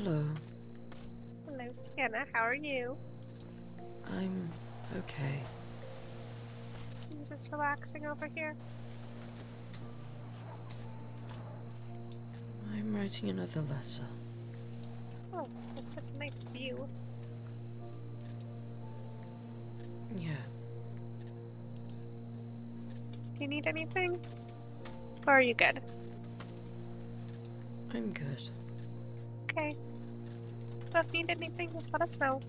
Hello. Hello, Sienna. How are you? I'm okay. I'm just relaxing over here. I'm writing another letter. Oh, that's a nice view. Yeah. Do you need anything? Or are you good? I'm good. Okay. Well, if you need anything, just let us know.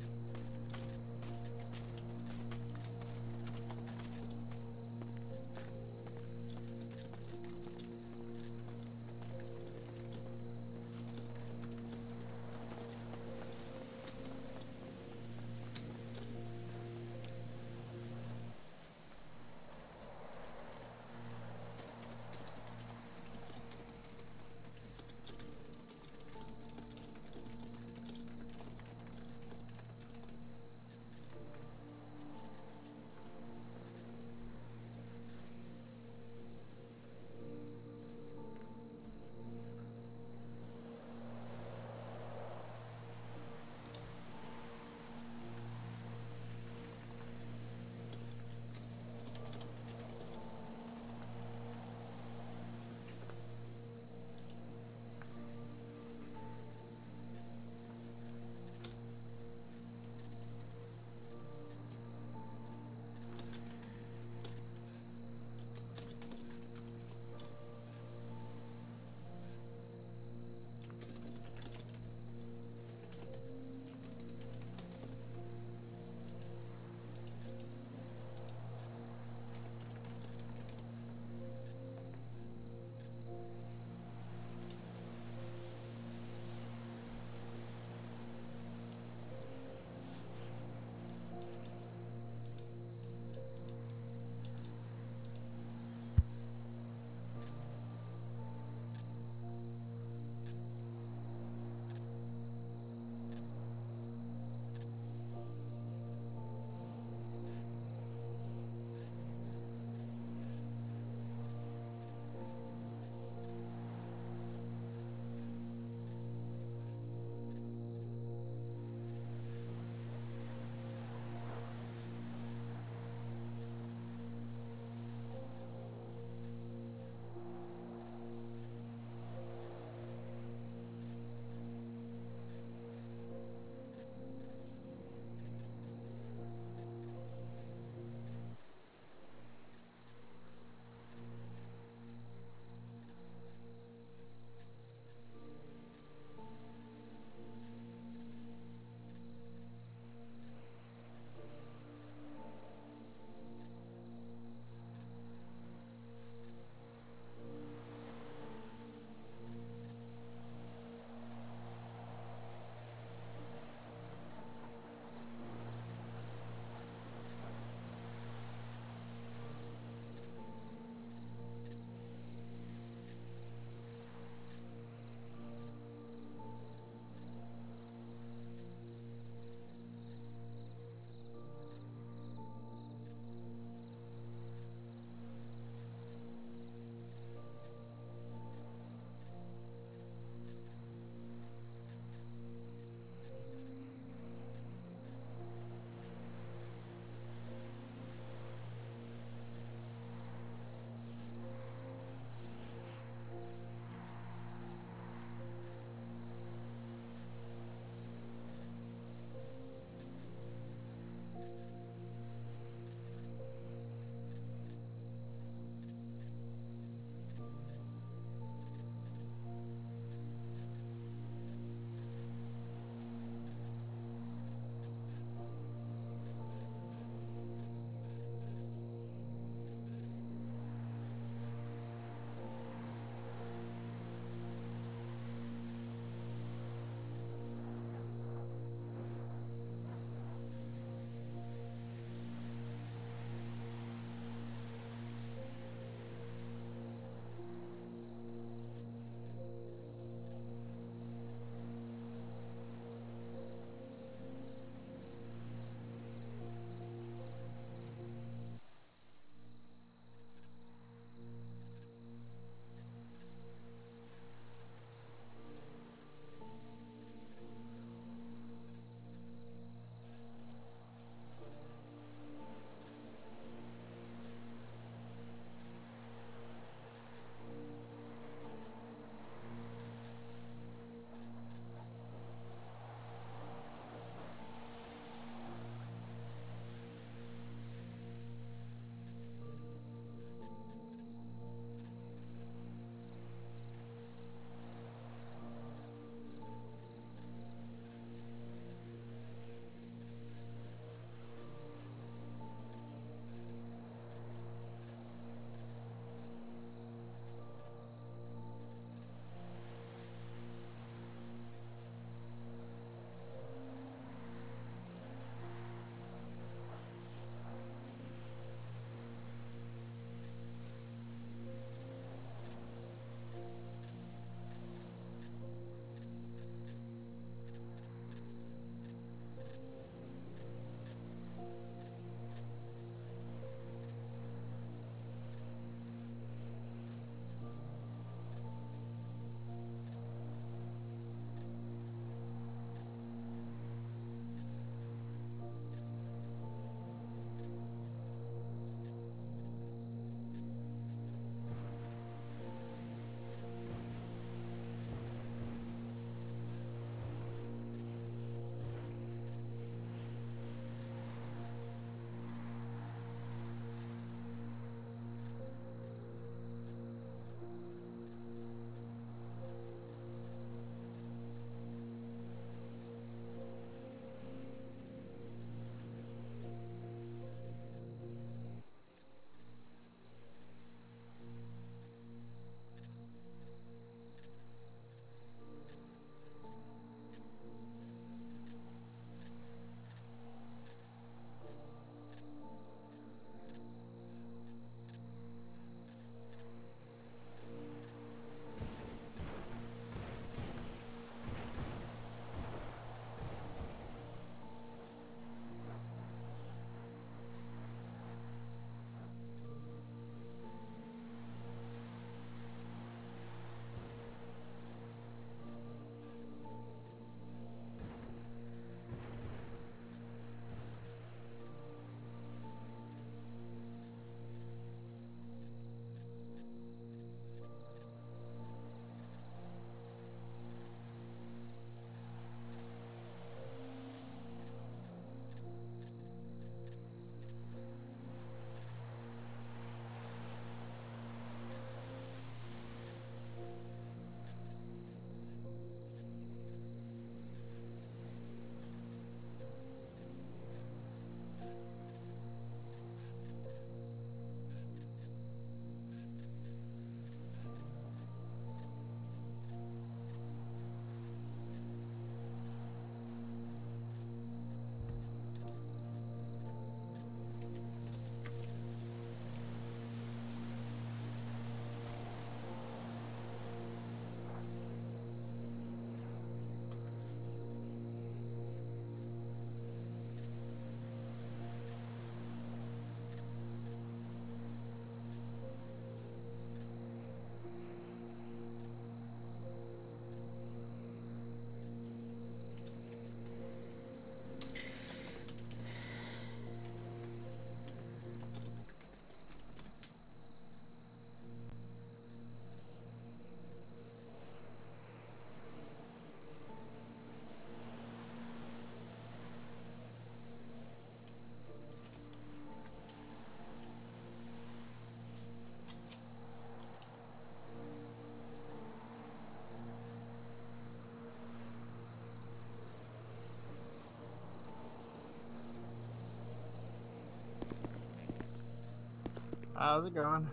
How's it going?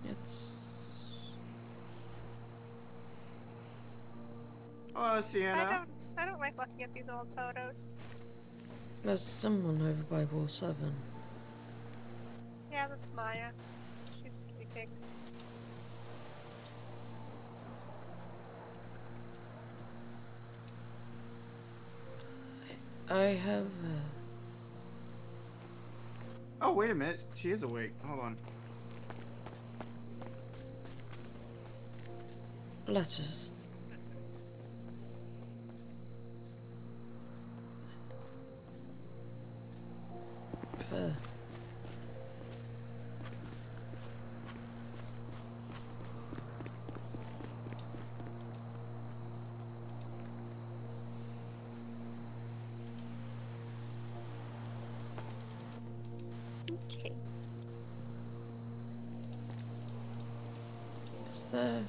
It's... Oh, Sienna. I don't like looking at these old photos. There's someone over by Wall 7. Yeah, that's Maya. She's sleeping. I have, Oh, wait a minute. She is awake. Hold on. letters. For... Okay. Is there...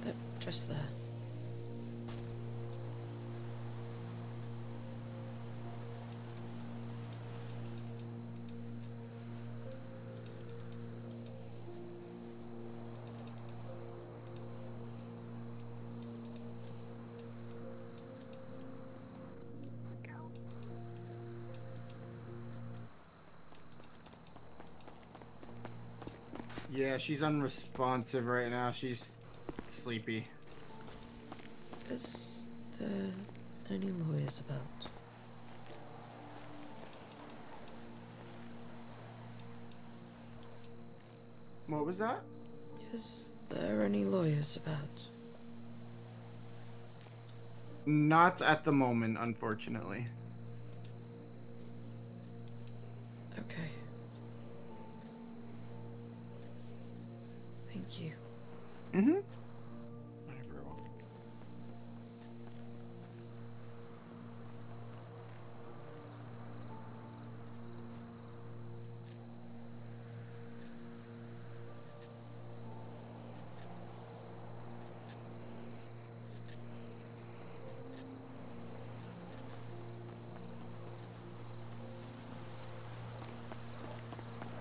They're just there. Go. Yeah, she's unresponsive right now. She's sleepy. Is there any lawyers about? What was that? Is there any lawyers about? Not at the moment, unfortunately. Okay. Thank you. Mm-hmm. Alright, very well.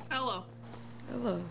Hello. Hello.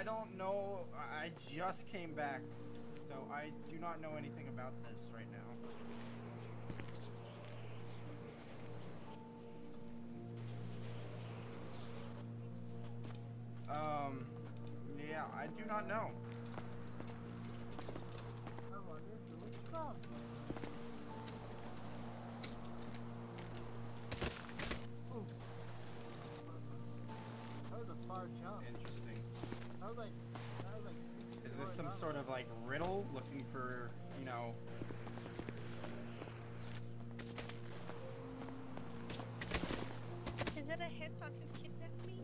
I don't know. I just came back, so I do not know anything about this right now. Yeah, I do not know. I wonder who it's from. Ooh. That was a far jump. Interesting. That was like 60 Is this stories some up. sort of like riddle looking for, you know? Is it a hint on who kidnapped me?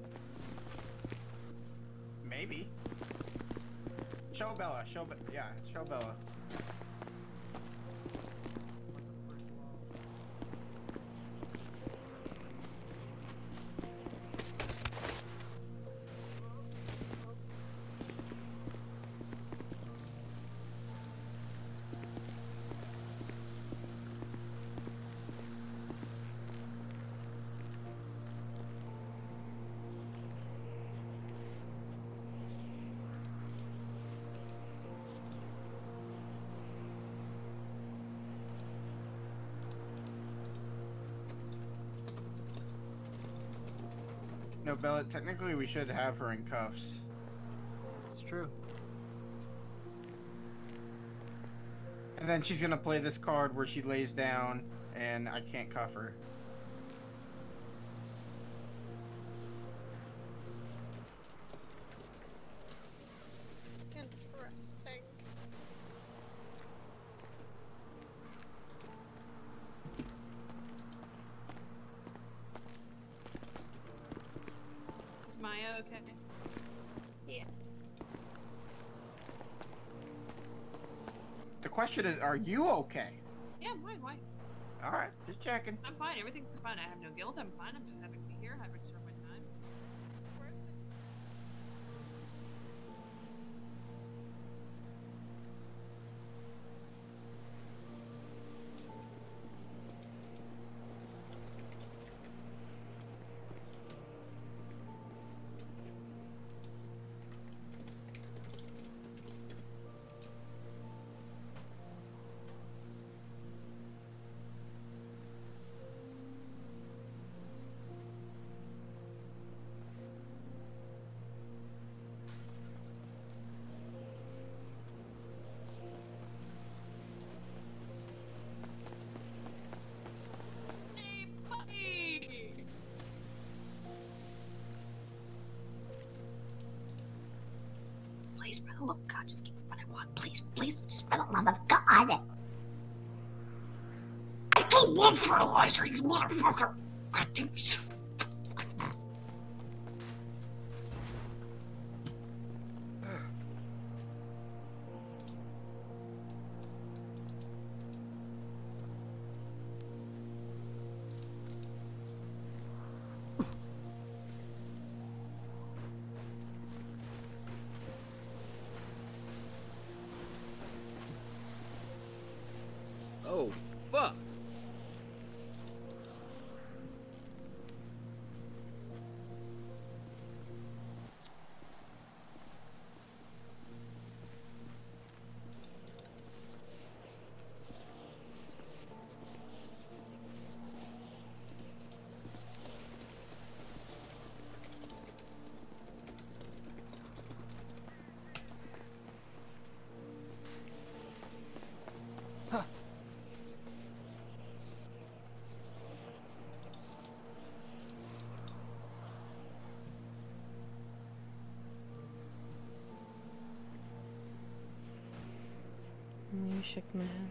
Maybe. Show Bella. Yeah, show Bella. What the frick wall? No, Bella. Technically, we should have her in cuffs. It's true. And then she's gonna play this card where she lays down, and I can't cuff her. Interesting. Is Maya okay? Yes. The question is, are you okay? Yeah, I'm fine. Why? All right, just checking. I'm fine. Everything's fine. I have no guilt. I'm fine. I'm just happy to be here. Happy to serve my time. Hey, buddy! Please, for the love of God, just give me what I want. Please, please, just for the love of God. I don't want fertilizer, you motherfucker. I think so. Oh, fuck. You shook my hand.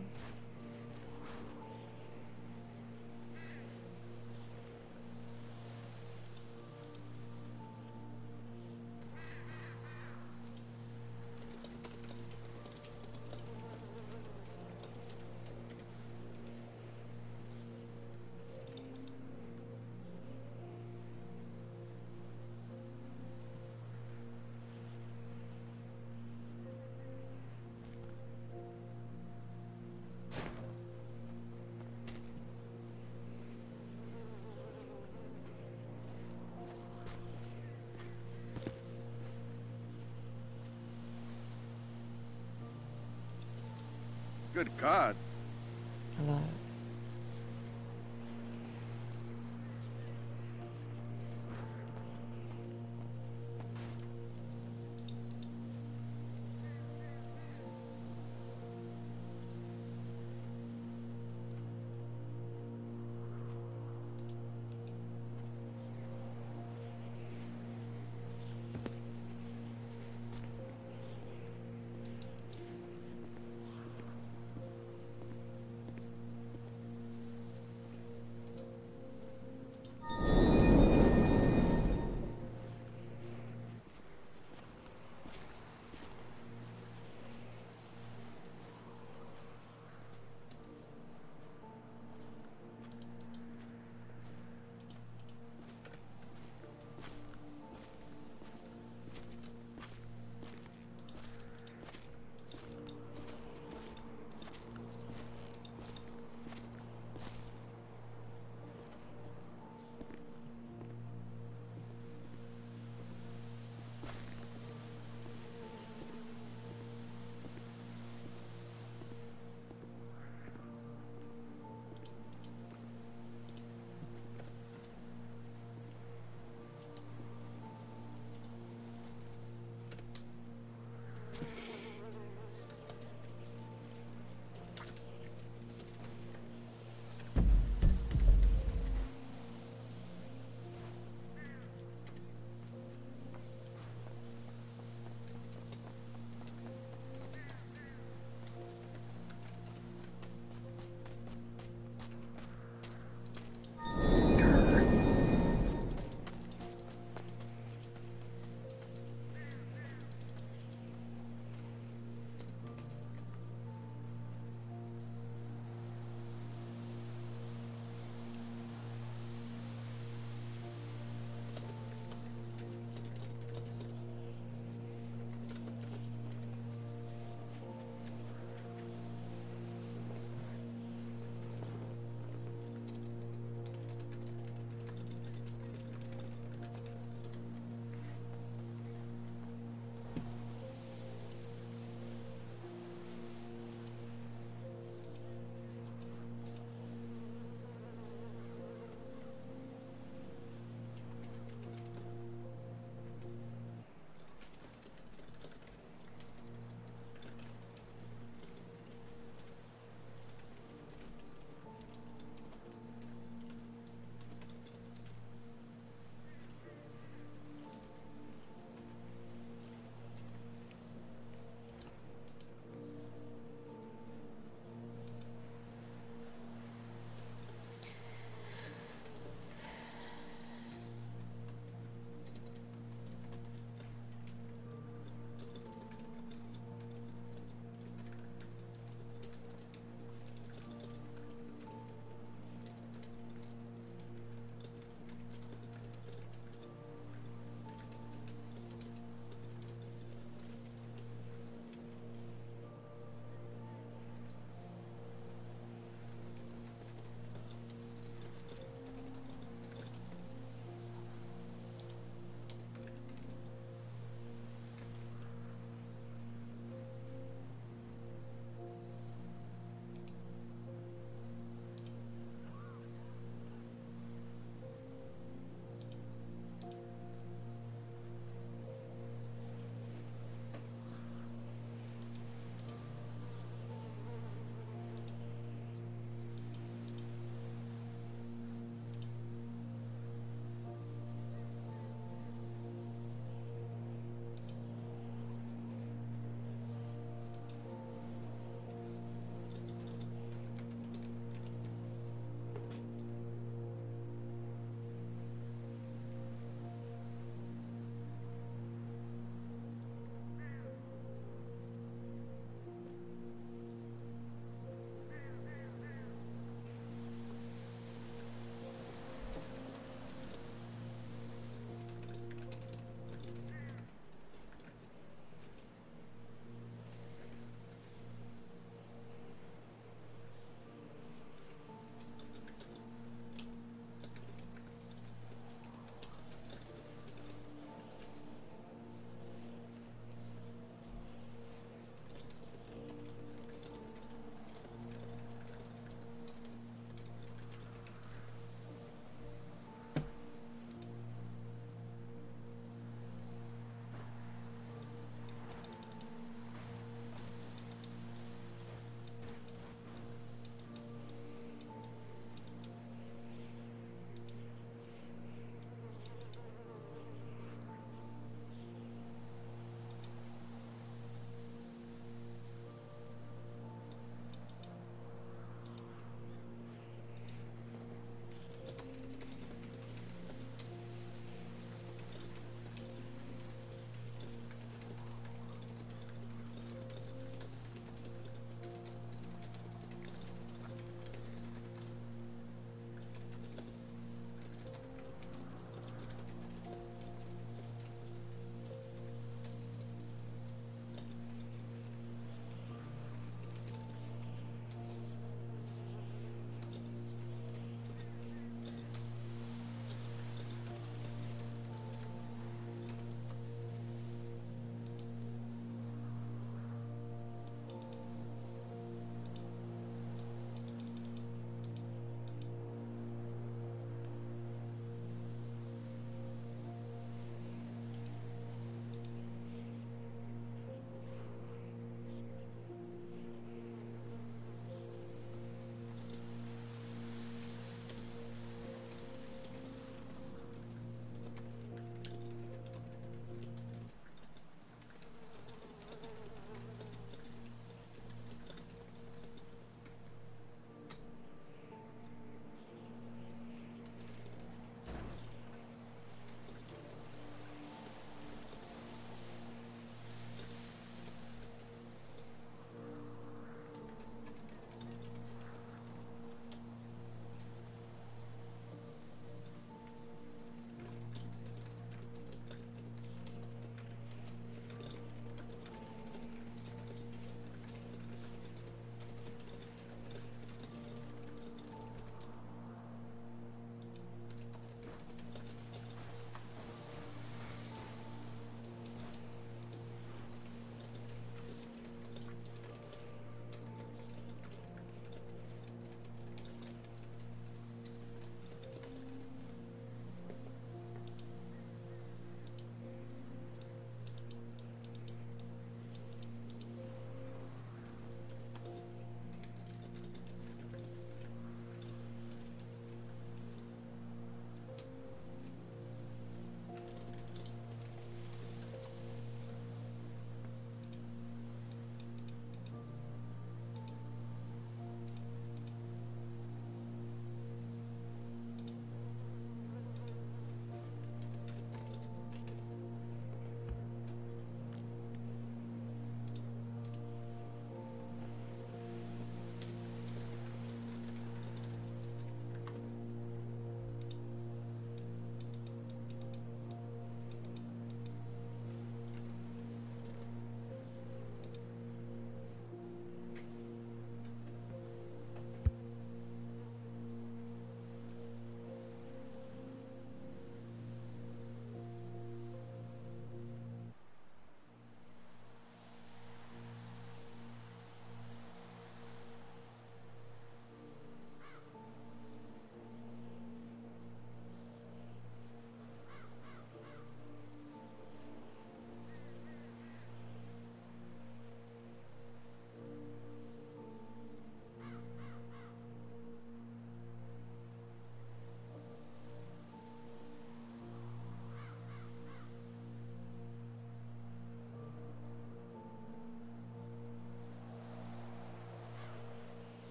Good God. Hello.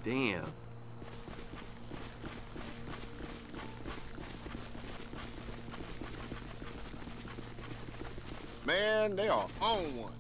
Damn. Man, they are on one.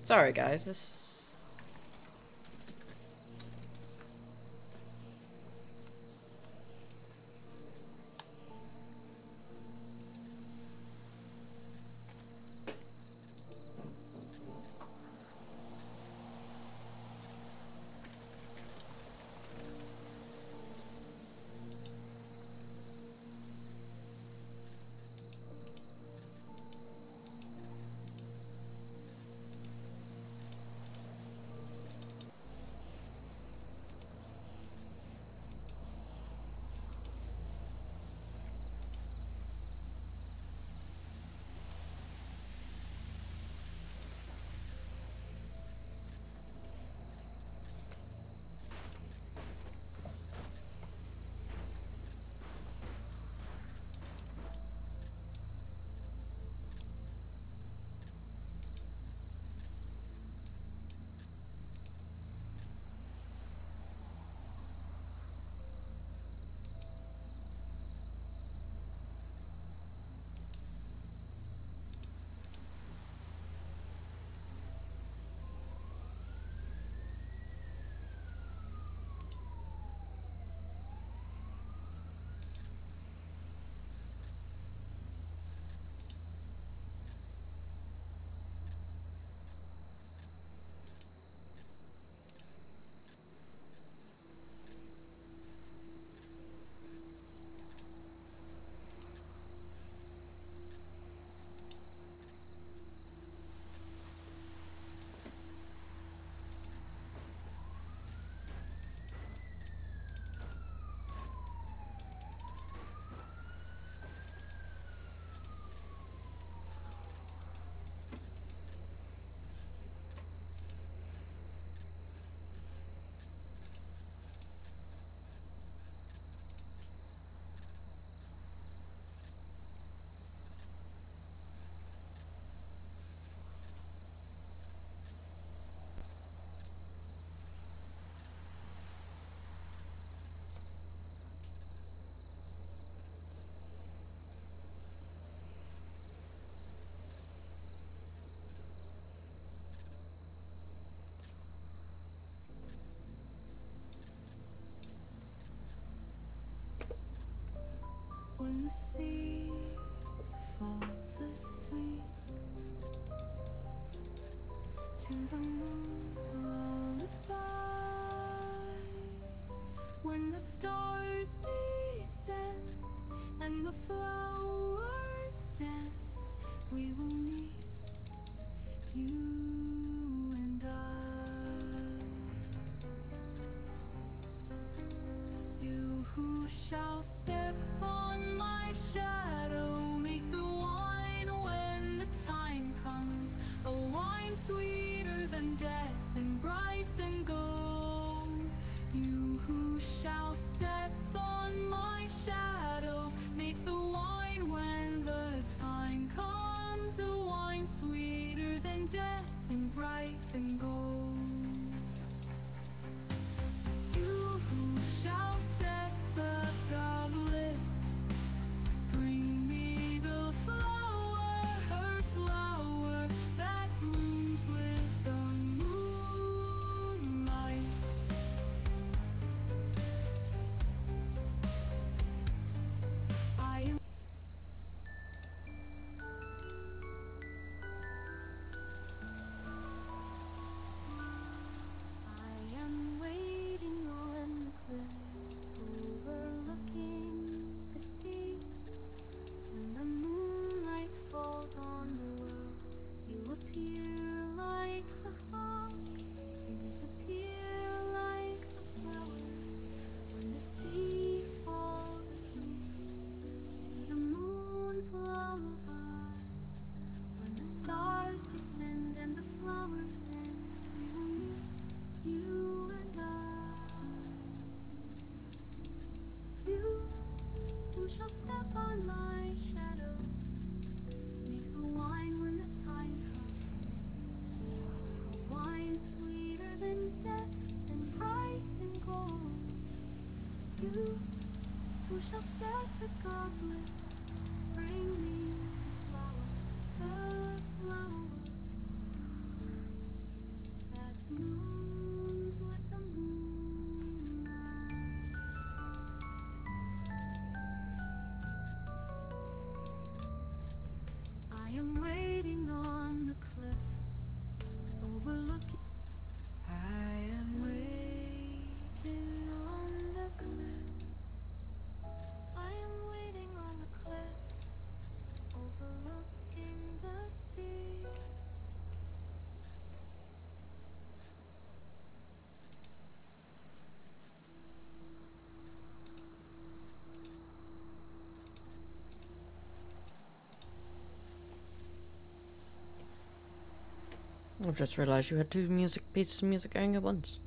Sorry, guys. This. When the sea falls asleep to the moon's lullaby, when the stars descend and the flowers dance, we will meet, you and I. You who shall step on my shadow, make the wine when the time comes, a wine sweeter than death and bright than gold. You who shall step on my shadow, make the wine when the time comes, a wine sweeter than death and bright than gold. You who shall set the goblet, bring me the flower, her flower that blooms with the moonlight. I am waiting on the cliff, overlooking the sea. When the moonlight falls on the world, you appear like the fog and disappear like the flowers. When the sea falls asleep to the moon's lullaby, when the stars descend and the flowers dance, we will meet, you and I. You who shall step on my shadow, make the wine when the time comes, a wine sweeter than death and bright and gold. You who shall set the goblet, bring me the flower, I've just realised you had two pieces of music going at once.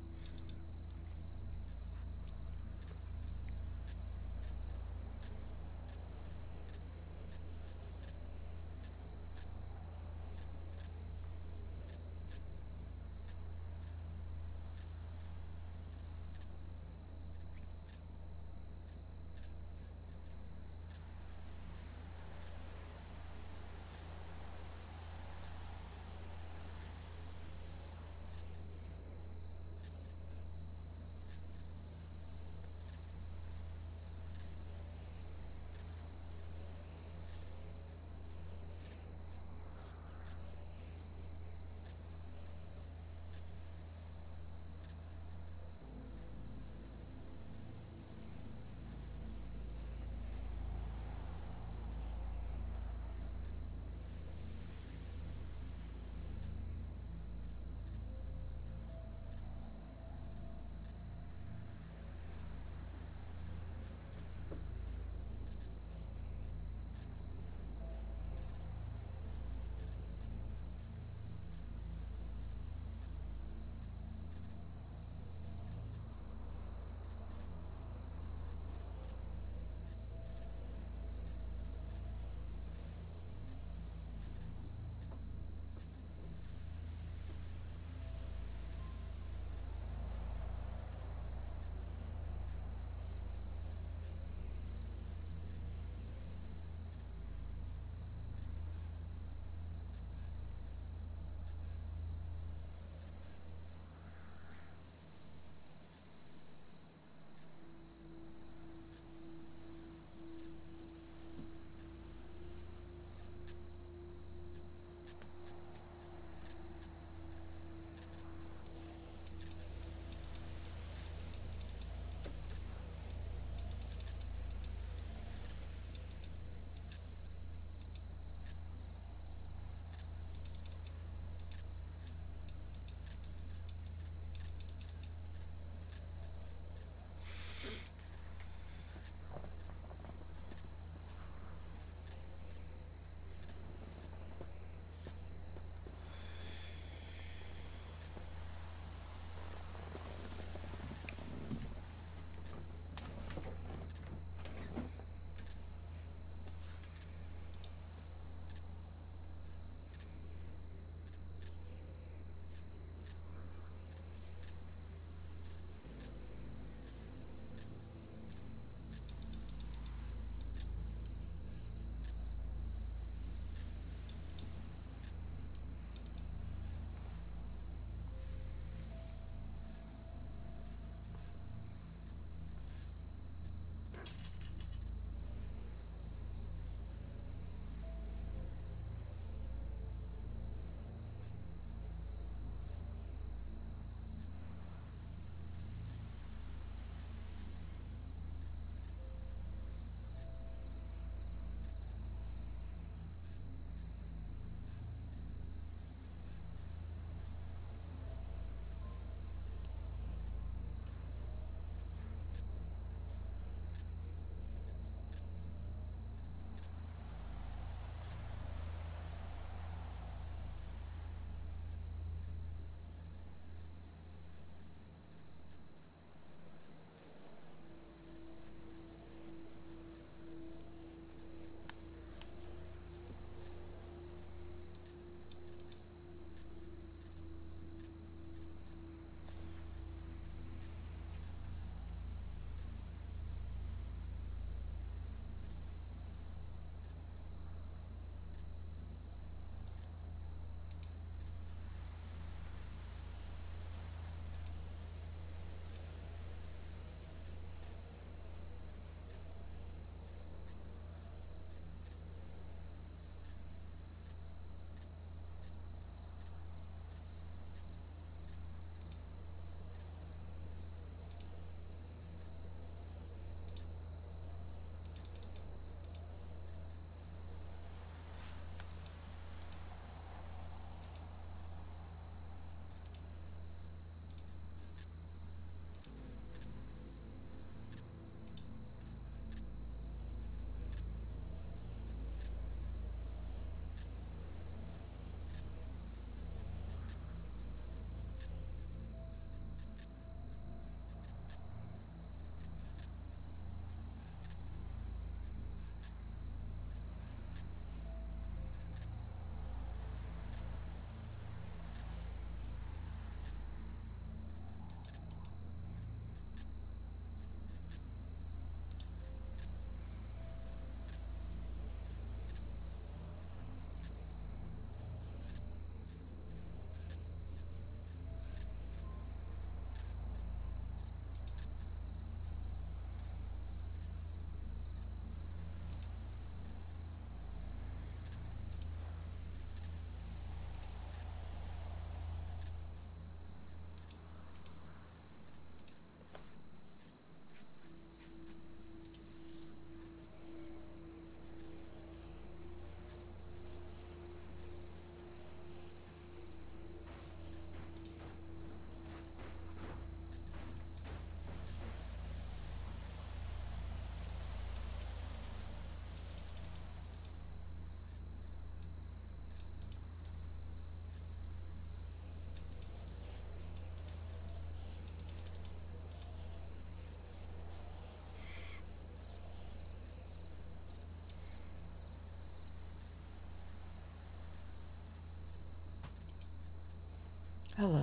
Hello.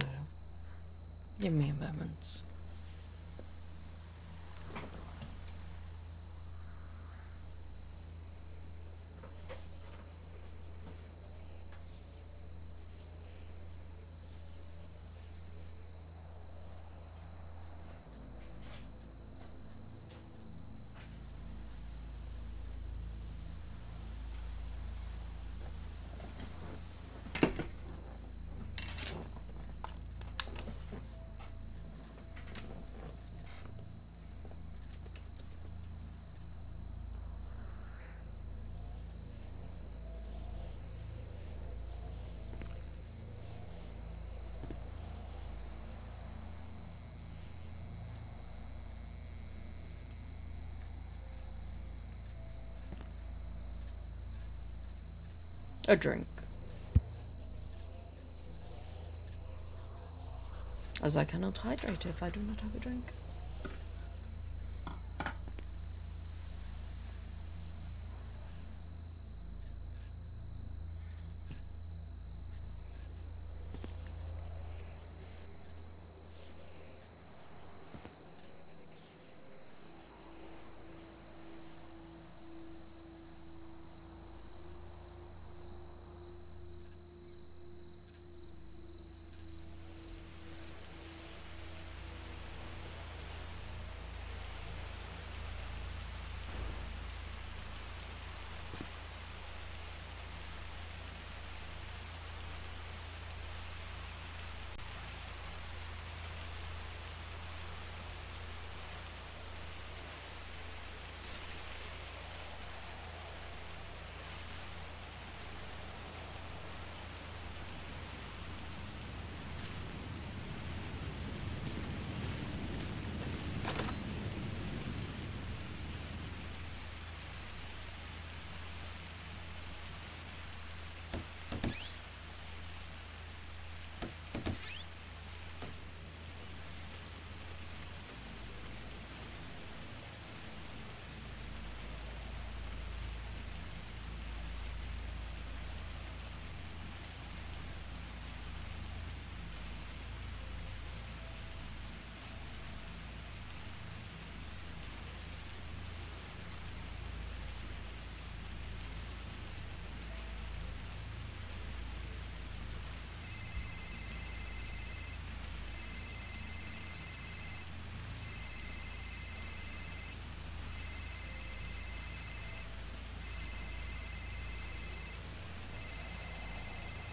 Give me a moment. A drink. As I cannot hydrate if I do not have a drink.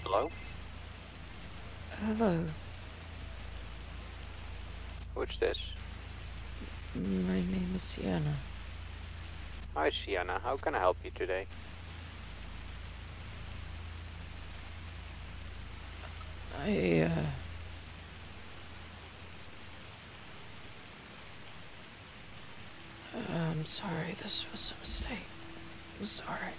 Hello? Hello. Who's this? My name is Sienna. Hi, Sienna. How can I help you today? I'm sorry, this was a mistake. I'm sorry.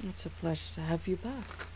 It's a pleasure to have you back.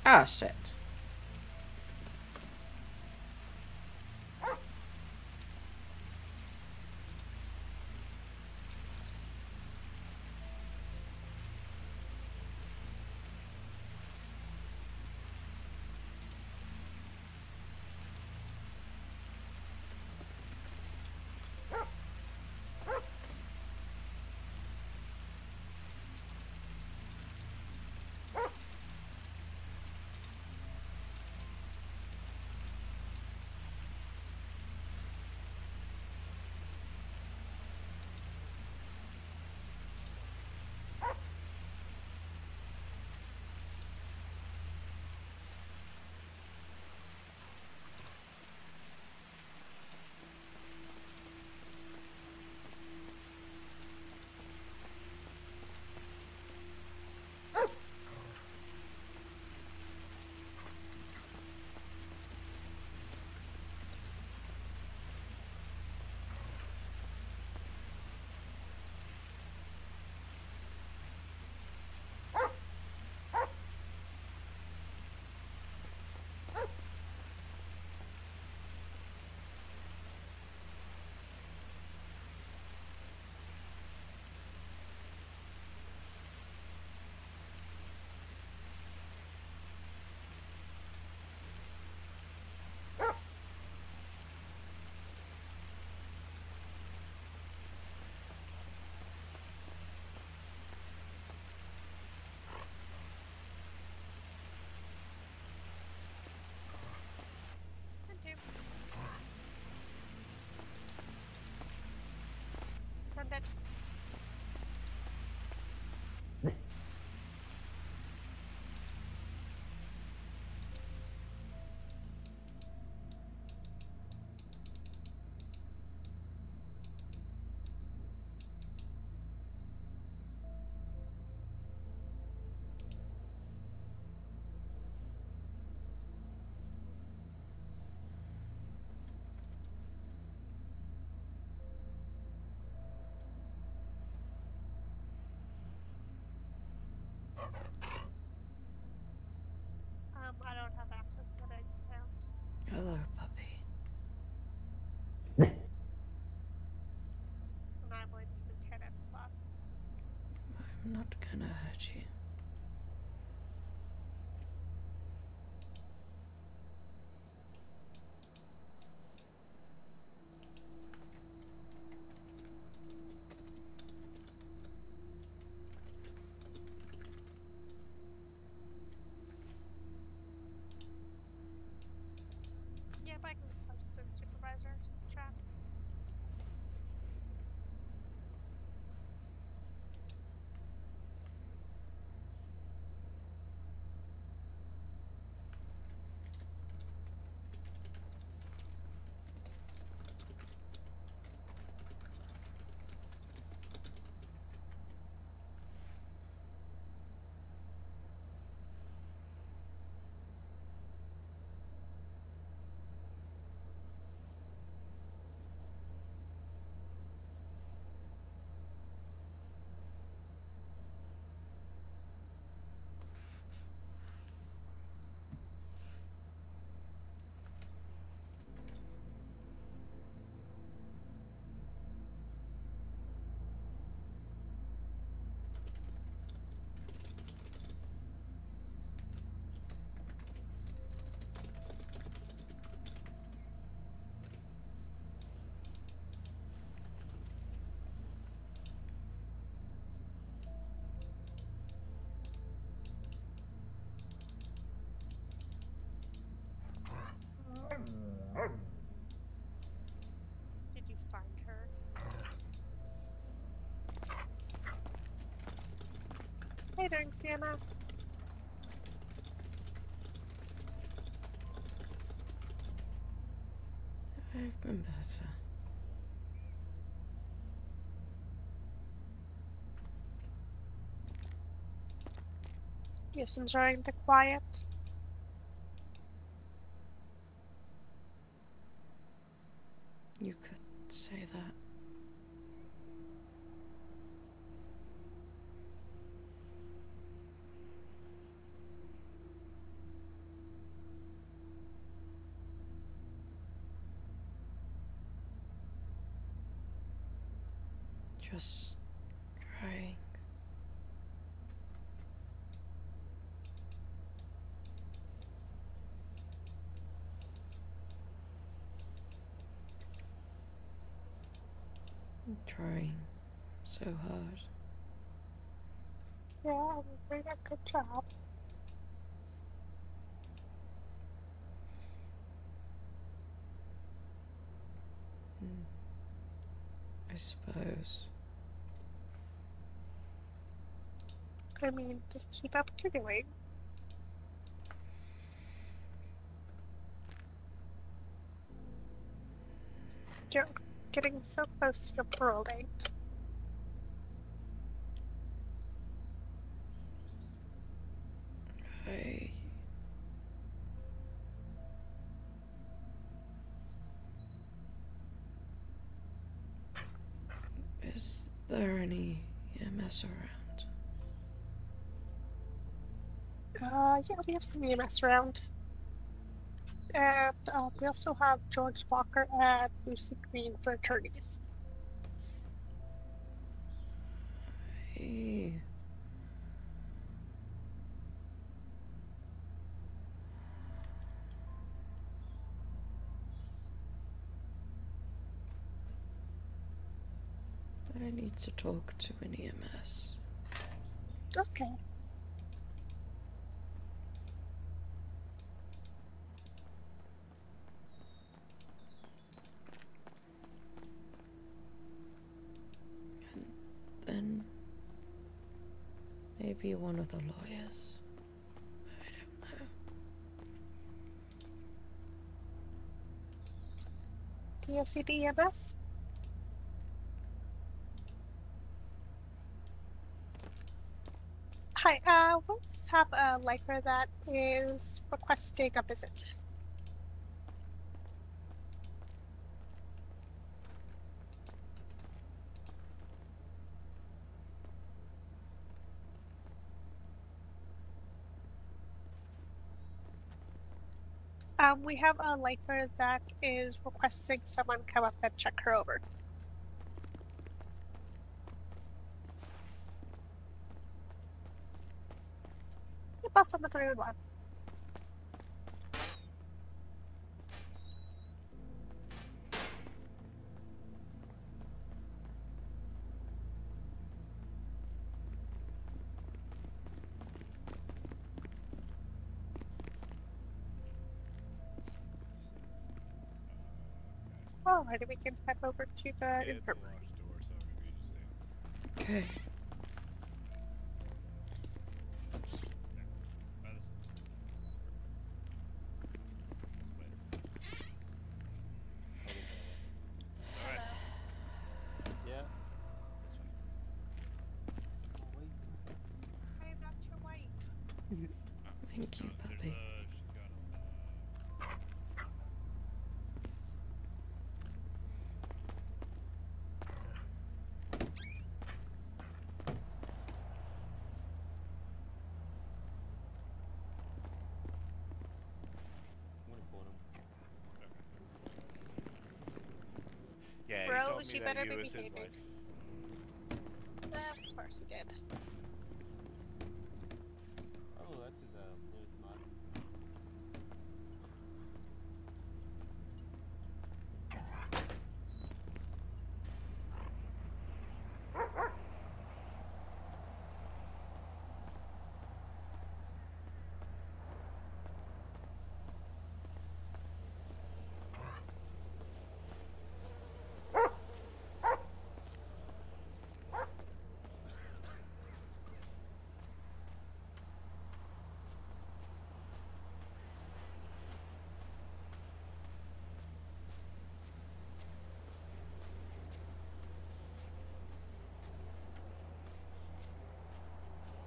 Ah, shit. Send it. I don't have access to that account. Hello, puppy. And I'm with Lieutenant Plus. I'm not gonna hurt you. Yeah, but I can just post it to the supervisor's chat. Did you find her? How you doing, Sienna? I've been better. Just enjoying the quiet. You could say that. Just trying. I'm trying so hard. Yeah, I'm doing a good job. I suppose. I mean, just keep up what you're doing. You're getting so close to your parole date. I. Is there any EMS around? Yeah, we have some EMS around. And we also have George Walker and Lucy Green for attorneys. I. I need to talk to an EMS. Okay. Then maybe one of the lawyers. I don't know. Do you see the EMS? Hi, we'll just have a lifer that is requesting a visit. We have a lifer that is requesting someone come up and check her over. Yep, I'll send the 311. Alrighty, we can head over to the infirmary. Okay. Yeah. I am not your wife. Thank you, puppy. Yeah, Bro, he told me she that better you be was his behaving. wife. Of course he did. Oh, that's his really smart.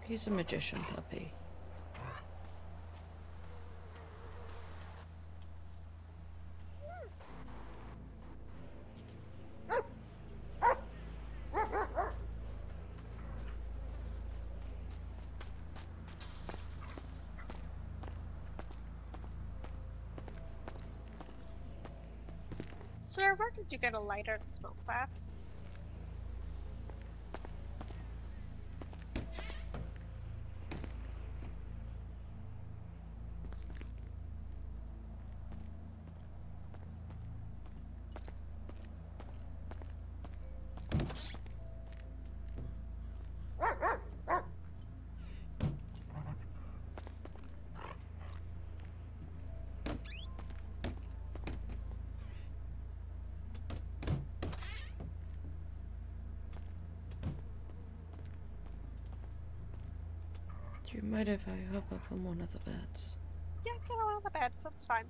He's a magician puppy. Sir, where did you get a lighter to smoke that? Do you mind if I hop up on one of the beds? Yeah, get on the bed. That's fine.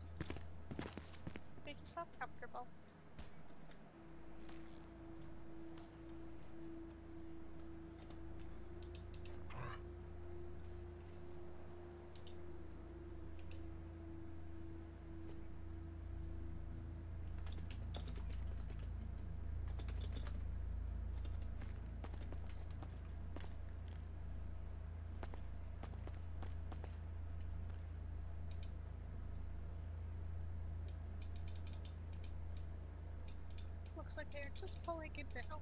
Make yourself comfortable. Looks like they're just pulling it down.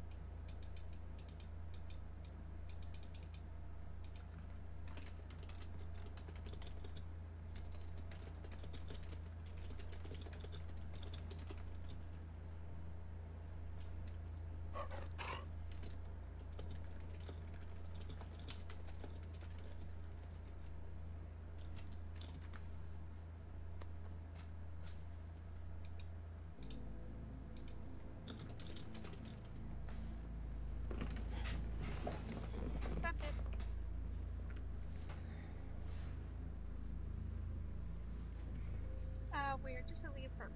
Send it. We're just in the infirmary.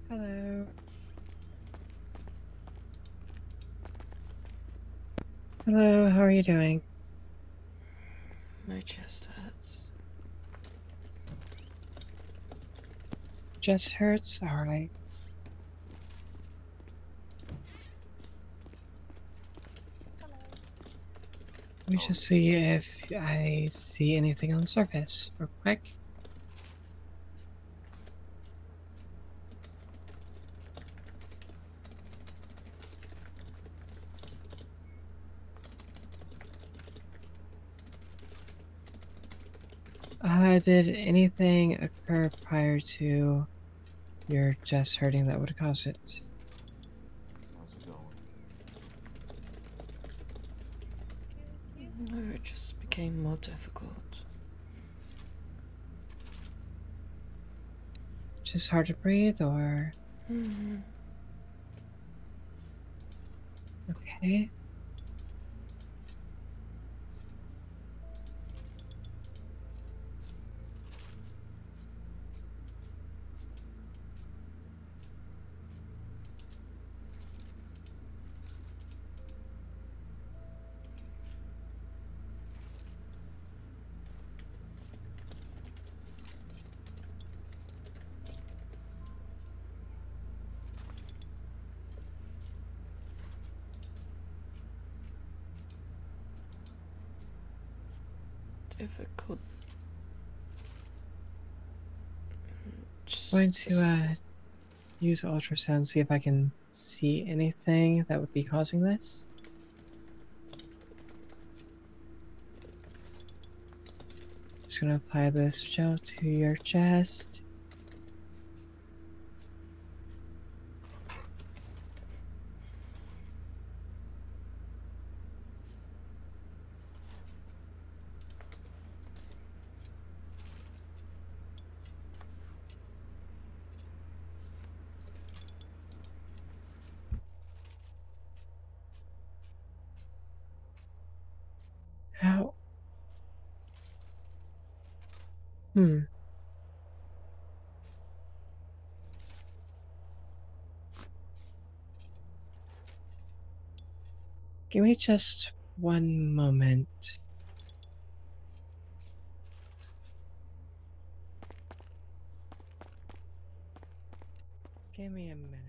Hello. Hello, how are you doing? My chest hurts. Chest hurts? Alright. Let me just see if I see anything on the surface real quick. Did anything occur prior to your chest hurting that would cause it? No, it just became more difficult. Just hard to breathe, or? Okay. Difficult. Going to use ultrasound, see if I can see anything that would be causing this. Just gonna apply this gel to your chest. How? Give me just one moment. Give me a minute.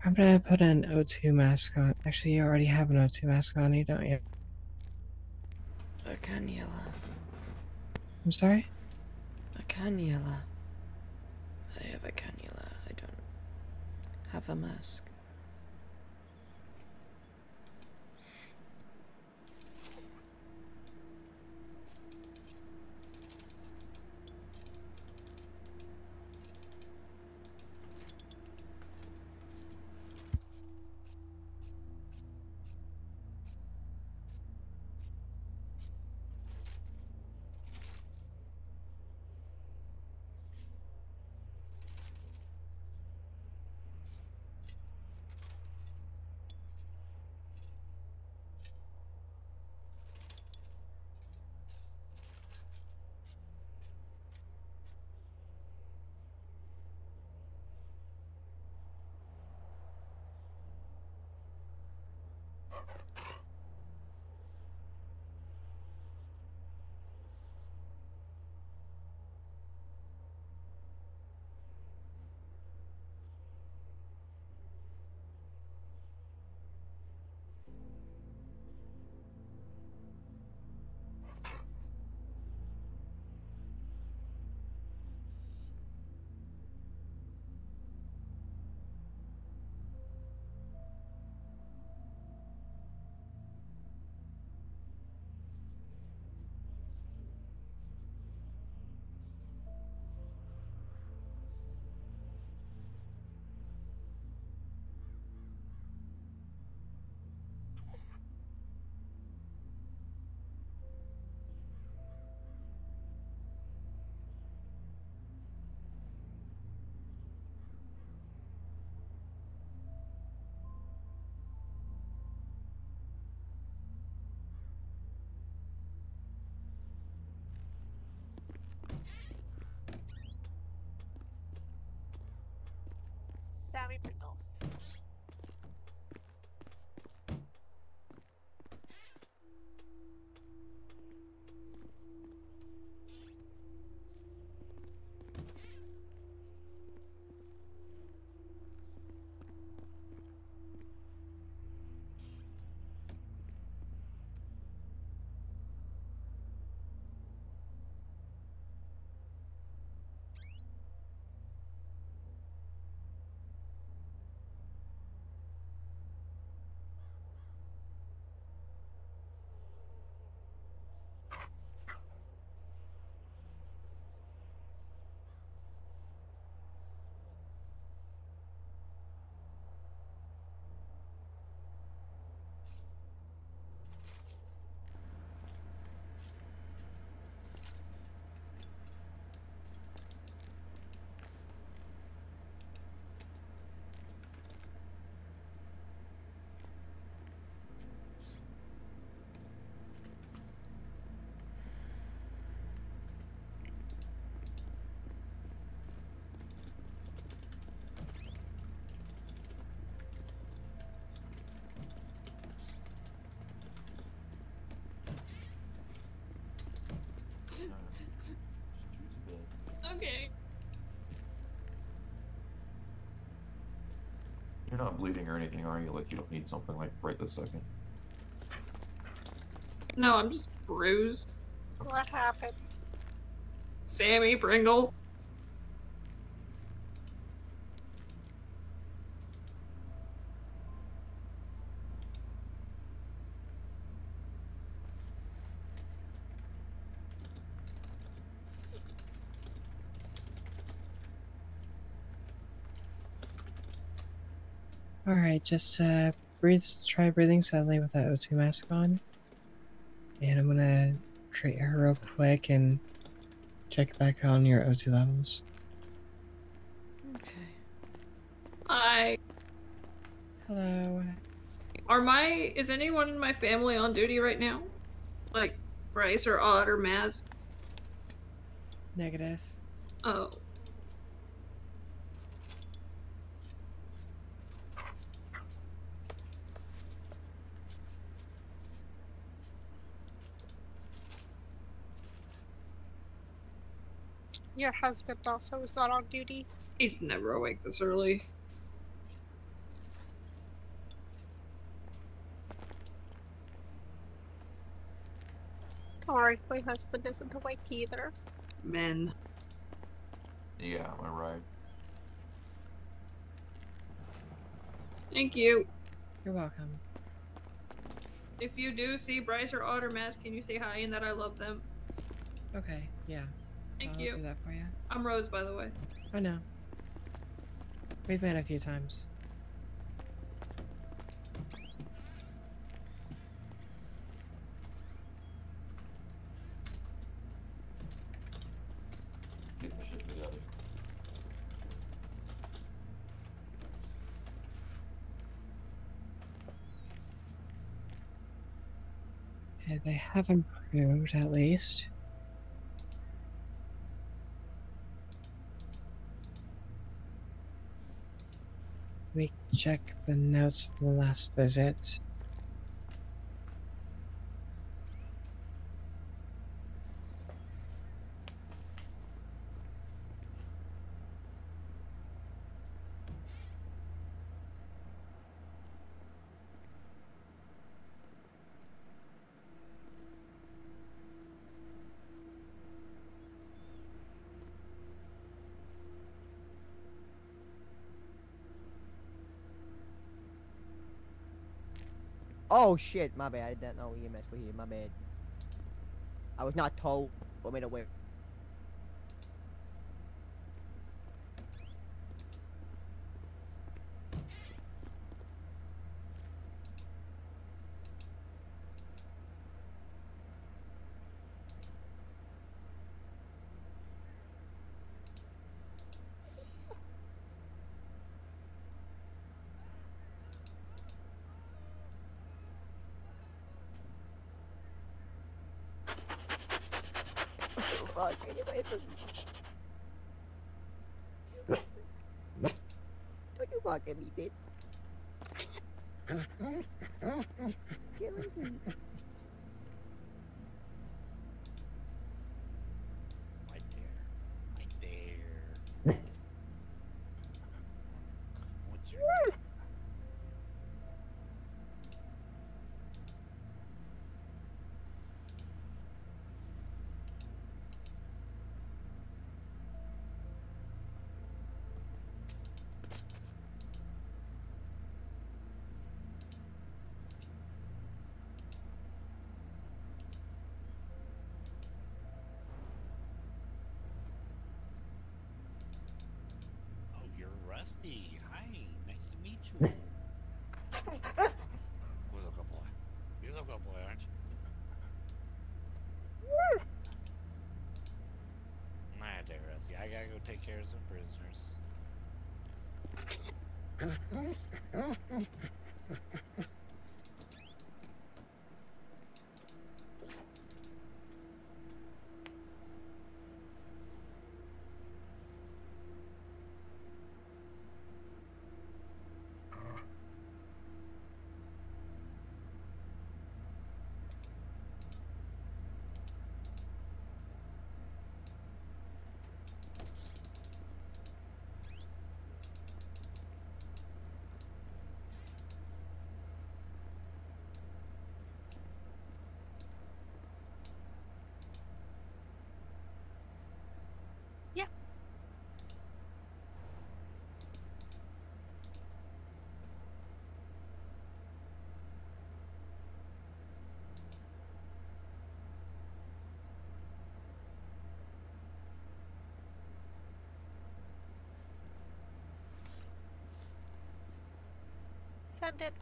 I'm gonna put an O2 mask on. Actually, you already have an O2 mask on, you don't you? A cannula. I'm sorry? A cannula. I have a cannula. I don't have a mask. Sammy Brindle. You're not bleeding or anything, are you? Like, you don't need something like right this second. No, I'm just bruised. What happened? Sammy Pringle. Alright, just try breathing steadily with that O2 mask on. And I'm gonna treat her real quick and check back on your O2 levels. Okay. Hi. Hello. Is anyone in my family on duty right now? Like Bryce or Odd or Maz? Negative. Oh. Your husband also is not on duty. He's never awake this early. Don't worry, my husband isn't awake either. Men. Yeah, am I right? Thank you. You're welcome. If you do see Bryce or Odd or Maz, can you say hi and that I love them? Okay, yeah. Thank I'll you. do that for you. I'm Rose, by the way. I know. We've met a few times. Get the shit together. Okay, they have improved at least. Let me check the notes from the last visit. Oh shit, my bad. I didn't know EMS were here. My bad. I was not told or made aware. Fuck, get away from me. Don't you bark at me, bitch. Get away from me. Right there. Right there. What's your name? Oh, you're Rusty. Hi, nice to meet you. What's up, boy? You're a good boy, aren't you? Nah, dear Rusty. I gotta go take care of some prisoners. send it.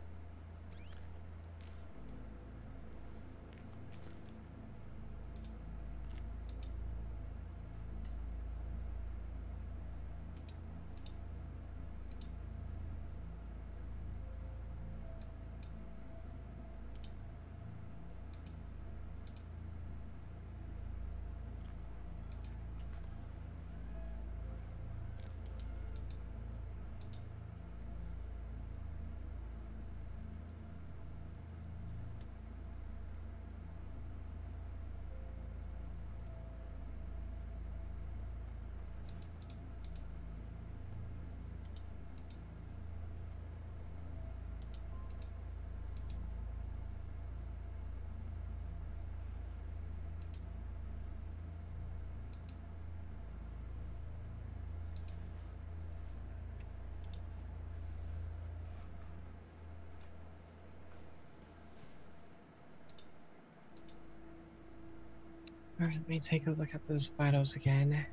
Alright, let me take a look at those vitals again.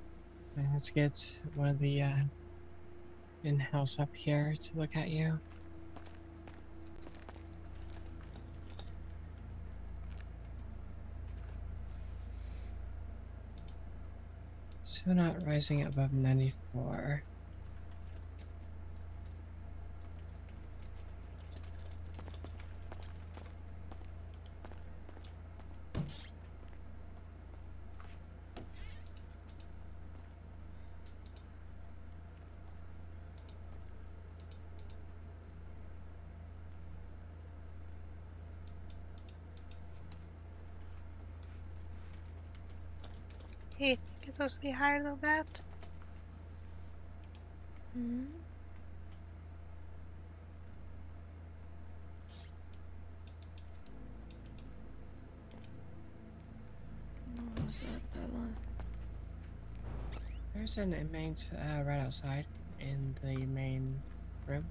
And let's get one of the in-house up here to look at you. So not rising above 94. Hey, think it's supposed to be higher than that? Hmm? What was that, Bella? There's an inmate right outside in the main room.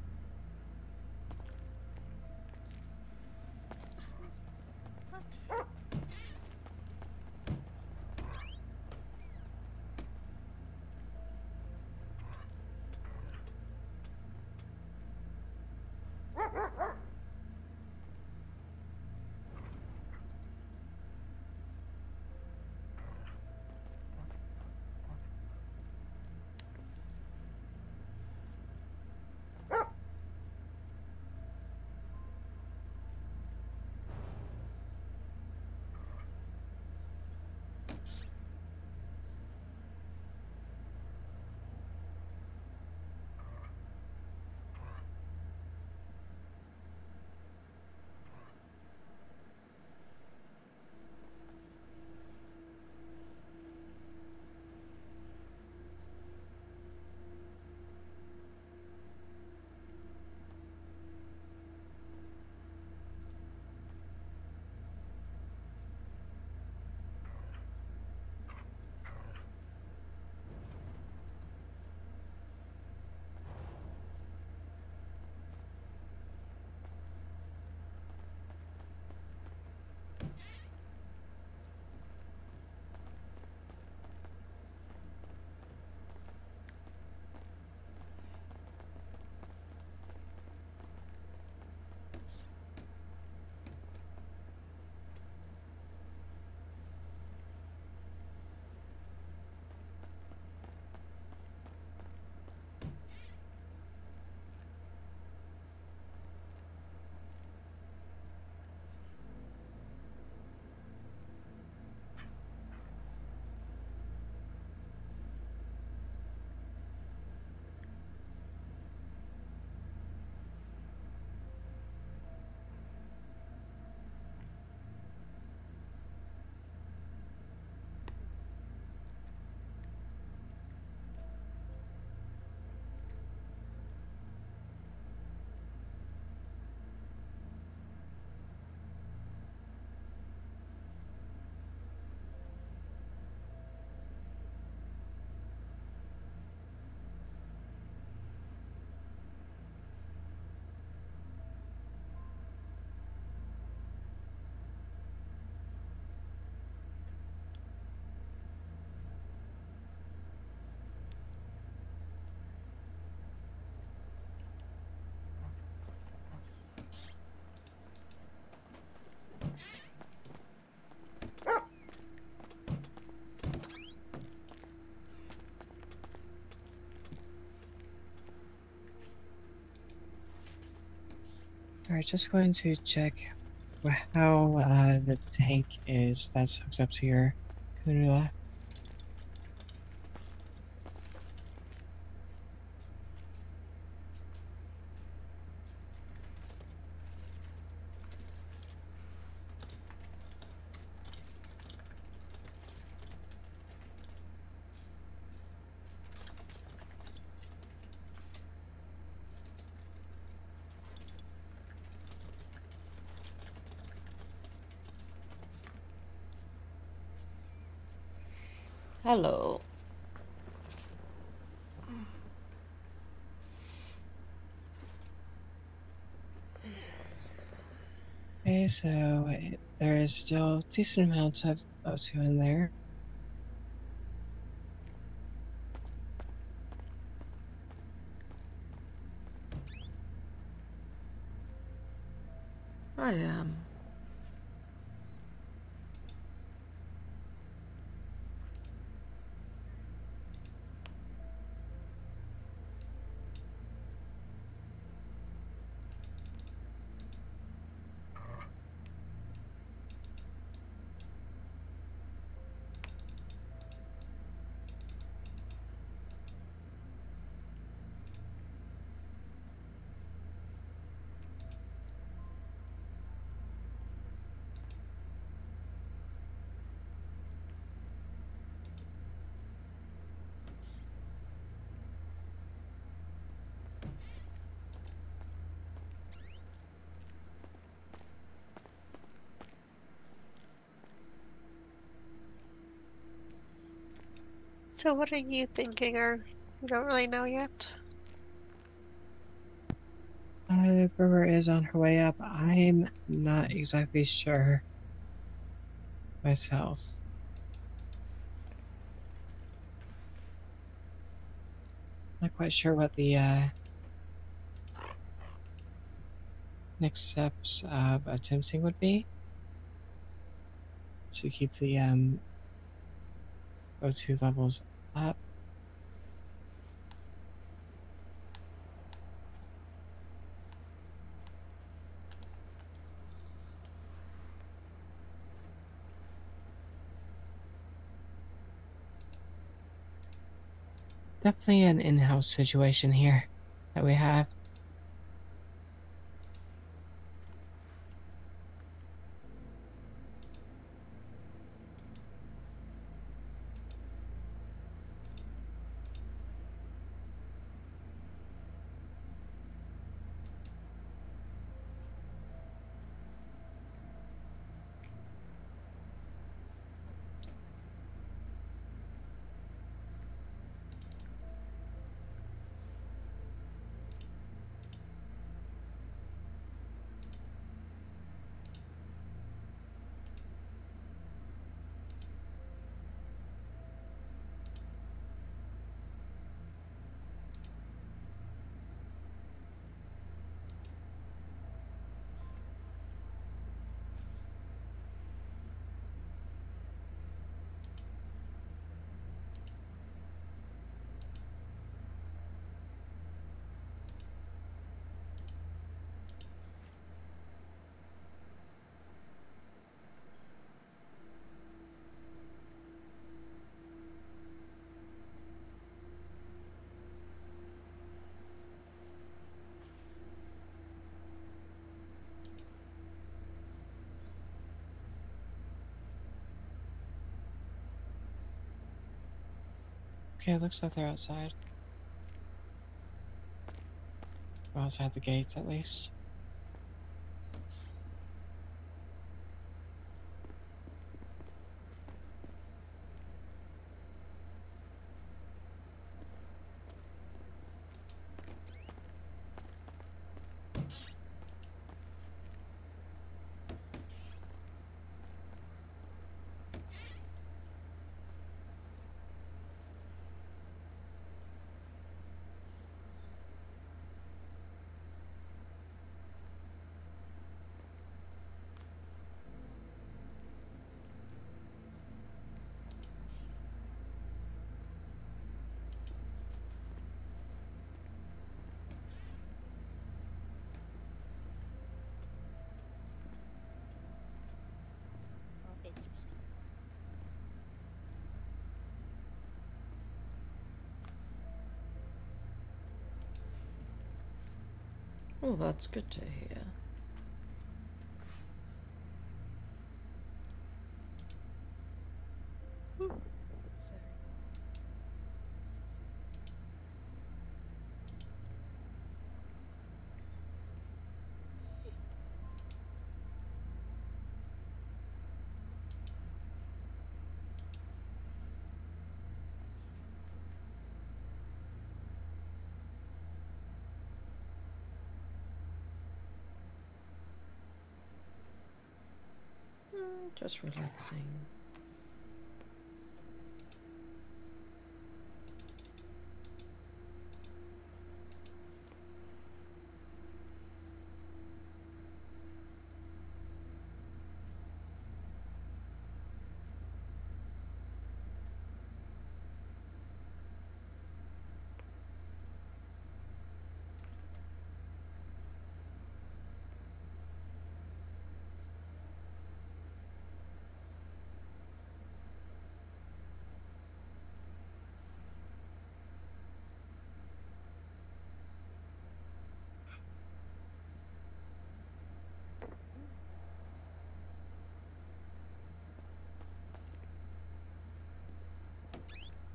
What? Alright, just going to check how the tank is that's hooked up to your canola. Hello. Okay, so there is still decent amounts of O2 in there. I am. So what are you thinking, or you don't really know yet? Brewer is on her way up. I'm not exactly sure myself. Not quite sure what the next steps of attempting would be to keep the O2 levels up. Definitely an in-house situation here that we have. Okay, it looks like they're outside. Well, outside the gates, at least. Oh, that's good to hear. Just relaxing.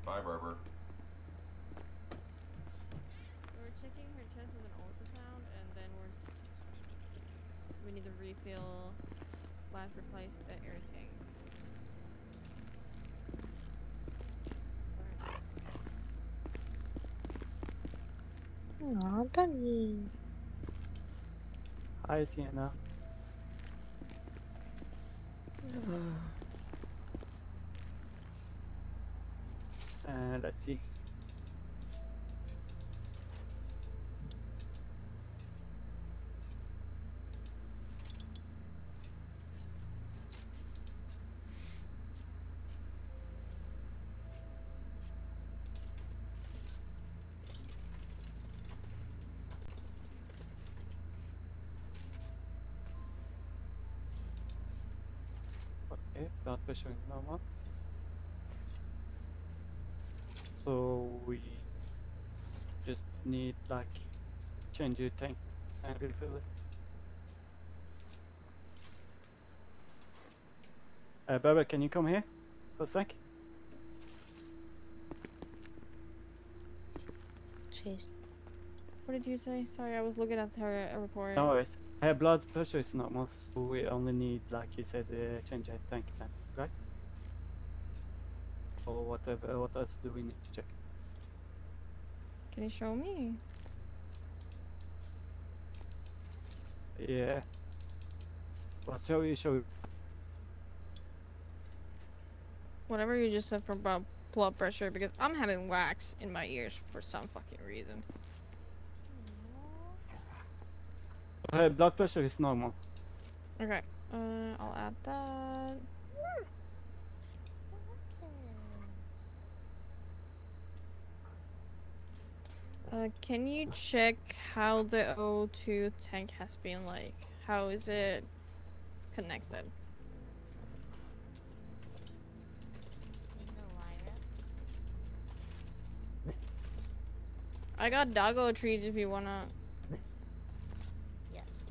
Bye, Barber. We're checking her chest with an ultrasound, and then we need to refill / replace the air tank. Aw, Bunny. Hi, Sienna. Hello. Let's see. Okay, blood pressure is normal. So we just need like change your tank and refill it. Baba, can you come here for a sec? Jeez. What did you say? Sorry, I was looking at her report. No worries. Her blood pressure is normal, so we only need, like you said, change her tank then, right? Or whatever. What else do we need to check? Can you show me? Yeah. Well, show you. Whatever you just said for blood pressure, because I'm having wax in my ears for some fucking reason. Her blood pressure is normal. Okay, I'll add that. Can you check how the O2 tank has been like? How is it connected? I got doggo trees if you wanna. Yes.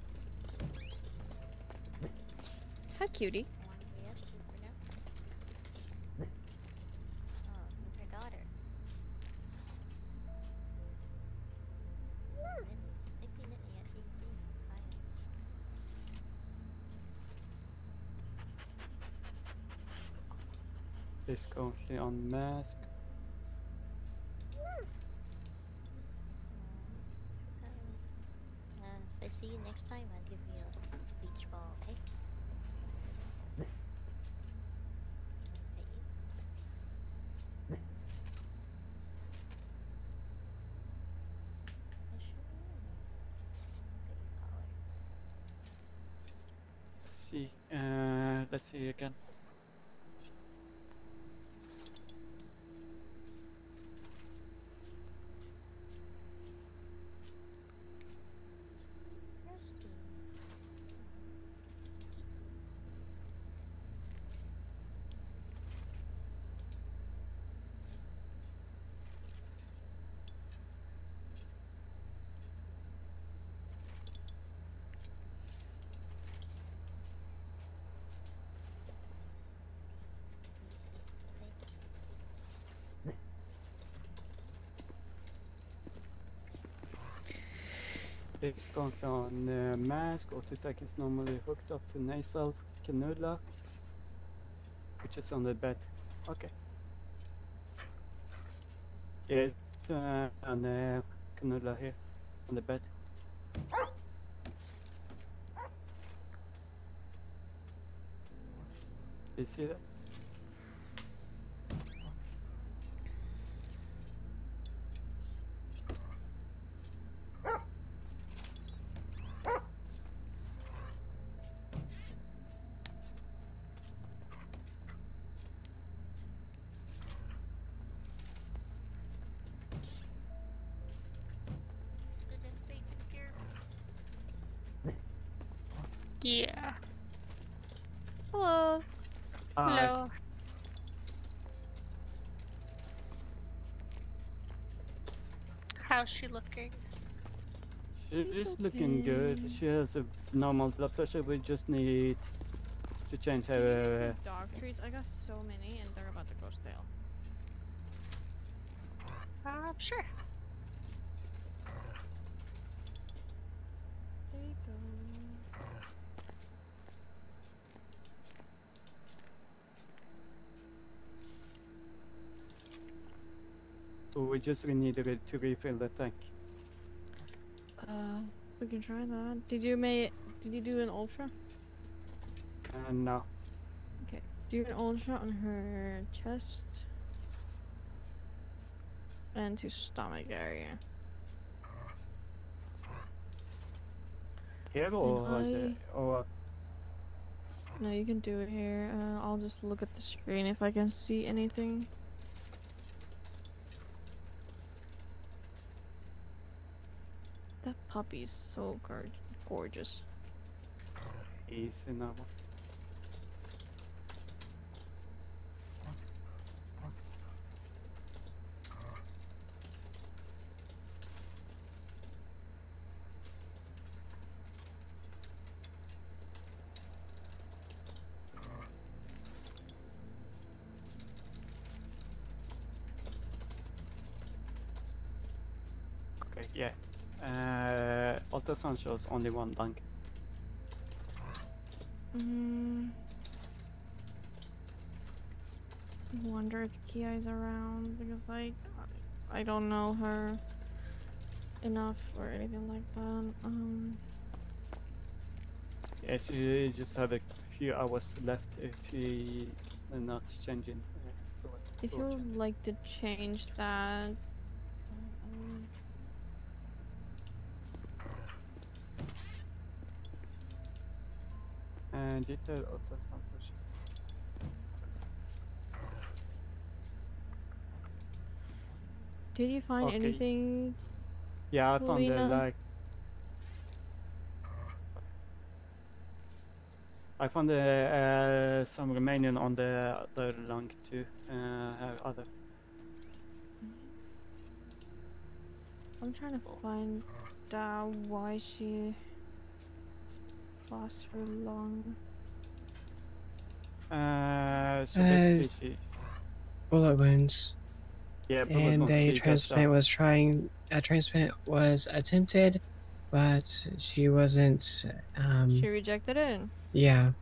Hi, cutie. Yes, super now. Oh, with her daughter. Ik vind het niet, zie. Is currently on mask. If I see you next time, I'll give you a beach ball, okay? See, let's see again. It's currently on mask. Autotech is normally hooked up to nasal cannula, which is on the bed. Okay. Yes, on the cannula here on the bed. You see that? Yeah. Hello. Hi. Hello. How's she looking? She's looking good. She has a normal blood pressure. We just need to change Do you use her. the dog treats? I got so many and they're about to go stale. Sure. There you go. So we just need to refill the tank. We can try that. Did you do an ultra? And now, Okay. Do an ultra on her chest and to stomach area. here or No, you can do it here. I'll just look at the screen if I can see anything. That puppy's so gorgeous. easy now. Okay, yeah. Ultrasound shows only one lung. I wonder if Kia is around because I don't know her enough or anything like that. Yeah, she just have a few hours left if she not changing. If you would like to change that, And did the ultrasound push? did you find Okay. anything? Yeah, I found Lena? like I found some remaining on the other lung too. Her other. I'm trying to find out why she lost her lung. So basically, she, bullet wounds. yeah, bullet And wounds, a she got transplant shot. was attempted, but she wasn't. She rejected it. Yeah.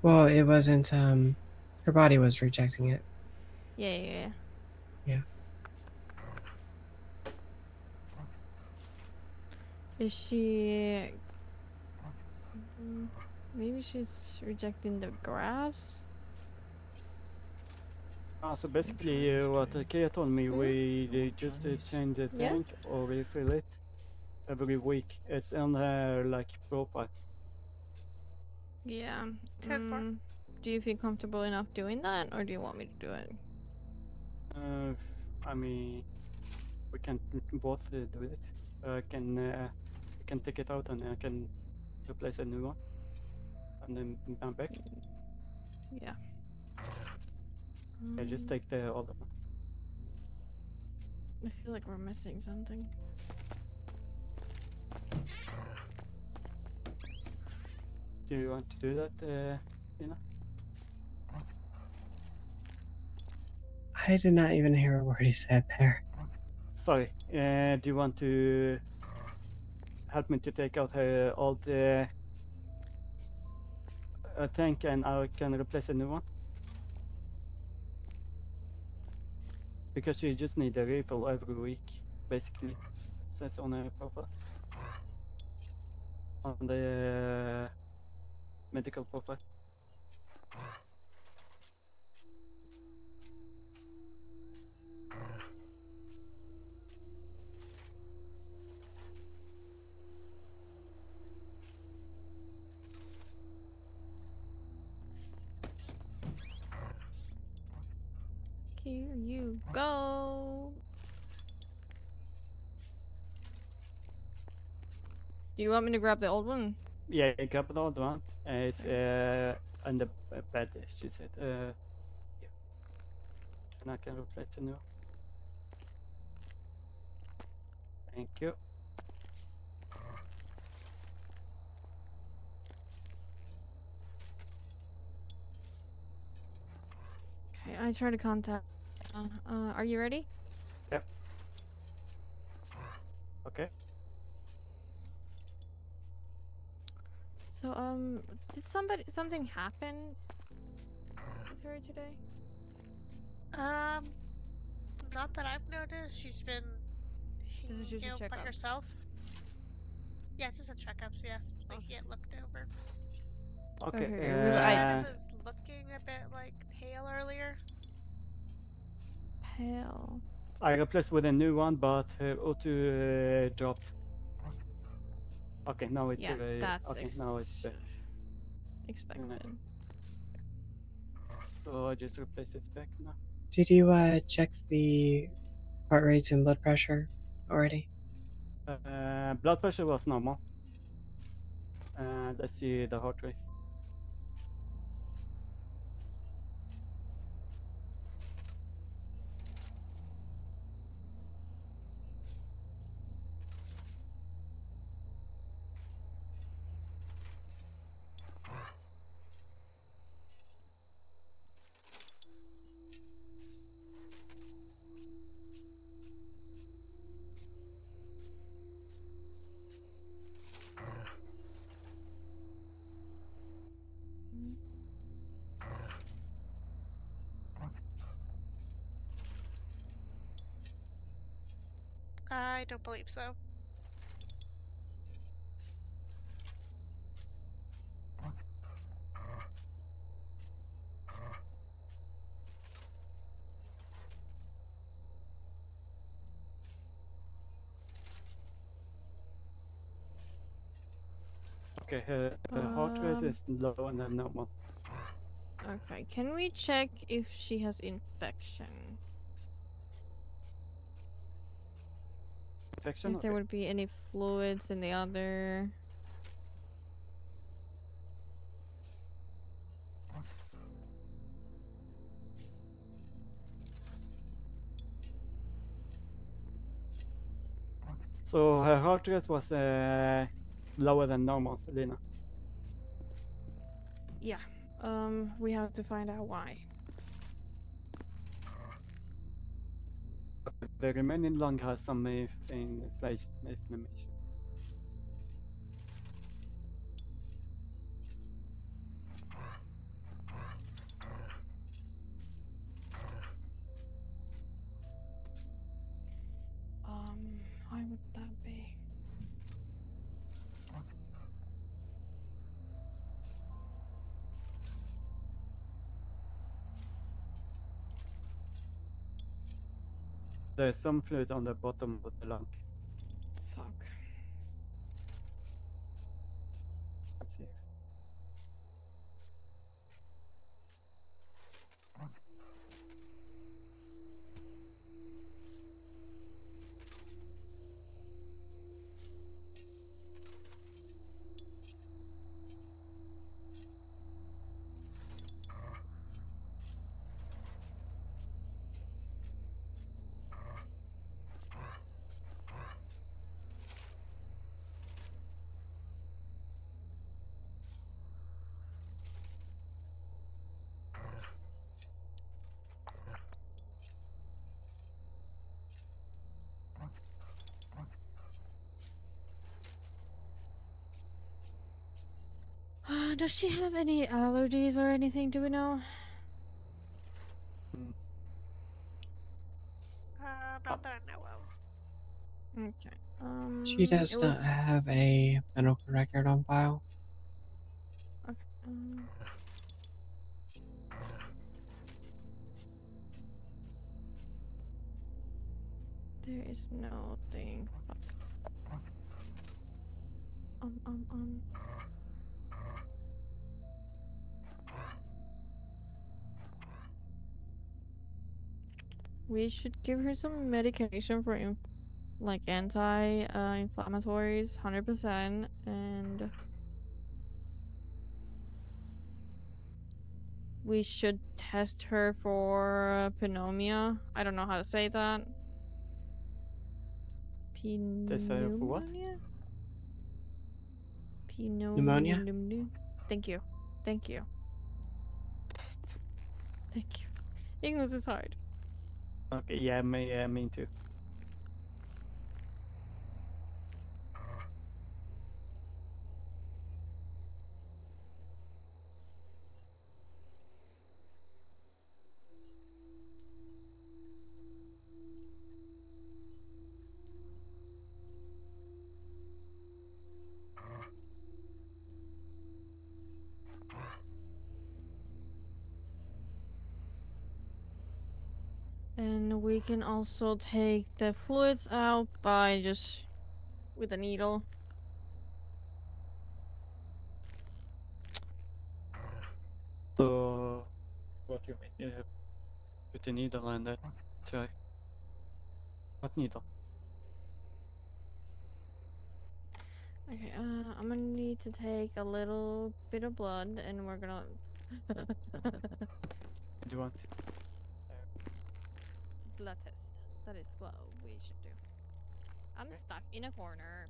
Well, it wasn't. Her body was rejecting it. Yeah. Yeah. Is she? Maybe she's rejecting the grafts. So basically, what Kia told me, we just change the Yeah. tank or refill it every week. It's on her like profile. Yeah. 10-4. Do you feel comfortable enough doing that, or do you want me to do it? I mean, we can both do it. I can take it out and I can replace a new one, and then I'm back. Yeah. I just take the other one. I feel like we're missing something. Do you want to do that, Ina? I did not even hear a word he said there. Sorry. Do you want to help me to take out her old tank, and I can replace a new one. Because you just need a refill every week, basically. Says on her profile. On the medical profile. Here you go. Do you want me to grab the old one? Yeah, you grab the old one. It's on the bed, she said. Yeah. And I can replace the new. Thank you. Okay, I try to contact. Are you ready? Yep. Okay. So, did something happen with her today? Not that I've noticed. She's been This is just a hanging out by checkup. herself. Yeah, just a checkup. Yes, they get looked over. Okay. She was looking a bit like pale earlier. Pale. I replaced with a new one, but her O2 dropped. Okay, now it's Yeah, that's okay. Now it's better. expected. So I just replaced it back now. Did you check the heart rates and blood pressure already? Blood pressure was normal. Let's see the heart rate. I don't believe so. Okay, her heart rate is lower than normal. Okay, can we check if she has infection? Infection? If there would be any fluids in the other. So her heart rate was lower than normal, Lena. Yeah. We have to find out why. The remaining lung has some inflammation. Why would that be? There's some fluid on the bottom of the lung. Fuck. Let's see. Does she have any allergies or anything? Do we know? Not that I know of. Okay. She does it not was... have a medical record on file. Okay. There is no thing. Um. We should give her some medication for like anti-inflammatories, 100%, and we should test her for pneumonia. I don't know how to say that. Test her for what? Pneumonia? Thank you. Thank you. Thank you. English is hard. Okay, yeah, me too. And we can also take the fluids out by just with a needle. So, what do you mean? Put a needle in that try. What needle? Okay, I'm gonna need to take a little bit of blood and we're gonna Do you want to? blood test. That is what we should do. I'm stuck in a corner.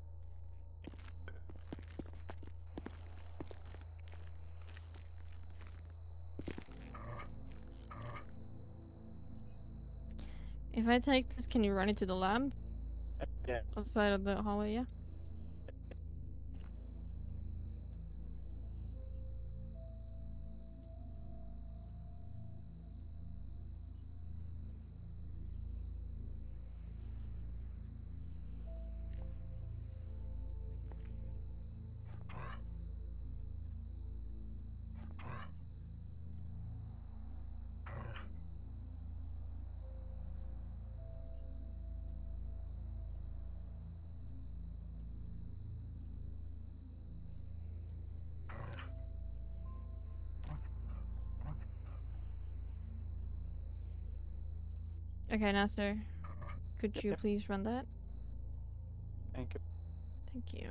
If I take this, can you run it to the lab? Yeah. Outside of the hallway, yeah? Okay, Nasser. Could you please run that? Thank you. Thank you.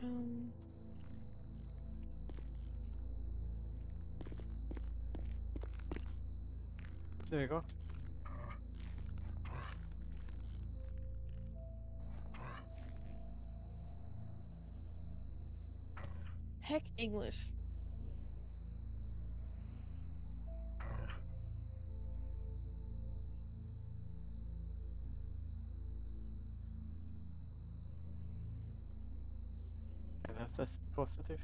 Okay, There you go. Heck English. That's positive.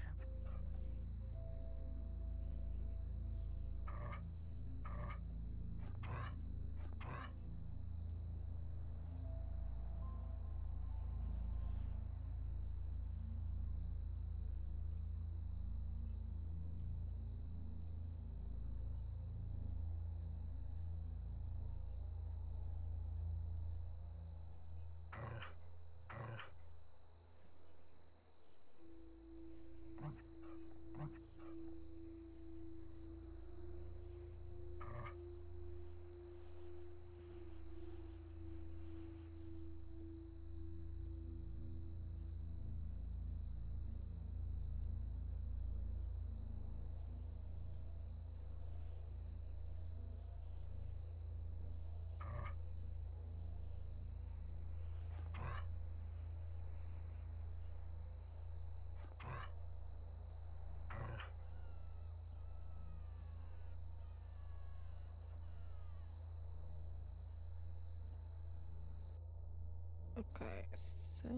Okay, so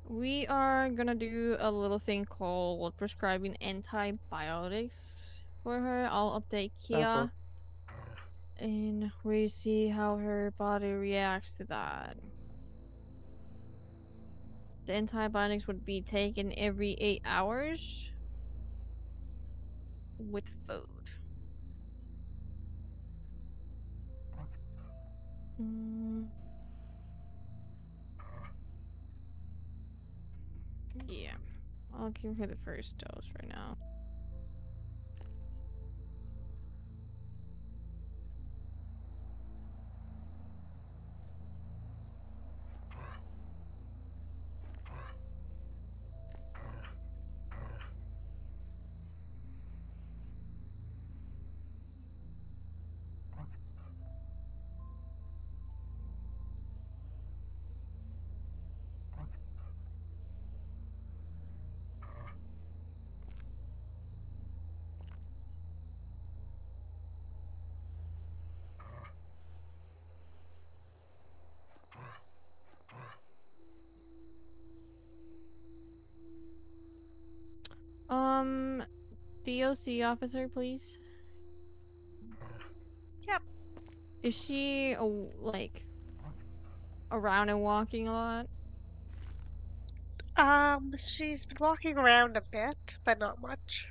we are gonna do a little thing called prescribing antibiotics for her. I'll update Kia and we see how her body reacts to that. The antibiotics would be taken every 8 hours with food. Mm. Yeah, I'll give her the first dose right now. DOC officer, please. Yep. Is she like around and walking a lot? She's been walking around a bit, but not much.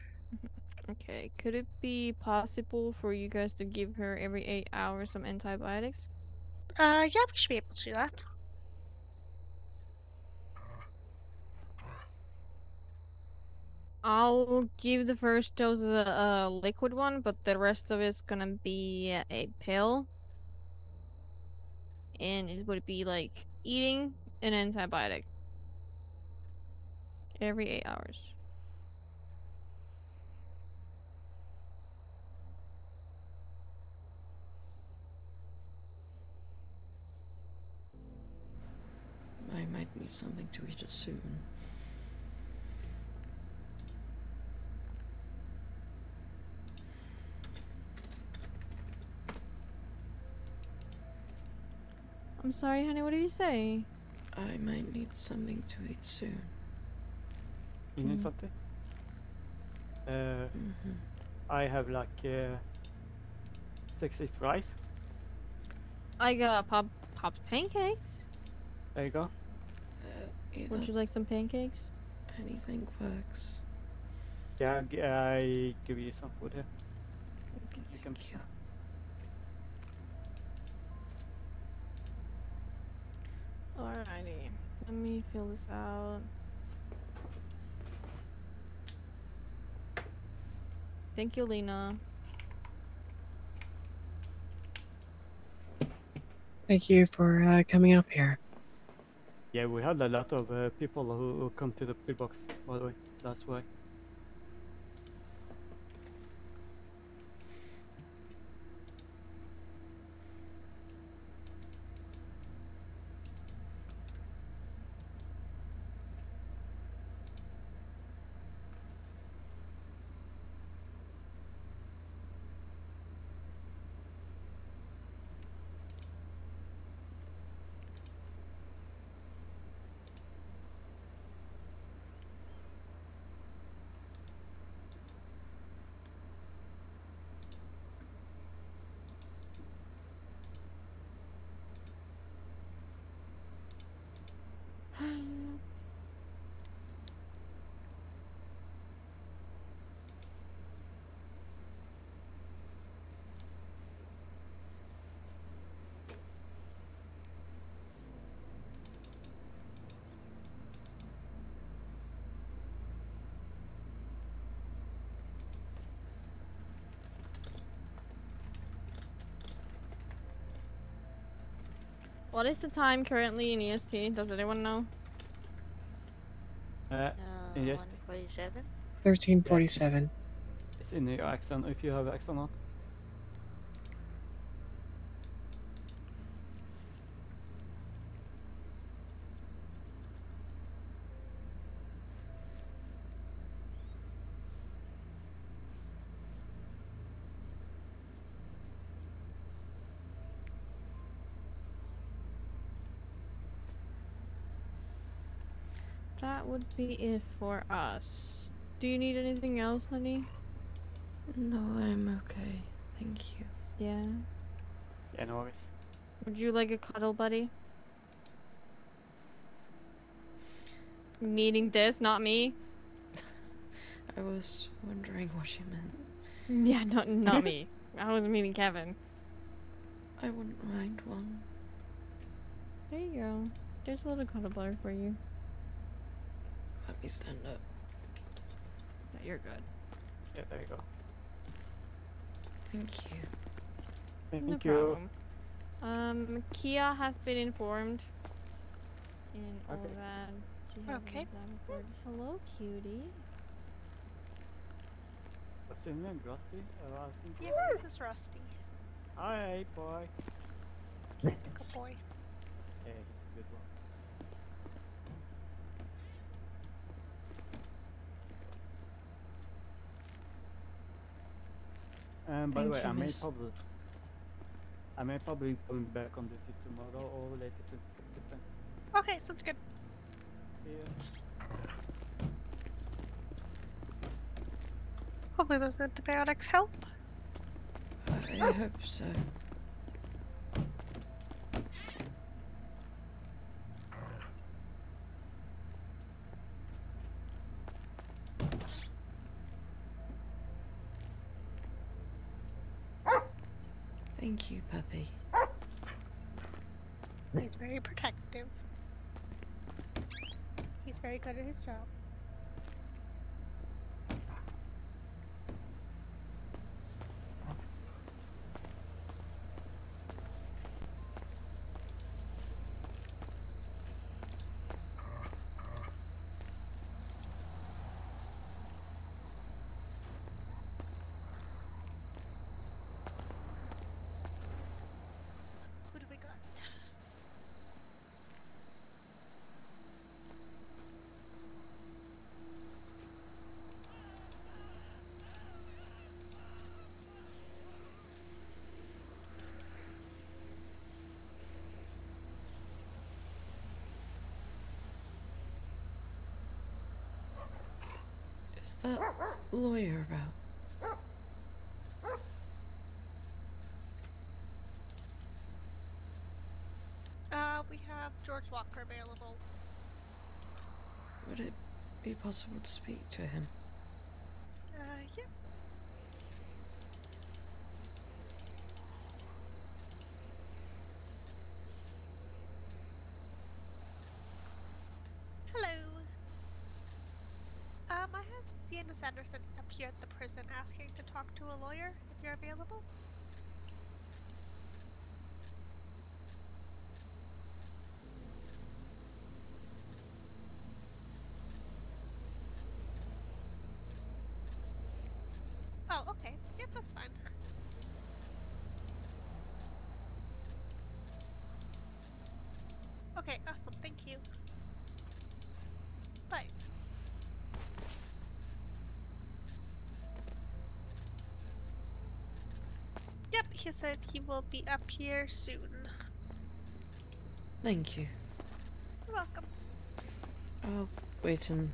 Okay, could it be possible for you guys to give her every 8 hours some antibiotics? Yeah, we should be able to do that. I'll give the first dose a liquid one, but the rest of it's gonna be a pill. And it would be like eating an antibiotic every 8 hours. I might need something to eat soon. I'm sorry, honey, what did you say? I might need something to eat soon. You need something? I have like 60 fries. I got popped pancakes. There you go. Would you like some pancakes? Anything works. Yeah, I give you some food here. Okay, thank you. Alrighty, let me fill this out. Thank you, Lena. Thank you for coming up here. Yeah, we had a lot of people who come to the pillbox, by the way. That's why. What is the time currently in EST? Does anyone know? Yes. 147. 1347. It's in your accent if you have accent on. that would be it for us. Do you need anything else, honey? No, I'm okay. Thank you. Yeah. Yeah, no worries. Would you like a cuddle, buddy? Meaning this, not me. I was wondering what you meant. Yeah, not me. I was meaning Kevin. I wouldn't mind one. There you go. There's a little cuddle bar for you. Let me stand up. No, you're good. Yeah, there you go. Thank you. Thank No you. problem. Kia has been informed. And all Okay. that. She has Okay. an exam report. Hello, cutie. What's your name, Rusty? I think. Yeah, this is Rusty. Hi, boy. He's a good boy. Yeah, he's a good one. By the Thank way, you, I miss. may probably going back on duty tomorrow or later. Depends. Okay, sounds good. See ya. Hopefully those antibiotics help. I hope so. Thank you, puppy. He's very protective. He's very good at his job. Who do we got? Is that lawyer about? We have George Walker available. Would it be possible to speak to him? Yeah. Hello. I have Sienna Sanderson up here at the prison asking to talk to a lawyer if you're available. Oh, okay. Yep, that's fine. Okay, awesome. Thank you. Bye. Yep, he said he will be up here soon. Thank you. You're welcome. I'll wait and...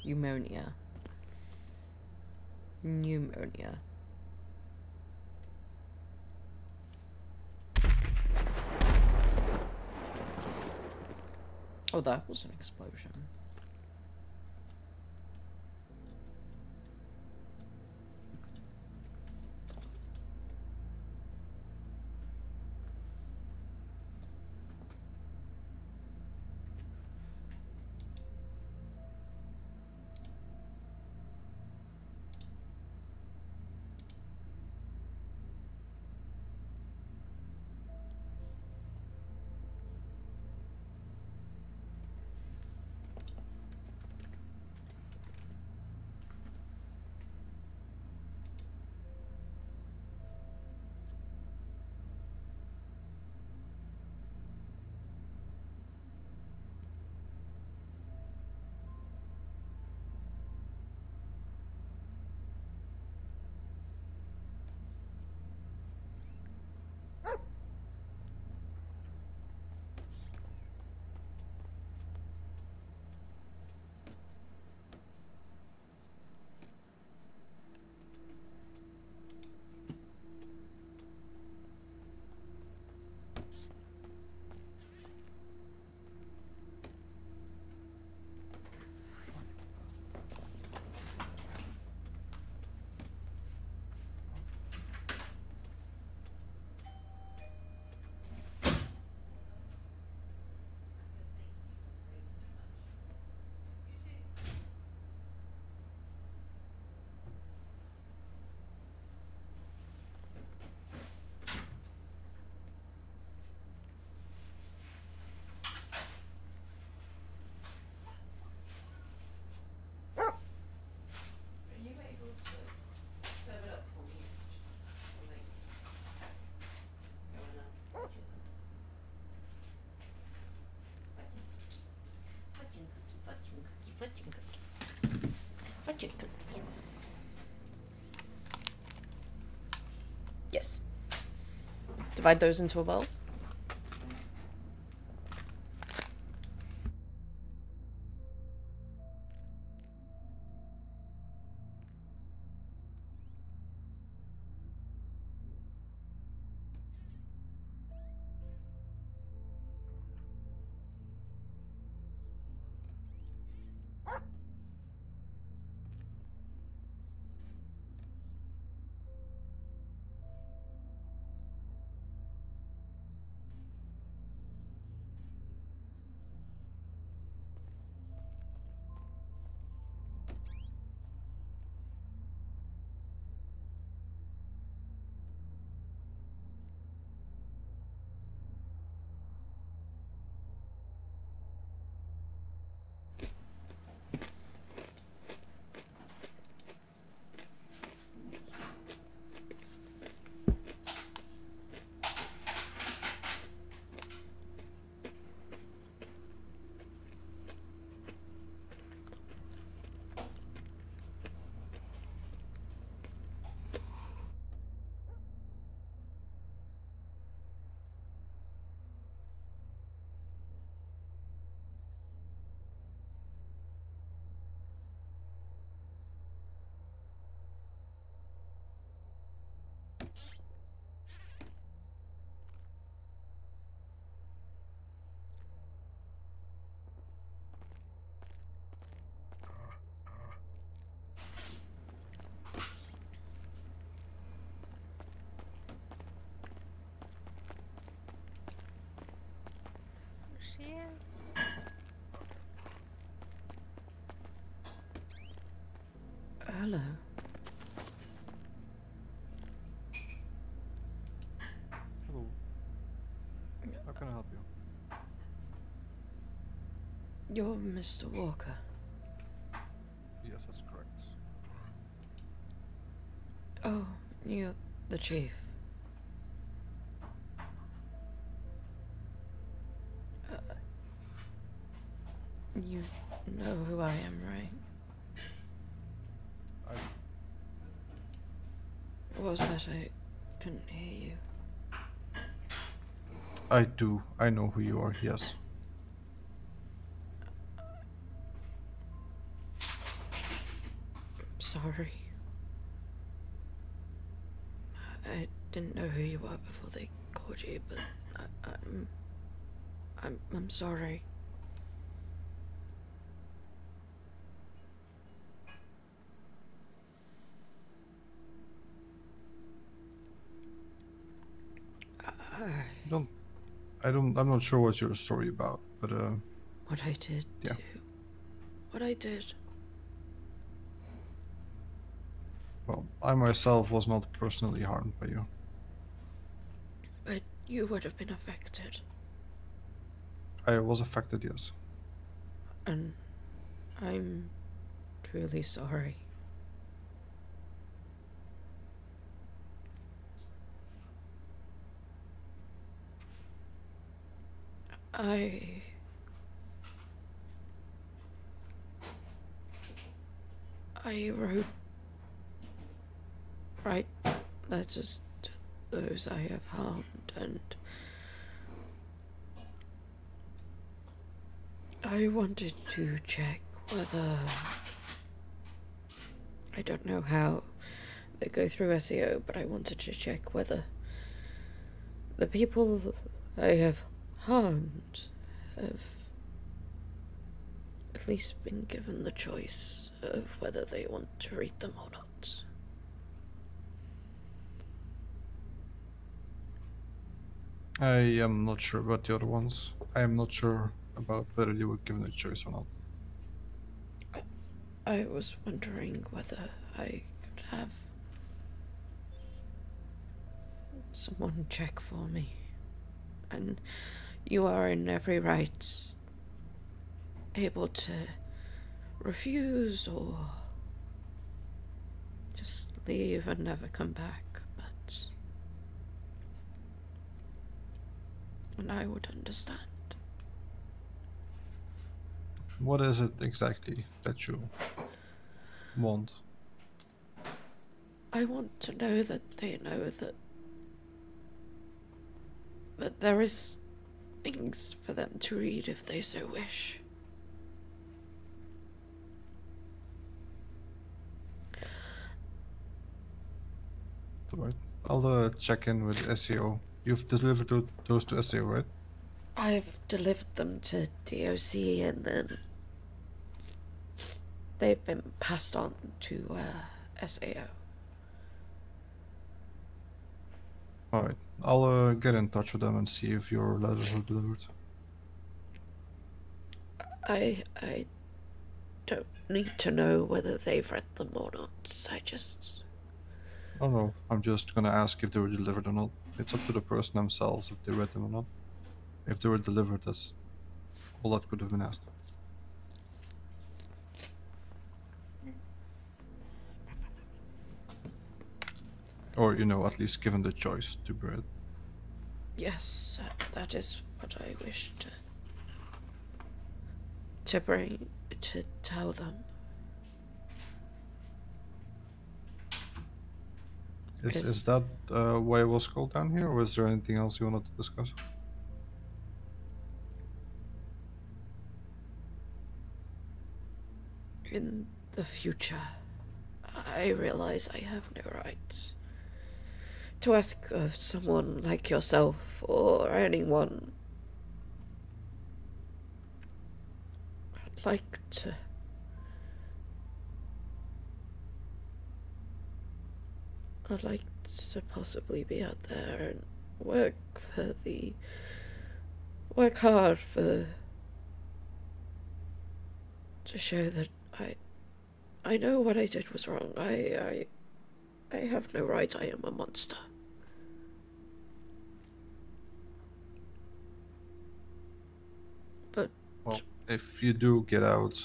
Pneumonia. Pneumonia. Oh, that was an explosion. Yes. Divide those into a bowl. She is. Hello. Hello. How can I help you? You're Mr. Walker. Yes, that's correct. Oh, you're the chief. You know who I am, right? What was that? I couldn't hear you. I do. I know who you are, yes. Sorry. I didn't know who you were before they called you, but I'm sorry. I'm not sure what's your story about, but What I did. Yeah. What I did. Well, I myself was not personally harmed by you. But you would have been affected. I was affected, yes. And I'm truly sorry. I write letters to those I have harmed, and I wanted to check whether, I don't know how they go through SEO, but I wanted to check whether the people I have harmed have at least been given the choice of whether they want to read them or not. I am not sure about the other ones. I am not sure about whether they were given a choice or not. I was wondering whether I could have someone check for me. And you are in every right able to refuse or just leave and never come back, but and I would understand. What is it exactly that you want? I want to know that they know that there is things for them to read if they so wish. Alright, I'll check in with SEO. You've delivered those to SEO, right? I've delivered them to DOC and then they've been passed on to SAO. Alright, I'll get in touch with them and see if your letters were delivered. I don't need to know whether they've read them or not. I just... Oh no, I'm just gonna ask if they were delivered or not. It's up to the person themselves if they read them or not. If they were delivered, that's all that could have been asked. Or, you know, at least given the choice to be read. Yes, that is what I wish to bring, to tell them. Is that why it was called down here, or is there anything else you wanted to discuss? In the future, I realize I have no rights to ask of someone like yourself or anyone. I'd like to possibly be out there and work hard to show that I know what I did was wrong. I have no right. I am a monster. But well, if you do get out,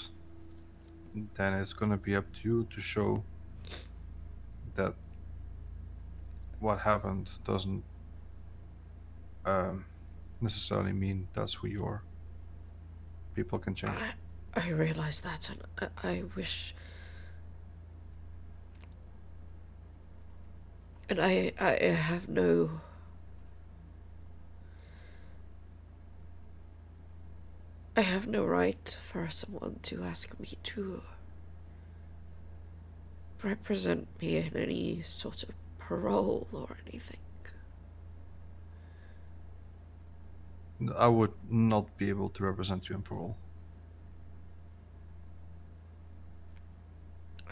then it's gonna be up to you to show that what happened doesn't necessarily mean that's who you are. People can change. I realize that, and I wish. And I have no. I have no right for someone to ask me to represent me in any sort of parole or anything. I would not be able to represent you in parole.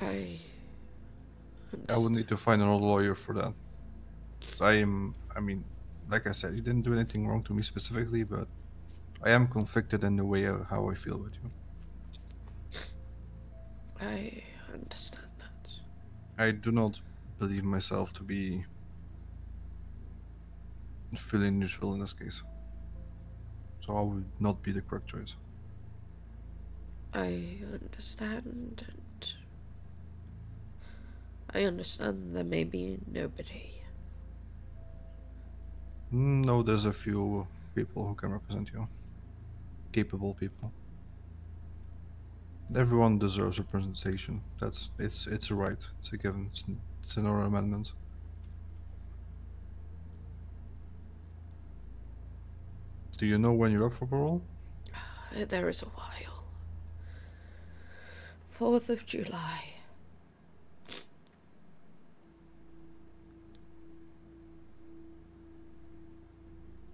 I would need to find another lawyer for that. I mean, like I said, you didn't do anything wrong to me specifically, but I am conflicted in the way of how I feel with you. I understand that. I do not believe myself to be fully neutral in this case. So I would not be the correct choice. I understand, and I understand there may be nobody. No, there's a few people who can represent you. Capable people. Everyone deserves representation. It's a right. It's a given. It's an oral amendment. Do you know when you're up for parole? There is a while. 4th of July.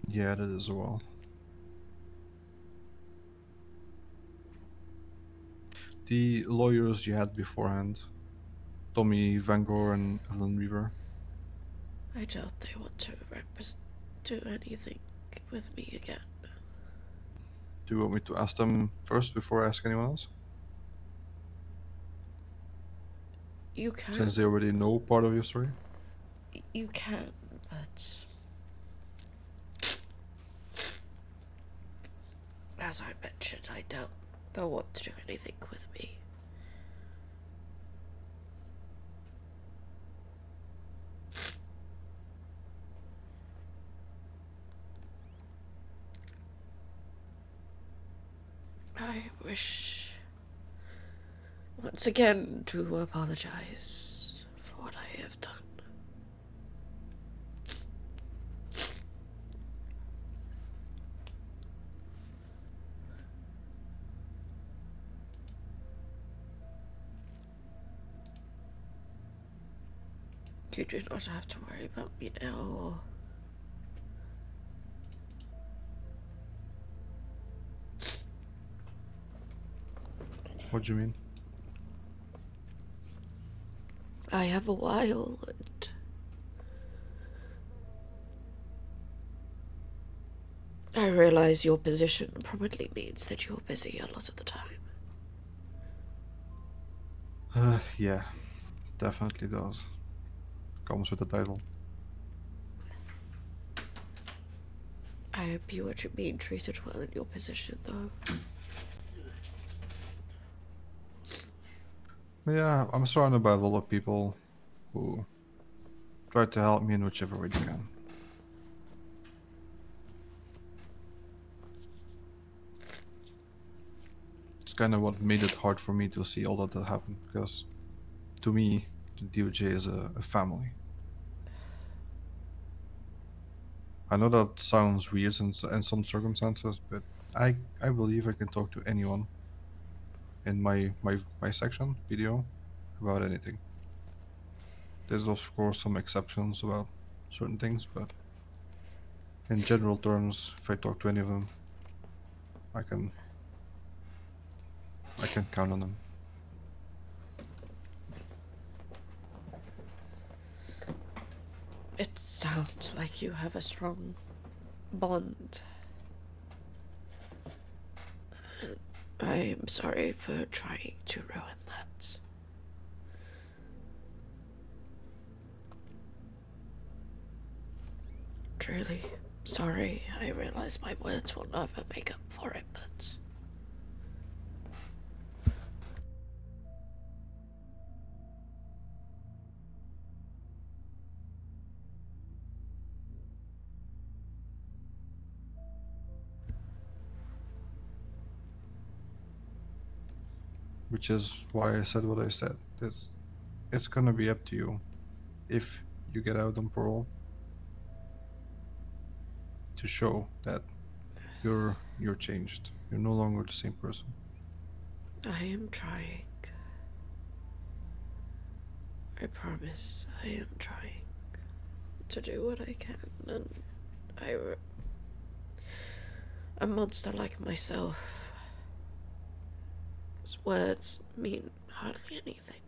Yeah, that is a while. The lawyers you had beforehand, Tommy Vangor and Evelyn Weaver. I doubt they want to do anything with me again. Do you want me to ask them first before I ask anyone else? You can. Since they already know part of your story? You can, but as I mentioned, I doubt they'll want to do anything with me. I wish once again to apologize for what I have done. You do not have to worry about me now. What do you mean? I have a while, and I realize your position probably means that you're busy a lot of the time. Yeah, definitely does. Comes with the title. I hope you are being treated well in your position, though. Yeah, I'm surrounded by a lot of people who try to help me in whichever way they can. It's kind of what made it hard for me to see all that happen, because to me, the DOJ is a family. I know that sounds weird in some circumstances, but I believe I can talk to anyone in my section video about anything. There's of course some exceptions about certain things, but in general terms, if I talk to any of them, I can count on them. It sounds like you have a strong bond. I am sorry for trying to ruin that. Truly sorry. I realize my words will never make up for it, but which is why I said what I said. It's gonna be up to you if you get out on parole to show that you're changed. You're no longer the same person. I am trying. I promise I am trying to do what I can, and a monster like myself, his words mean hardly anything.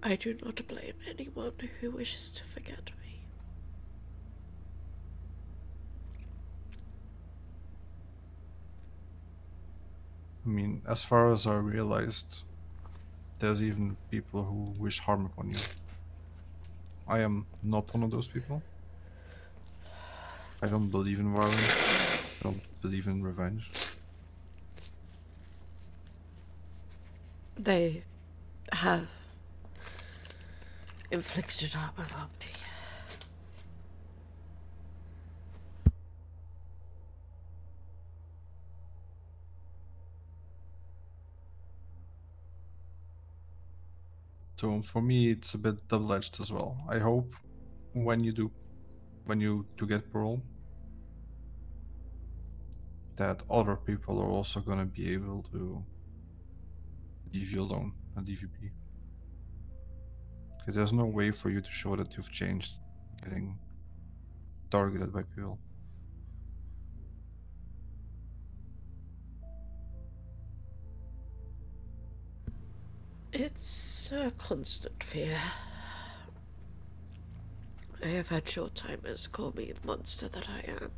I do not blame anyone who wishes to forget me. I mean, as far as I realized, there's even people who wish harm upon you. I am not one of those people. I don't believe in violence. I don't believe in revenge. They have inflicted harm upon me. So for me, it's a bit double-edged as well. I hope when you do get parole, that other people are also gonna be able to leave you alone and leave you be. Because there's no way for you to show that you've changed getting targeted by people. It's a constant fear. I have had short-timers call me the monster that I am.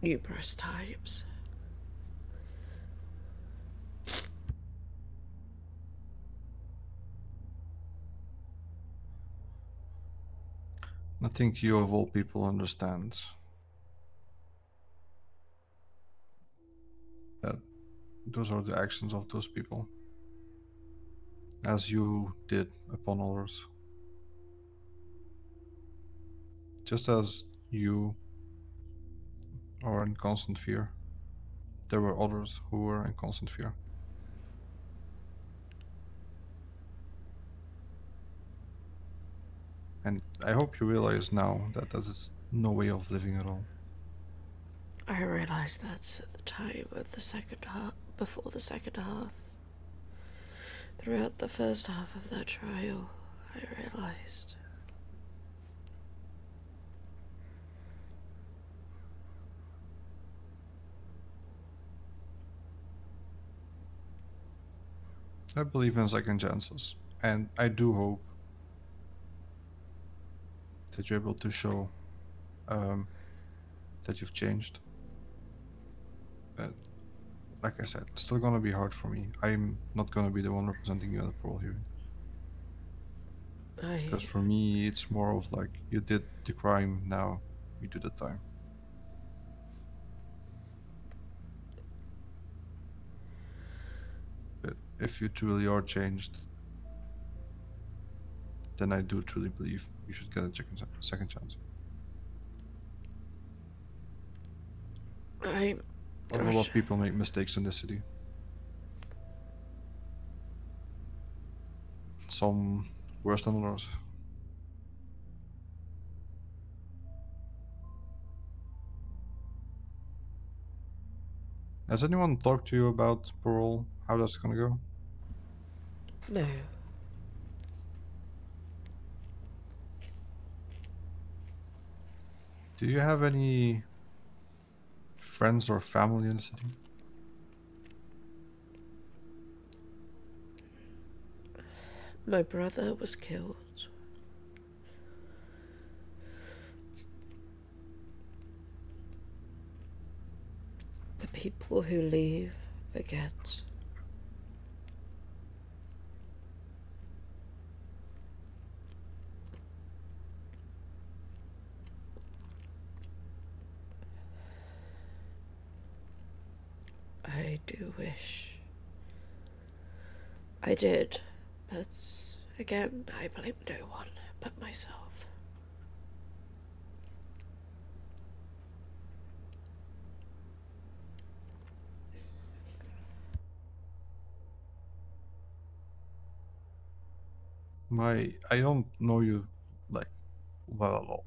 Numerous times. I think you of all people understand that those are the actions of those people, as you did upon others. Just as you are in constant fear, there were others who were in constant fear. And I hope you realize now that that is no way of living at all. I realized that at the time of the second half, before the second half. Throughout the first half of that trial, I realized. I believe in second chances, and I do hope that you're able to show that you've changed. But like I said, it's still gonna be hard for me. I'm not gonna be the one representing you at the parole hearing. Because for me, it's more of like, you did the crime, now you do the time. But if you truly are changed, then I do truly believe you should get a second chance. A lot of people make mistakes in this city. Some worse than others. Has anyone talked to you about parole? How that's gonna go? No. Do you have any friends or family in the city? My brother was killed. The people who leave forget. I do wish I did, but again, I blame no one but myself. I don't know you like well at all.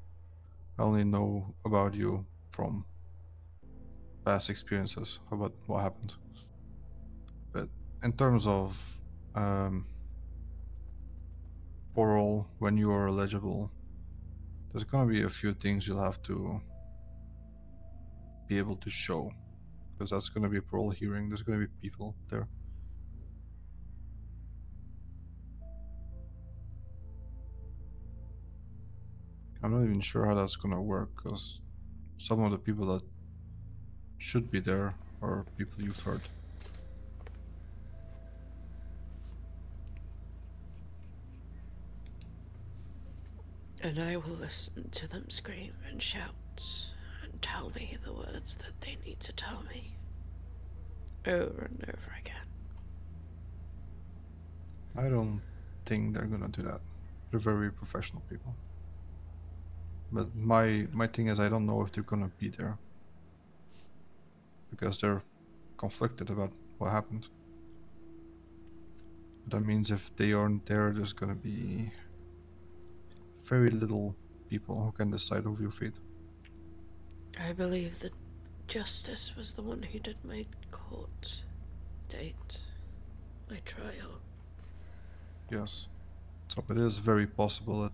I only know about you from past experiences about what happened. But in terms of parole, when you are eligible, There's gonna be a few things you'll have to be able to show, because that's gonna be a parole hearing. There's gonna be people there. I'm not even sure how that's gonna work, because some of the people that should be there are people you've heard. And I will listen to them scream and shout and tell me the words that they need to tell me. Over and over again. I don't think they're gonna do that. They're very professional people. But my thing is, I don't know if they're gonna be there. Because they're conflicted about what happened. That means if they aren't there, there's gonna be very little people who can decide over your fate. I believe that Justice was the one who did my court date, my trial. Yes. So it is very possible that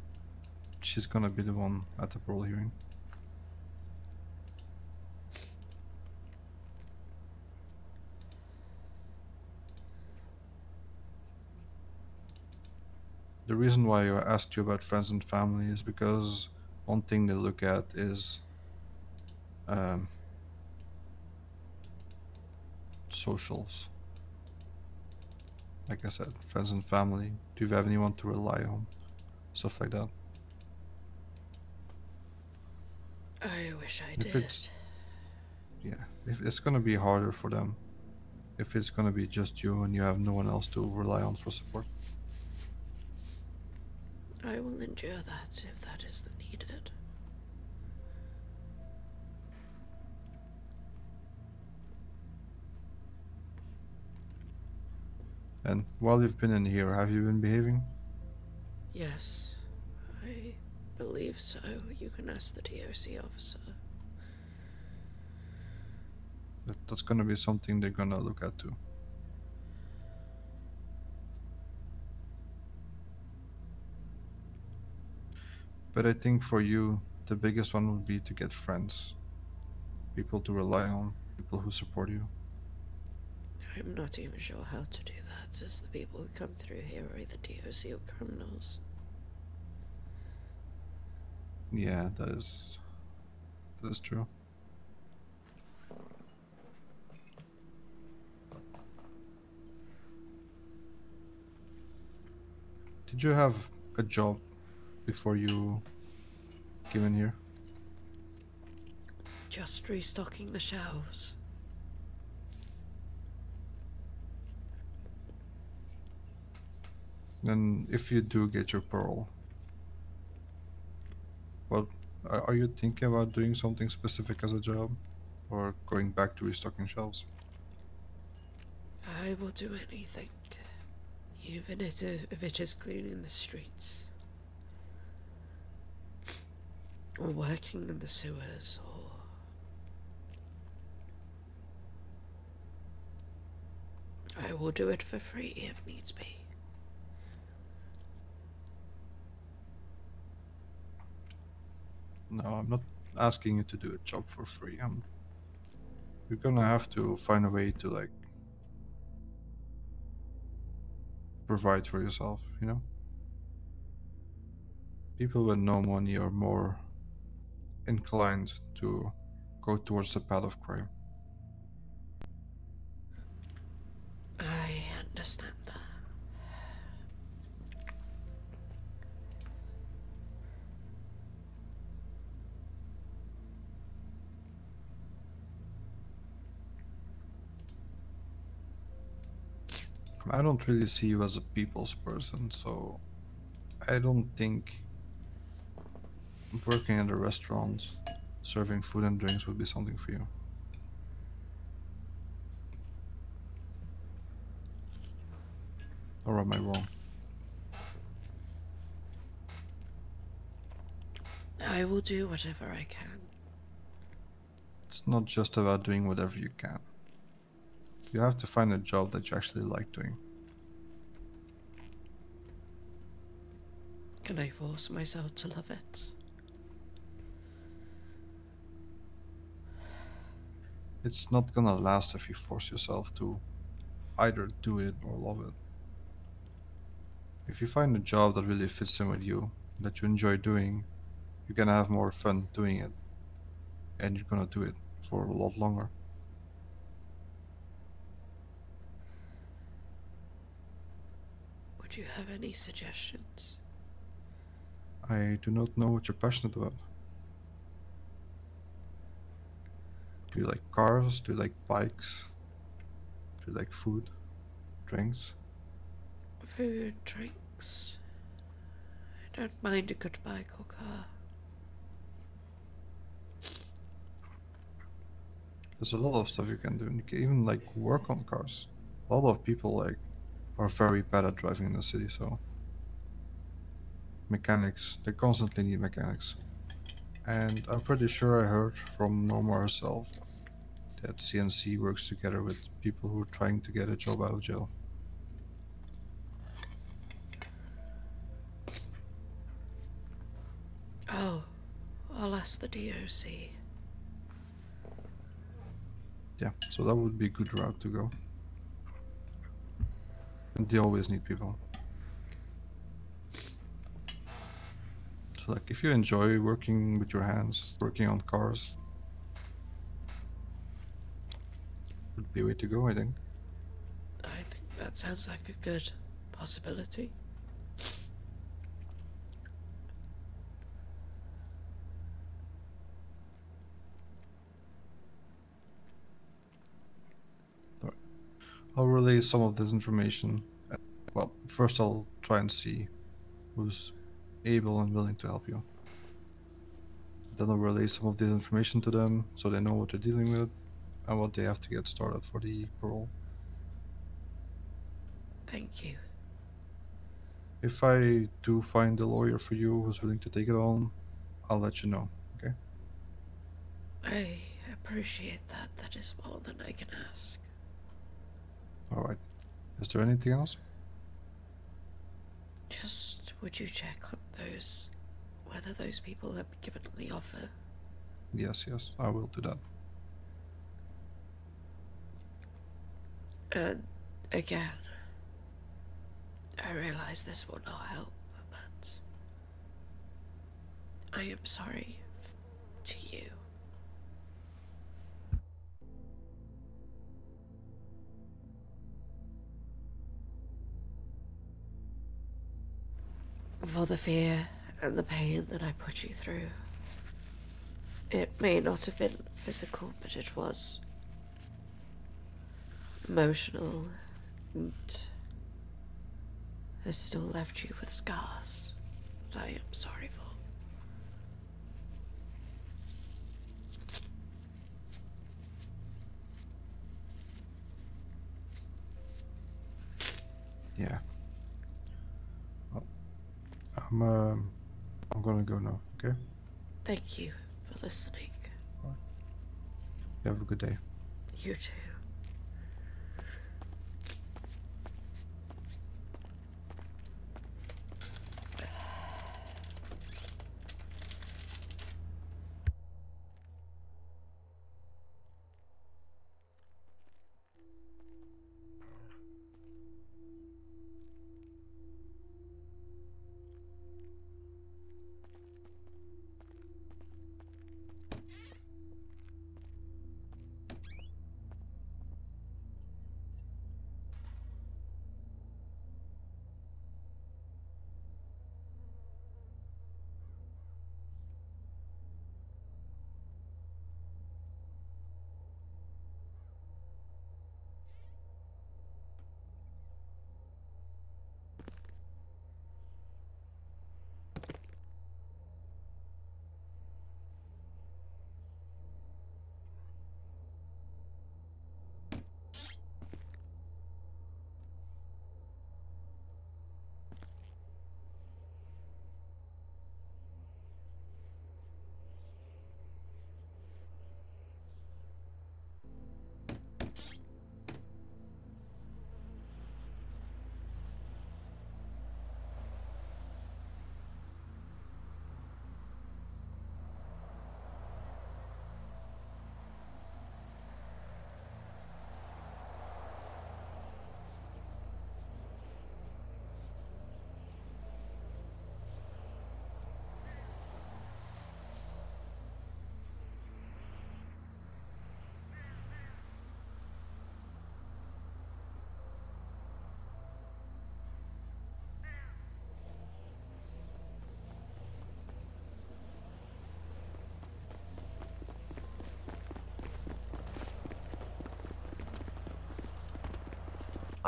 she's gonna be the one at the parole hearing. The reason why I asked you about friends and family is because one thing they look at is socials. Like I said, friends and family. Do you have anyone to rely on? Stuff like that. I wish I If did. If it's gonna be harder for them if it's gonna be just you and you have no one else to rely on for support. I will endure that if that is the needed. And while you've been in here, have you been behaving? Yes, I believe so. You can ask the DOC officer. That's gonna be something they're gonna look at too. But I think for you, the biggest one would be to get friends. People to rely on, people who support you. I'm not even sure how to do that, as the people who come through here are either DOC or criminals. Yeah, that is true. Did you have a job before you came in here? Just restocking the shelves. Then if you do get your parole, well, are you thinking about doing something specific as a job? Or going back to restocking shelves? I will do anything, even if it is cleaning the streets, or working in the sewers, or I will do it for free if needs be. No, I'm not asking you to do a job for free. You're gonna have to find a way to like provide for yourself, you know? People with no money are more inclined to go towards the path of crime. I understand that. I don't really see you as a people's person, so I don't think working at a restaurant, serving food and drinks would be something for you. Or am I wrong? I will do whatever I can. It's not just about doing whatever you can. You have to find a job that you actually like doing. Can I force myself to love it? it's not gonna last if you force yourself to either do it or love it. If you find a job that really fits in with you, that you enjoy doing, you're gonna have more fun doing it, and you're gonna do it for a lot longer. Would you have any suggestions? I do not know what you're passionate about. Do you like cars? Do you like bikes? Do you like food? Drinks? Food, drinks. I don't mind a good bike or car. There's a lot of stuff you can do. You can even like work on cars. A lot of people like are very bad at driving in the city, so mechanics, they constantly need mechanics. And I'm pretty sure I heard from Norma herself that CNC works together with people who are trying to get a job out of jail. Oh, I'll ask the DOC. Yeah, so that would be a good route to go. And they always need people. So like if you enjoy working with your hands, working on cars, would be a way to go, I think. I think that sounds like a good possibility. I'll relay some of this information. Well, first I'll try and see who's able and willing to help you. Then I'll relay some of this information to them so they know what they're dealing with and what they have to get started for the parole. Thank you. If I do find a lawyer for you who's willing to take it on, I'll let you know, okay? I appreciate that. That is more than I can ask. Alright. Is there anything else? Just would you check on those, whether those people have been given the offer? Yes, I will do that. And again, I realize this will not help, but I am sorry to you. For the fear and the pain that I put you through. It may not have been physical, but it was emotional, and has still left you with scars that I am sorry for. Yeah. Well, I'm gonna go now, okay? Thank you for listening. You have a good day. You too.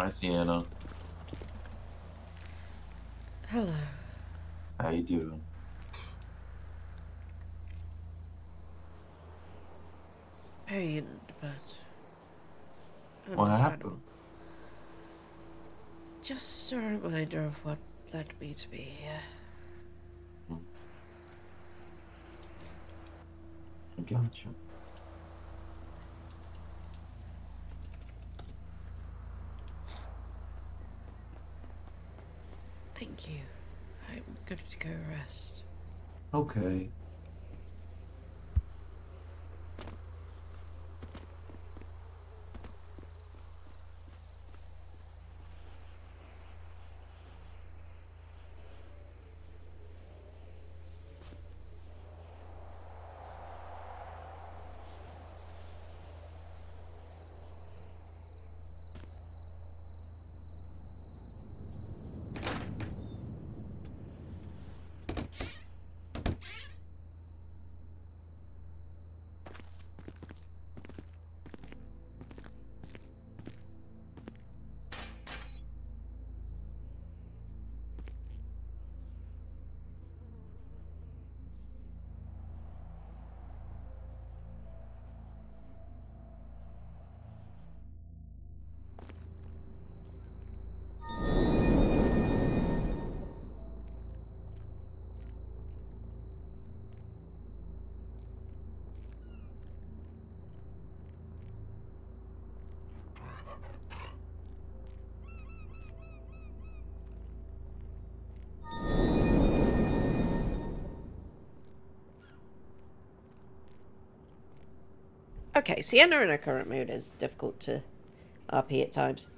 Hi, Sienna. Hello. How you doing? Pained, but What understandable. happened? Just a reminder of what led me to be here. I gotcha. Thank you. I'm going to go rest. Okay. Okay, Sienna in her current mood is difficult to RP at times.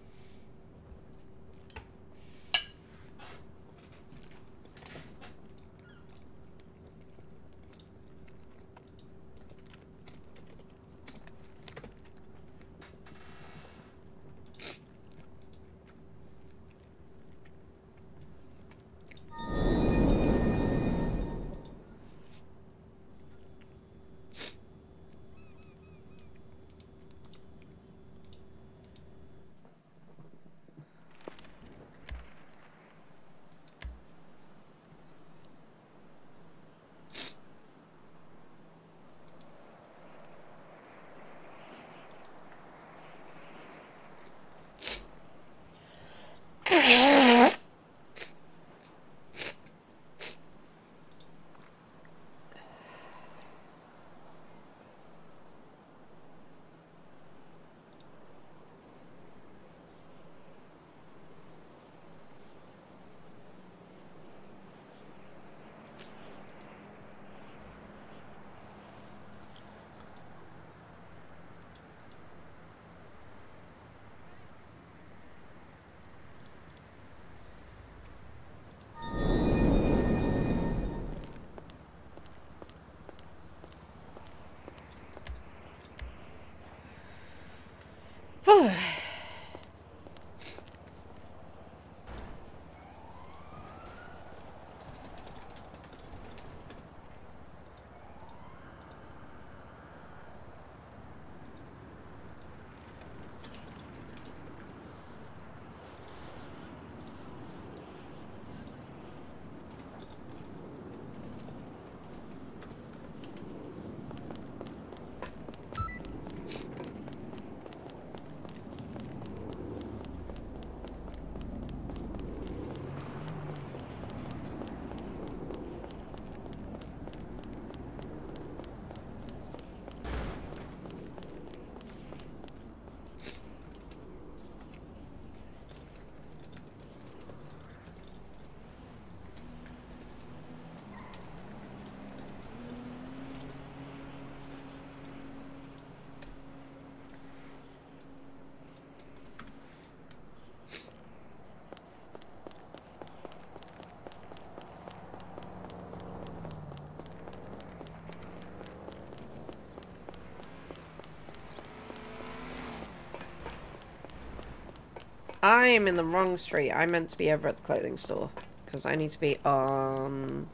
I am in the wrong street. I meant to be over at the clothing store. Because I need to be on...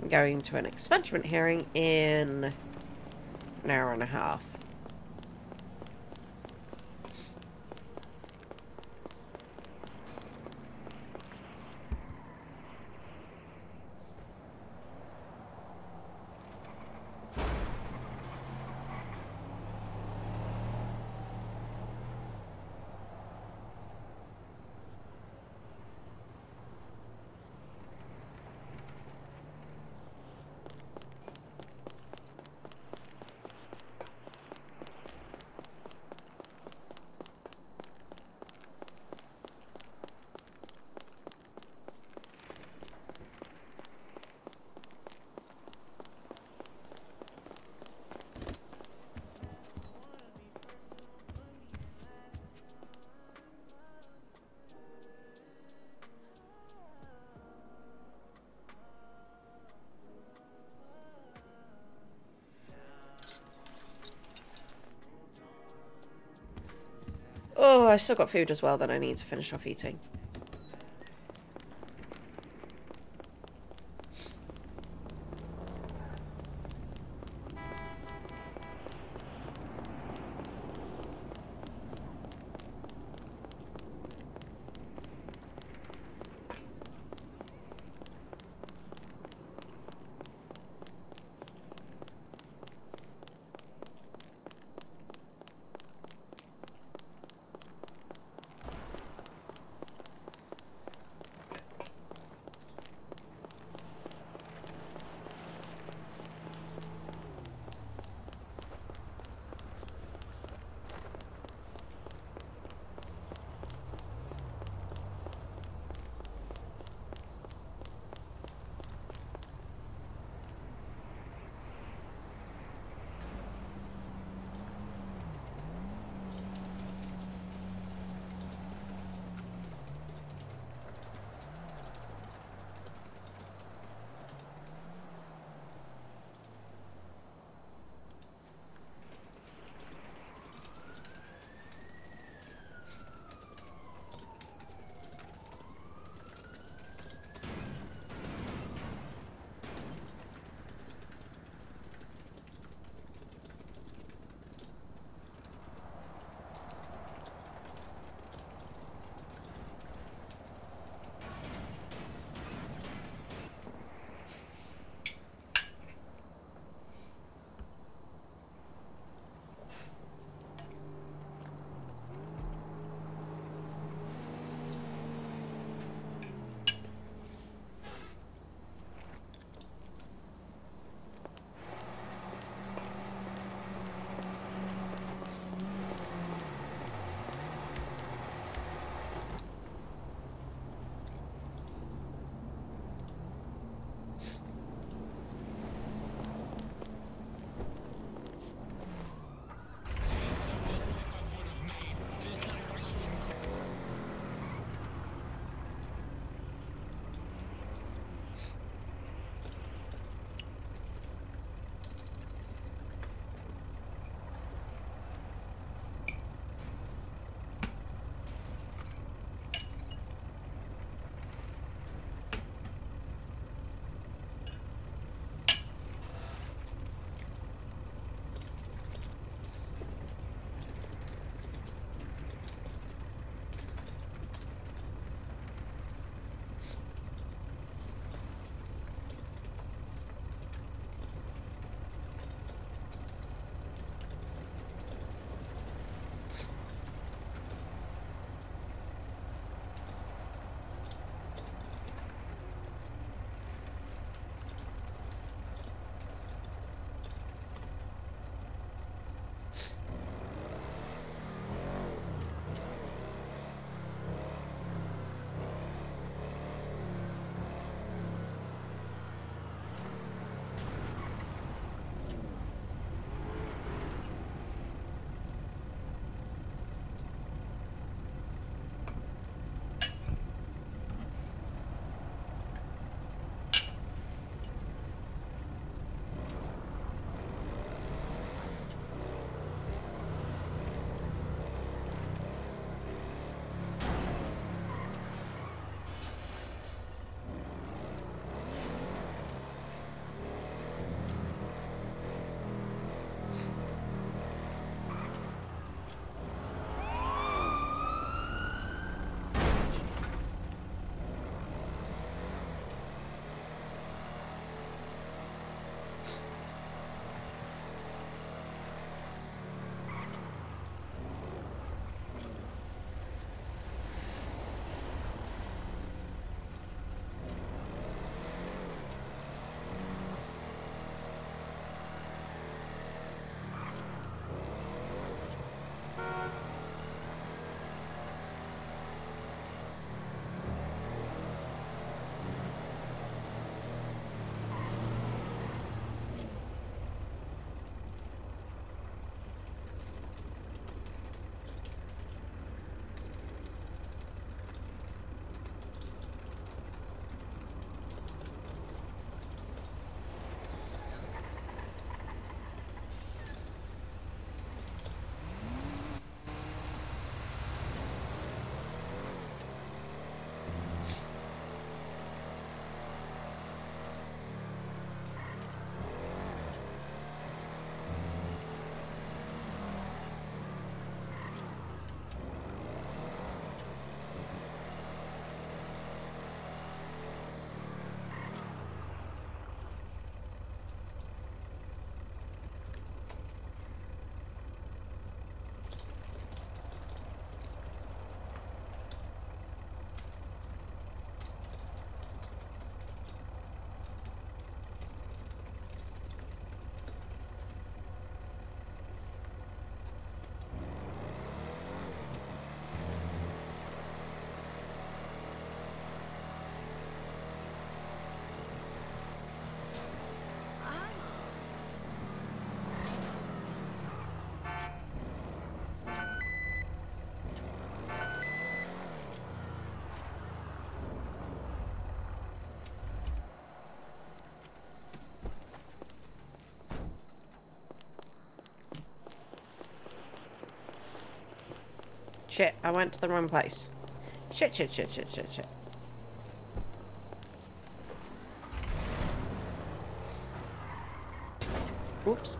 I'm going to an expungement hearing in an hour and a half. Oh, I still got food as well that I need to finish off eating. Shit, I went to the wrong place. Shit. Oops.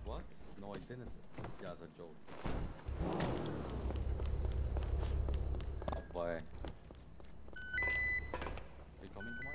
What? No, I didn't. Yeah, it's a joke. Oh boy. Are you coming, Kumar?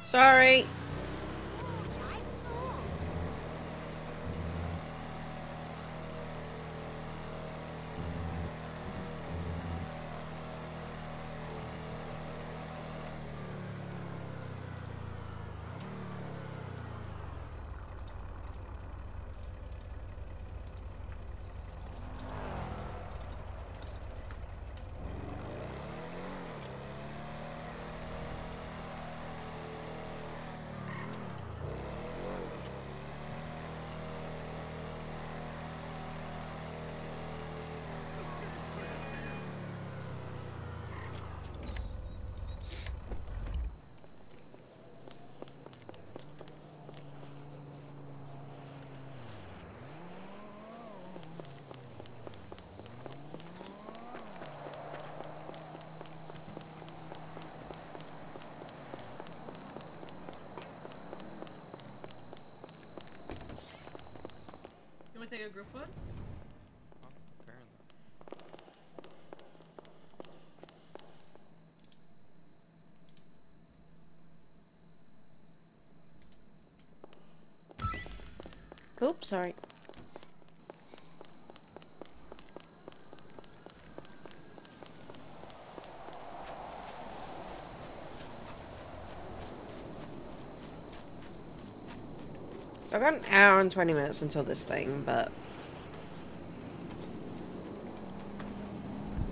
Sorry. You want to take a group one? Oops, sorry. So I've got an hour and 20 minutes until this thing, but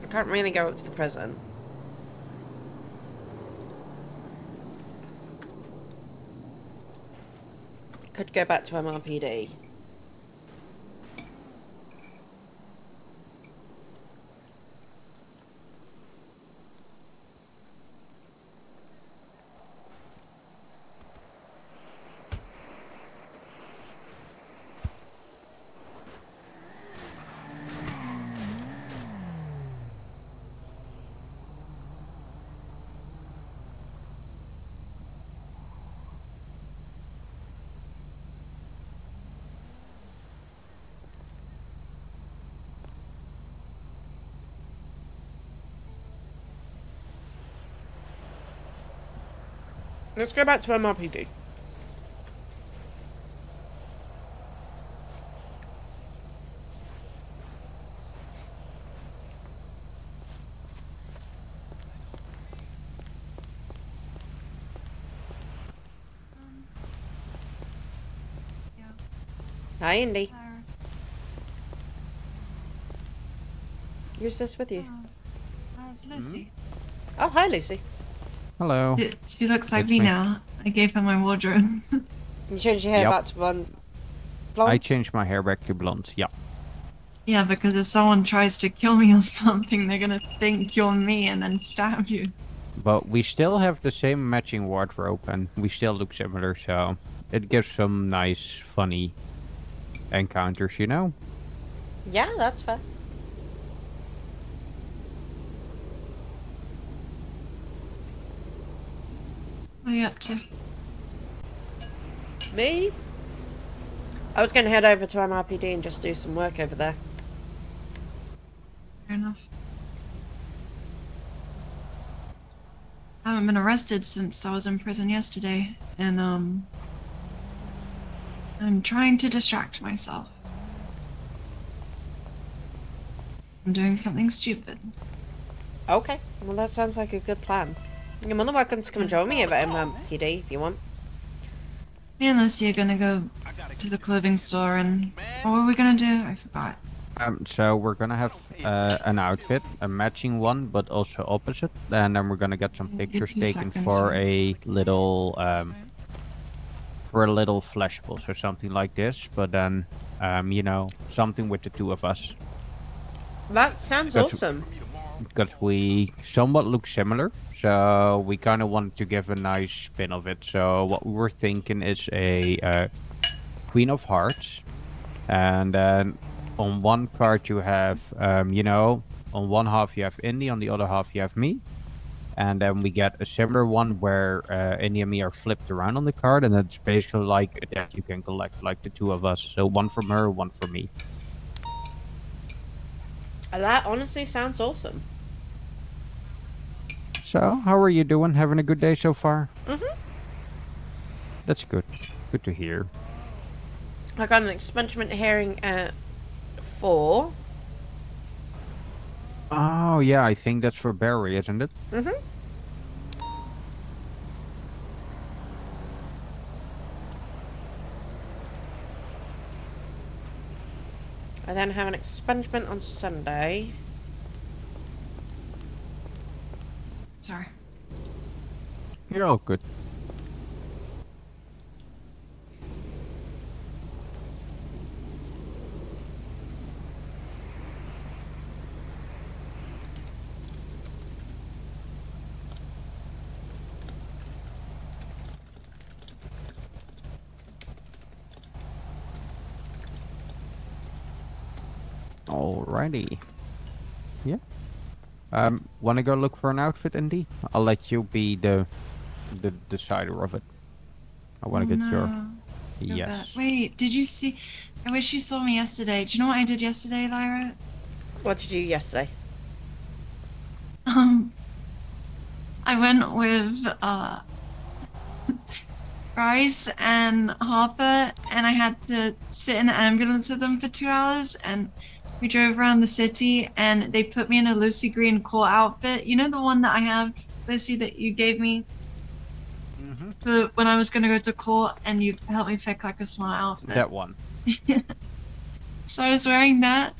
I can't really go up to the prison. Could go back to MRPD. Let's go back to MRPD. Hi, Indy. Who's this with you? It's Lucy. Oh, hi, Lucy. Hello. She looks like It's me me. now. I gave her my wardrobe. You changed your hair Yep. back to blonde. I changed my hair back to blonde. Yeah. Yeah, because if someone tries to kill me or something, they're gonna think you're me and then stab you. But we still have the same matching wardrobe and we still look similar, so it gives some nice, funny encounters, you know? Yeah, that's fair. What are you up to? Me? I was going to head over to MRPD and just do some work over there. Fair enough. I haven't been arrested since I was in prison yesterday, and I'm trying to distract myself. I'm doing something stupid. Okay, well that sounds like a good plan. You're more than welcome to come and join me over at MRPD if you want. Me and Lucy are gonna go to the clothing store, and what were we gonna do? I forgot. So we're gonna have an outfit, a matching one, but also opposite, and then we're gonna get some pictures 2 taken seconds. for a little flashables or something like this. But then, you know, something with the two of us. That sounds That's- awesome. Because we somewhat look similar, so we kind of wanted to give a nice spin of it. So what we were thinking is a Queen of Hearts, and then on one card you have, you know, on one half you have Indy, on the other half you have me, and then we get a similar one where Indy and me are flipped around on the card, and it's basically like a deck you can collect, like the two of us. So one from her, one from me. That honestly sounds awesome. So how are you doing? Having a good day so far? Mhm. That's good. Good to hear. I got an expungement hearing at 4. Oh yeah, I think that's for Barry, isn't it? Mhm. I then have an expungement on Sunday. Sorry. You're all good. Alrighty. Yeah. Wanna go look for an outfit, Indy? I'll let you be the decider of it. I wanna get your... No. Feel Yes. bad. Wait, did you see? I wish you saw me yesterday. Do you know what I did yesterday, Lyra? What did you do yesterday? I went with Bryce and Harper, and I had to sit in the ambulance with them for 2 hours, and we drove around the city, and they put me in a Lucy Green core outfit. You know the one that I have, Lucy, that you gave me for when I was gonna go to court, and you helped me pick like a smart outfit. That one. So I was wearing that,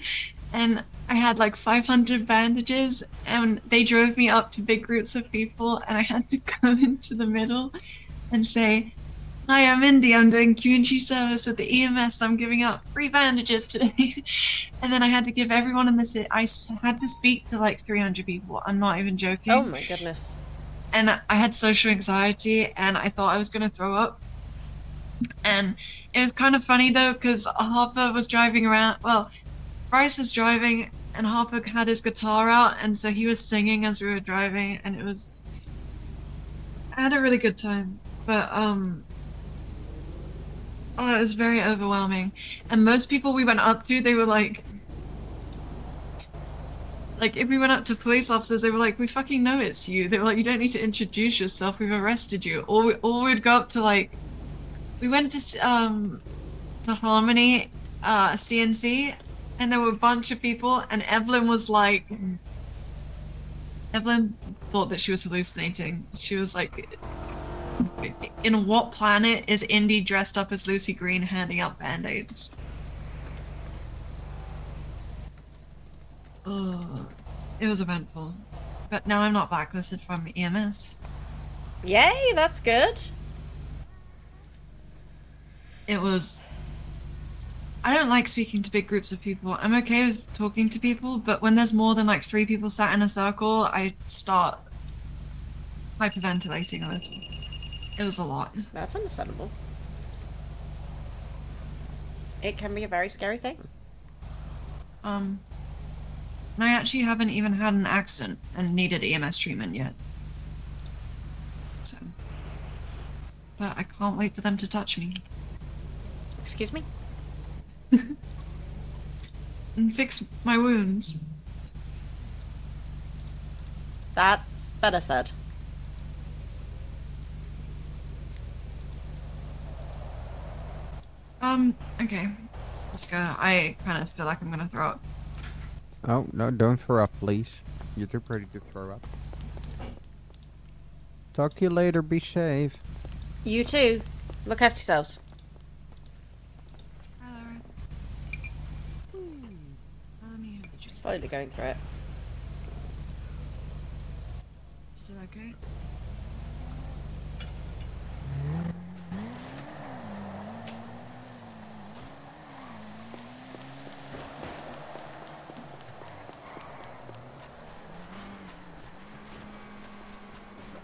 and I had like 500 bandages, and they drove me up to big groups of people, and I had to go into the middle and say, "Hi, I'm Indy. I'm doing community service with the EMS, and I'm giving out free bandages today." And then I had to give everyone in the city. Had to speak to like 300 people. I'm not even joking. Oh my goodness. And I had social anxiety, and I thought I was gonna throw up. And it was kind of funny though, because Harper was driving around. Well, Bryce was driving, and Harper had his guitar out, and so he was singing as we were driving, and I had a really good time. But it was very overwhelming. And most people we went up to, they were like Like, if we went up to police officers, they were like, we fucking know it's you. They were like, you don't need to introduce yourself. We've arrested you. Or we'd go up to, like, we went to Harmony, CNC, and there were a bunch of people, and Evelyn was like, Evelyn thought that she was hallucinating. She was like, in what planet is Indy dressed up as Lucy Green handing out band-aids? Ugh. It was eventful. But now I'm not blacklisted from EMS. Yay, that's good. It was... I don't like speaking to big groups of people. I'm okay with talking to people, but when there's more than like 3 people sat in a circle, I start hyperventilating a little. It was a lot. That's understandable. It can be a very scary thing. And I actually haven't even had an accident and needed EMS treatment yet. So. But I can't wait for them to touch me. Excuse me? And fix my wounds. That's better said. Okay. Let's go. I kind of feel like I'm gonna throw up. Oh, no, don't throw up, please. You're too pretty to throw up. Talk to you later, be safe. You too. Look after yourselves. Slowly going through it. Still okay?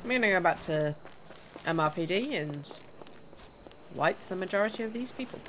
I'm gonna go back to MRPD and wipe the majority of these people.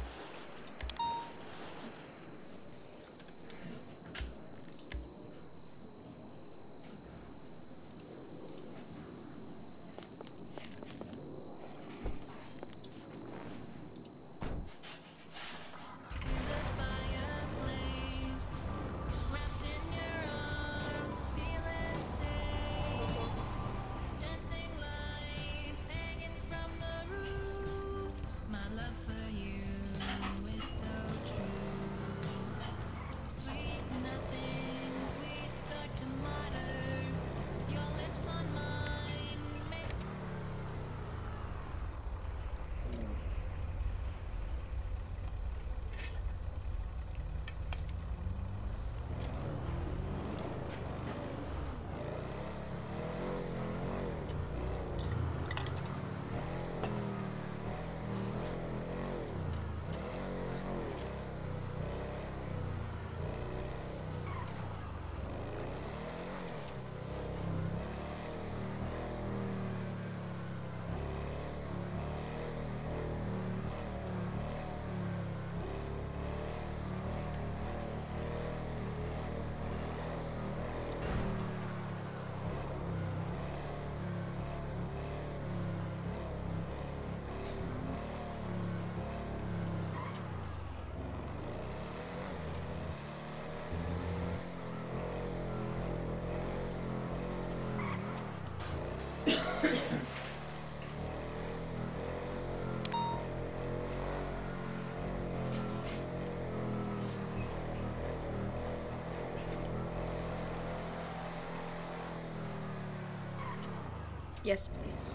Yes, please.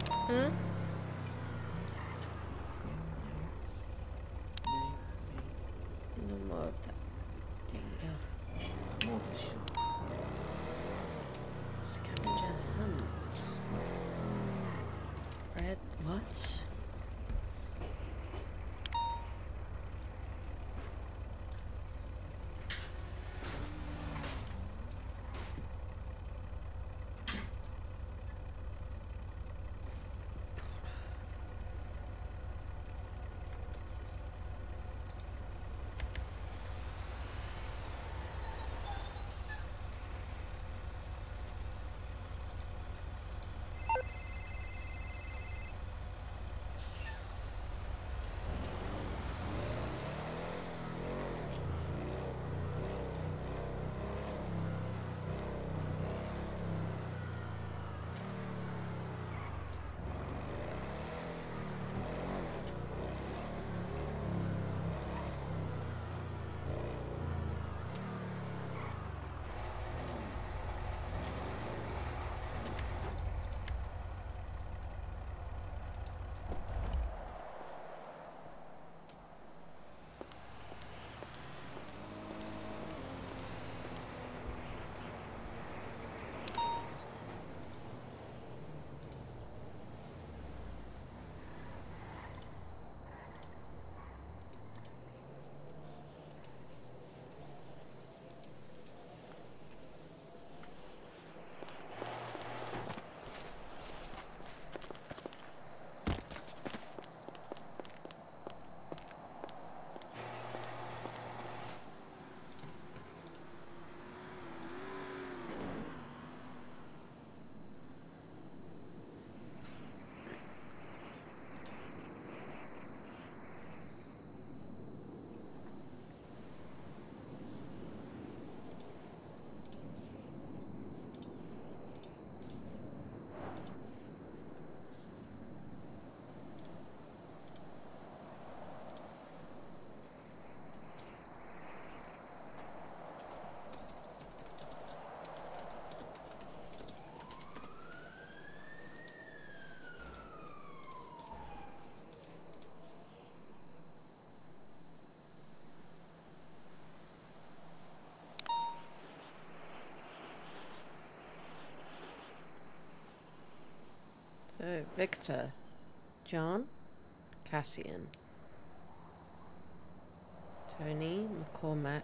Hmm? No more of that. Dingo. Scavenger hunt. Red what? Victor. John. Cassian. Tony. McCormack.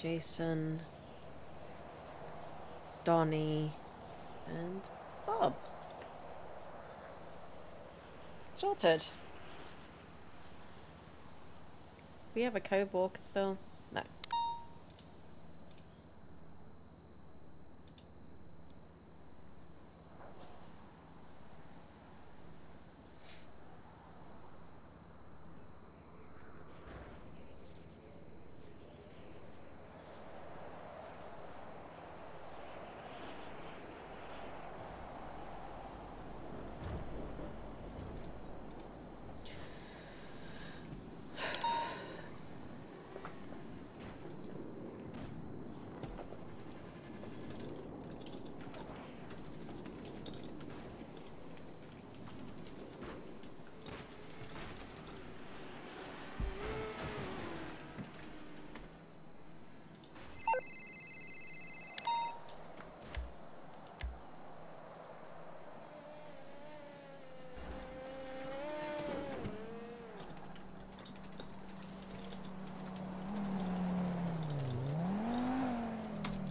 Jason. Donnie. And Bob. Sorted. We have a code walker still? No.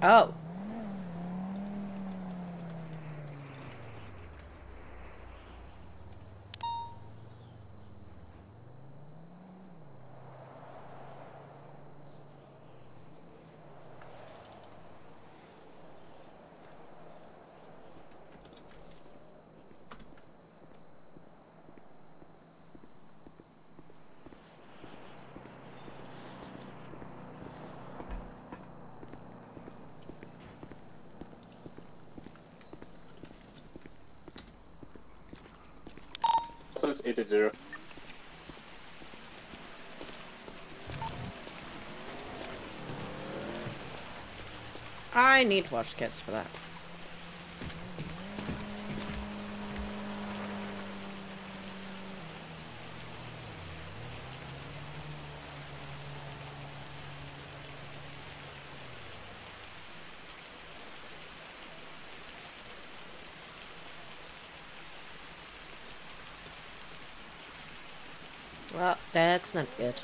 Oh. So it's 880. I need watch kits for that. Well, that's not good.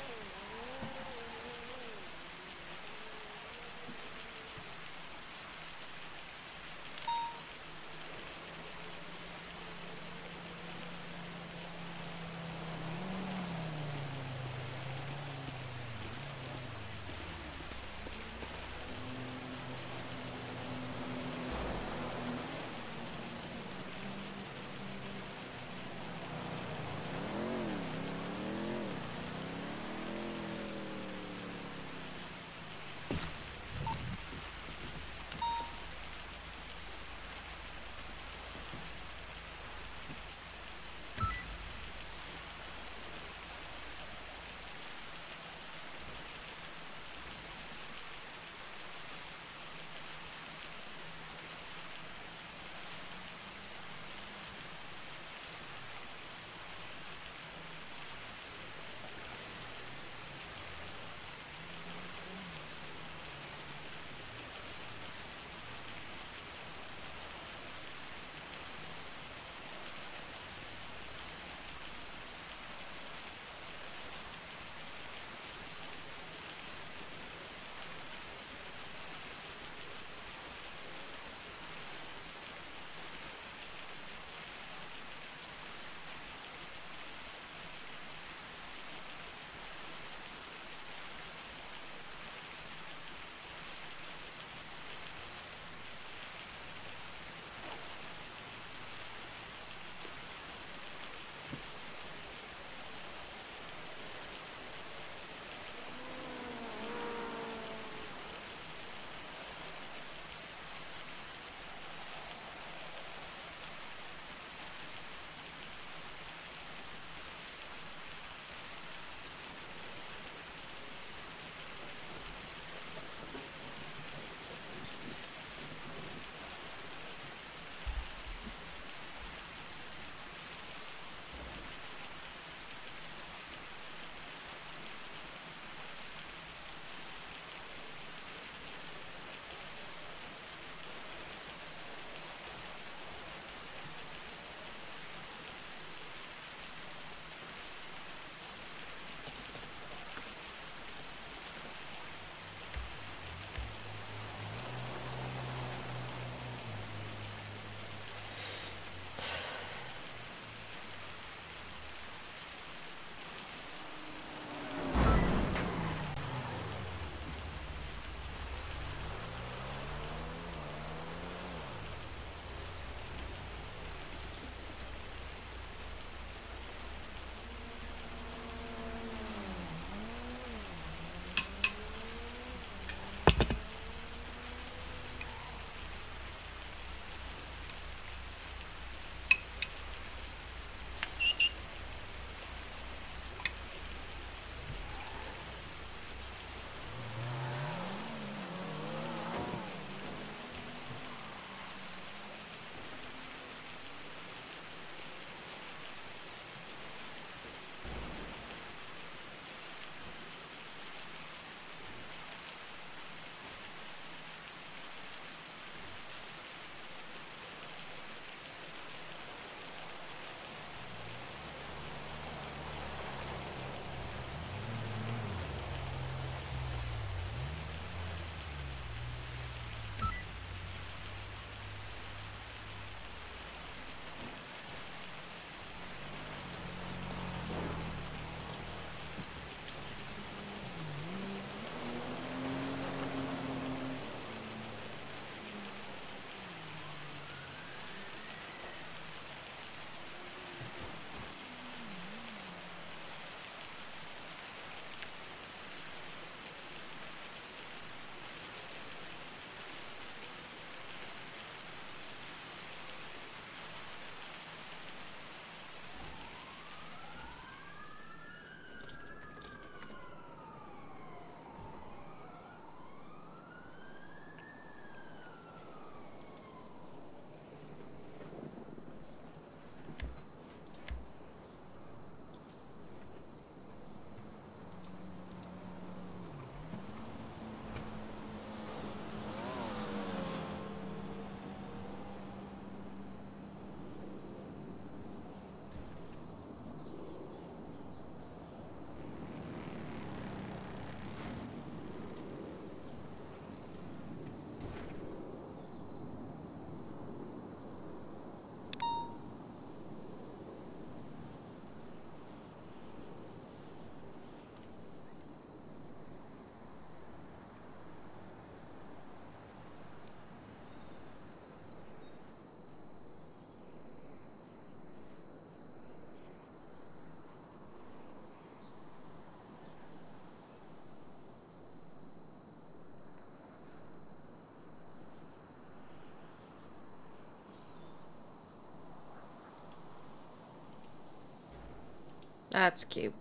That's cute.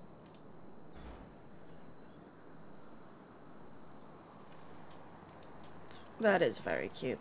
That is very cute.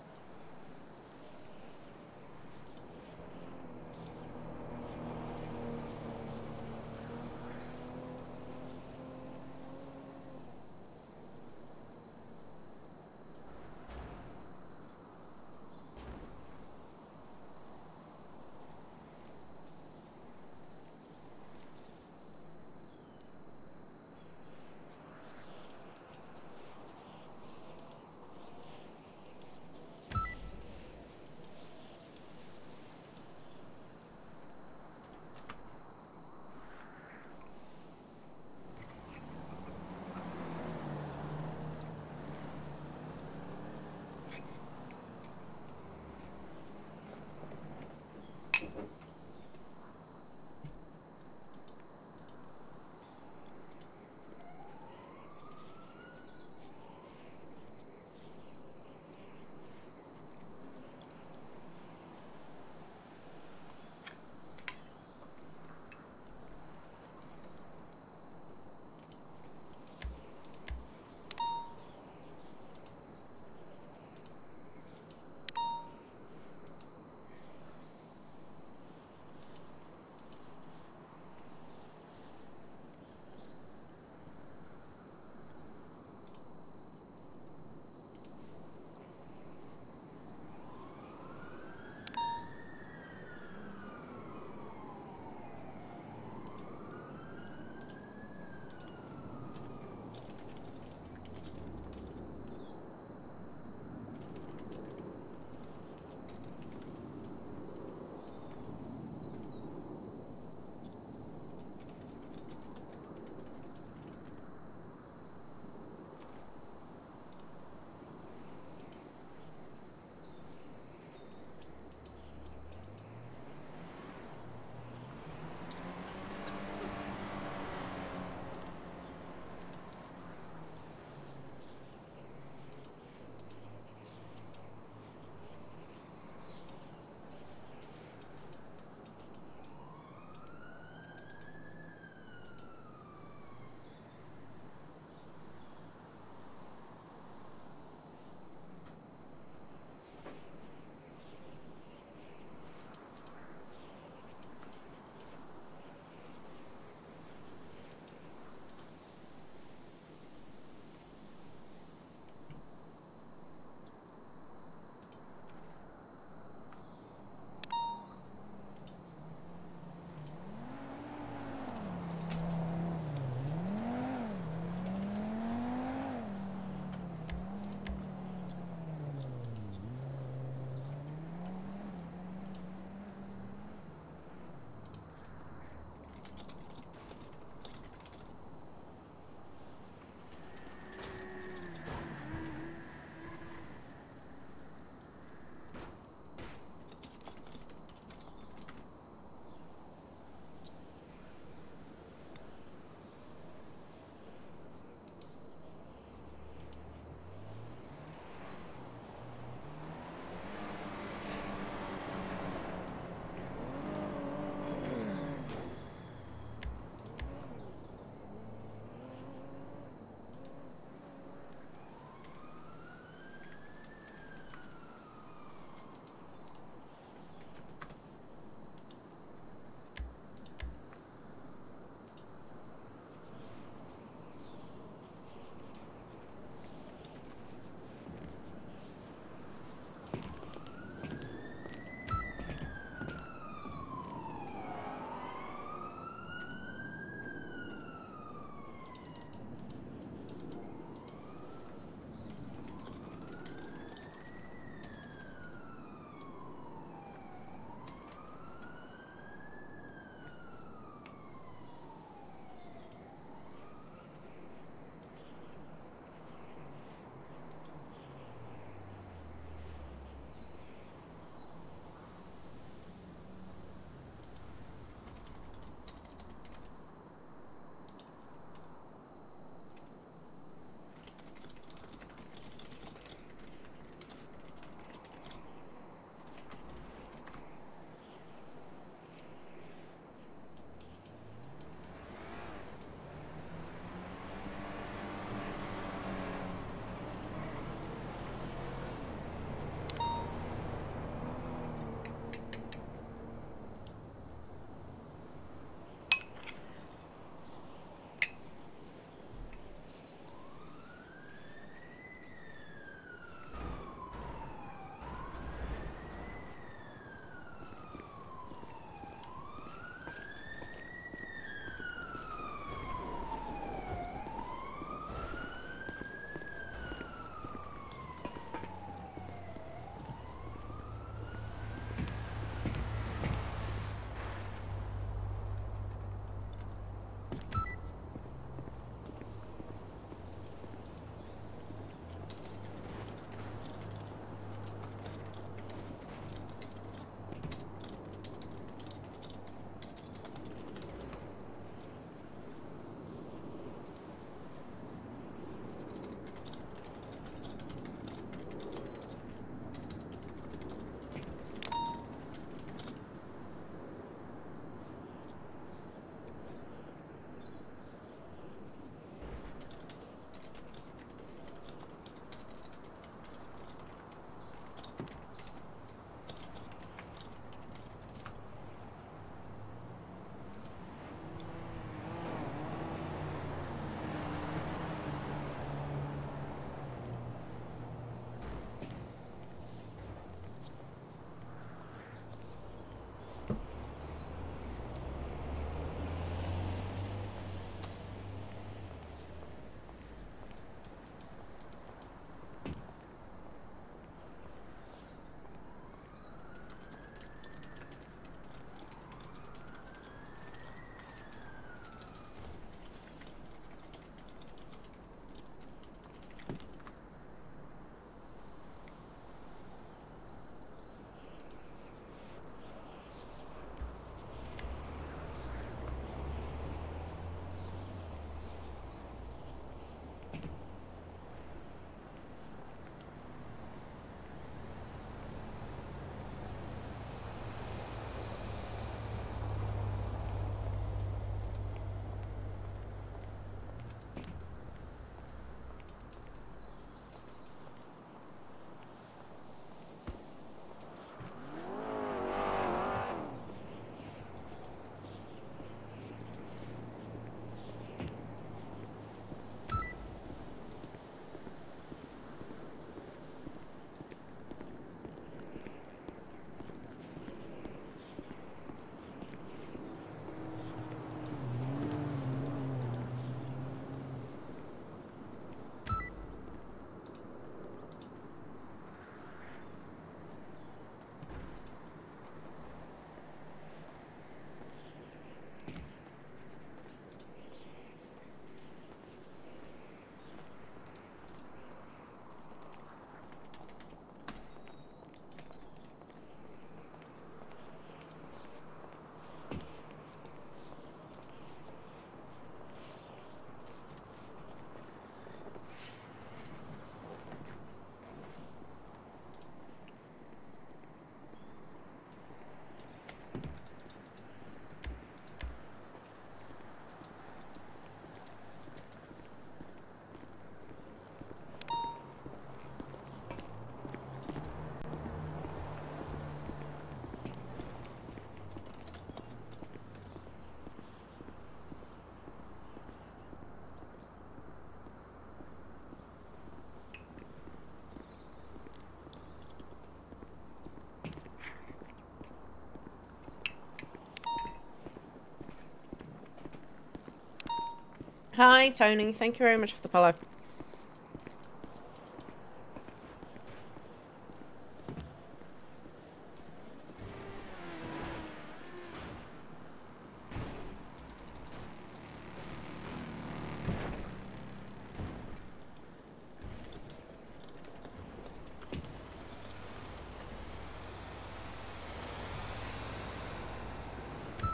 Hi, Tony. Thank you very much for the follow.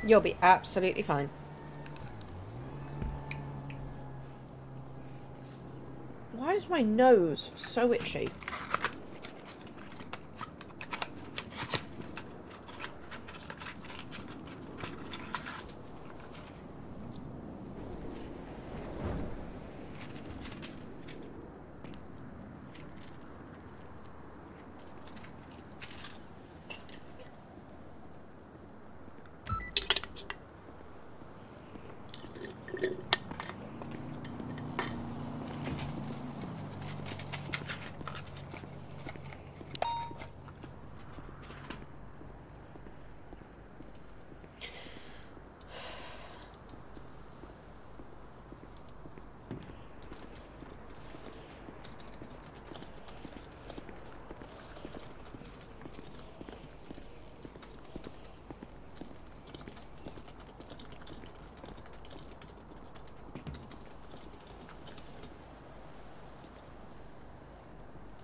You'll be absolutely fine. Why is my nose so itchy?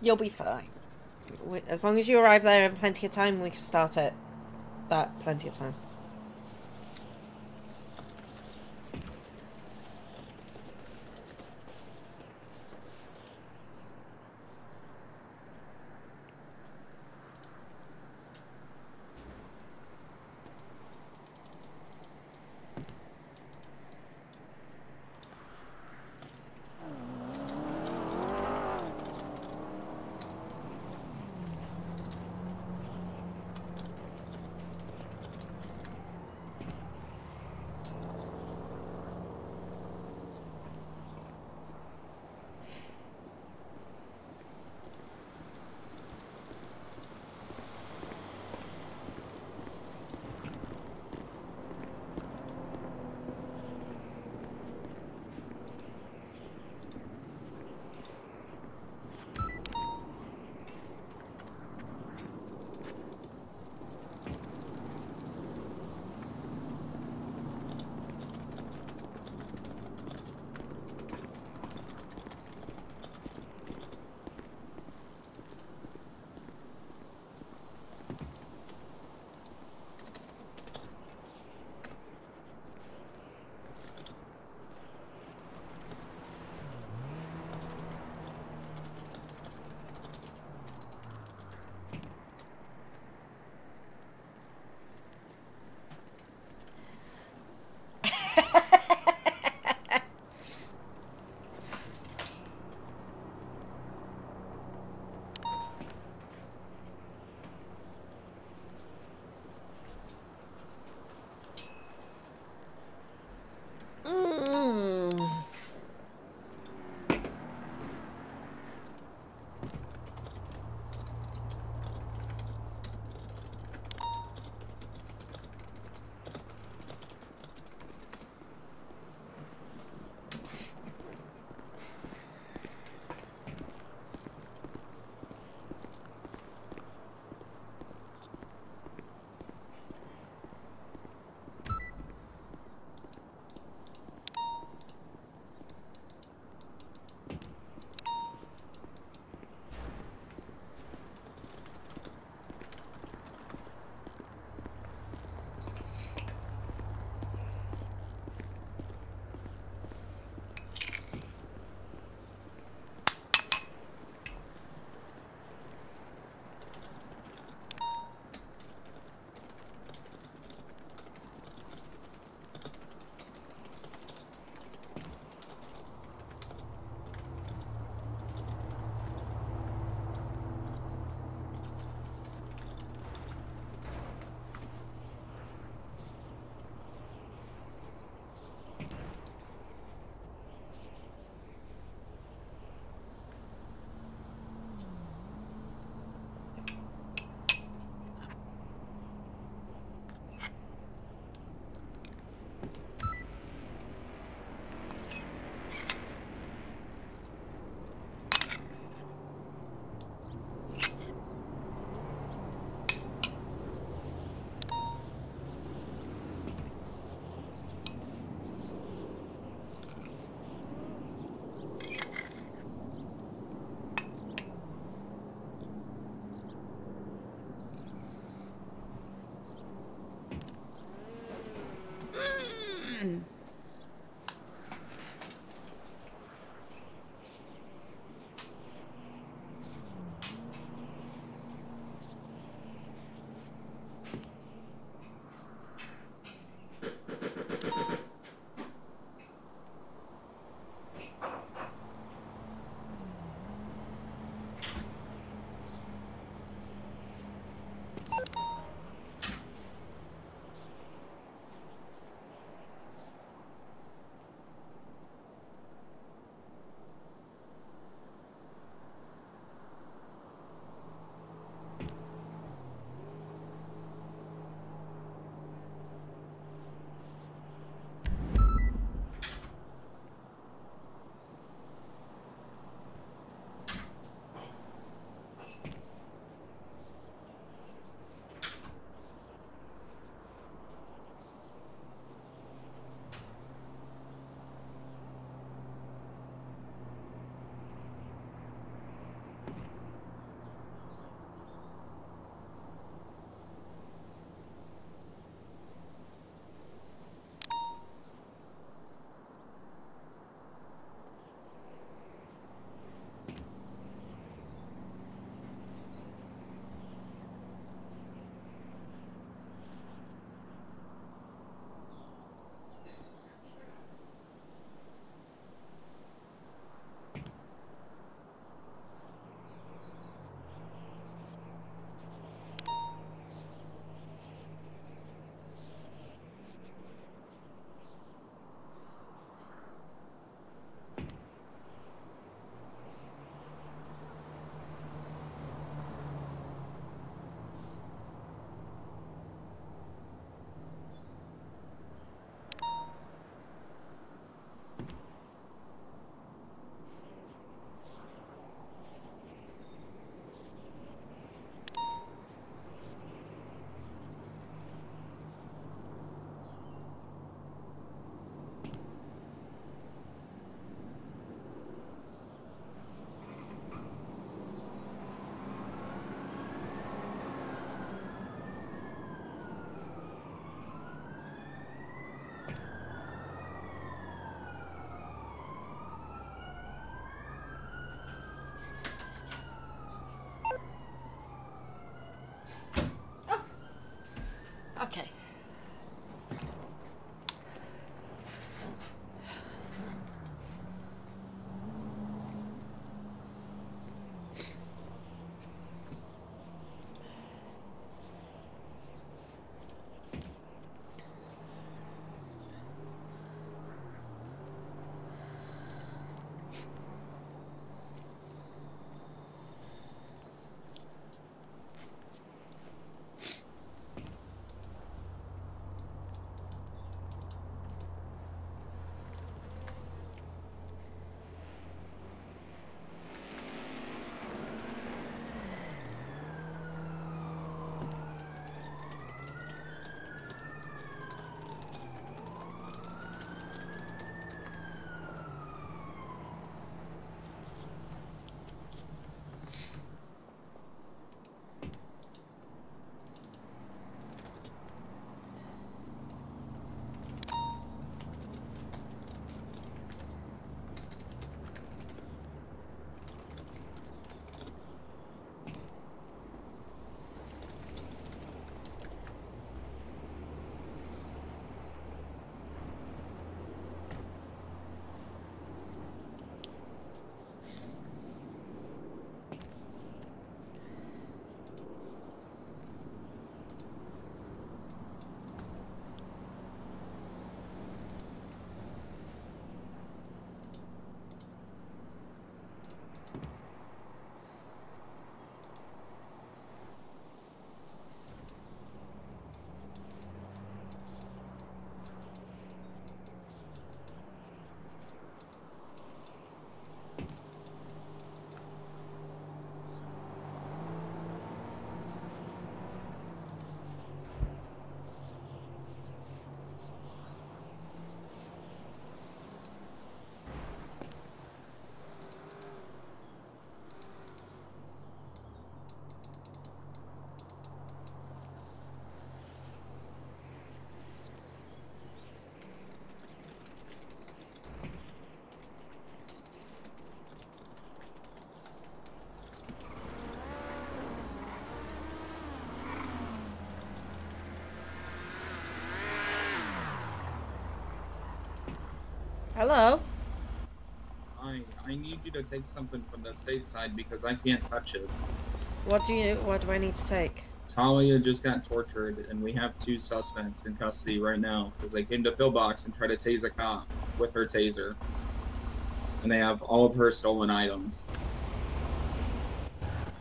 You'll be fine. As long as you arrive there in plenty of time, we can start it. That plenty of time. Hello. I need you to take something from the stateside because I can't touch it. What do I need to take? Talia just got tortured, and we have 2 suspects in custody right now because they came to Pillbox and tried to tase a cop with her taser. And they have all of her stolen items.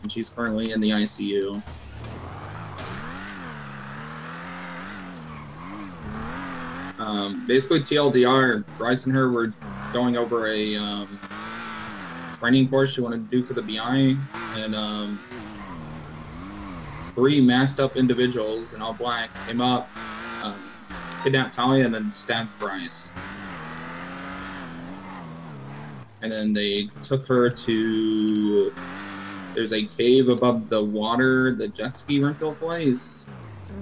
And she's currently in the ICU. Basically, TLDR, Bryce and her were going over a training course she wanted to do for the BI, and 3 masked up individuals in all black came up, kidnapped Talia, and then stabbed Bryce. And then they took her to, there's a cave above the water, the jet ski rental place,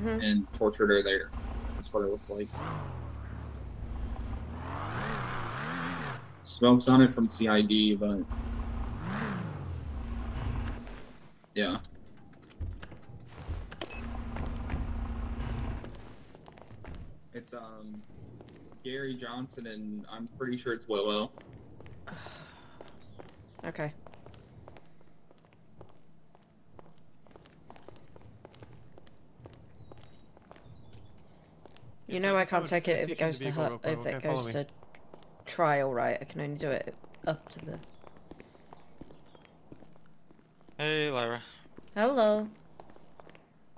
and tortured her there. That's what it looks like. Smoke's on it from CID, but yeah. It's Gary Johnson, and I'm pretty sure it's Willow. Okay. You know I can't take it if it goes to her, if it goes to trial, right? I can only do it up to the... Hey, Lyra. Hello.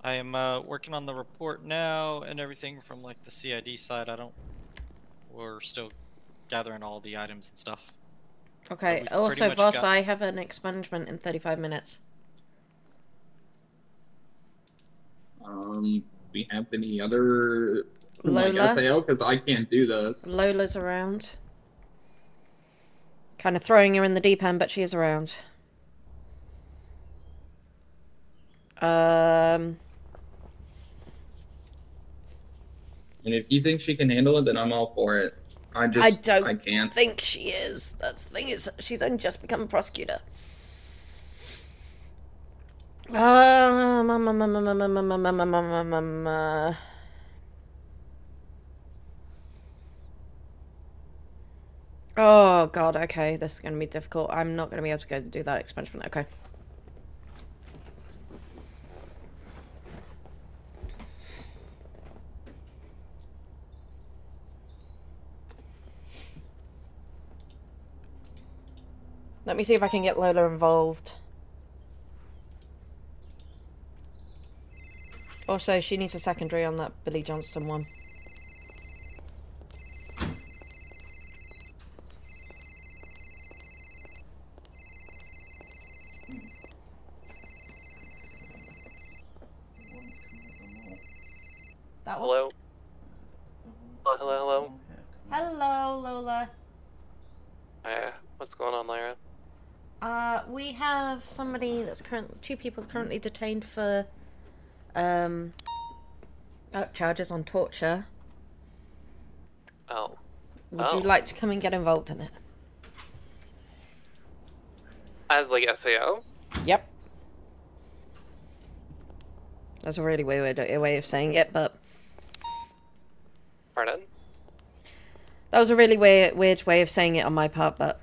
I am working on the report now and everything from like the CID side. We're still gathering all the items and stuff. Okay, we've also, pretty much Voss, got- I have an expungement in 35 minutes. We have any other like Lola? SAO? Because I can't do this. Lola's around. Kind of throwing her in the deep end, but she is around. And if you think she can handle it, then I'm all for it. I can't. think she is. That's the thing, is she's only just become a prosecutor. Oh god, okay, this is gonna be difficult. I'm not gonna be able to go do that expungement, okay. Let me see if I can get Lola involved. Also, she needs a secondary on that Billy Johnston one. That one? Hello? Hello? Hello, Lola. What's going on, Lyra? We have somebody that's two people currently detained for charges on torture. Oh. Would you like to come and get involved in it? As like SAO? Yep. That's a really weird way of saying it, but Pardon? that was a really weird way of saying it on my part, but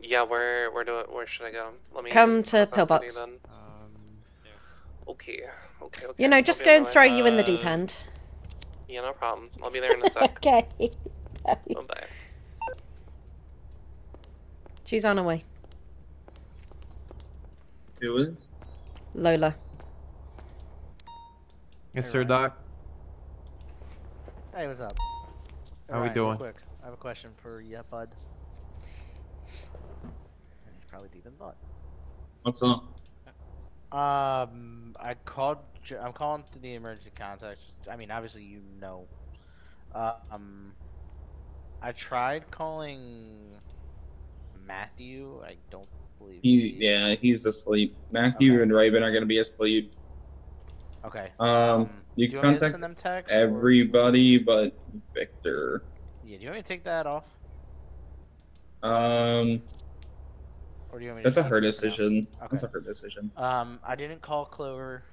Yeah, where should I go? Let me come to contact you Pillbox. then. Okay. You know, just go and throw you in the deep end. Yeah, no problem. I'll be there in a sec. Okay. Bye-bye. She's on her way. Who is? Lola. Yes, sir, Doc. Hey, what's up? How we Ryan, real doing? Quick, I have a question for you, bud. He's probably deep in thought. What's up? I called. I'm calling to the emergency contact. I mean, obviously you know. I tried calling Matthew. I don't believe. He's asleep. Matthew and Raven are gonna be asleep. Okay. You do can you want me to contact send them texts, everybody but Victor. Yeah. Do you want me to take that off? Or do you want me to That's a just her keep it for now? decision. Okay. That's a her decision. I didn't call Clover.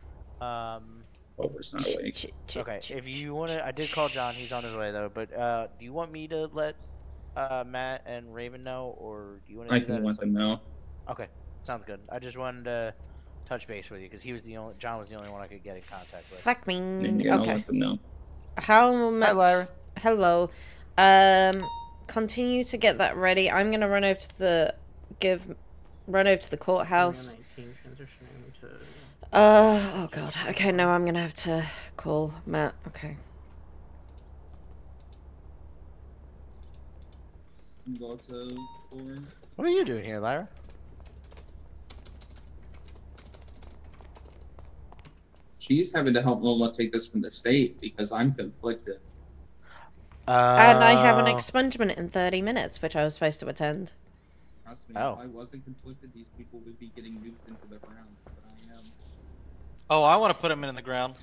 Culver's not awake. Okay, if you want to, I did call John. He's on his way though. But do you want me to let Matt and Raven know, or do you want to I do that? can let them know. Okay, sounds good. I just wanted to touch base with you because he was the only John was the only one I could get in contact with. Fuck me. Yeah, I'll Okay. let them know. How much? Hi, Lyra. Hello. Continue to get that ready. I'm gonna run over to the courthouse. Oh god. Okay, no, I'm gonna have to call Matt. Okay. Go to Florence. What are you doing here, Lyra? She's having to help Lola take this from the state because I'm conflicted. And I have an expungement in 30 minutes, which I was supposed to attend. Trust me, if I wasn't conflicted, these people would be getting nuked into the ground. But I am. Oh, I want to put him in the ground.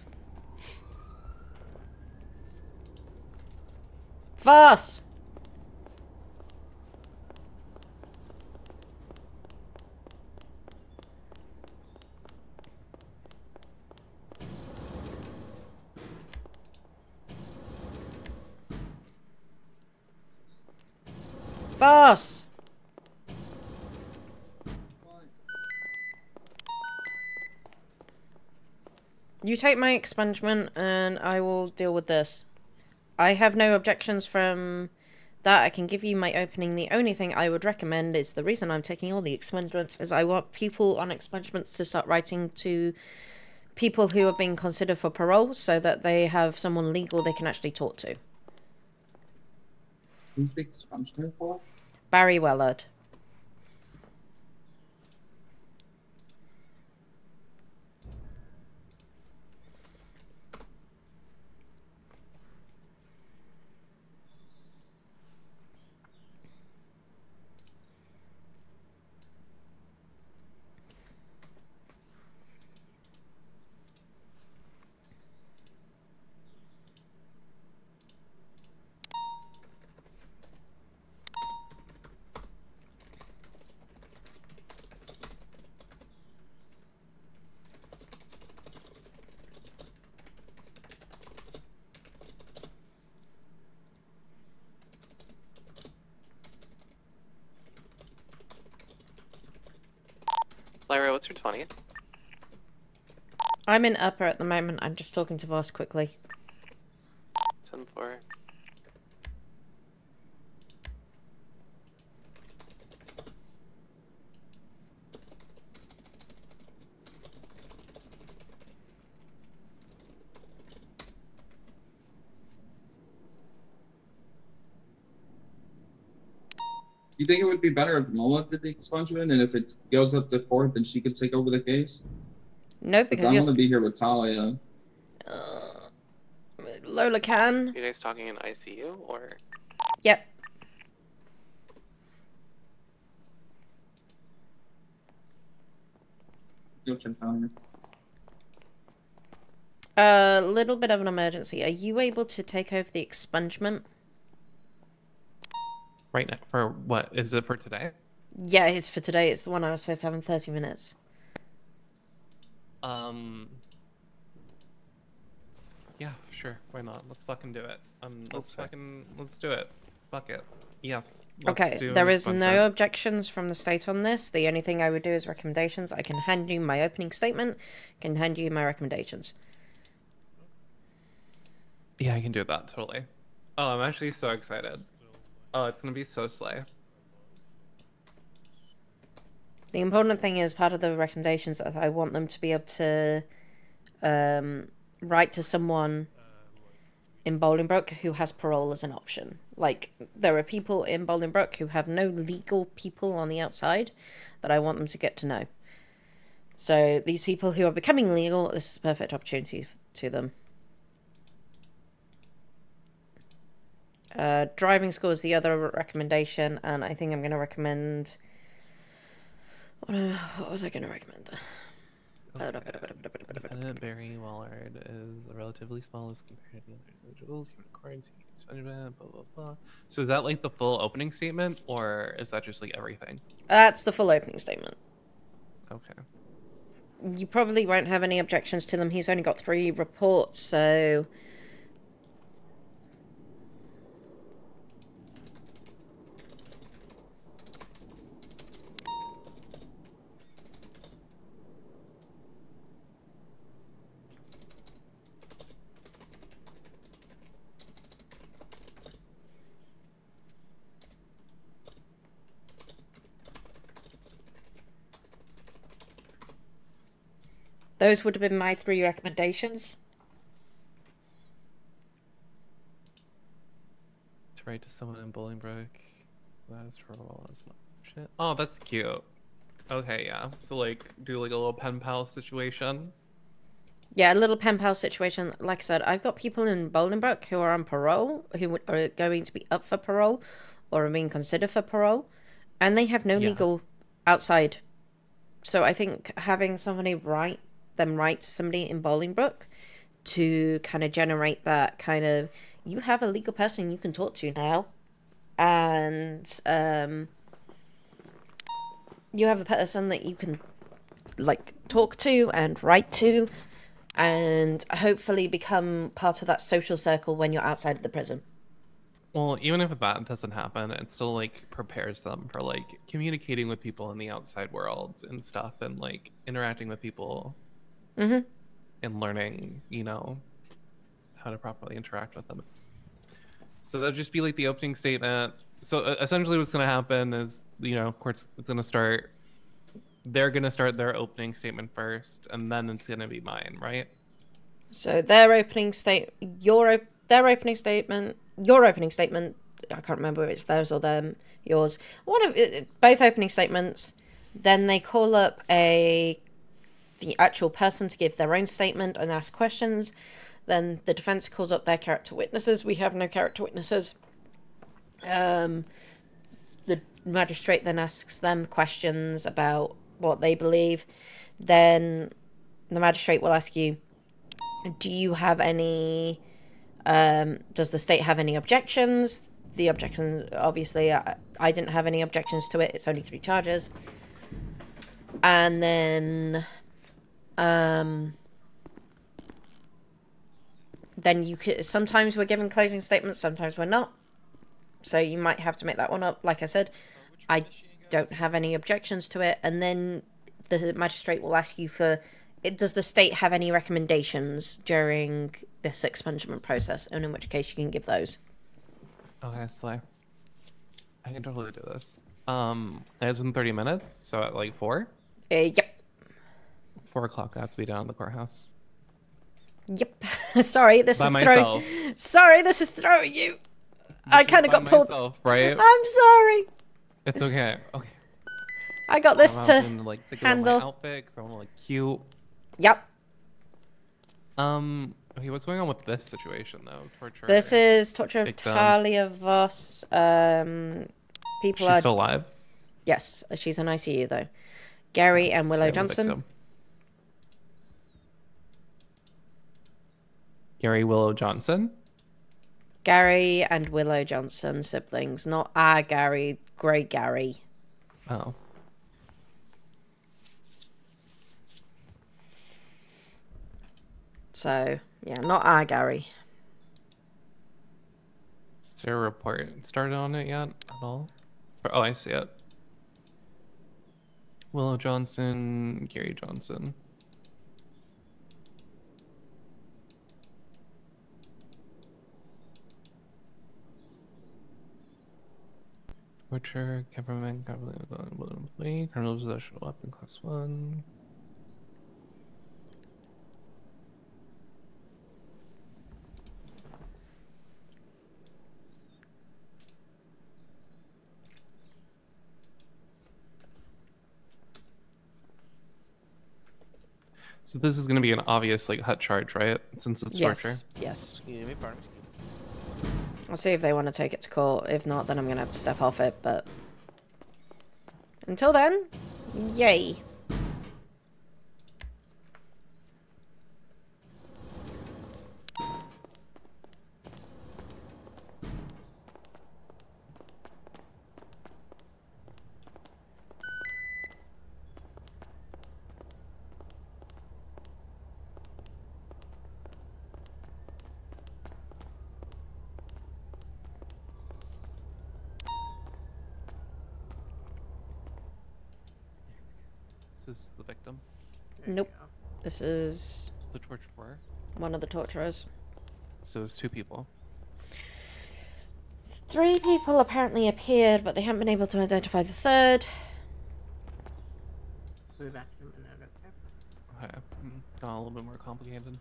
Voss! Voss! You take my expungement and I will deal with this. I have no objections from that. I can give you my opening. The only thing I would recommend is the reason I'm taking all the expungements is I want people on expungements to start writing to people who are being considered for parole so that they have someone legal they can actually talk to. Who's the expungement for? Barry Wellard. Lyra, what's your 20? I'm in upper at the moment. I'm just talking to Voss quickly. 10-4. You think it would be better if Lola did the expungement, and if it goes up to court, then she could take over the case? No, because I want to be here with Talia. Lola can. You guys talking in ICU or? Yep. A little bit of an emergency. Are you able to take over the expungement? Right now, for what? Is it for today? Yeah, it's for today. It's the one I was supposed to have in 30 minutes. Yeah, sure. Why not? Let's fucking do it. Let's do it. Fuck it. Yes. Okay, there is no objections from the state on this. The only thing I would do is recommendations. I can hand you my opening statement, can hand you my recommendations. Yeah, I can do that, totally. Oh, I'm actually so excited. Oh, it's gonna be so slay. The important thing is part of the recommendations that I want them to be able to write to someone in Bolingbroke who has parole as an option. Like, there are people in Bolingbroke who have no legal people on the outside that I want them to get to know. So these people who are becoming legal, this is a perfect opportunity to them. Driving school is the other recommendation, and I think I'm going to recommend... What was I going to recommend? Barry Wellard is relatively small as compared to other individuals. Unicorns, blah, blah, blah. So is that like the full opening statement, or is that just like everything? That's the full opening statement. Okay. you probably won't have any objections to them. He's only got 3 reports, so... Those would have been my 3 recommendations. To write to someone in Bolingbroke who has parole as an option. Oh, that's cute. Okay, yeah. So like do like a little pen pal situation. Yeah, a little pen pal situation. Like I said, I've got people in Bolingbroke who are on parole, who are going to be up for parole, or are being considered for parole, and they have no legal outside. So I think having somebody write to somebody in Bolingbroke to kind of generate that kind of, you have a legal person you can talk to now, and you have a person that you can like talk to and write to, and hopefully become part of that social circle when you're outside of the prison. Well, even if that doesn't happen, it still like prepares them for like communicating with people in the outside world and stuff, and like interacting with people. Mm-hmm. And learning, you know, how to properly interact with them. So that'll just be like the opening statement. So essentially what's going to happen is, you know, of course, it's going to start, they're going to start their opening statement first, and then it's going to be mine, right? So their opening your opening statement, I can't remember if it's theirs or them, yours. Both opening statements. Then they call up the actual person to give their own statement and ask questions. Then the defense calls up their character witnesses. We have no character witnesses. The magistrate then asks them questions about what they believe. Then the magistrate will ask you, do you have any... does the state have any objections? The objections, obviously, I didn't have any objections to it. It's only 3 charges. And then... then you could, sometimes we're given closing statements, sometimes we're not, so you might have to make that one up. Like I said, I don't have any objections to it. And then the magistrate will ask you for, does the state have any recommendations during this expungement process, and in which case you can give those. Okay, Slay. I can totally do this. It's in 30 minutes, so at like 4? Yep. 4 o'clock, I have to be down at the courthouse. Yep. Sorry, this By is myself. Sorry, this is throwing you. I kind of got pulled. Myself, right? I'm sorry. It's okay. Okay. I got this I'm to having, like, think about handle. my outfit, 'cause I want to look cute. Yep. Okay, what's going on with this situation though? Torture. This is torture of victim. Talia Voss. People She's are still alive? Yes, she's in ICU though. Gary and Willow Sorry, I'm the Johnson. victim. Gary Willow Johnson? Gary and Willow Johnson siblings, not our Gary, Grey Gary. Oh. So, yeah, not our Gary. Is there a report started on it yet at all? Oh, I see it. Willow Johnson, Gary Johnson. Torture, government, criminal possession of weapon class 1. So this is going to be an obvious like hut charge, right? Since it's torture. Yes. Excuse me, pardon. I'll see if they want to take it to court. If not, then I'm going to have to step off it, but... Until then, yay. So this is the victim, Nope. This is the torturer. one of the torturers. So it's 2 people. 3 people apparently appeared, but they haven't been able to identify the third. We'll be back in a minute, okay? Okay. Got a little bit more complicated.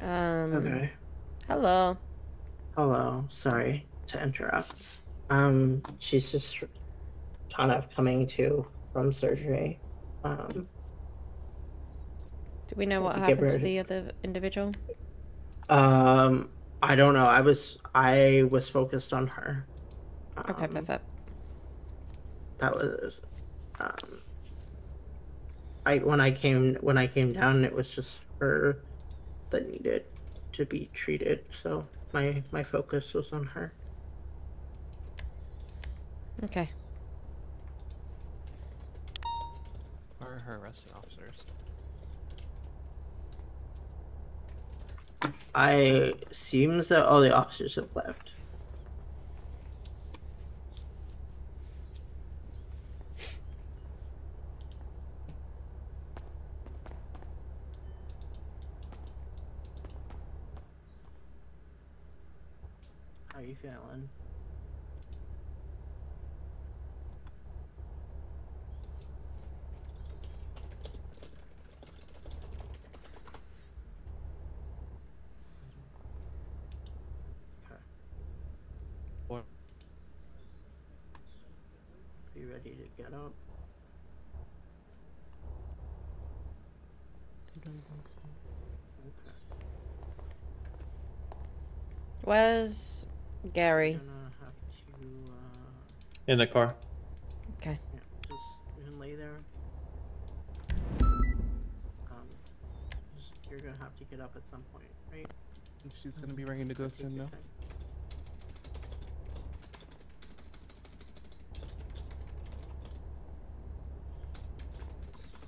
Okay. Hello. Hello. Sorry to interrupt. She's just kind of coming to from surgery. Do we know what to get happened to rid- the other individual? I don't know. I was focused on her. Okay, perfect. That was when I came down, it was just her that needed to be treated. So my focus was on her. Okay. Where are her arresting officers? I seems that all the officers have left. How are you feeling? What? Are you ready to get up? Okay. Where's Gary? Gonna have to In the car. Okay. yeah, just you can lay there. You're gonna have to get up at some point, right? She's gonna be ready to go soon now.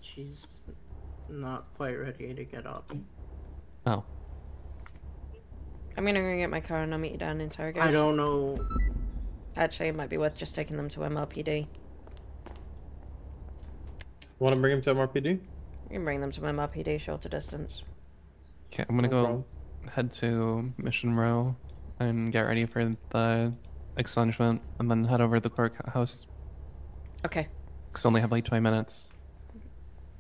She's not quite ready to get up. Oh. I'm gonna go get my car and I'll meet you down in interrogation. I don't know. Actually, it might be worth just taking them to MRPD. Want to bring him to MRPD? You can bring them to MRPD, shorter distance. Okay, I'm gonna No go problem. head to Mission Row and get ready for the expungement, and then head over to the courthouse. Okay. Cause I only have like 20 minutes.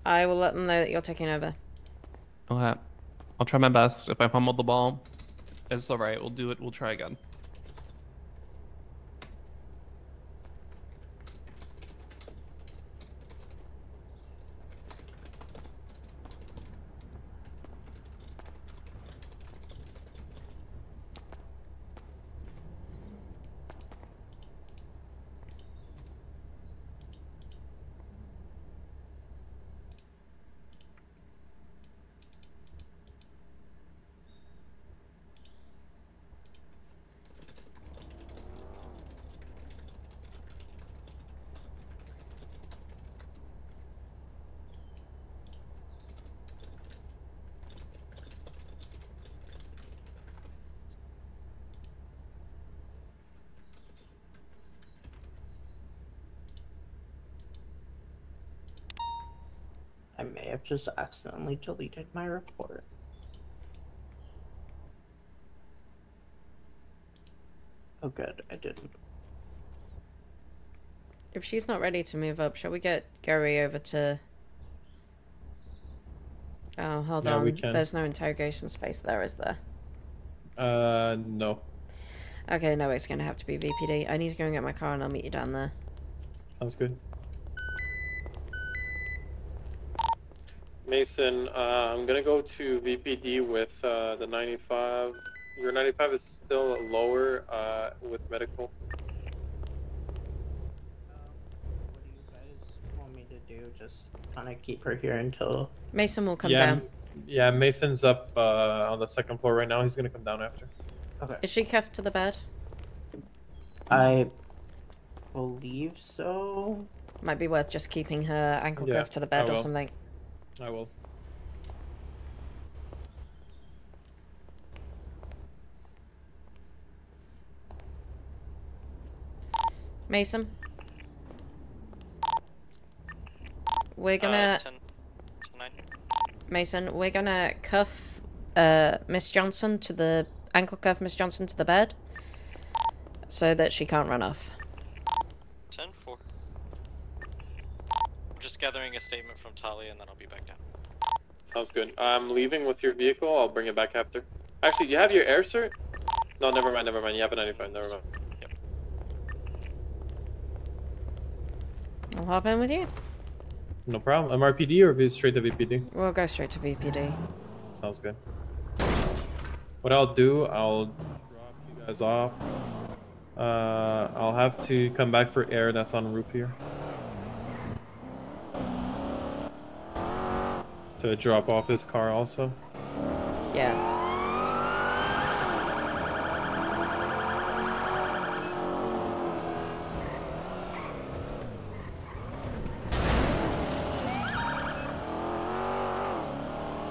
I will let them know that you're taking over. Okay. I'll try my best. If I fumbled the ball, it's alright. We'll do it. We'll try again. I may have just accidentally deleted my report. Oh good, I didn't. If she's not ready to move up, shall we get Gary over to... Oh, hold Yeah, on. we can. There's no interrogation space there, is there? No. Okay, no, it's gonna have to be VPD. I need to go and get my car and I'll meet you down there. Sounds good. Mason, I'm gonna go to VPD with the 95. Your 95 is still lower with medical. What do you guys want me to do? Just kind of keep her here until... Mason will come yeah, down. Yeah, Mason's up on the 2nd floor right now. He's gonna come down after. Okay. Is she cuffed to the bed? I believe so. Might be worth just keeping her ankle Yeah, cuffed to the bed I or will. something. I will. Mason? we're gonna 10-9. Mason, we're gonna cuff Miss Johnson to the ankle cuff Miss Johnson to the bed so that she can't run off. 10-4. Just gathering a statement from Talia, and then I'll be back down. Sounds good. I'm leaving with your vehicle. I'll bring it back after. Actually, do you have your air cert? No, never mind. You have a 95. Never mind. I'll hop in with you. No problem. MRPD or be straight to VPD? We'll go straight to VPD. Sounds good. What I'll do, I'll drop you guys off. I'll have to come back for air that's on the roof here. To drop off his car also. Yeah.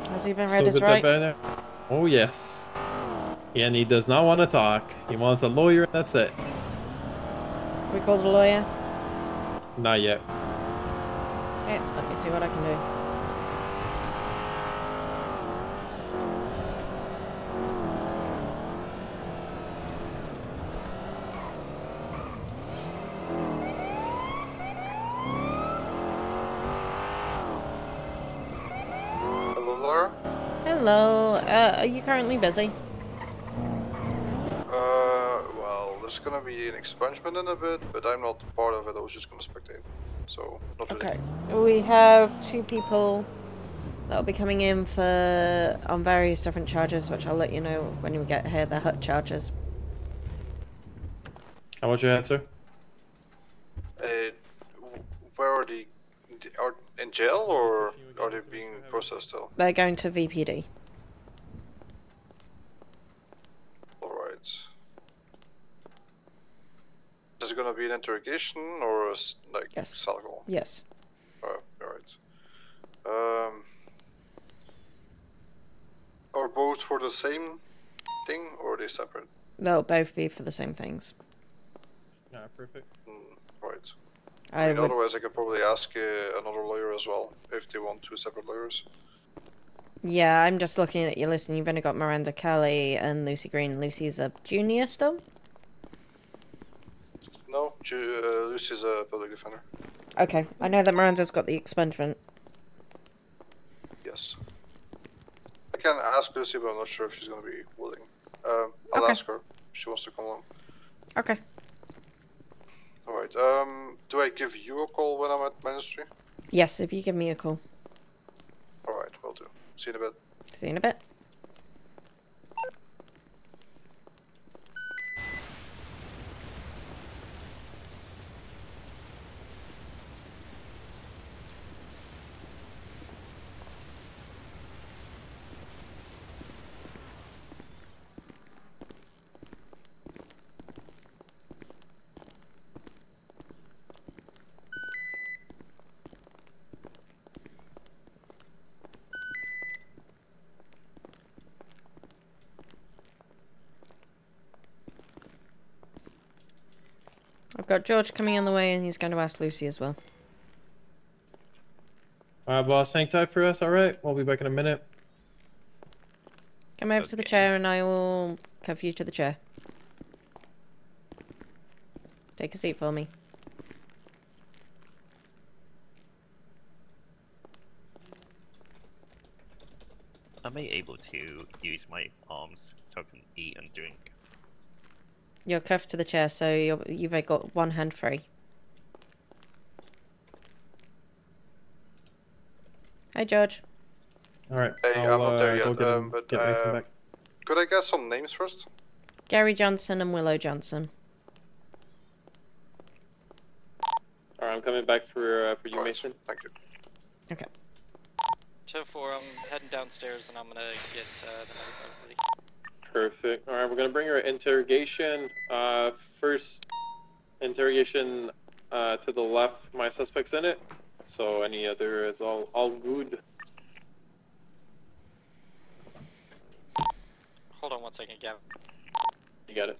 Has he been read his right? Oh yes. And he does not want to talk. He wants a lawyer and that's it. We called a lawyer? Not yet. Okay, let me see what I can do. Hello, are you currently busy? Well, there's gonna be an expungement in a bit, but I'm not part of it. I was just gonna spectate, so not really. Okay, we have 2 people that'll be coming in for on various different charges, which I'll let you know when we get here. They're HUT charges. How much you had, sir? Where are they? Are in jail or are they being processed still? They're going to VPD. Alright. Is it gonna be an interrogation or a, like yes. Salgal? Yes. Alright. Are both for the same thing or are they separate? They'll both be for the same things. Yeah, perfect. Right. I would... Otherwise I could probably ask another lawyer as well, if they want 2 separate lawyers. Yeah, I'm just looking at your list and you've only got Miranda Kelly and Lucy Green. Lucy's a junior still? No, Lucy's a public defender. Okay, I know that Miranda's got the expungement. Yes. I can ask Lucy, but I'm not sure if she's going to be willing. I'll ask her if she wants to come along. Okay. Alright, do I give you a call when I'm at Ministry? Yes, if you give me a call. Alright, will do. See you in a bit. See you in a bit. I've got George coming on the way and he's going to ask Lucy as well. Alright, boss, hang tight for us, alright? We'll be back in a minute. Come over to the chair and I will cuff you to the chair. Take a seat for me. Am I able to use my arms so I can eat and drink? You're cuffed to the chair, so you've got one hand free. Hi, George. Alright, Hey, I'm not there yet, but could I get some names first? Gary Johnson and Willow Johnson. Alright, I'm coming back for you, Mason. Thank you. Okay. 10-4, I'm heading downstairs and I'm gonna get the 95 ready. Perfect. Alright, we're gonna bring her interrogation. First interrogation to the left, my suspect's in it. So any other is all good. Hold on one second, Gavin. You got it.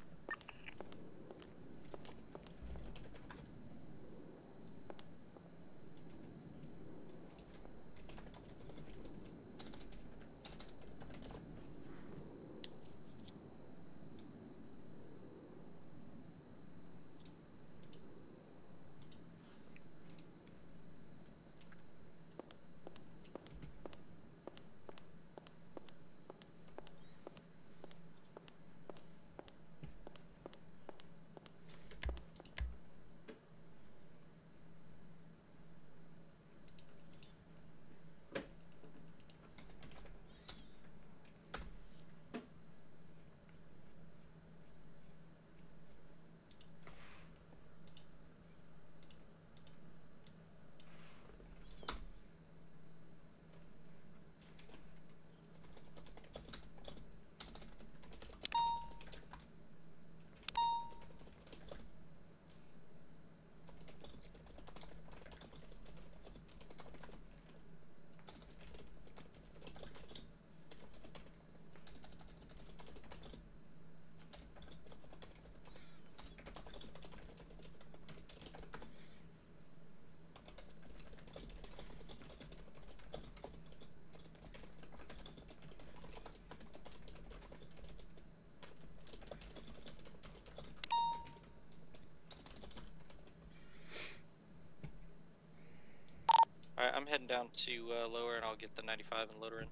I'm heading down to lower, and I'll get the 95 and load her in.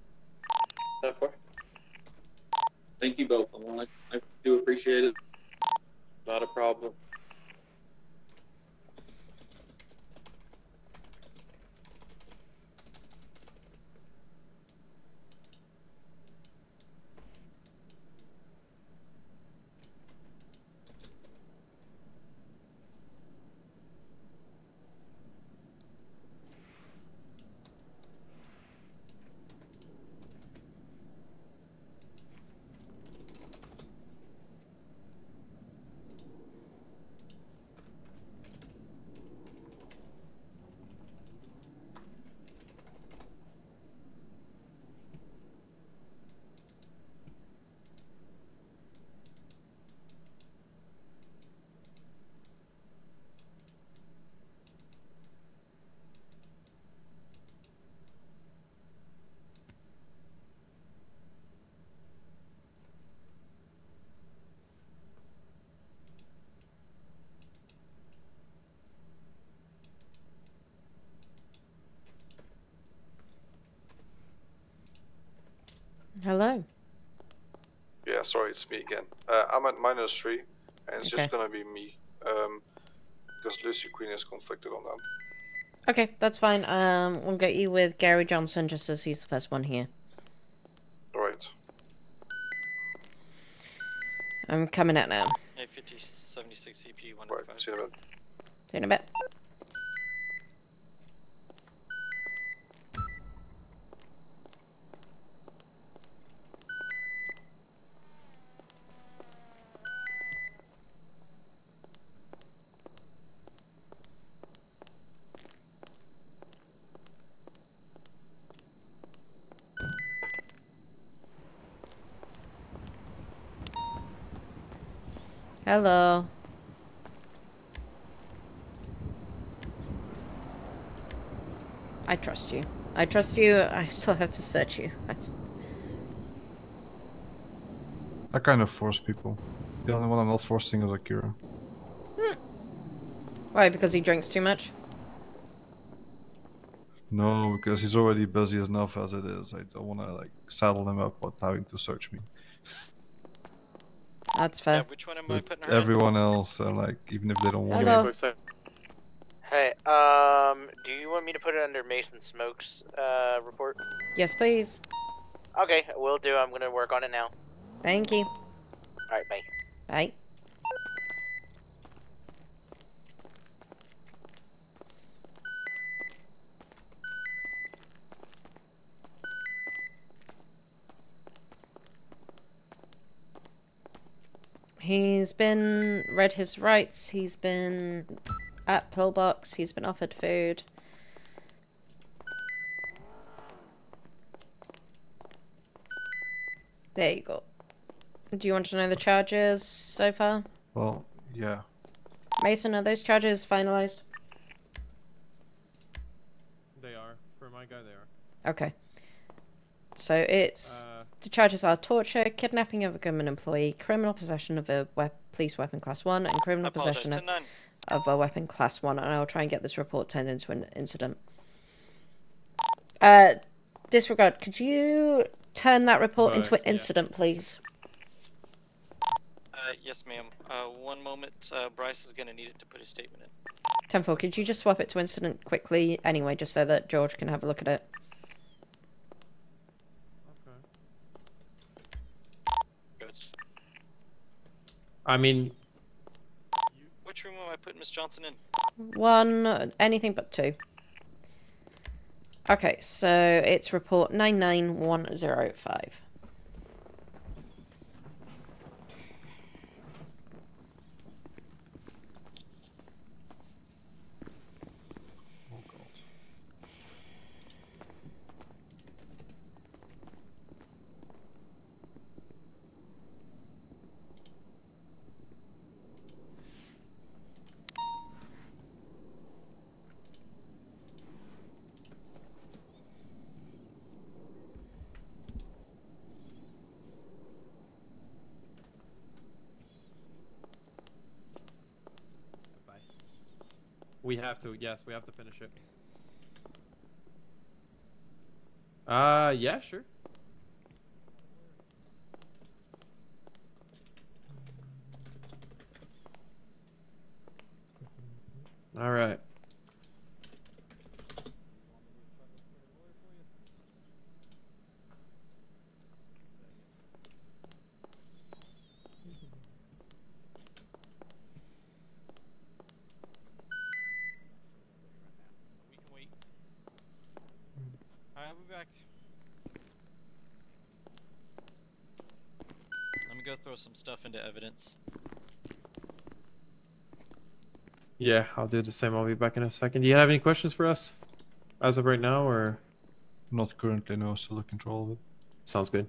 10-4. Thank you both. I do appreciate it. Not a problem. Hello. Yeah, sorry, it's me again. I'm at -3, and it's Okay. just gonna be me. Because Lucy Queen is conflicted on that. Okay, that's fine. We'll get you with Gary Johnson just as he's the first one here. Right. I'm coming out now. 850, 76 CP, 195. Right, see you in a bit. See you in a bit. Hello. I trust you. I trust you. I still have to search you. I kind of force people. The only one I'm not forcing is Akira. Why? Because he drinks too much? No, because he's already busy enough as it is. I don't want to like saddle him up with having to search me. That's fair. Which one am I But putting her everyone else, like even if they don't want Hello. to. Hey, do you want me to put it under Mason Smokes, report? Yes, please. Okay, will do. I'm gonna work on it now. Thank you. Alright, bye. Bye. He's been read his rights, he's been at Pillbox, he's been offered food. There you go. Do you want to know the charges so far? Well, yeah. Mason, are those charges finalized? They are. For my guy, they are. Okay. So it's the charges are torture, kidnapping of a government employee, criminal possession of a police weapon class 1, and criminal possession of a weapon class 1. And I'll try and get this report turned into an incident. Disregard. Could you turn that report into an incident, please? Yes, ma'am. One moment. Bryce is gonna need it to put his statement in. 10-4, could you just swap it to incident quickly anyway, just so that George can have a look at it? I mean, Which room am I putting Miss Johnson in? 1, anything but 2. Okay, so it's report 99105. We have to, yes, we have to finish it. Yeah, sure. All right. We can wait. Alright, I'll be back. Let me go throw some stuff into evidence. Yeah, I'll do the same. I'll be back in a second. Do you have any questions for us as of right now, or? Not currently, no. Still in control of it. Sounds good.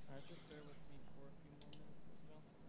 Alright, just bear with me for a few more minutes, Miss Johnson.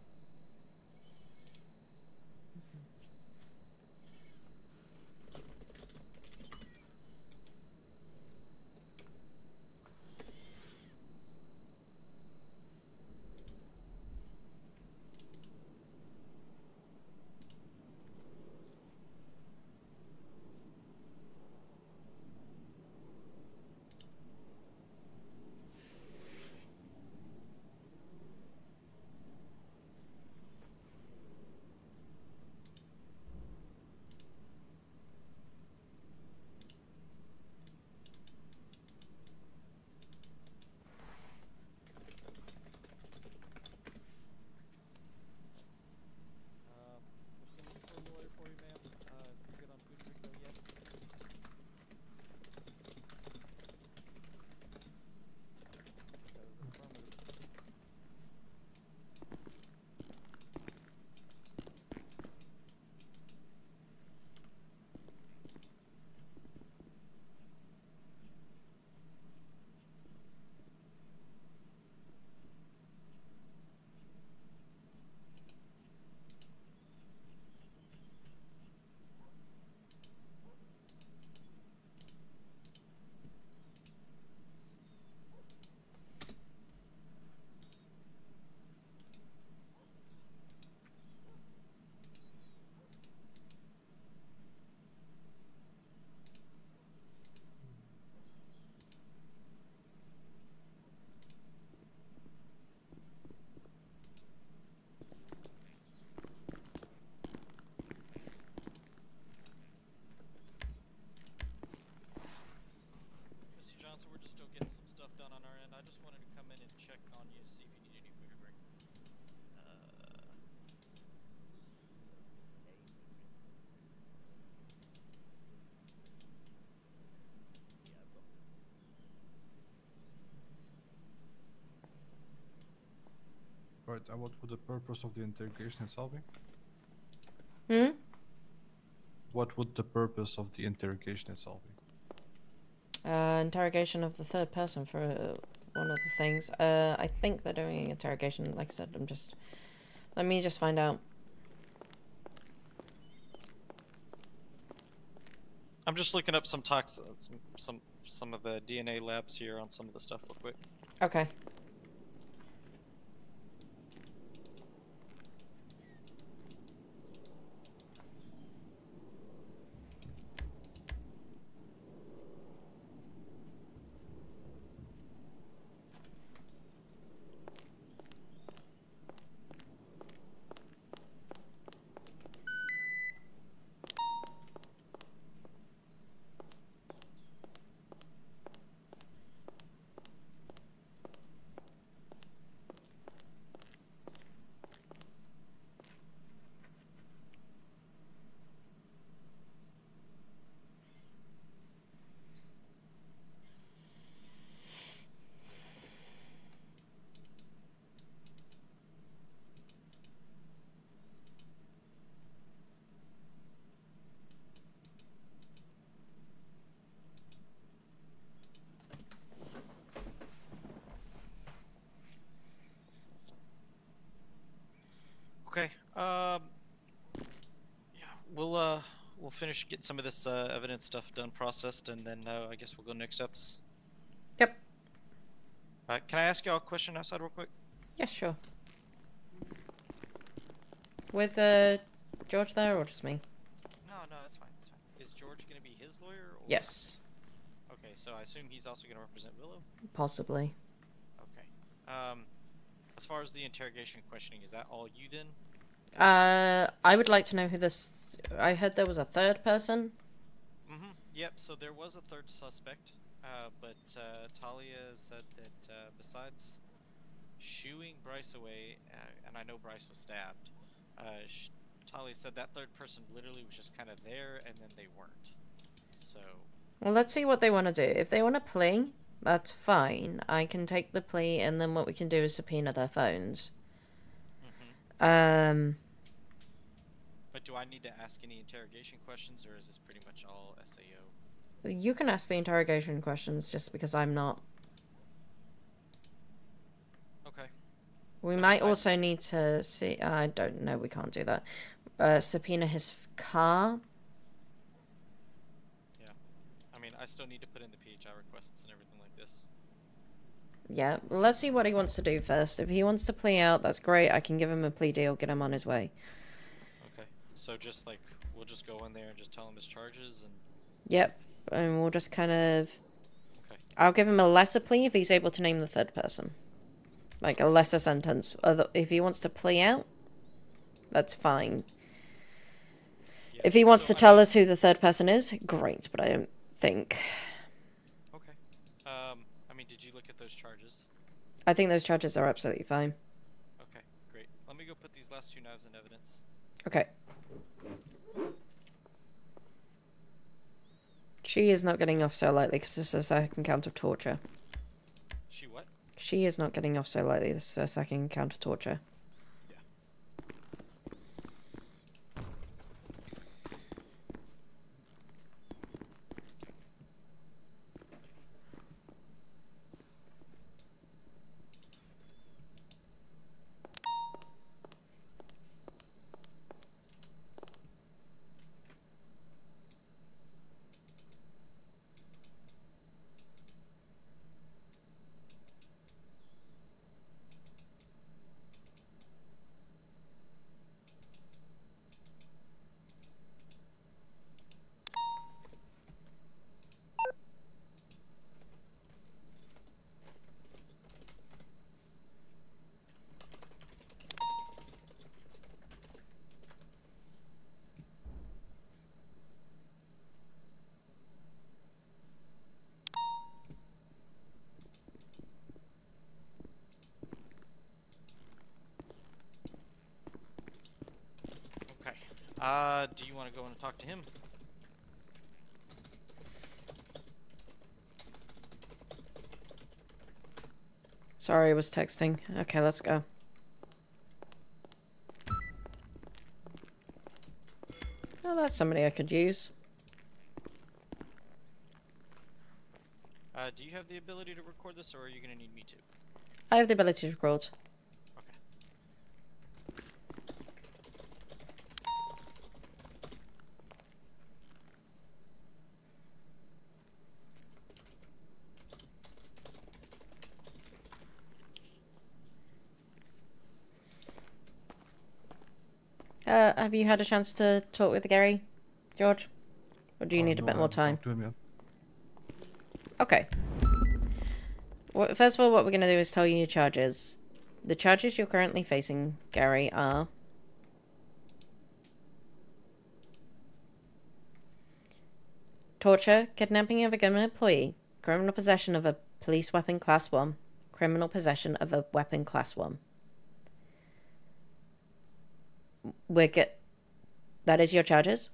What can we do for a lawyer for you, ma'am? You good on Puerto Rico yet? That is affirmative. Mr. Johnson, we're just still getting some stuff done on our end. I just wanted to come in and check on you, see if you need any food or drink. Right, and what would the purpose of the interrogation itself be? Hmm? What would the purpose of the interrogation itself be? Interrogation of the third person for one of the things. I think they're doing interrogation. Like I said, let me just find out. I'm just looking up some some of the DNA labs here on some of the stuff real quick. Okay. Okay. Yeah, we'll finish getting some of this evidence stuff done, processed, and then I guess we'll go next steps. Yep. Can I ask y'all a question outside real quick? Yeah, sure. With George there, or just me? No, that's fine. That's fine. Is George gonna be his lawyer? Or... Yes. Okay, so I assume he's also gonna represent Willow. Possibly. Okay. As far as the interrogation questioning, is that all you then? I would like to know who this. I heard there was a third person. Mm-hmm. Yep. So there was a third suspect, but Talia said that besides shooing Bryce away, and I know Bryce was stabbed, Talia said that third person literally was just kind of there, and then they weren't. So. Well, let's see what they want to do. If they want to plea, that's fine. I can take the plea, and then what we can do is subpoena their phones. But do I need to ask any interrogation questions, or is this pretty much all SAO? You can ask the interrogation questions just because I'm not. Okay. We might also need to see. I don't know. We can't do that. Subpoena his car. Yeah. I mean, I still need to put in the PHI requests and everything like this. Yeah. Let's see what he wants to do first. If he wants to plea out, that's great. I can give him a plea deal, get him on his way. Okay. So just like we'll just go in there and just tell him his charges and. Yep. And we'll just kind of. Okay. I'll give him a lesser plea if he's able to name the third person. Like a lesser sentence. If he wants to plea out, that's fine. Yeah, if he wants to tell us who the third person is, great, but I don't think. Okay. I mean, did you look at those charges? I think those charges are absolutely fine. Okay, great. Let me go put these last two knives in evidence. Okay. She is not getting off so lightly because this is a second count of torture. She what? She is not getting off so lightly. This is a second count of torture. Do you want to go in and talk to him? Sorry, I was texting. Okay, let's go. Oh, that's somebody I could use. Do you have the ability to record this, or are you going to need me to? I have the ability to record. Have you had a chance to talk with Gary, George? Or do you need a bit more time? Okay. Well, first of all, what we're going to do is tell you your charges. The charges you're currently facing, Gary, are... torture, kidnapping of a government employee, criminal possession of a police weapon class 1, criminal possession of a weapon class 1. That is your charges.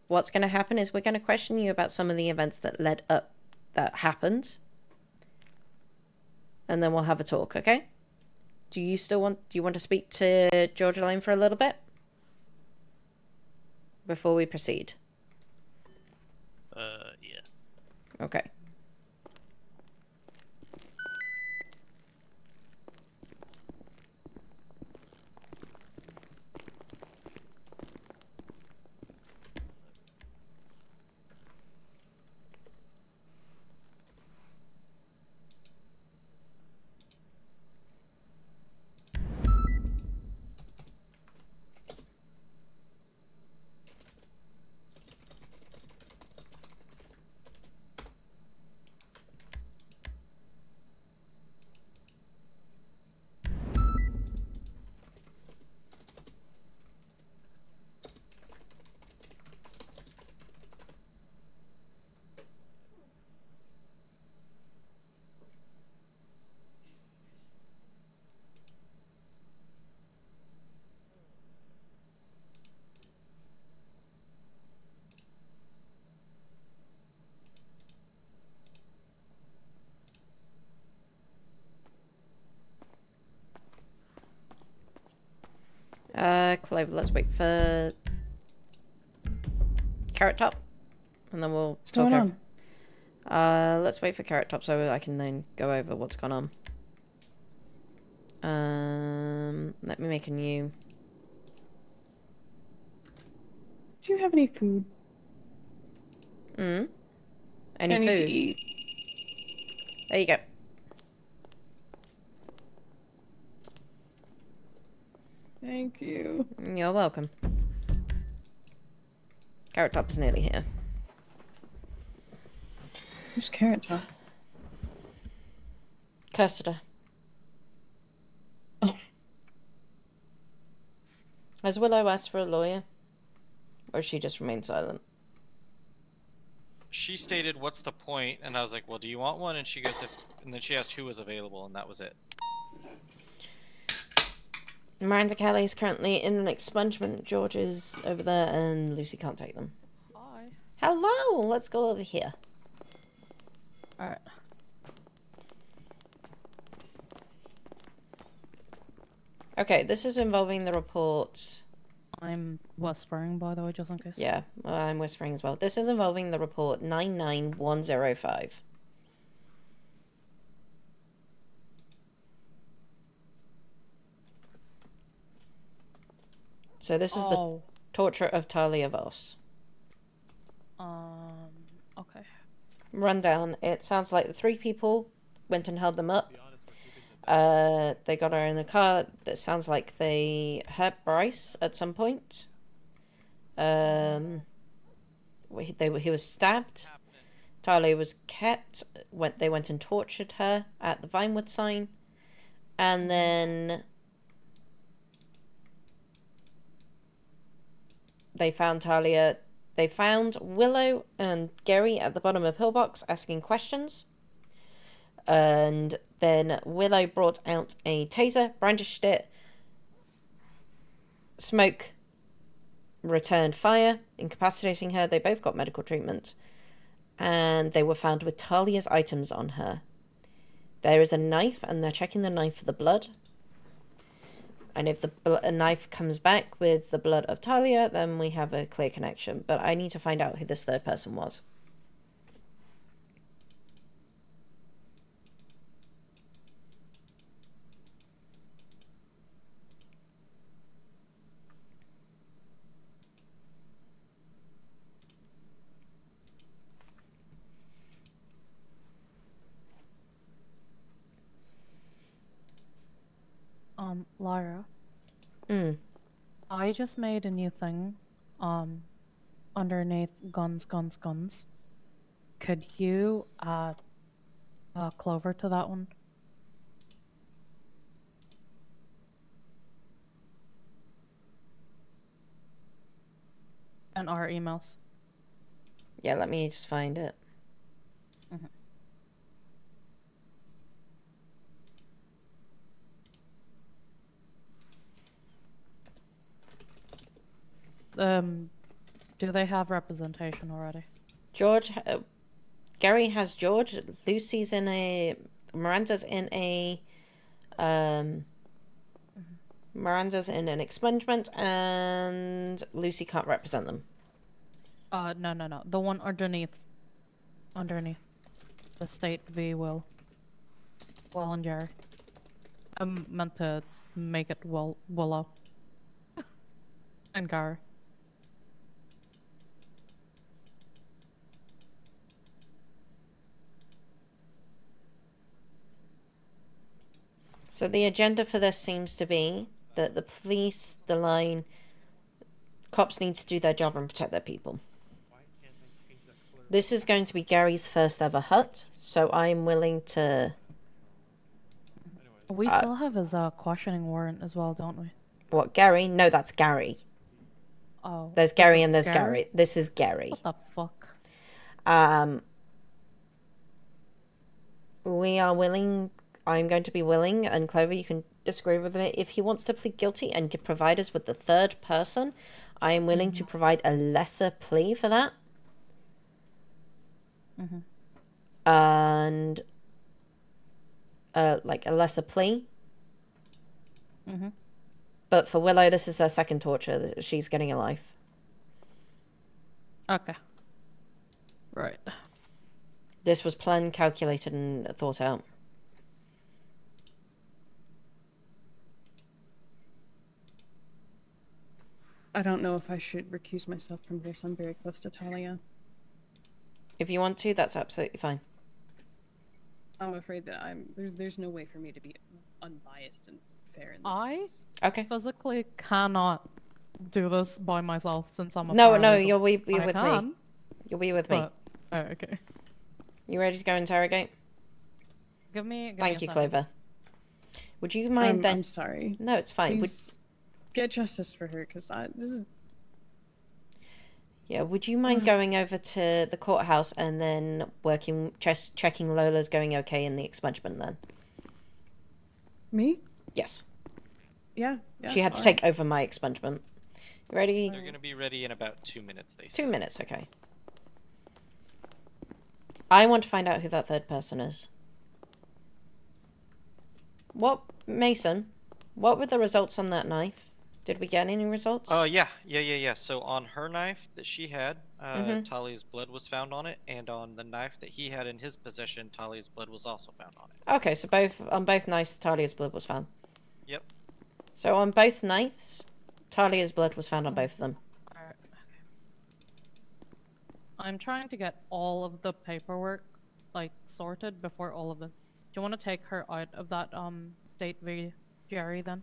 What's going to happen is we're going to question you about some of the events that led up, that happened. And then we'll have a talk, okay? Do you want to speak to George Lane for a little bit? Before we proceed. Yes. Okay. Clover, let's wait for Carrot Top, and then we'll What's talk. going on? Let's wait for Carrot Top so I can then go over what's gone on. Let me make a new. Do you have any food? Any I need food? to eat. There you go. Thank you. You're welcome. Carrot Top is nearly here. Who's Carrot Top? Cursor. Oh. Has Willow asked for a lawyer? Or she just remained silent? She stated, "What's the point?" And I was like, "Well, do you want one?" And she goes, and then she asked who was available, and that was it. Miranda Kelly is currently in an expungement. George is over there, and Lucy can't take them. Hi. Hello! Let's go over here. Alright. Okay, this is involving the report. I'm whispering, by the way, just in case. Yeah, I'm whispering as well. This is involving the report 99105. So this is the torture of Talia Voss. Okay. Rundown. It sounds like the 3 people went and held them up. They got her in a car. That sounds like they hurt Bryce at some point. He was stabbed. Talia was kept. They went and tortured her at the Vinewood sign, and then they found Talia. They found Willow and Gary at the bottom of Pillbox asking questions. And then Willow brought out a taser, brandished it. Smoke returned fire, incapacitating her. They both got medical treatment. And they were found with Talia's items on her. There is a knife, and they're checking the knife for the blood. And if a knife comes back with the blood of Talia, then we have a clear connection. But I need to find out who this third person was. Lyra. I just made a new thing, underneath guns. Could you add Clover to that one? And our emails. Yeah, let me just find it. Do they have representation already? George, Gary has George. Lucy's in a. Miranda's in a. Miranda's in an expungement, and Lucy can't represent them. No. The one underneath. The state v. Will and Jerry. I'm meant to make it Willow. And Gary. So the agenda for this seems to be that the police, the line, cops need to do their job and protect their people. This is going to be Gary's first ever hut, so I'm willing to... We still have his questioning warrant as well, don't we? What, Gary? No, that's Gary. Oh. There's Gary and there's Gary. This is Gary. What the fuck? We are willing... I'm going to be willing, and Clover, you can disagree with me. If he wants to plead guilty and provide us with the third person, I am willing to provide a lesser plea for that. And like a lesser plea. But for Willow, this is her second torture. She's getting a life. Okay. Right. This was planned, calculated, and thought out. I don't know if I should recuse myself from this. I'm very close to Talia. If you want to, that's absolutely fine. I'm afraid that there's no way for me to be unbiased and fair in this. Okay. Physically cannot do this by myself since I'm a No, paralegal. you'll be I with me. can, You'll be with me. but- Oh, okay. You ready to go interrogate? Give me Thank a you, second. Clover. Would you mind then? I'm sorry. No, it's fine. Please get justice for her, because this is... Would you mind going over to the courthouse and then just checking Lola's going okay in the expungement then? Me? Yes. Yeah. She had to take over my expungement. You ready? They're gonna be ready in about 2 minutes. They said. 2 minutes, okay. I want to find out who that third person is. Mason, what were the results on that knife? Did we get any results? Yeah. So on her knife that she had, Talia's blood was found on it, and on the knife that he had in his possession, Talia's blood was also found on it. Okay, so on both knives, Talia's blood was found. Yep. So on both knives, Talia's blood was found on both of them. Alright, okay. I'm trying to get all of the paperwork, like, sorted before all of the... Do you want to take her out of that, State v. Jerry, then?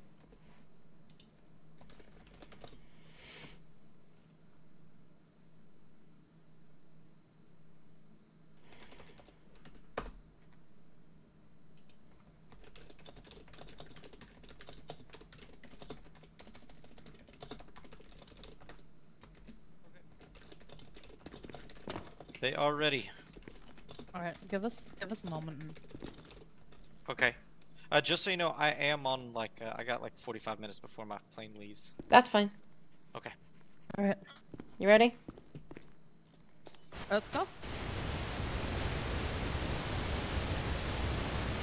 They are ready. Alright, give us a moment. Okay. Just so you know, I am on I got 45 minutes before my plane leaves. That's fine. Okay. Alright. You ready? Let's go.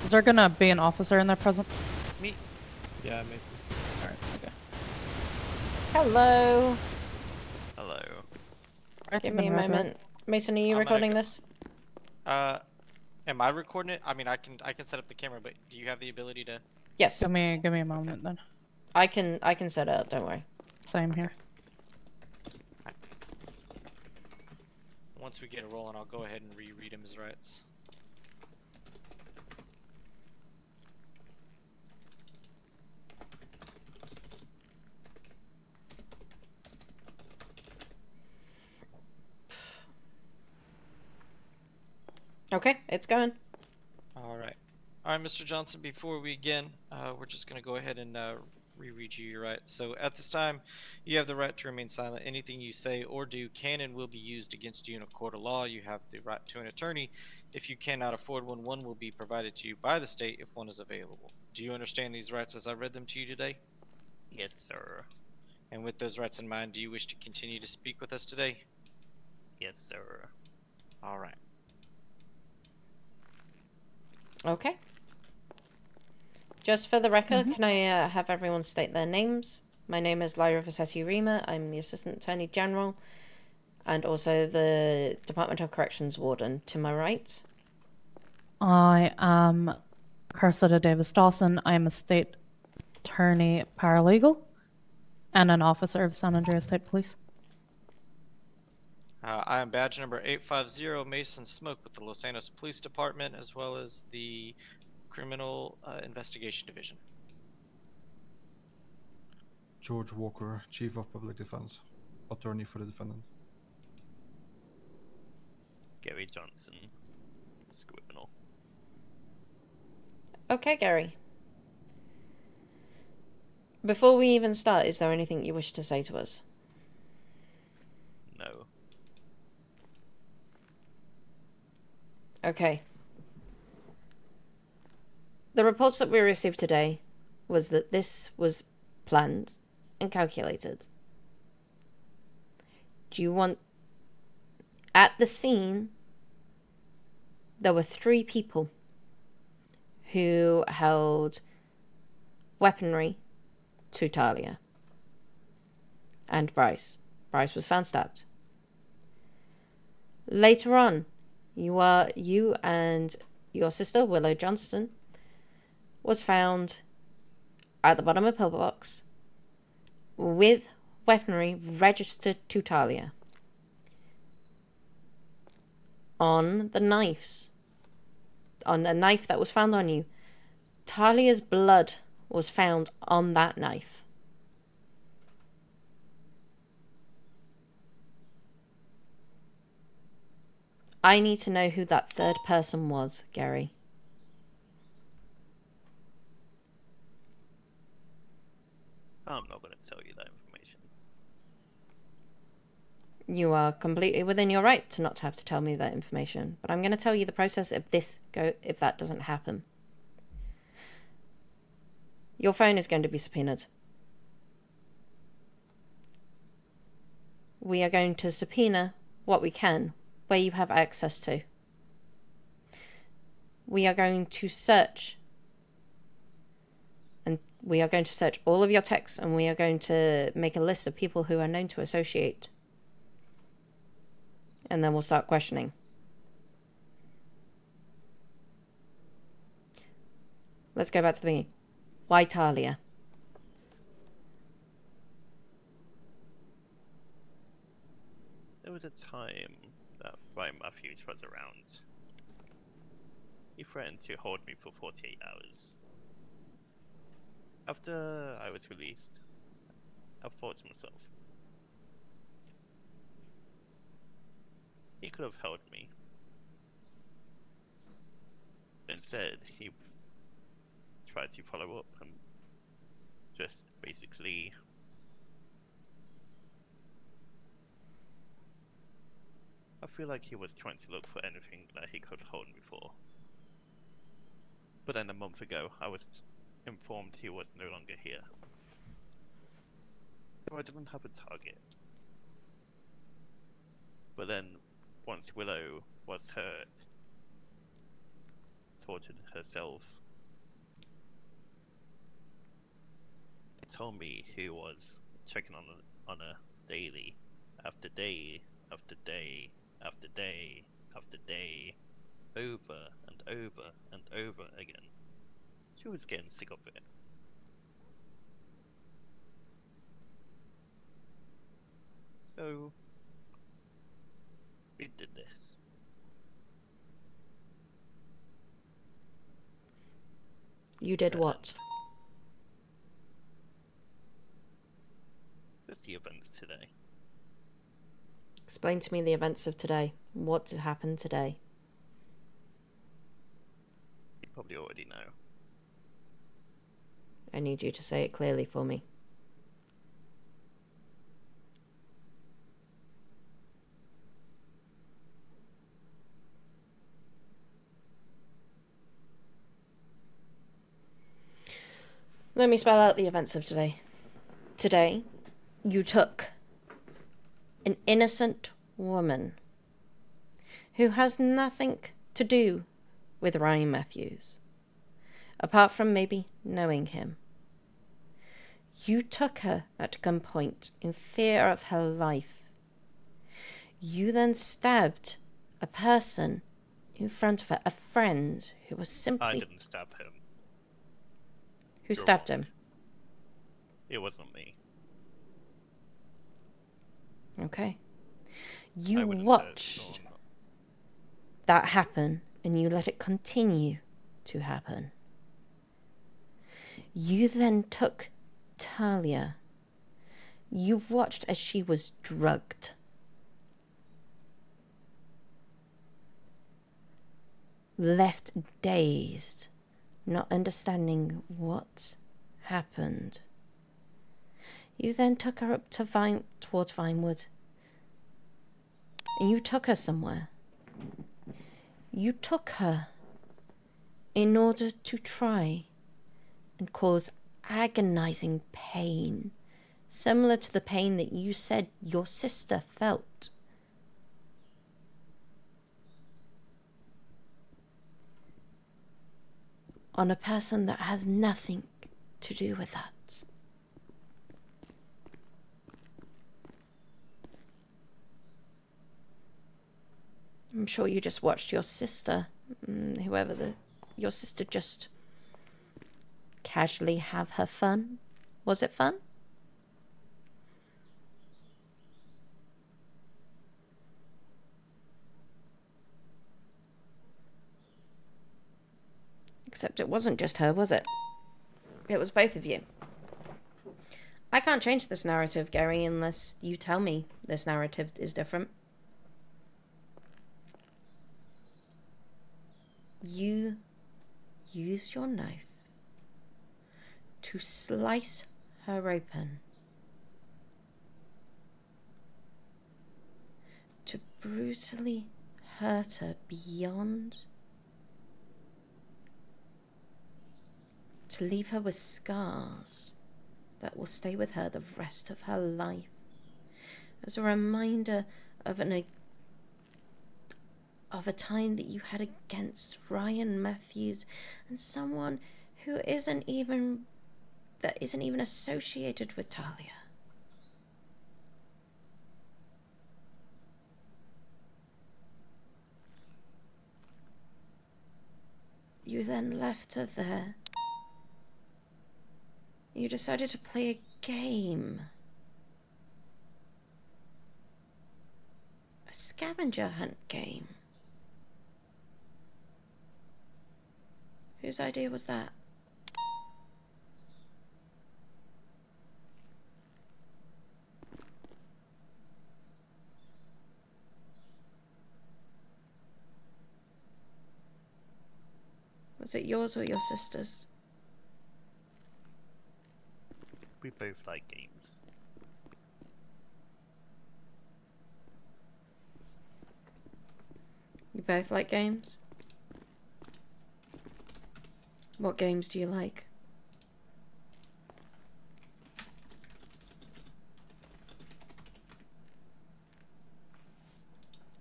Is there gonna be an officer in there present? Me. Yeah, Mason. Alright, okay. Hello. Hello. Give me a moment. Mason, are you recording this? Am I recording it? I mean, I can set up the camera, but do you have the ability to? Yes. Give me a moment then. I can set it up, don't worry. Same here. Once we get it rolling, I'll go ahead and reread him his rights. Okay, it's going. Alright, Mr. Johnson, before we begin, we're just going to go ahead and reread you your rights. So at this time, you have the right to remain silent. Anything you say or do can and will be used against you in a court of law. You have the right to an attorney. If you cannot afford one, one will be provided to you by the state if one is available. Do you understand these rights as I read them to you today? Yes, sir. And with those rights in mind, do you wish to continue to speak with us today? Yes, sir. Alright. Okay. Just for the record, can I have everyone state their names? My name is Lyra Vassetti Rima. I'm the Assistant Attorney General and also the Department of Corrections Warden. To my right? I am Cursida Davis Dawson. I am a state attorney paralegal and an officer of San Andreas State Police. I am badge number 850 Mason Smoke with the Los Angeles Police Department, as well as the Criminal Investigation Division. George Walker, Chief of Public Defense, attorney for the defendant. Gary Johnson, Scriminal. Okay, Gary. Before we even start, is there anything you wish to say to us? No. Okay. The reports that we received today was that this was planned and calculated. Do you want... At the scene, there were 3 people who held weaponry to Talia and Bryce. Bryce was found stabbed. Later on, you and your sister, Willow Johnston, was found at the bottom of a pillbox with weaponry registered to Talia. On the knives, on a knife that was found on you, Talia's blood was found on that knife. I need to know who that third person was, Gary. I'm not going to tell you that information. You are completely within your right to not have to tell me that information, but I'm going to tell you the process if that doesn't happen. Your phone is going to be subpoenaed. We are going to subpoena what we can, where you have access to. We are going to search. And we are going to search all of your texts, and we are going to make a list of people who are known to associate. And then we'll start questioning. Let's go back to the beginning. Why Talia? There was a time that Brian Matthews was around. He threatened to hold me for 48 hours. After I was released, I thought to myself, he could have held me. Instead, he tried to follow up and just basically I feel like he was trying to look for anything that he could hold me for. But then a month ago, I was informed he was no longer here. So I didn't have a target. But then, once Willow was hurt, tortured herself, he told me he was checking on a daily, after day, after day, after day, after day, over and over and over again. She was getting sick of it. So, we did this. You did what? Just the events today. Explain to me the events of today. What happened today? You probably already know. I need you to say it clearly for me. Let me spell out the events of today. Today, you took an innocent woman who has nothing to do with Ryan Matthews, apart from maybe knowing him. You took her at gunpoint in fear of her life. You then stabbed a person in front of her, a friend who was simply... I didn't stab him. Who stabbed him? It wasn't me. Okay. You watched that happen, and you let it continue to happen. You then took Talia. You watched as she was drugged. Left dazed, not understanding what happened. You then took her up to towards Vinewood. And you took her somewhere. You took her in order to try and cause agonizing pain, similar to the pain that you said your sister felt. On a person that has nothing to do with that. I'm sure you just watched your sister, your sister just casually have her fun. Was it fun? Except it wasn't just her, was it? It was both of you. I can't change this narrative, Gary, unless you tell me this narrative is different. You used your knife to slice her open, to brutally hurt her beyond, to leave her with scars that will stay with her the rest of her life, as a reminder of a time that you had against Ryan Matthews and someone who isn't even associated with Talia. You then left her there. You decided to play a game. A scavenger hunt game. Whose idea was that? Was it yours or your sister's? We both like games. You both like games? What games do you like?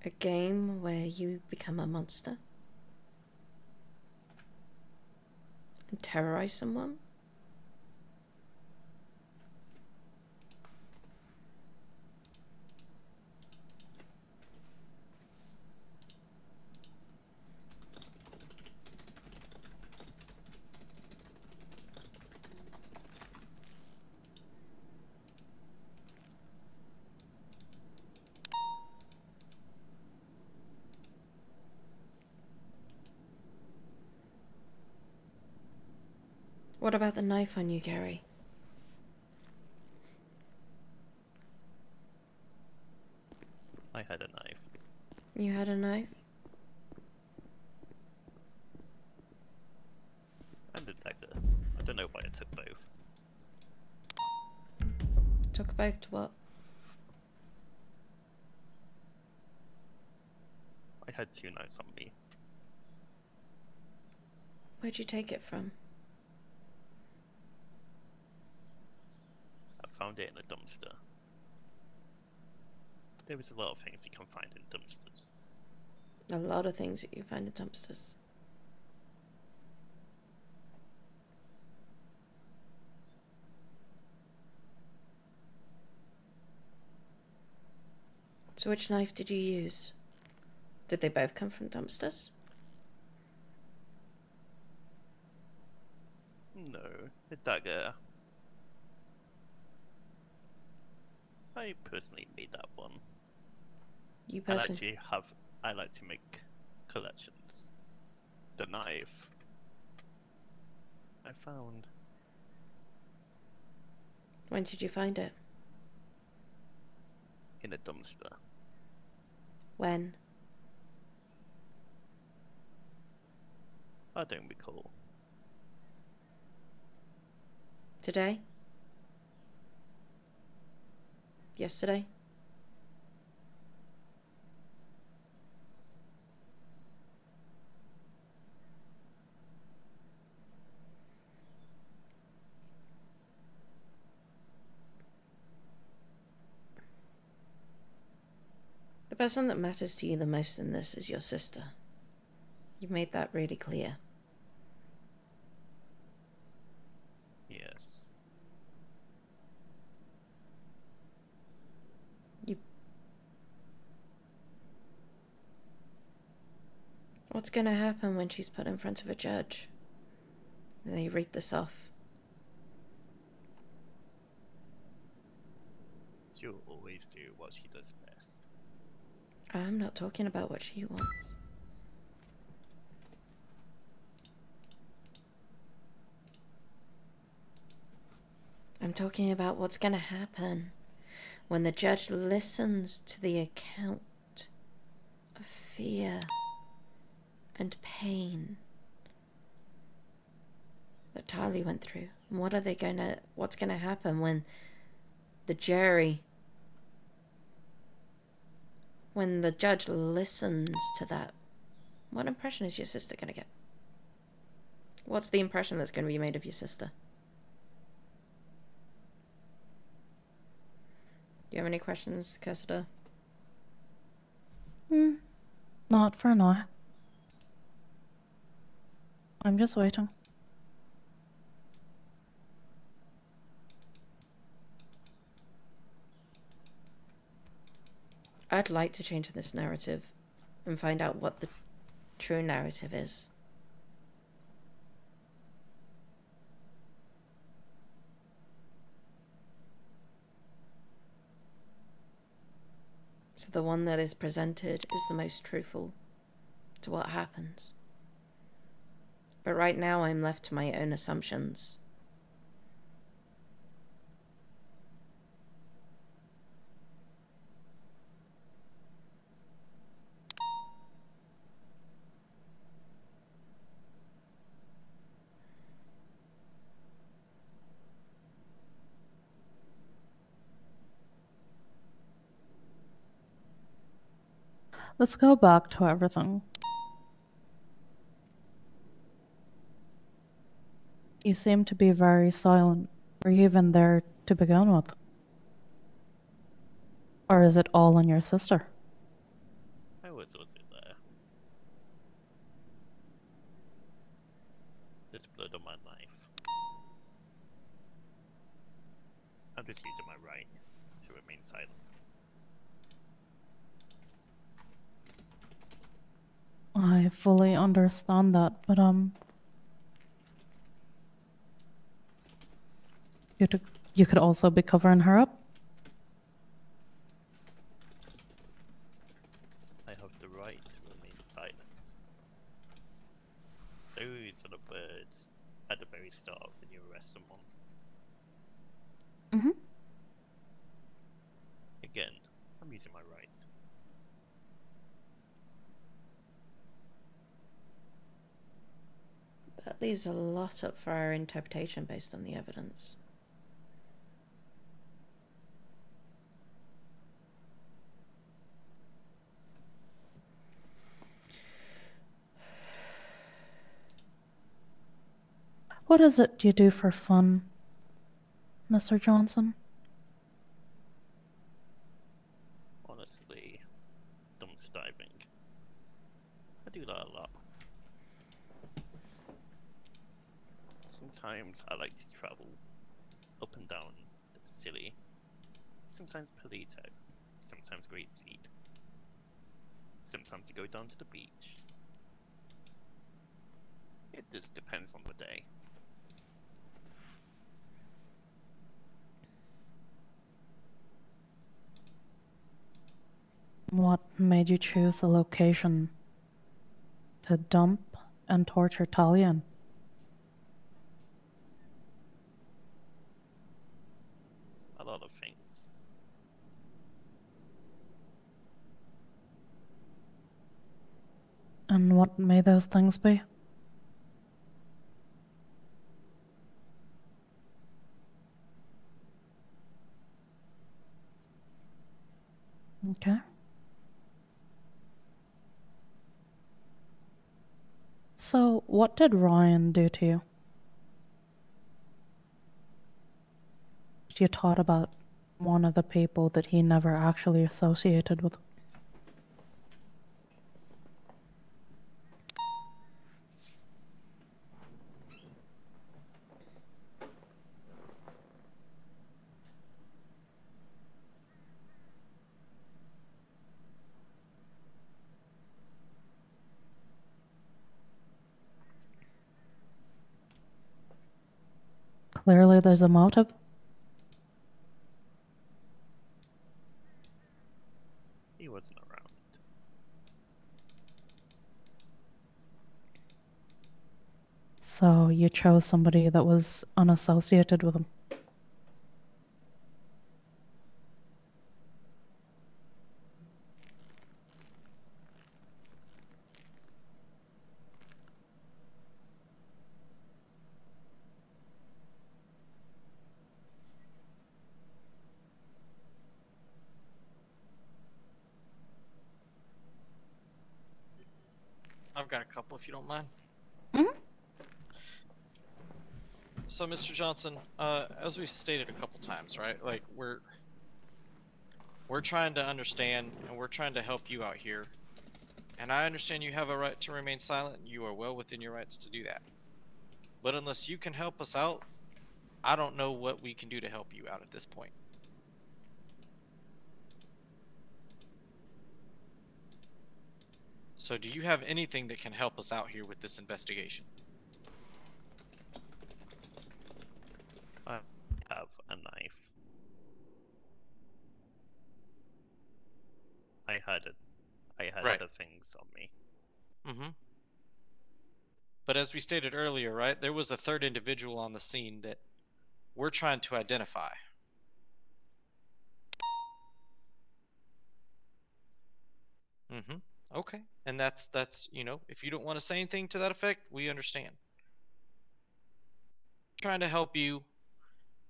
A game where you become a monster? And terrorize someone? What about the knife on you, Gary? I had a knife. You had a knife? And a dagger. I don't know why I took both. Took both to what? I had 2 knives on me. Where'd you take it from? I found it in a dumpster. There was a lot of things you can find in dumpsters. A lot of things that you find in dumpsters. So which knife did you use? Did they both come from dumpsters? No, a dagger. I personally made that one. You personally? I like to make collections. The knife I found. When did you find it? In a dumpster. When? I don't recall. Today? Yesterday? The person that matters to you the most in this is your sister. You've made that really clear. Yes. What's gonna happen when she's put in front of a judge? They read this off. She'll always do what she does best. I'm not talking about what she wants. I'm talking about what's gonna happen when the judge listens to the account of fear and pain that Tali went through. What's gonna happen when the jury, when the judge listens to that? What impression is your sister gonna get? What's the impression that's gonna be made of your sister? Do you have any questions, Cursor? Not for now. I'm just waiting. I'd like to change this narrative and find out what the true narrative is. So the one that is presented is the most truthful to what happens. But right now I'm left to my own assumptions. Let's go back to everything. You seem to be very silent. Were you even there to begin with? Or is it all on your sister? I was also there. There's blood on my knife. I'm just using my right to remain silent. I fully understand that, but you could also be covering her up. I have the right to remain silent. Those are the words at the very start when you arrest someone. Again, I'm using my right. That leaves a lot up for our interpretation based on the evidence. What is it you do for fun, Mr. Johnson? Honestly, dumpster diving. I do that a lot. Sometimes I like to travel up and down the Vasily. Sometimes Polito. Sometimes Grapeseed. Sometimes you go down to the beach. It just depends on the day. What made you choose the location to dump and torture Talia in? A lot of things. And what may those things be? Okay. So, what did Ryan do to you? You taught about one of the people that he never actually associated with. Clearly, there's a motive. He wasn't around. So you chose somebody that was unassociated with him. I've got a couple if you don't mind. Mhm. So, Mr. Johnson, as we stated a couple times, right? Like we're trying to understand and we're trying to help you out here. And I understand you have a right to remain silent. You are well within your rights to do that. But unless you can help us out, I don't know what we can do to help you out at this point. So do you have anything that can help us out here with this investigation? I have a knife. I had Right. other things on me. Mm-hmm. But as we stated earlier, right, there was a third individual on the scene that we're trying to identify. Mm-hmm. Okay. And that's if you don't want to say anything to that effect, we understand. We're trying to help you,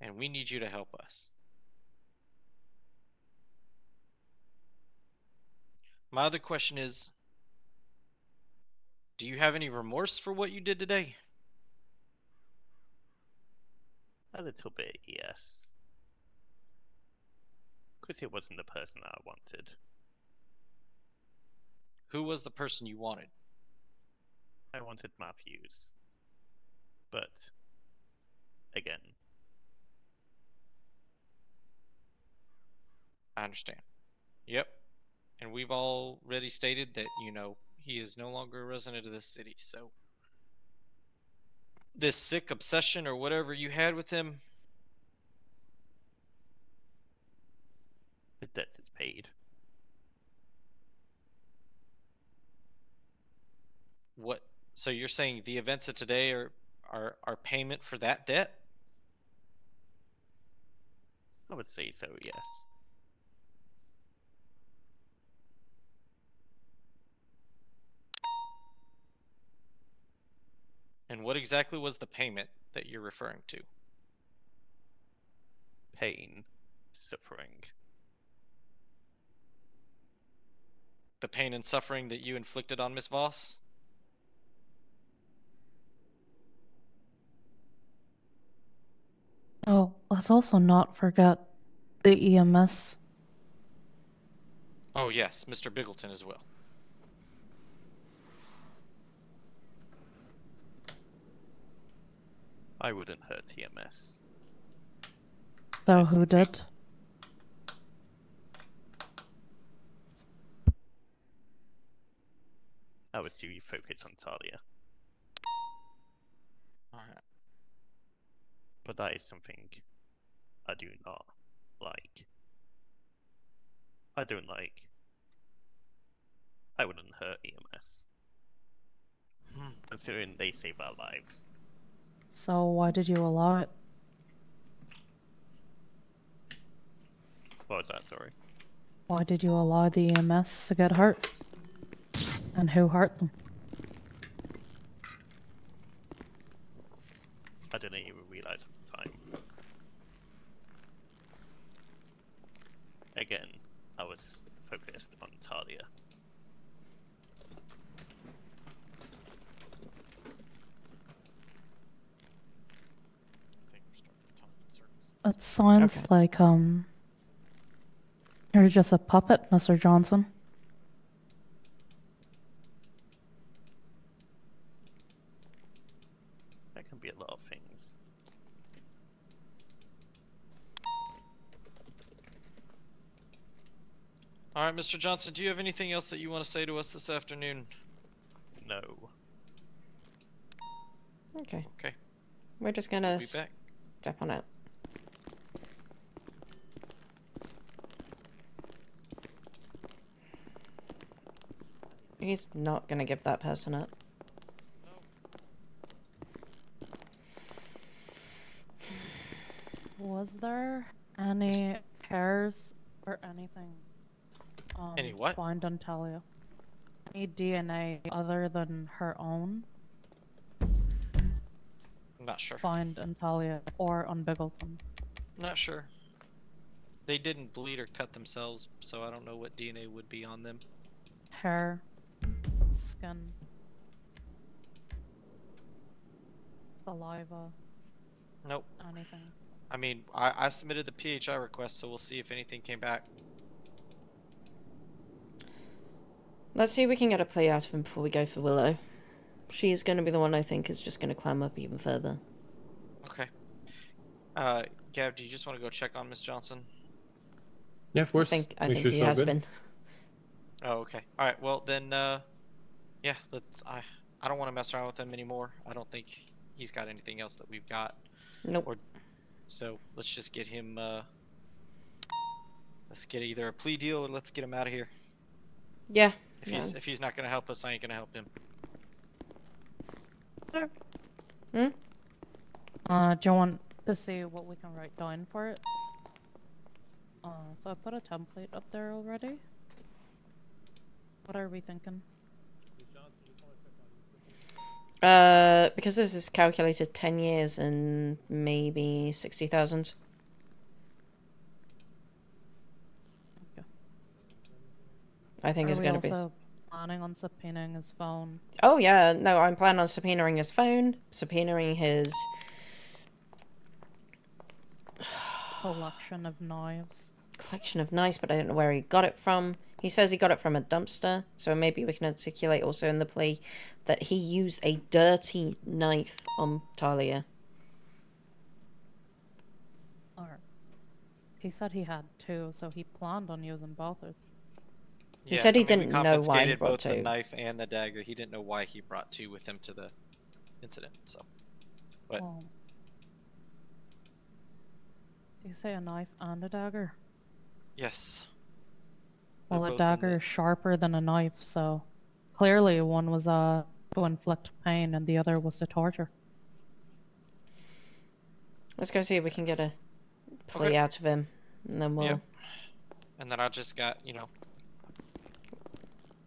and we need you to help us. My other question is, do you have any remorse for what you did today? A little bit, yes. Because it wasn't the person I wanted. Who was the person you wanted? I wanted Matthews. But, again, I understand. Yep. And we've already stated that, he is no longer a resident of this city, so this sick obsession or whatever you had with him, the debt is paid. what? So you're saying the events of today are payment for that debt? I would say so, yes. And what exactly was the payment that you're referring to? Pain, suffering. The pain and suffering that you inflicted on Miss Voss? Oh, let's also not forget the EMS. Oh yes, Mr. Biggleton as well. I wouldn't hurt EMS. So who did? I would do focus on Talia. Alright. But that is something I do not like. I don't like. I wouldn't hurt EMS. Considering they save our lives. So why did you allow it? What was that, sorry? Why did you allow the EMS to get hurt? And who hurt them? I didn't even realize at the time. Again, I was focused on Talia. It sounds like, you're just a puppet, Mr. Johnson. That can be a lot of things. Alright, Mr. Johnson, do you have anything else that you want to say to us this afternoon? No. Okay. Okay. We're just gonna We'll be back. Step on it. He's not gonna give that person up. Was there any hairs or anything Any what? found on Talia? Any DNA other than her own I'm not sure. found on Talia or on Biggleton? Not sure. They didn't bleed or cut themselves, so I don't know what DNA would be on them. Hair, skin, saliva. Nope. Anything. I mean, I submitted the PHI request, so we'll see if anything came back. Let's see if we can get a play out of him before we go for Willow. She's going to be the one I think is just going to climb up even further. Okay. Gav, do you just want to go check on Miss Johnson? Yeah, of course. I think he has been. Oh, okay. All right. Well, then, yeah. I don't want to mess around with him anymore. I don't think he's got anything else that we've got. Nope. So let's just get him. Let's get either a plea deal or let's get him out of here. Yeah. If he's not gonna help us, I ain't gonna help him. Sure. Hmm? Do you want to see what we can write down for it? So I put a template up there already. What are we thinking? Because this is calculated 10 years and maybe 60,000. I think it's going to be. Are we also planning on subpoenaing his phone? Oh yeah, no, I'm planning on subpoenaing his phone, subpoenaing his collection of knives. Collection of knives, but I don't know where he got it from. He says he got it from a dumpster, so maybe we can articulate also in the plea that he used a dirty knife on Talia. Or he said he had two, so he planned on using both. He said he we didn't know why he confiscated brought both the two. knife and the dagger. He didn't know why he brought two with him to the incident. So, but Oh. Did you say a knife and a dagger? yes. Well, They're a both in dagger is sharper than a knife, so clearly one was to inflict pain and the other was to torture. Let's go see if we can get a plea Okay. out of him, and then we'll. Yep. And then I just got, got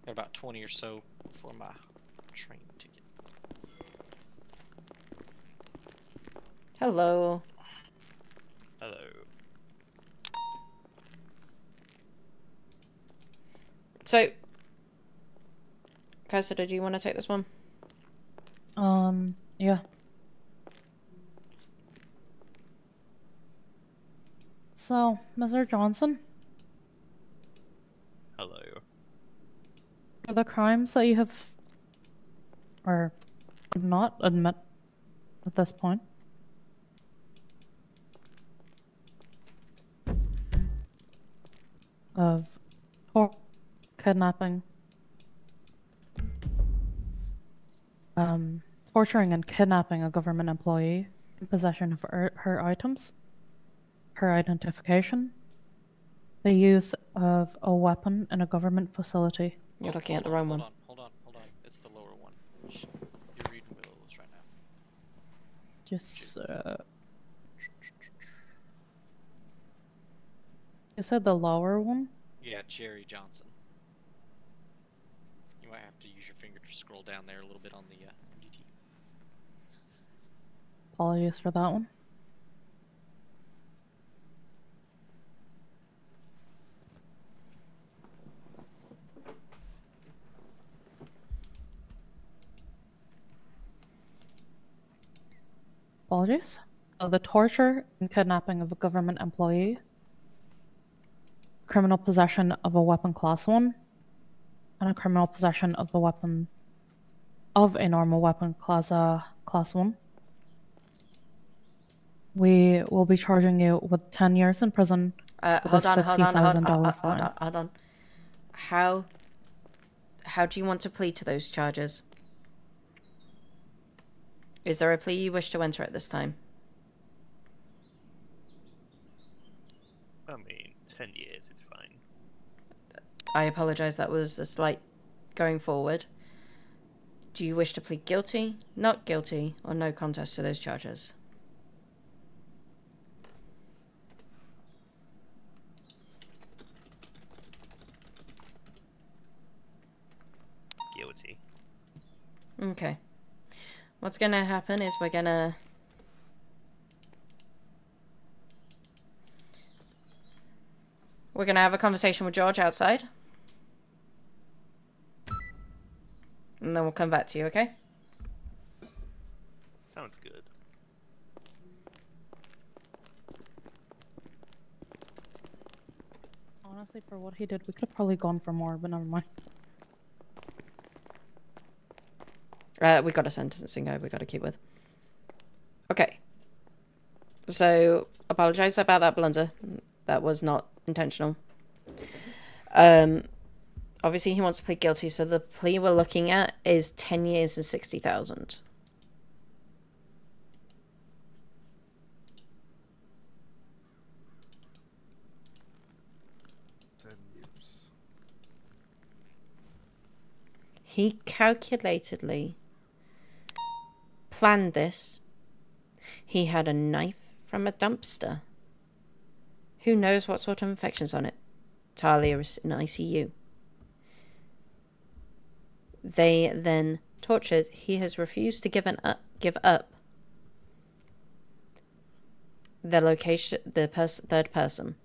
about 20 or so for my train ticket. Hello. Hello. So, Kaiser, do you want to take this one? Yeah. So, Mr. Johnson, Hello. for the crimes that you have, or would not admit at this point, of kidnapping, torturing and kidnapping a government employee in possession of her items, her identification, the use of a weapon in a government facility. You're looking at the wrong one. Hold on. It's the lower one. You're reading Willow's right now. Just, you said the lower one? Yeah, Jerry Johnson. You might have to use your finger to scroll down there a little bit on the MDT. Apologies for that one. Apologies. The torture and kidnapping of a government employee, criminal possession of a weapon class 1, and a criminal possession of a weapon of a normal weapon class 1. We will be charging you with 10 years in prison with a $60,000 fine. Hold on. How do you want to plead to those charges? Is there a plea you wish to enter at this time? I mean, 10 years is fine. I apologize, that was a slight going forward. Do you wish to plead guilty, not guilty, or no contest to those charges? Guilty. Okay. What's gonna happen is we're gonna... have a conversation with George outside. And then we'll come back to you, okay? Sounds good. Honestly, for what he did, we could have probably gone for more, but never mind. We got a sentencing we got to keep with. Okay. So, apologize about that blunder. That was not intentional. Obviously he wants to plead guilty, so the plea we're looking at is 10 years and 60,000. He calculatedly planned this. He had a knife from a dumpster. Who knows what sort of infections on it? Talia is in ICU. They then tortured. He has refused to give up the location, the third person.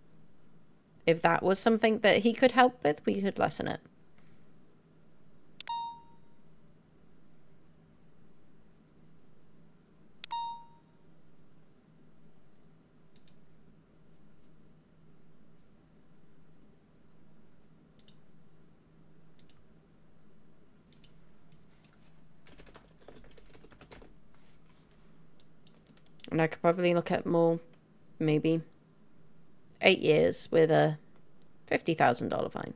If that was something that he could help with, we could lessen it. And I could probably look at more, maybe 8 years with a $50,000 fine.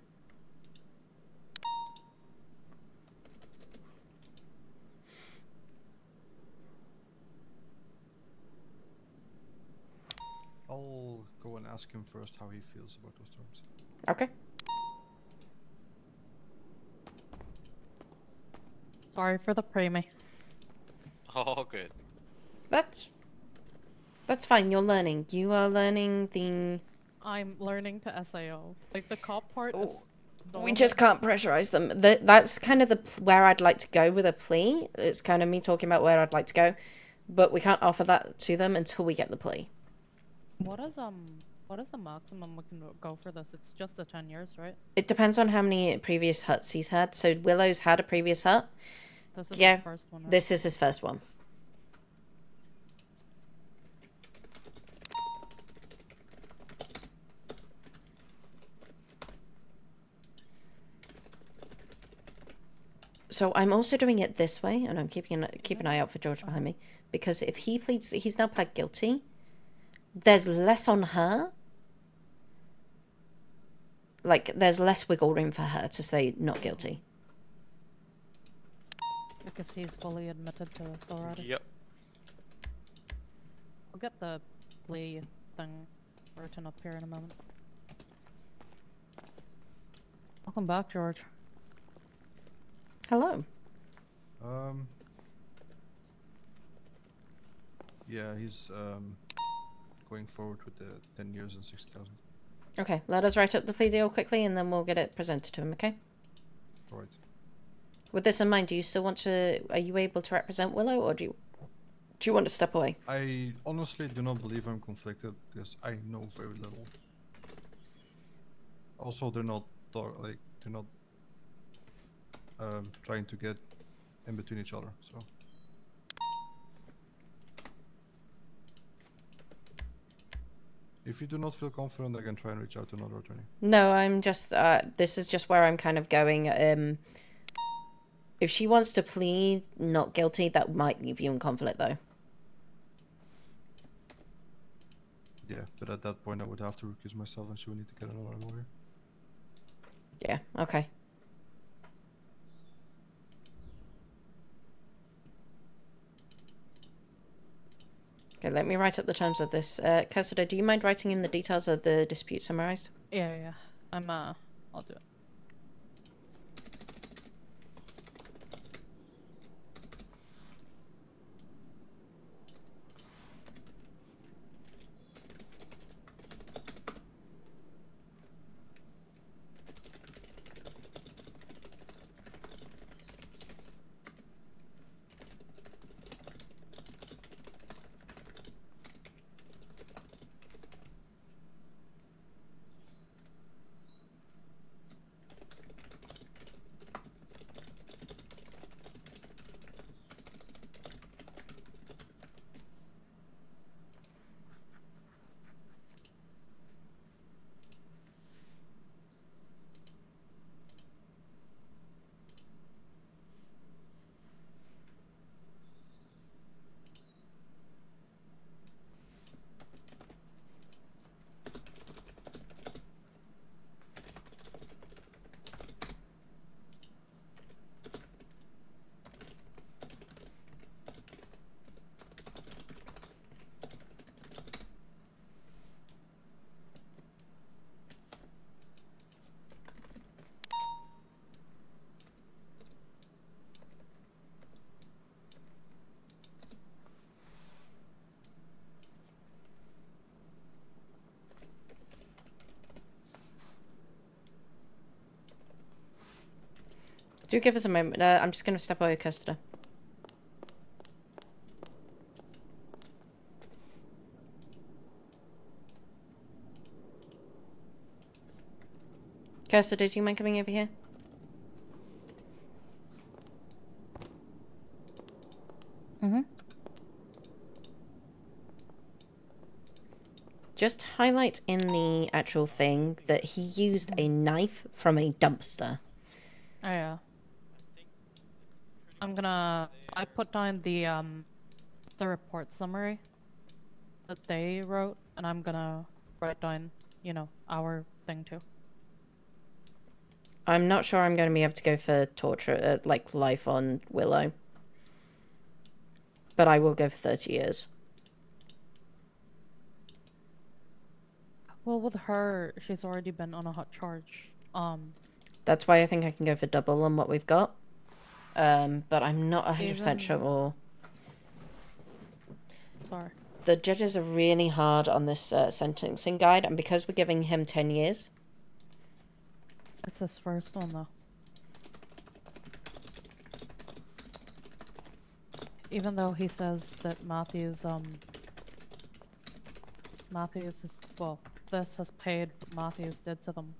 I'll go and ask him first how he feels about those terms. Okay. Sorry for the preemie. Oh, good. That's fine. You're learning. You are learning the... I'm learning to SAO. Like, the cop part is... We just can't pressurize them. That's kind of where I'd like to go with a plea. It's kind of me talking about where I'd like to go. But we can't offer that to them until we get the plea. What is the maximum we can go for this? It's just the 10 years, right? It depends on how many previous huts he's had. So Willow's had a previous hut. This is Yeah, his first one, right? this is his first one. So I'm also doing it this way, and I'm keep an eye out for George behind me, because if he pleads, he's now pled guilty. There's less on her. Like, there's less wiggle room for her to say not guilty. Because he's fully admitted to this already. Yep. I'll get the plea thing written up here in a moment. Welcome back, George. Hello. Yeah, he's going forward with the 10 years and 60,000. Okay, let us write up the plea deal quickly, and then we'll get it presented to him, okay? Alright. With this in mind, do you still want to... Are you able to represent Willow, or do you want to step away? I honestly do not believe I'm conflicted, because I know very little. Also, they're not trying to get in between each other, so... If you do not feel confident, I can try and reach out to another attorney. No, I'm just... this is just where I'm kind of going. If she wants to plead not guilty, that might leave you in conflict, though. Yeah, but at that point I would have to recuse myself and she would need to get another lawyer. Yeah, okay. Okay, let me write up the terms of this. Cassidy, do you mind writing in the details of the dispute summarized? Yeah. I'll do it. Do give us a moment. I'm just going to step away, Custer. Custer, do you mind coming over here? Just highlight in the actual thing that he used a knife from a dumpster. Oh, yeah. I put down the report summary that they wrote, and I'm gonna write down, our thing too. I'm not sure I'm going to be able to go for torture, like life on Willow. But I will go for 30 years. Well, with her, she's already been on a hot charge. That's why I think I can go for double on what we've got. But I'm not 100% sure. Sorry. The judges are really hard on this sentencing guide, and because we're giving him 10 years... It's his first one, though. Even though he says that Matthews is, well, this has paid what Matthews did to them.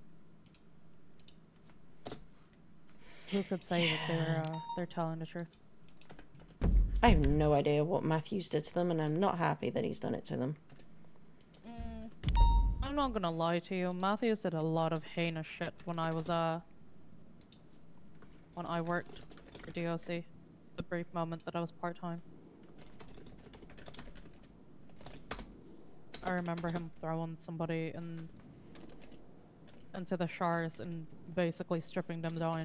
Who could say that they're telling the truth? I have no idea what Matthews did to them, and I'm not happy that he's done it to them. I'm not gonna lie to you. Matthews did a lot of heinous shit when I was when I worked for DOC. The brief moment that I was part-time. I remember him throwing somebody into the showers and basically stripping them down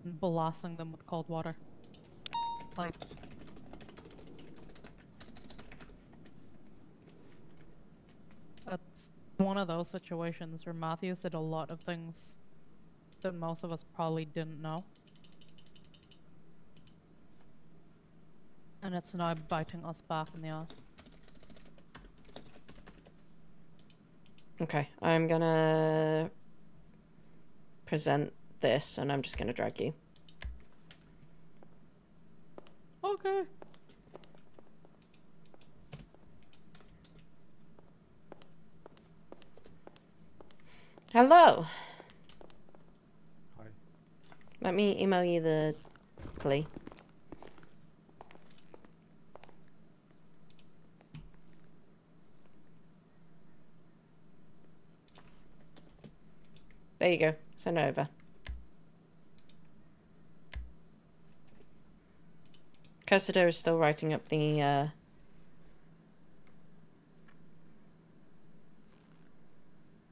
and blasting them with cold water. Like, that's one of those situations where Matthews did a lot of things that most of us probably didn't know. And it's now biting us back in the ass. Okay, I'm gonna present this, and I'm just gonna drag you. Okay. Hello. Hi. Let me email you the plea. There you go. Send it over. Cursor is still writing up the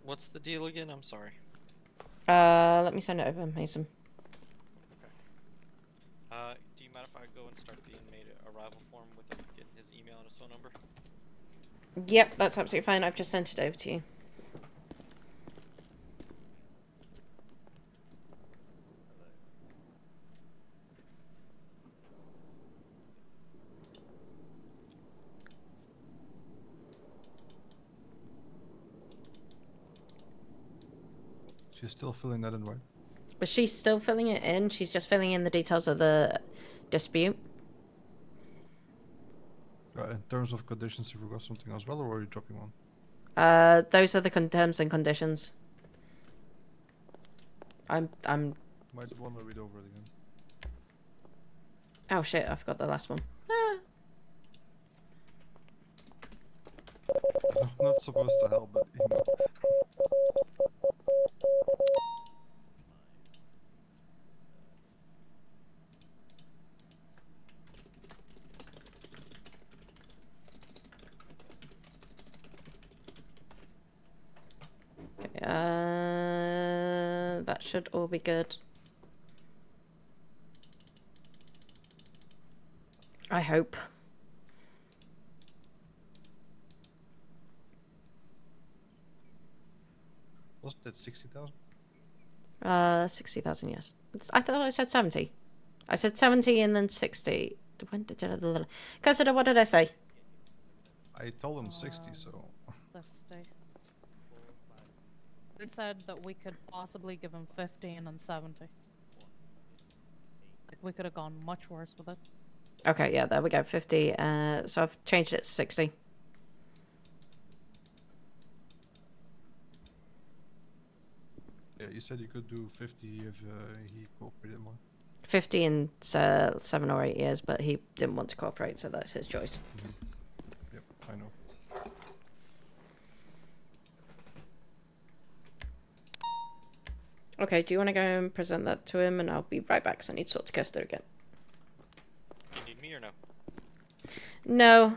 What's the deal again? I'm sorry. let me send it over, Mason. Do you mind if I go and start the inmate arrival form with him, getting his email and his phone number? Yep, that's absolutely fine. I've just sent it over to you. She's still filling that in, right? But she's still filling it in. She's just filling in the details of the dispute. In terms of conditions, you forgot something as well, or are you dropping one? Those are the terms and conditions. I'm. Might want to read over it again. Oh shit! I forgot the last one. I'm not supposed to help, but you know. That should all be good. I hope. Wasn't it 60,000? 60,000, yes. I thought I said 70. I said 70 and then 60. When did I... Consider, what did I say? I told him 60, so... 60. They said that we could possibly give him 15 and 70. Like, we could have gone much worse with it. Okay, yeah, there we go. 50. So I've changed it to 60. Yeah, you said you could do 50 if he cooperated more. 50 in 7 or 8 years, but he didn't want to cooperate, so that's his choice. Yep, I know. Okay, do you want to go and present that to him, and I'll be right back, because I need to talk to Kester again. You need me or no? No,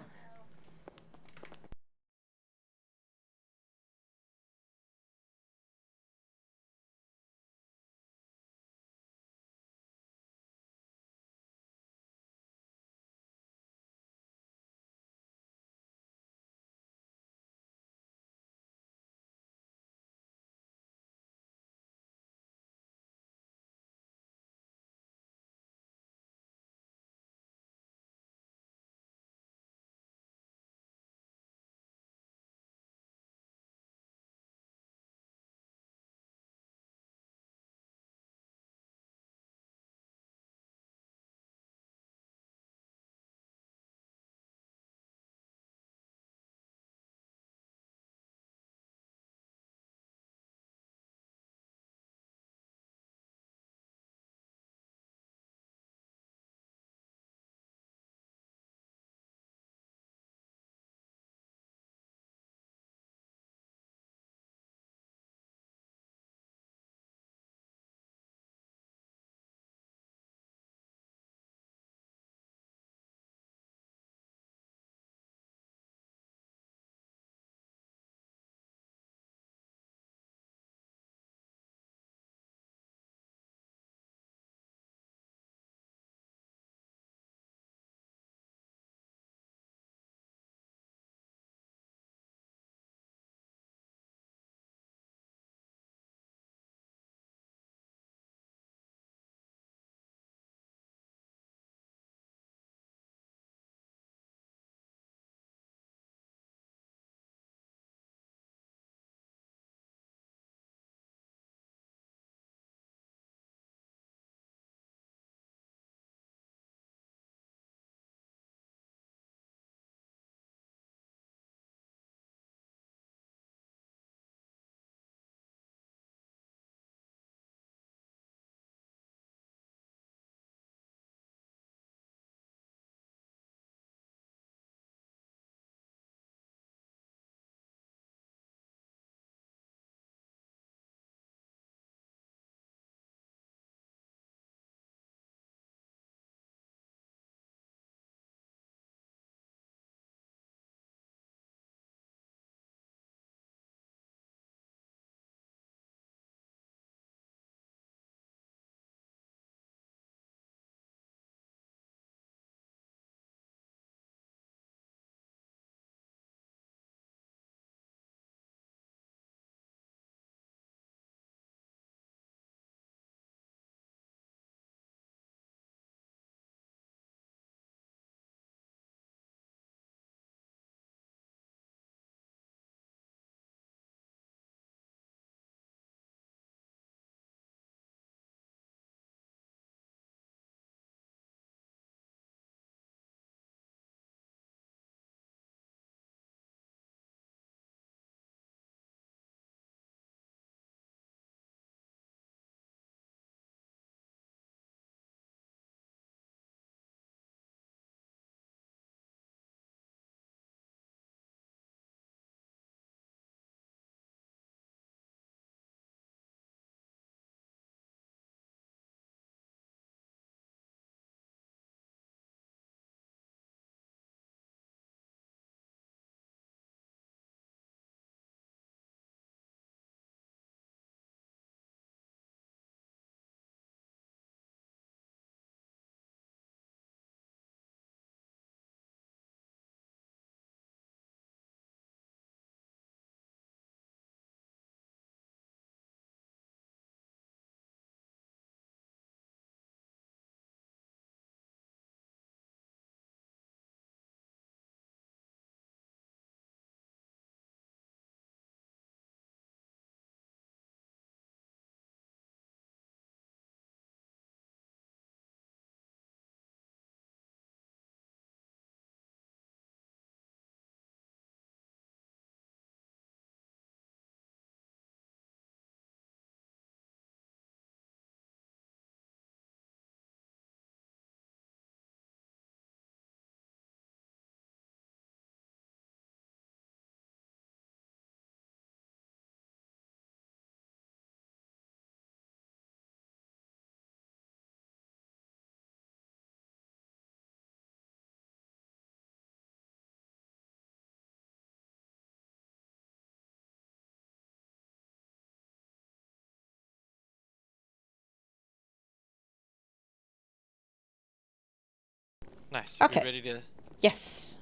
Nice. Okay. You ready to? Yes.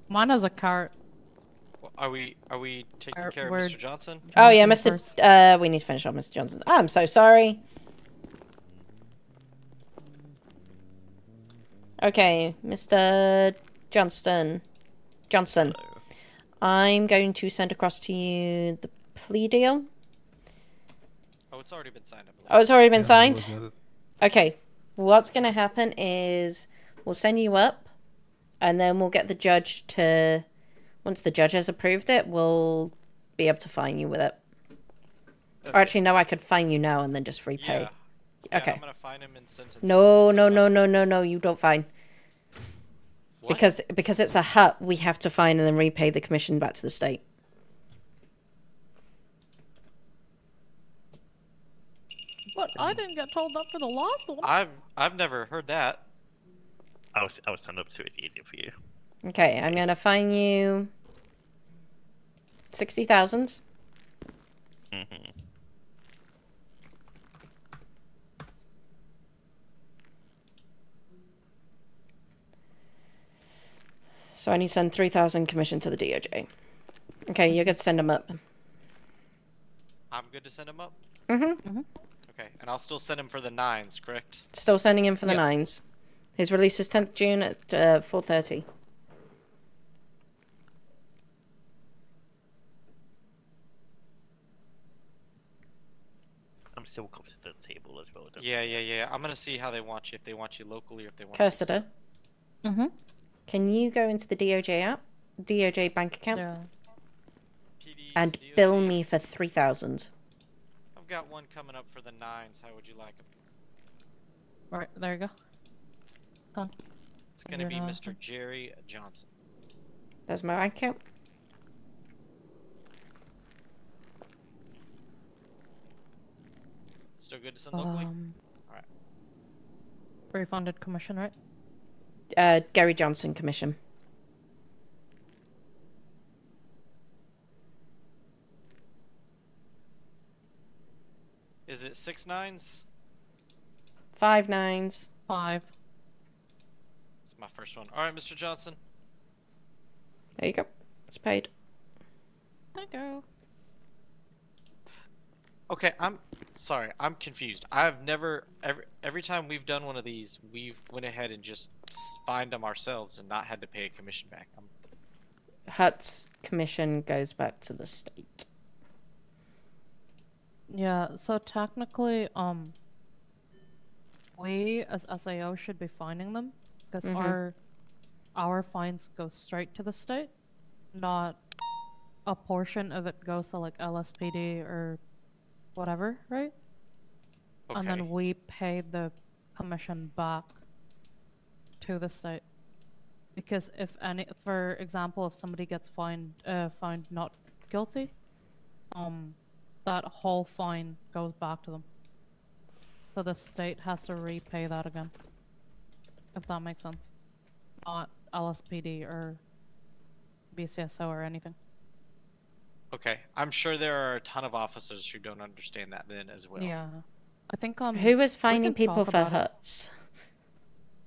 Mine has a cart. Are we taking care of we're- Mr. Johnson? Oh yeah, Johnson Mr. first. We need to finish off Mr. Johnson. I'm so sorry. Okay, Mr. Johnson. I'm going to send across to you the plea deal. Oh, it's already been signed, I believe. Oh, it's already been Yeah, signed? was it? Okay. What's going to happen is we'll send you up, and then we'll get the judge to... Once the judge has approved it, we'll be able to fine you with it. Or actually, no, I could fine you now and then just repay. Yeah, Okay. I'm gonna fine him and sentence No, him. no, you don't fine. What? Because it's a hut, we have to fine and then repay the commission back to the state. But I didn't get told that for the last one. I've never heard that. I'll stand up to it easier for you. Okay, I'm gonna fine you 60,000. Mm-hmm. So I need to send 3,000 commission to the DOJ. Okay, you're good to send them up. I'm good to send him up. Mm-hmm. Okay, and I'll still send him for the 9s, correct? Still sending him for the Yep. 9s. His release is 10th June at 4:30. I'm still confident at the table as well. Don't Yeah. I'm gonna see how they want you. If they want you locally, or if they want. Cursor. Mm-hmm. Can you go into the DOJ app, DOJ bank account, Yeah. and bill me for 3,000? I've got one coming up for the 9s. How would you like them? Right, there you go. Done. It's gonna be You're Mr. Jerry Johnson. There's my bank account. Still good to send locally? Alright. Refunded commission, right? Gary Johnson commission. Is it 6 9s? 5 9s. 5. It's my first one. Alright, Mr. Johnson. There you go. It's paid. Thank you. Okay, I'm sorry. I'm confused. I've never every time we've done one of these, we've went ahead and just fined them ourselves and not had to pay a commission back. Hut's commission goes back to the state. Yeah, so technically, we as SAO should be fining them because Mhm. our fines go straight to the state, not a portion of it goes to like LSPD or whatever, right? And Okay. then we pay the commission back to the state. Because if any, for example, if somebody gets found not guilty, that whole fine goes back to them. So the state has to repay that again. If that makes sense. Not LSPD or BCSO or anything. Okay, I'm sure there are a ton of officers who don't understand that then as well. Yeah. I think Who was we finding can people talk for about it. huts?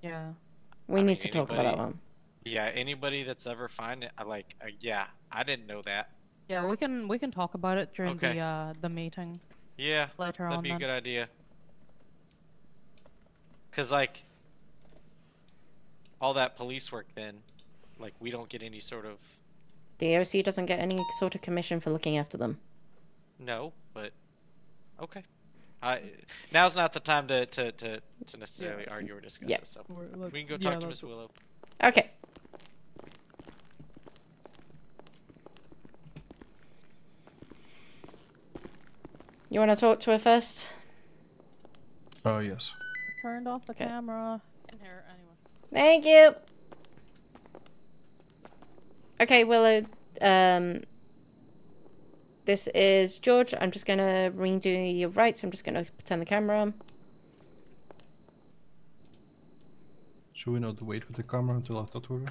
Yeah. We I need mean, to talk about that one. Yeah, anybody that's ever fined it, yeah, I didn't know that. Yeah, we can talk about it during Okay. the meeting. Yeah, Later that'd on be a then. good idea. Cause like all that police work, then, like we don't get any sort of DOC doesn't get any sort of commission for looking after them. no, but okay. Now's not the time to necessarily argue or discuss Yeah. this. So We're, like, we can go yeah, talk to that's Miss Willow. Okay. You want to talk to her first? Oh, yes. Turned off the camera. In here anyway. Thank you. Okay, Willow. This is George. I'm just gonna redo your rights. I'm just gonna turn the camera on. Should we not wait with the camera until I've talked to her?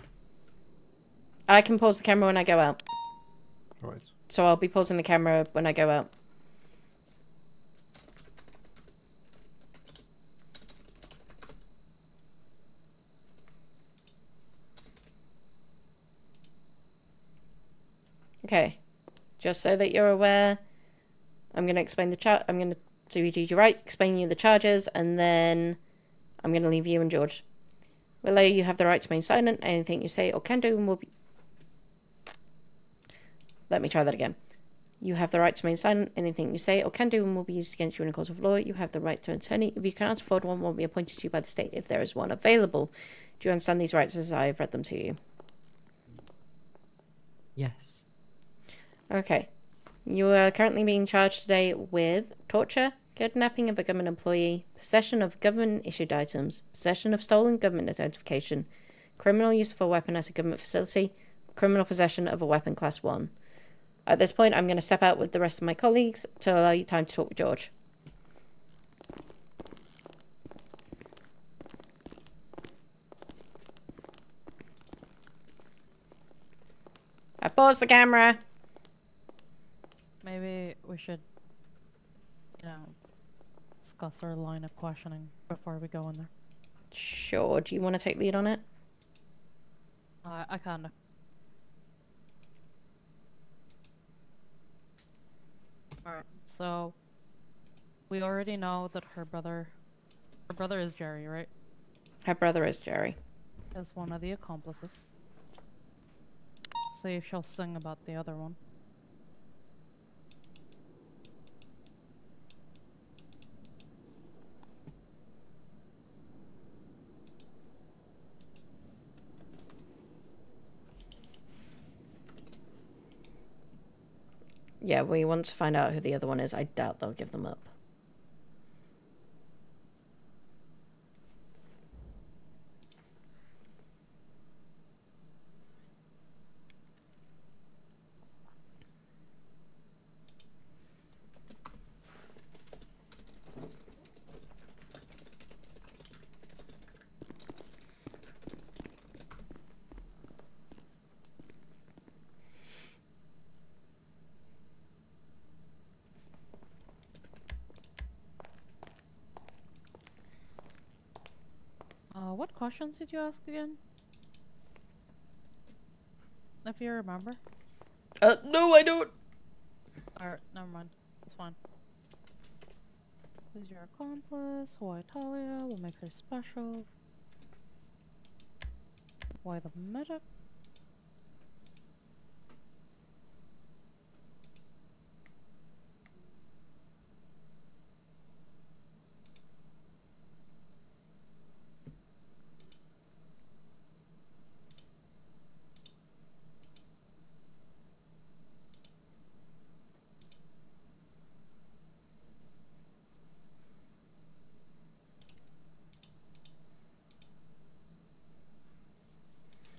I can pause the camera when I go out. Right. So I'll be pausing the camera when I go out. Okay. Just so that you're aware, I'm going to explain the I'm going to read you right, explain you the charges, and then I'm going to leave you and George. Willow, you have the right to remain silent. Anything you say or can do will be... Let me try that again. You have the right to remain silent. Anything you say or can do will be used against you in a court of law. You have the right to an attorney. If you cannot afford one, will be appointed to you by the state if there is one available. Do you understand these rights as I have read them to you? Yes. Okay. You are currently being charged today with torture, kidnapping of a government employee, possession of government-issued items, possession of stolen government identification, criminal use of a weapon at a government facility, criminal possession of a weapon class 1. At this point, I'm going to step out with the rest of my colleagues to allow you time to talk with George. I paused the camera. Maybe we should, discuss our line of questioning before we go in there. Sure. Do you want to take lead on it? I kinda. Alright, so we already know that her brother is Jerry, right? Her brother is Jerry. Is one of the accomplices. See if she'll sing about the other one. Yeah, we want to find out who the other one is. I doubt they'll give them up. What questions did you ask again? If you remember. No, I don't. Alright, never mind. It's fine. Who's your accomplice? Why Talia? What makes her special? Why the medic?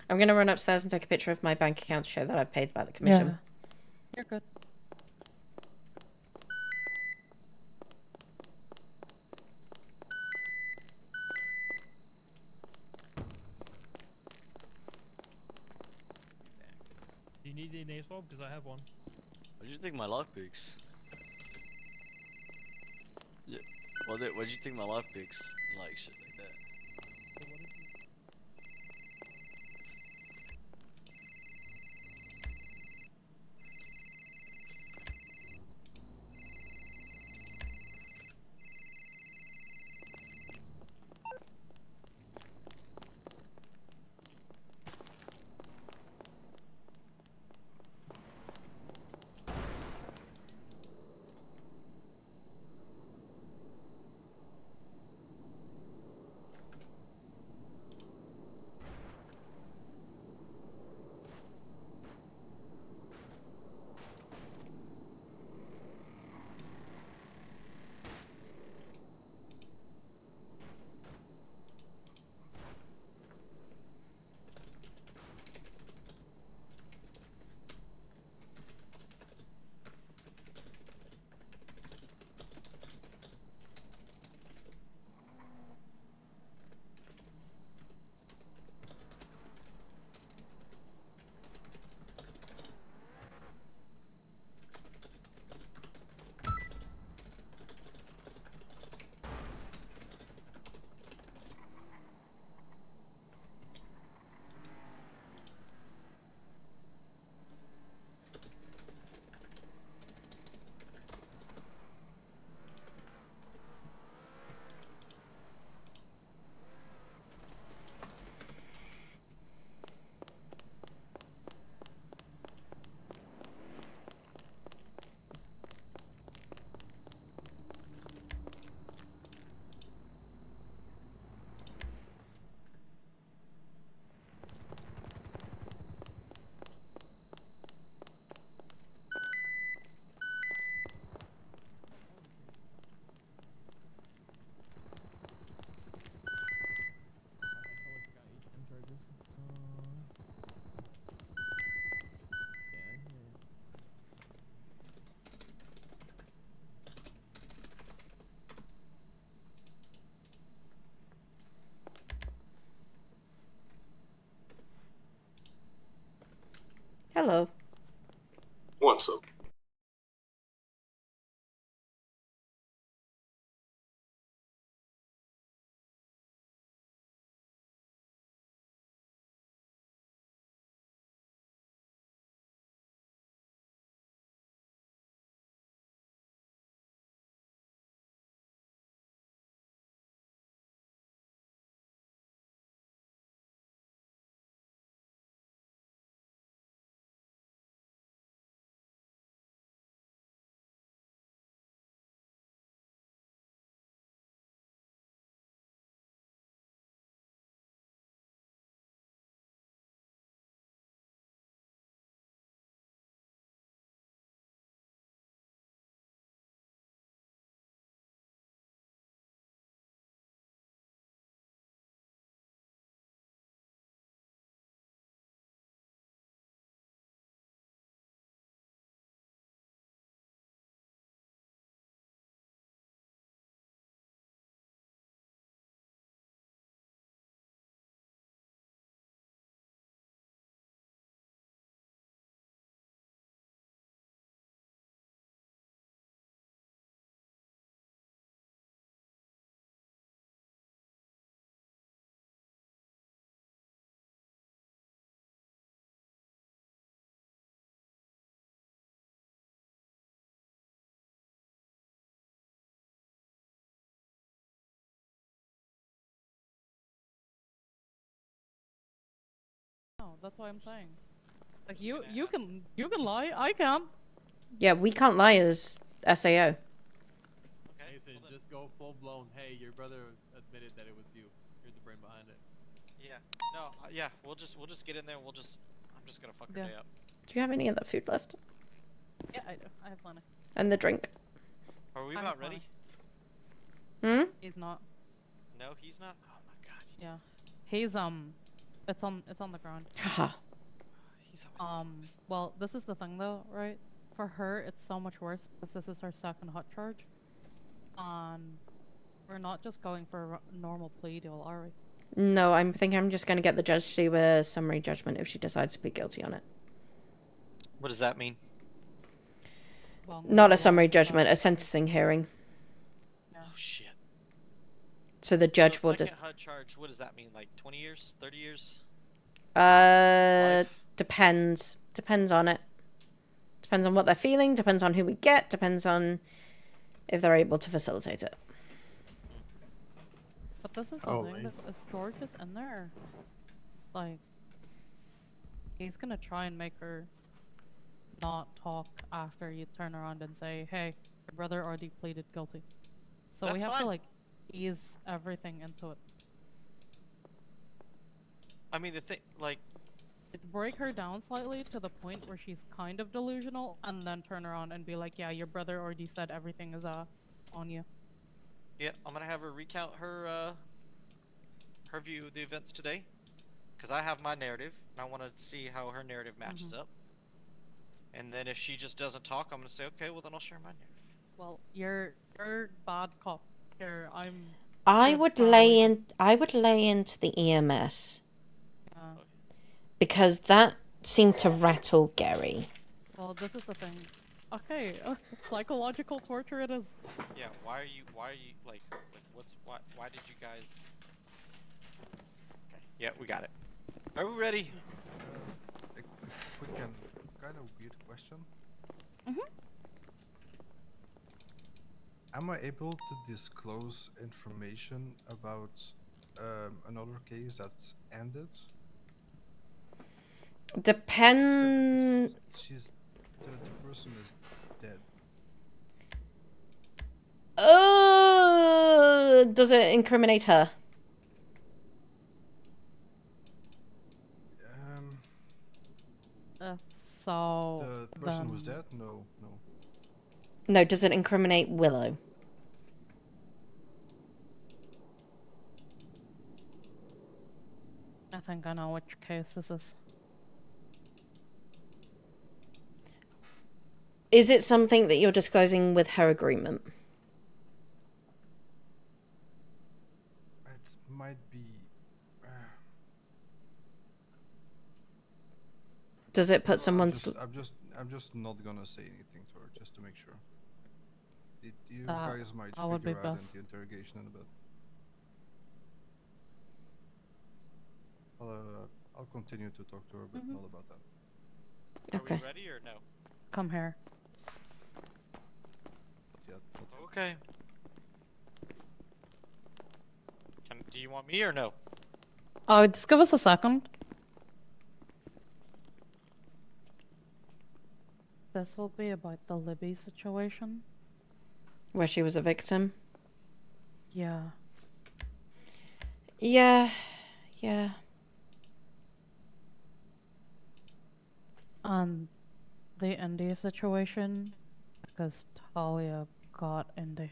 I'm going to run upstairs and take a picture of my bank account to show that I've paid by the commission. Yeah. You're good. Do you need a name swab? Because I have one. Why'd you take my lockpicks? Yeah. Why'd you take my lockpicks? Like shit like that. Hello. What's up? No, that's what I'm saying. Like you can lie, I can't. Yeah, we can't lie as SAO. Mason, just go full blown. Hey, your brother admitted that it was you. You're the brain behind it. Yeah. No. Yeah. We'll just get in there. And I'm just gonna fuck her Yeah. day up. Do you have any of that food left? Yeah, I do. I have plenty. And the drink? Are we I have about ready? Hmm? He's not. No, he's not. Oh my god. Yeah. He's it's on the ground. Haha. Well, this is the thing though, right? For her, it's so much worse because this is her second hot charge. We're not just going for a normal plea deal, are we? No, I'm thinking I'm just going to get the judge to do a summary judgment if she decides to plead guilty on it. What does that mean? Well, Not a summary judgment, a sentencing hearing. Oh shit. So the judge So will second just... HUD charge. What does that mean? Like 20 years? 30 years? Depends. Depends on it. Depends on what they're feeling, depends on who we get, depends on if they're able to facilitate it. But this is the Holy. thing, that as George is in there, like, he's gonna try and make her not talk after you turn around and say, hey, your brother already pleaded guilty. So we That's have to, fine. like, ease everything into it. I mean, the thing, like, Break her down slightly to the point where she's kind of delusional, and then turn around and be like, yeah, your brother already said everything is on you. yeah, I'm gonna have her recount her her view of the events today, because I have my narrative, and I want to see how her narrative matches up. And then if she just doesn't talk, I'm gonna say, okay, well then I'll share my narrative. Well, you're bad cop. Here, I'm. I good would family. lay into the EMS. Because that seemed to rattle Gary. Well, this is the thing. Okay, psychological torture it is. Yeah, why are you like why did you guys? Okay, yeah, we got it. Are we ready? A quick and kind of weird question. Am I able to disclose information about another case that's ended? Depend. The person is dead. Does it incriminate her? So The person was dead? No. No, does it incriminate Willow? I think I know which case this is. Is it something that you're disclosing with her agreement? It might be. Does it put someone's... I'm just not gonna say anything to her, just to make sure. You That- guys might that would be figure out in best. the interrogation in a bit. I'll continue to talk to her, but not about that. Okay. Are we ready or no? Come here. Okay. Do you want me or no? Oh, just give us a second. This will be about the Libby situation. Where she was a victim? Yeah. Yeah. And the India situation, because Talia got India.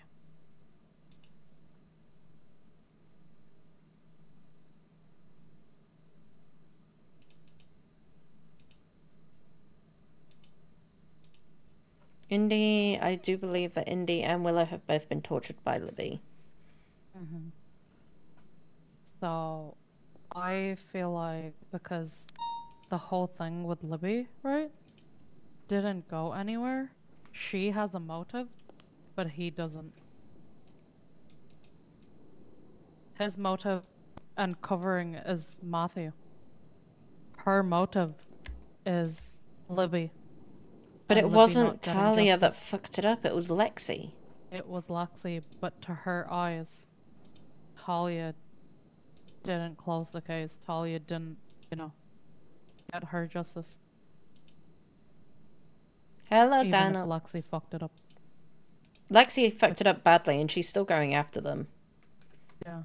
Indy, I do believe that Indy and Willow have both been tortured by Libby. So, I feel like because the whole thing with Libby, right, didn't go anywhere, she has a motive, but he doesn't. His motive and covering is Matthew. Her motive is Libby. But and it Libby wasn't not getting Talia that justice. fucked it up, it was Lexi. It was Lexi, but to her eyes, Talia didn't close the case. Talia didn't, get her justice. Hello, Even Dana. if Lexi fucked it up. Lexi fucked it up badly and she's still going after them. Yeah.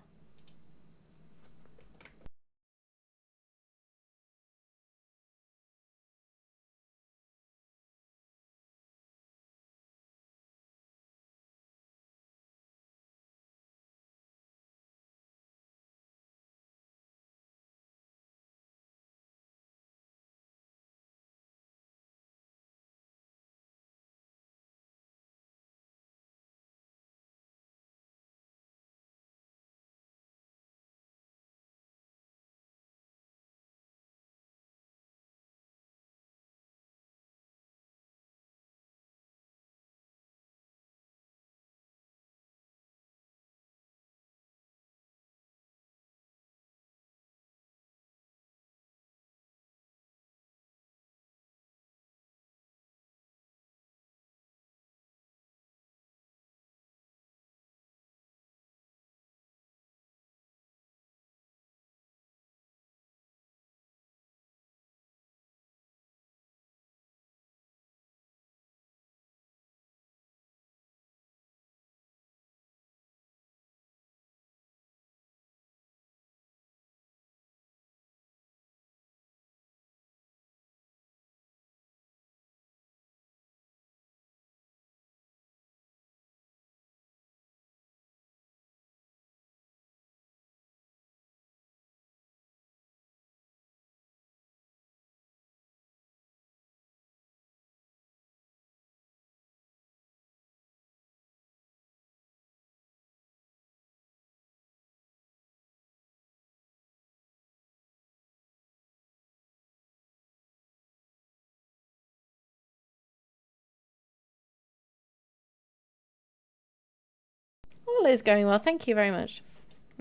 All is going well, thank you very much.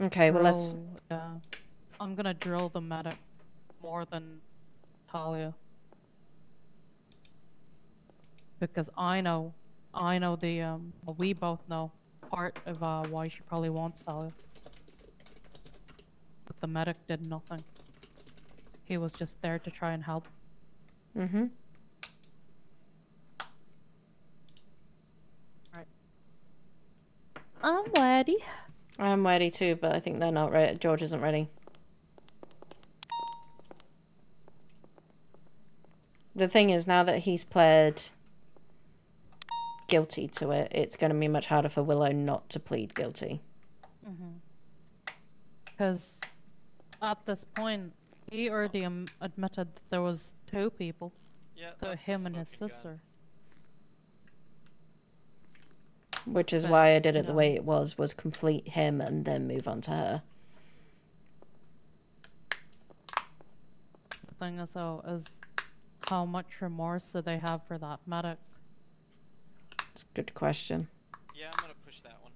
Okay, well let's... Drill, yeah. I'm gonna drill the medic more than Talia. Because I know the, well, we both know part of why she probably wants Talia. But the medic did nothing. He was just there to try and help. Mm-hmm. Right. I'm ready. I'm ready too, but I think they're not ready. George isn't ready. The thing is, now that he's pled guilty to it, it's going to be much harder for Willow not to plead guilty. Because at this point, he already admitted that there was 2 people. Yeah, so that's the him and his smoking gun. sister. Which is But, why I did it the no. way it was complete him and then move on to her. The thing is, though, is how much remorse do they have for that medic? It's a good question. Yeah, I'm gonna push that one.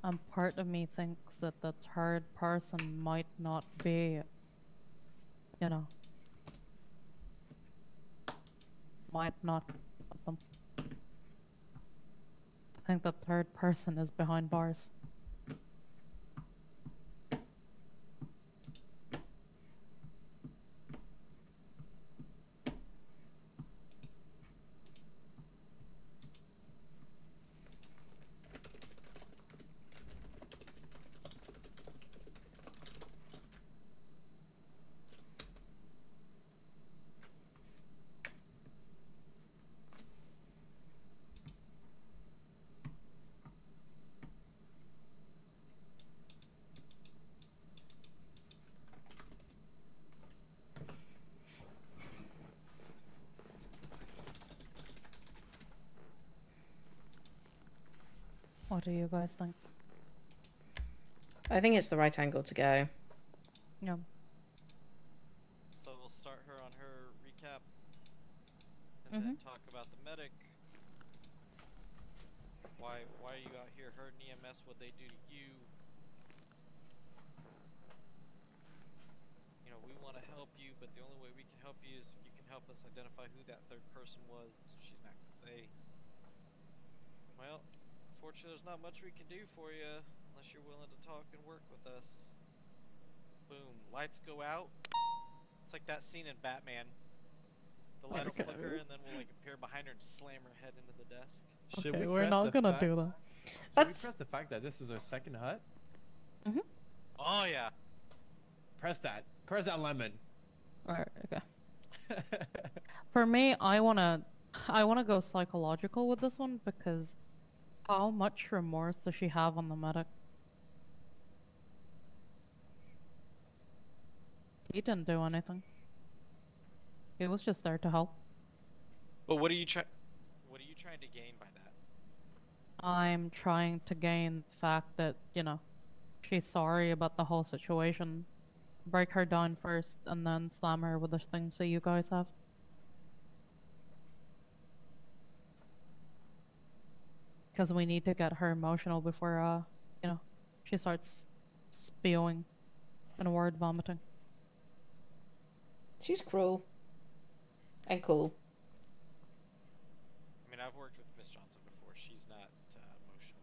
And part of me thinks that the third person might not be, you know, might not help them. I think the third person is behind bars. What do you guys think? I think it's the right angle to go. Yeah. So we'll start her on her recap, and then talk about the medic. Why are you out here hurting EMS? What they do to you? You know, we want to help you, but the only way we can help you is if you can help us identify who that third person was. She's not gonna say. Well, unfortunately, there's not much we can do for you unless you're willing to talk and work with us. Boom. Lights go out. It's like that scene in Batman. The light will flicker, and then we'll like appear behind her and slam her head into the desk. Should Okay, we we're press not the gonna fact- do that. Should we press the fact that this is our second hut? Oh yeah. Press that. Press that lemon. Alright, okay. For me, I wanna go psychological with this one because how much remorse does she have on the medic? He didn't do anything. He was just there to help. But what are you trying to gain by that? I'm trying to gain the fact that, you know, she's sorry about the whole situation. Break her down first and then slam her with the things that you guys have. Because we need to get her emotional before, you know, she starts spewing and word vomiting. She's cruel. And cool. I mean, I've worked with Miss Johnson before. She's not emotional.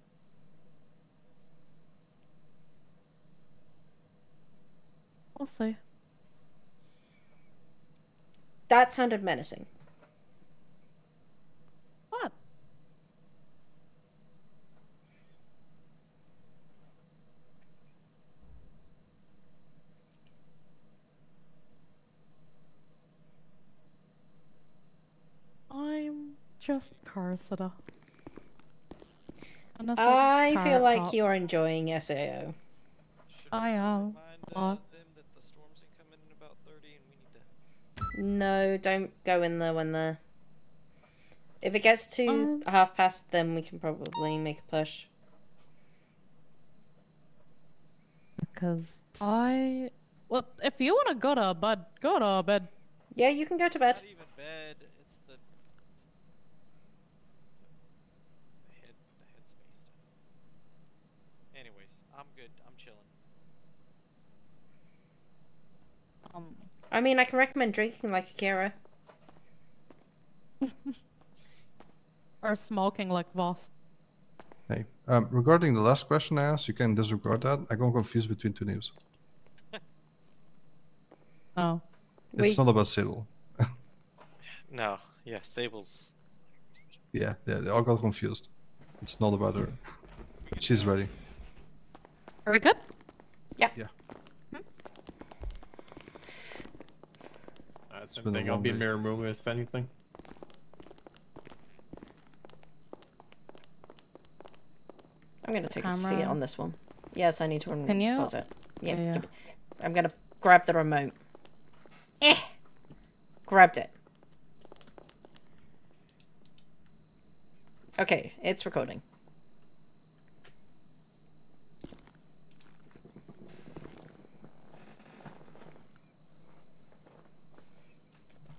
We'll see. That sounded menacing. What? I'm just Karsada. I feel like you're enjoying SAO. I am. A lot. No, don't go in there when the... If it gets to past, then we can probably make a push. Because well, if you want to go to bed, go to bed. Yeah, you can go to bed. Not even bed. It's the headspace stuff. Anyways, I'm good. I'm chilling. I mean, I can recommend drinking like Akira. Or smoking like Voss. Hey, regarding the last question I asked, you can disregard that. I got confused between two names. Oh. It's not about Sable. No, yeah, Sable's. Yeah, they all got confused. It's not about her. She's ready. Are we good? Yeah. Yeah. Same been a thing. I'll long be day. mirror moving if anything. I'm gonna take a seat Camera. on this one. Yes, I need to Can you? pause it. Yeah. Yeah. I'm gonna grab the remote. Grabbed it. Okay, it's recording.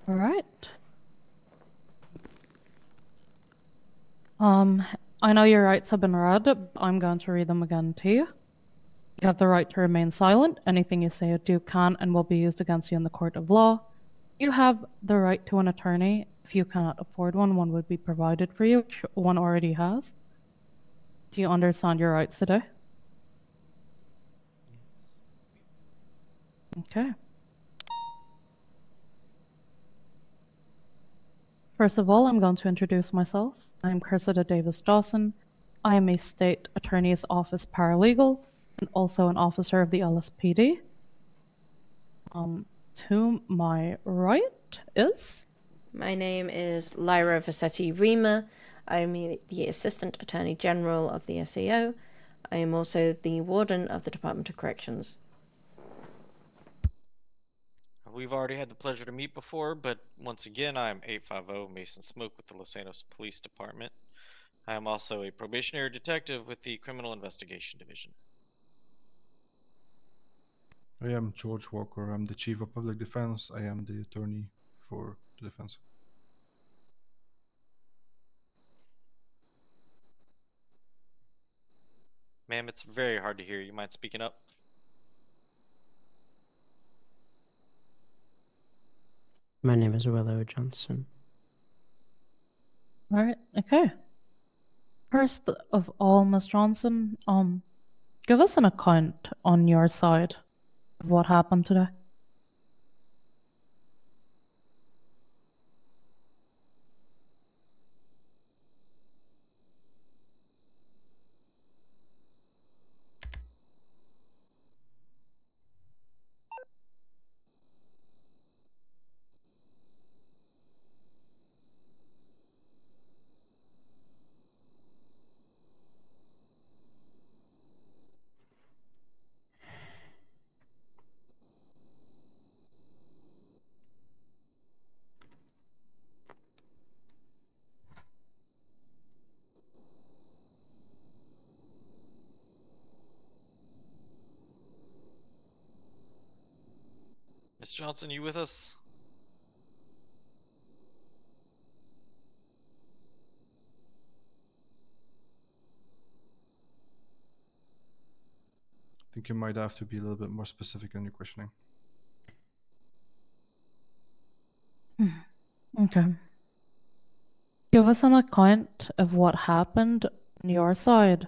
All right. I know your rights have been read. I'm going to read them again to you. You have the right to remain silent. Anything you say or do can and will be used against you in the court of law. You have the right to an attorney. If you cannot afford one, one would be provided for you, which one already has. Do you understand your rights today? Okay. First of all, I'm going to introduce myself. I'm Cressida Davis Dawson. I am a state attorney's office paralegal and also an officer of the LSPD. To my right is... My name is Lyra Vassetti Rima. I am the Assistant Attorney General of the SAO. I am also the Warden of the Department of Corrections. We've already had the pleasure to meet before, but once again, I am 850 Mason Smoke with the Los Angeles Police Department. I am also a probationary detective with the Criminal Investigation Division. I am George Walker. I'm the Chief of Public Defense. I am the attorney for the defense. Ma'am, it's very hard to hear. You mind speaking up? My name is Willow Johnson. Alright, okay. First of all, Ms. Johnson, give us an account on your side of what happened today. Miss Johnson, you with us? I think you might have to be a little bit more specific in your questioning. Okay. Give us an account of what happened on your side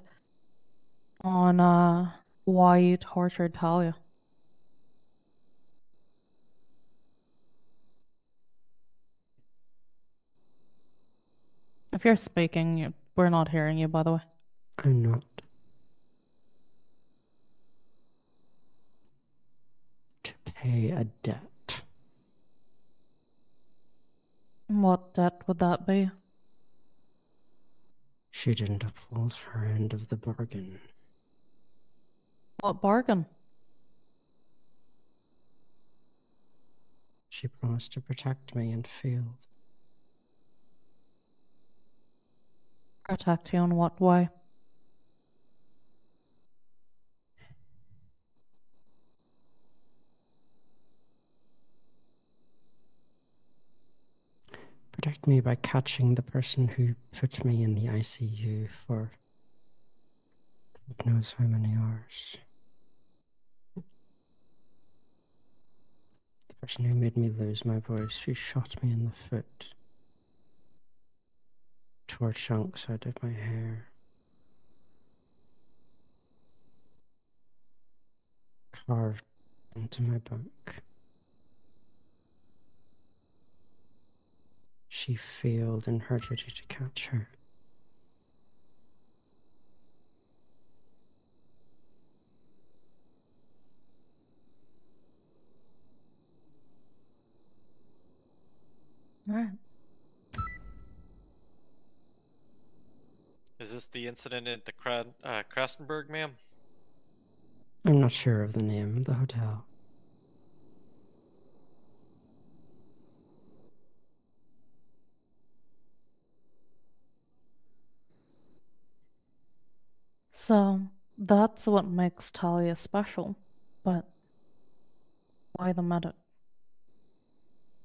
on why you tortured Talia. If you're speaking, we're not hearing you, by the way. I'm not. To pay a debt. What debt would that be? She didn't uphold her end of the bargain. What bargain? She promised to protect me and failed. Protect you in what way? Protect me by catching the person who put me in the ICU for God knows how many hours. The person who made me lose my voice, who shot me in the foot, tore chunks out of my hair, carved into my back. She failed in her duty to catch her. Alright. Is this the incident at the Krastenberg, ma'am? I'm not sure of the name of the hotel. So, that's what makes Talia special. But why the medic?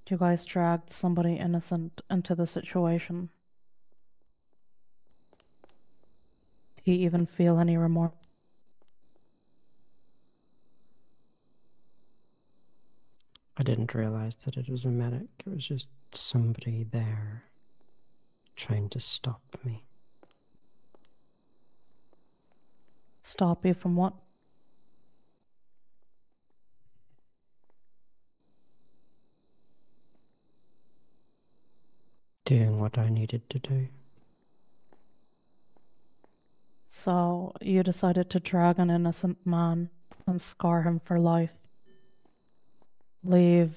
You guys dragged somebody innocent into the situation. he even feel any remorse? I didn't realize that it was a medic. It was just somebody there trying to stop me. Stop you from what? Doing what I needed to do. So you decided to drag an innocent man and scar him for life. Leave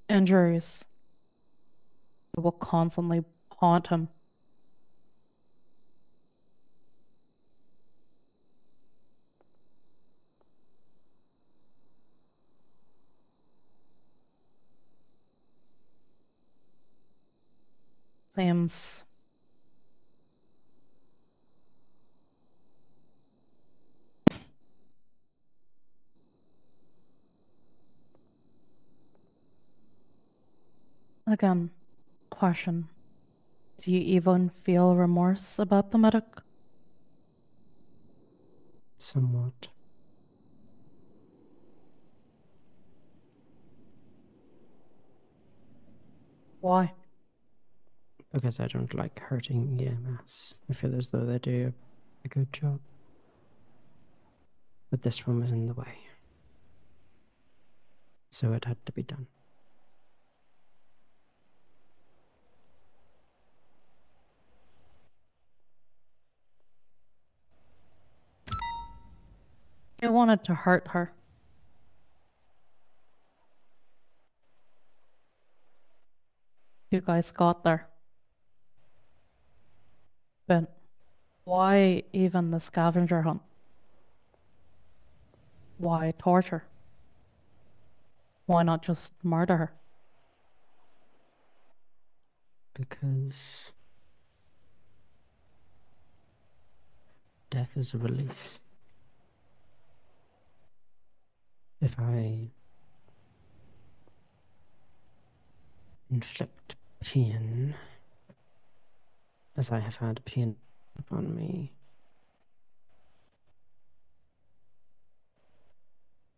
injuries that will constantly haunt him. Seems again, question. Do you even feel remorse about the medic? Somewhat. Why? Because I don't like hurting EMS. I feel as though they do a good job. But this one was in the way. So it had to be done. You wanted to hurt her. You guys got there. But why even the scavenger hunt? Why torture? Why not just murder her? Because death is a release. If I inflict pain, as I have had pain upon me,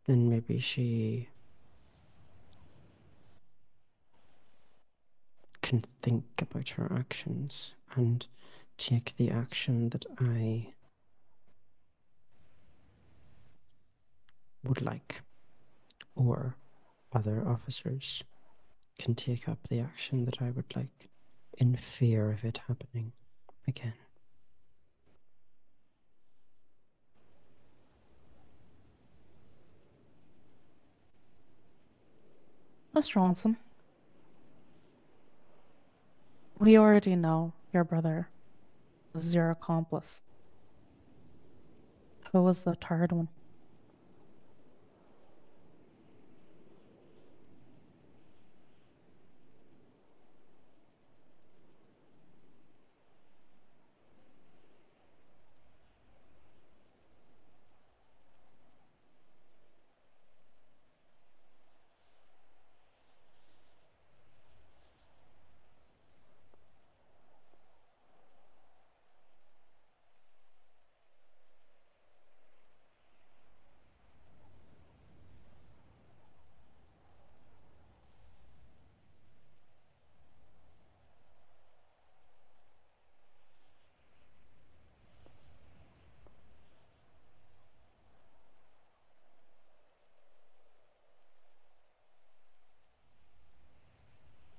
then maybe she can think about her actions and take the action that I would like, or other officers can take up the action that I would like in fear of it happening again. Miss Johnson, we already know your brother was your accomplice. Who was the third one?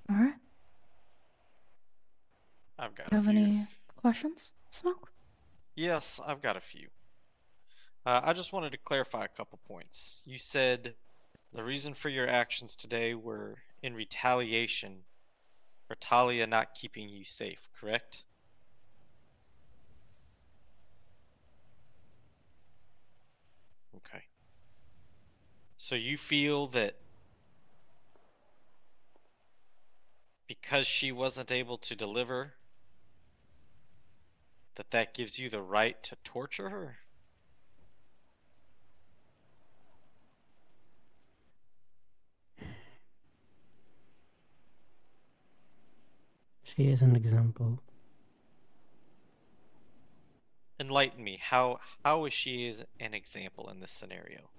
All right. I've got You a have few. any questions, Smoke? Yes, I've got a few. I just wanted to clarify a couple points. You said the reason for your actions today were in retaliation for Talia not keeping you safe, correct? Okay. So you feel that because she wasn't able to deliver, that gives you the right to torture her? She is an example. Enlighten me. How is she is an example in this scenario?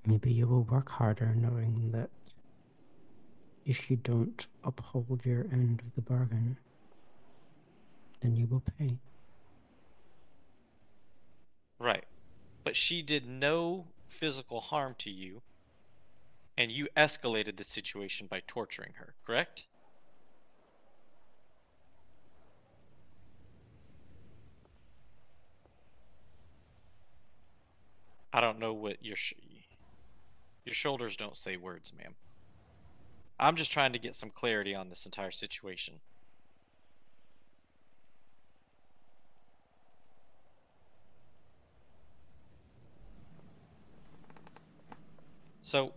Maybe you will work harder knowing that if you don't uphold your end of the bargain, then you will pay. Right. But she did no physical harm to you, and you escalated the situation by torturing her, correct? I don't know what your shoulders don't say words, ma'am. I'm just trying to get some clarity on this entire situation. So,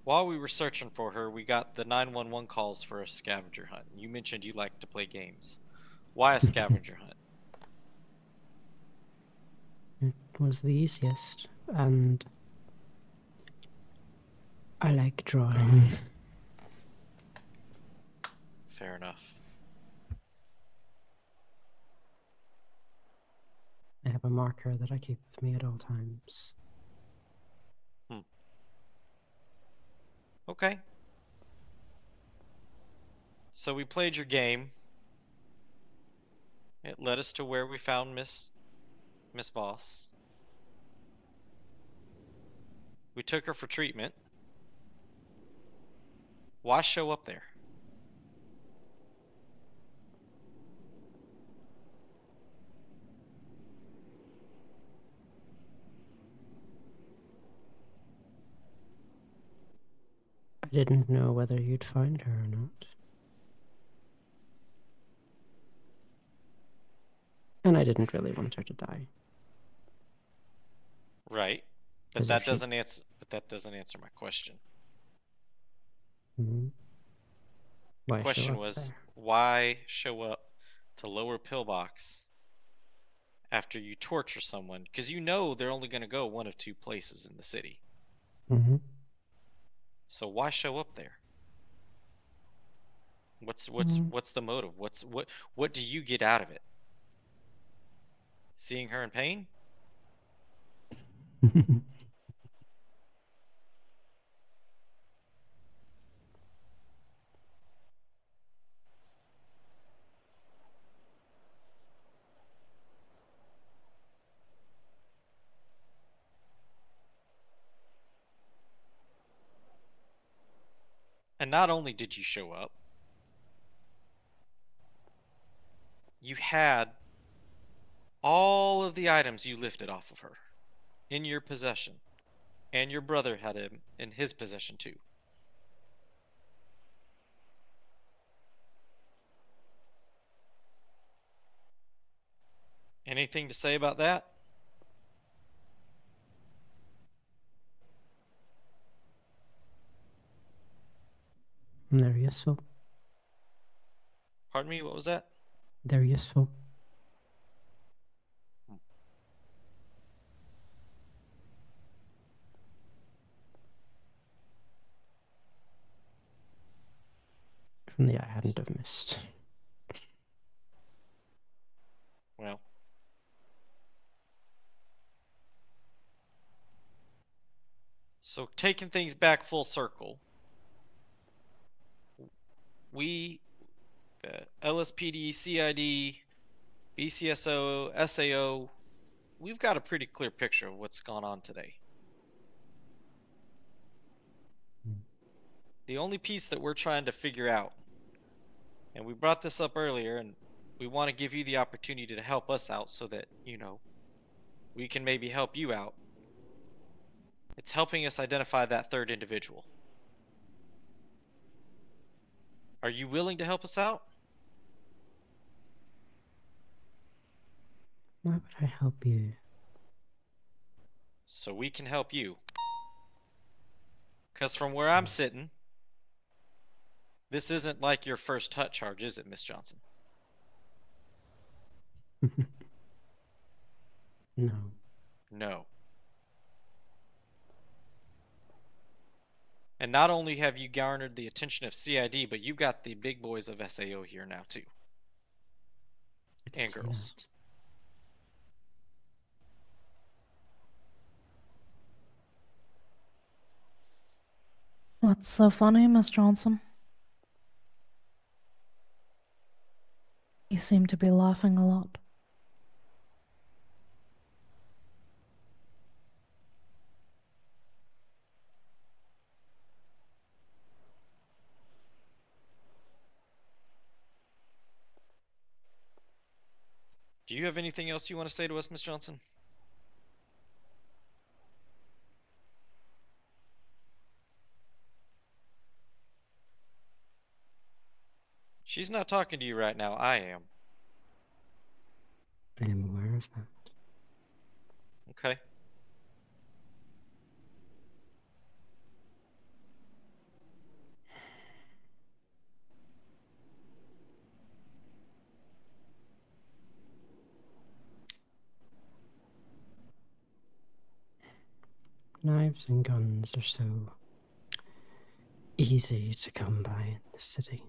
while we were searching for her, we got the 911 calls for a scavenger hunt. You mentioned you like to play games. Why a scavenger hunt? It was the easiest, and I like drawing. Fair enough. I have a marker that I keep with me at all times. Okay. So we played your game. It led us to where we found Miss Voss. We took her for treatment. Why show up there? I didn't know whether you'd find her or not. And I didn't really want her to die. Right. But As that if she- doesn't answer my question. Hmm. The Why show question up was there? why show up to Lower Pillbox after you torture someone? Because you know they're only going to go one of two places in the city. Mm-hmm. So why show up there? What's the motive? What do you get out of it? Seeing her in pain? And not only did you show up, you had all of the items you lifted off of her in your possession. And your brother had him in his possession too. Anything to say about that? They're useful. Pardon me, what was that? They're useful. If only I hadn't have missed. Well. So taking things back full circle, we, the LSPD, CID, BCSO, SAO, we've got a pretty clear picture of what's gone on today. The only piece that we're trying to figure out, and we brought this up earlier, and we want to give you the opportunity to help us out so that, you know, we can maybe help you out. It's helping us identify that third individual. Are you willing to help us out? Why would I help you? So we can help you. Because from where I'm sitting, this isn't like your first hut charge, is it, Miss Johnson? No. No. And not only have you garnered the attention of CID, but you got the big boys of SAO here now too. And girls. What's so funny, Miss Johnson? You seem to be laughing a lot. Do you have anything else you want to say to us, Miss Johnson? She's not talking to you right now. I am. I am aware of that. Okay. Knives and guns are so easy to come by in the city.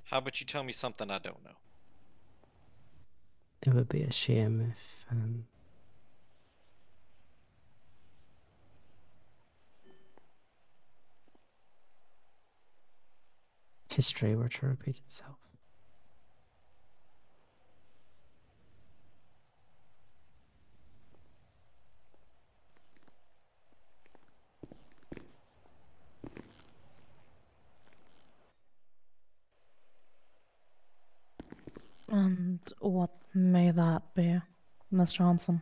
How about you tell me something I don't know? It would be a shame if history were to repeat itself. And what may that be, Miss Johnson?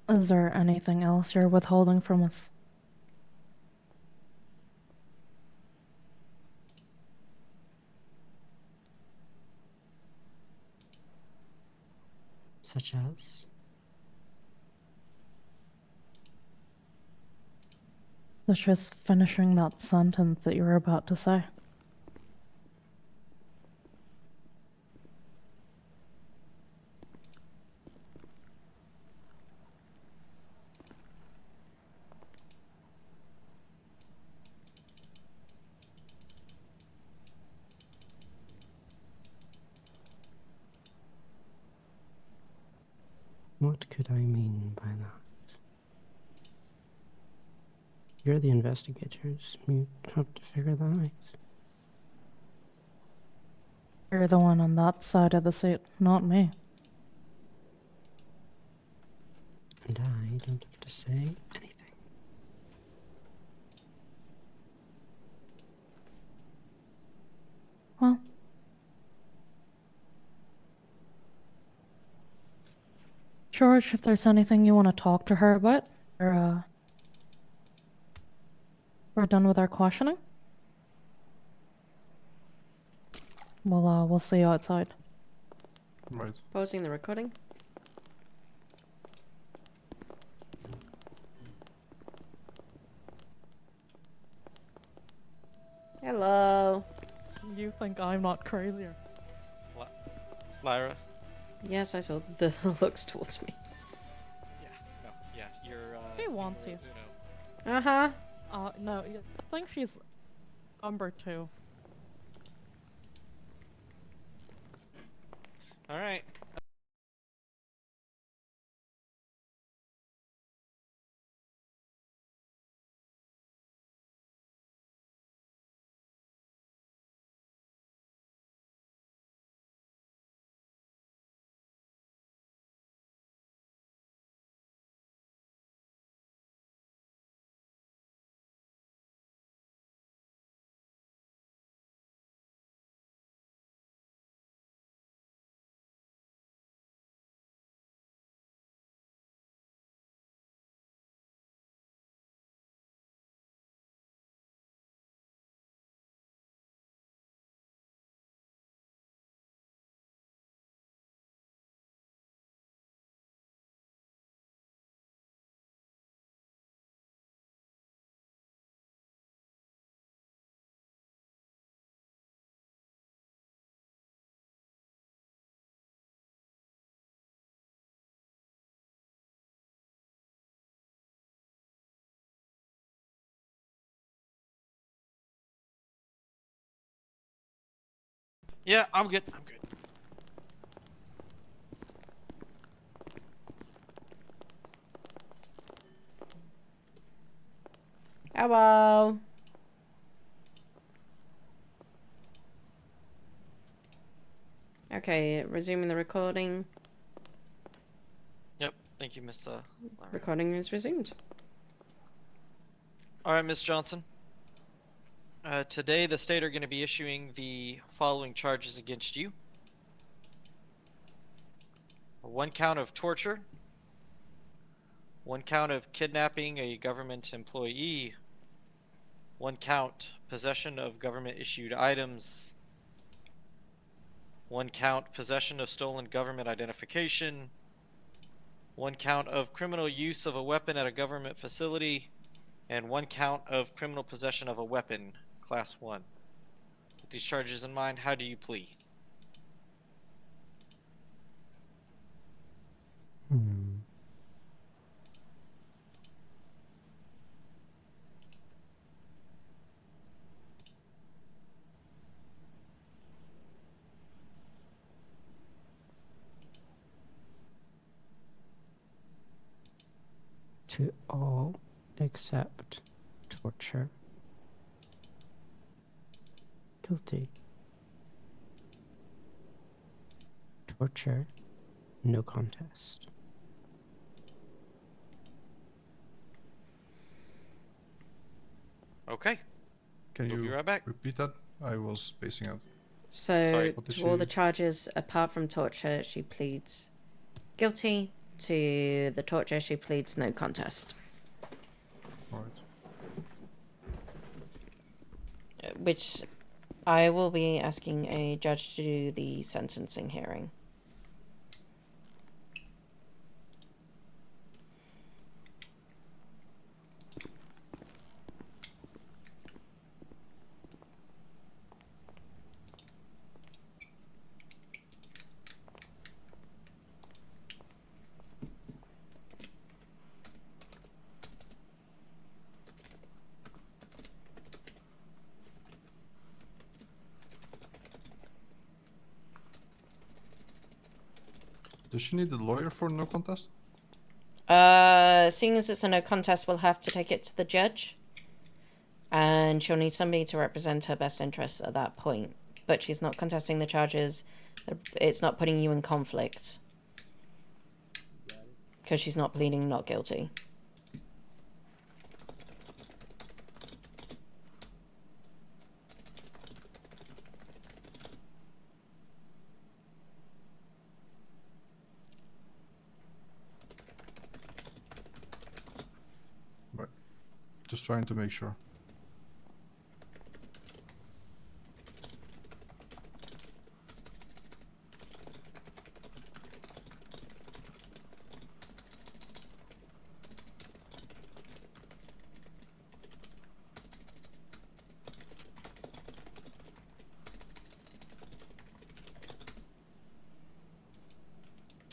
Is there anything else you're withholding from us? Such as? Such as finishing that sentence that you were about to say. What could I mean by that? You're the investigators. You have to figure that out. You're the one on that side of the seat, not me. And I don't have to say anything. Well, George, if there's anything you want to talk to her about, we're done with our questioning. We'll see you outside. Right. Pausing the recording. Hello. You think I'm not crazier? Lyra? Yes, I saw the looks towards me. No, yeah, you're, He wants you. Uh-huh. No, I think she's number 2. Alright. Yeah, I'm good. I'm good. Hello. Okay, resuming the recording. Yep. Thank you, Miss. Recording is resumed. All right, Miss Johnson. Today, the state are going to be issuing the following charges against you: 1 count of torture, 1 count of kidnapping a government employee, 1 count possession of government-issued items, 1 count possession of stolen government identification, 1 count of criminal use of a weapon at a government facility, and 1 count of criminal possession of a weapon, Class 1. With these charges in mind, how do you plea? To all except torture. Guilty. Torture. No contest. Okay. Can We'll be you right back. repeat that? I was spacing out. So, What did to all the you- charges apart from torture, she pleads guilty. To the torture, she pleads no contest. Alright. Which I will be asking a judge to do the sentencing hearing. Does she need a lawyer for no contest? Seeing as it's a no contest, we'll have to take it to the judge. And she'll need somebody to represent her best interests at that point. But she's not contesting the charges. It's not putting you in conflict. Because she's not pleading not guilty. Right. Just trying to make sure.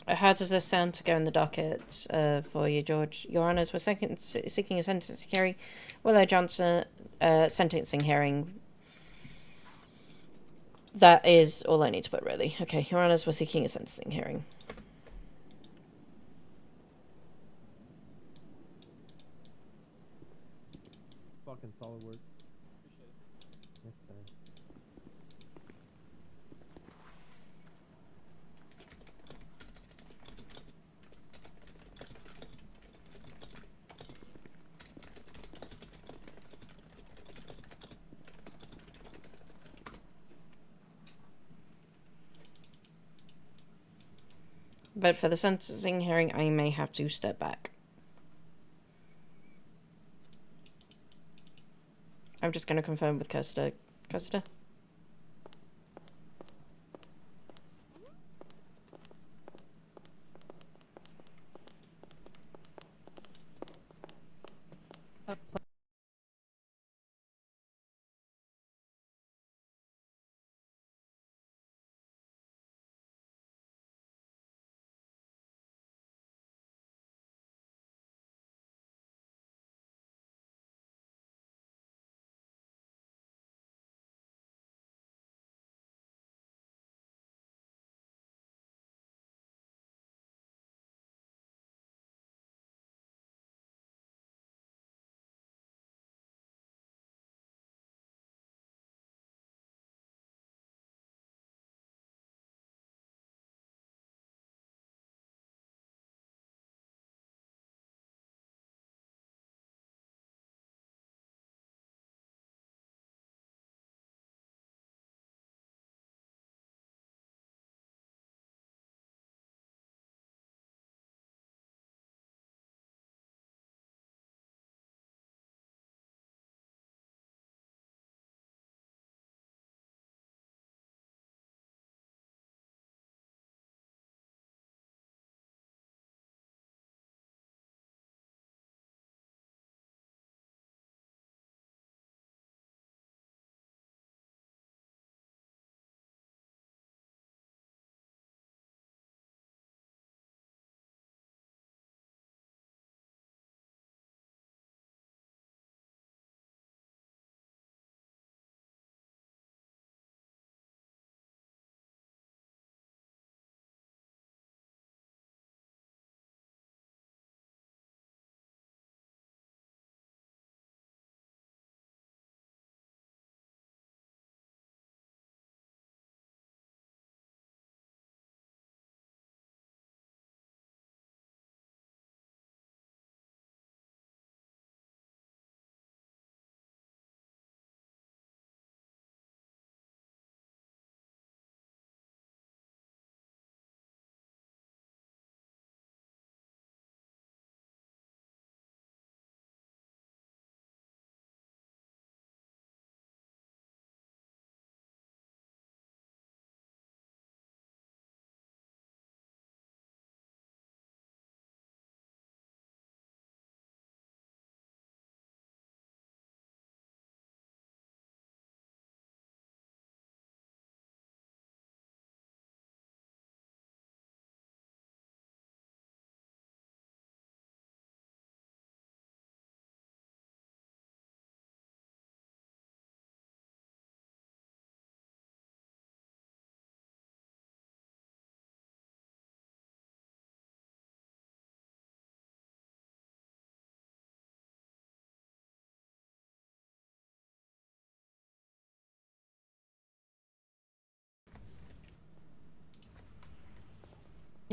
How does this sound to go in the docket for you, George? Your Honours, we're seeking a sentencing hearing. Willow Johnson, sentencing hearing. That is all I need to put, really. Okay, Your Honours, we're seeking a sentencing hearing. Fucking solid work. Yes, sir. But for the sentencing hearing, I may have to step back. I'm just going to confirm with Custer. Custer?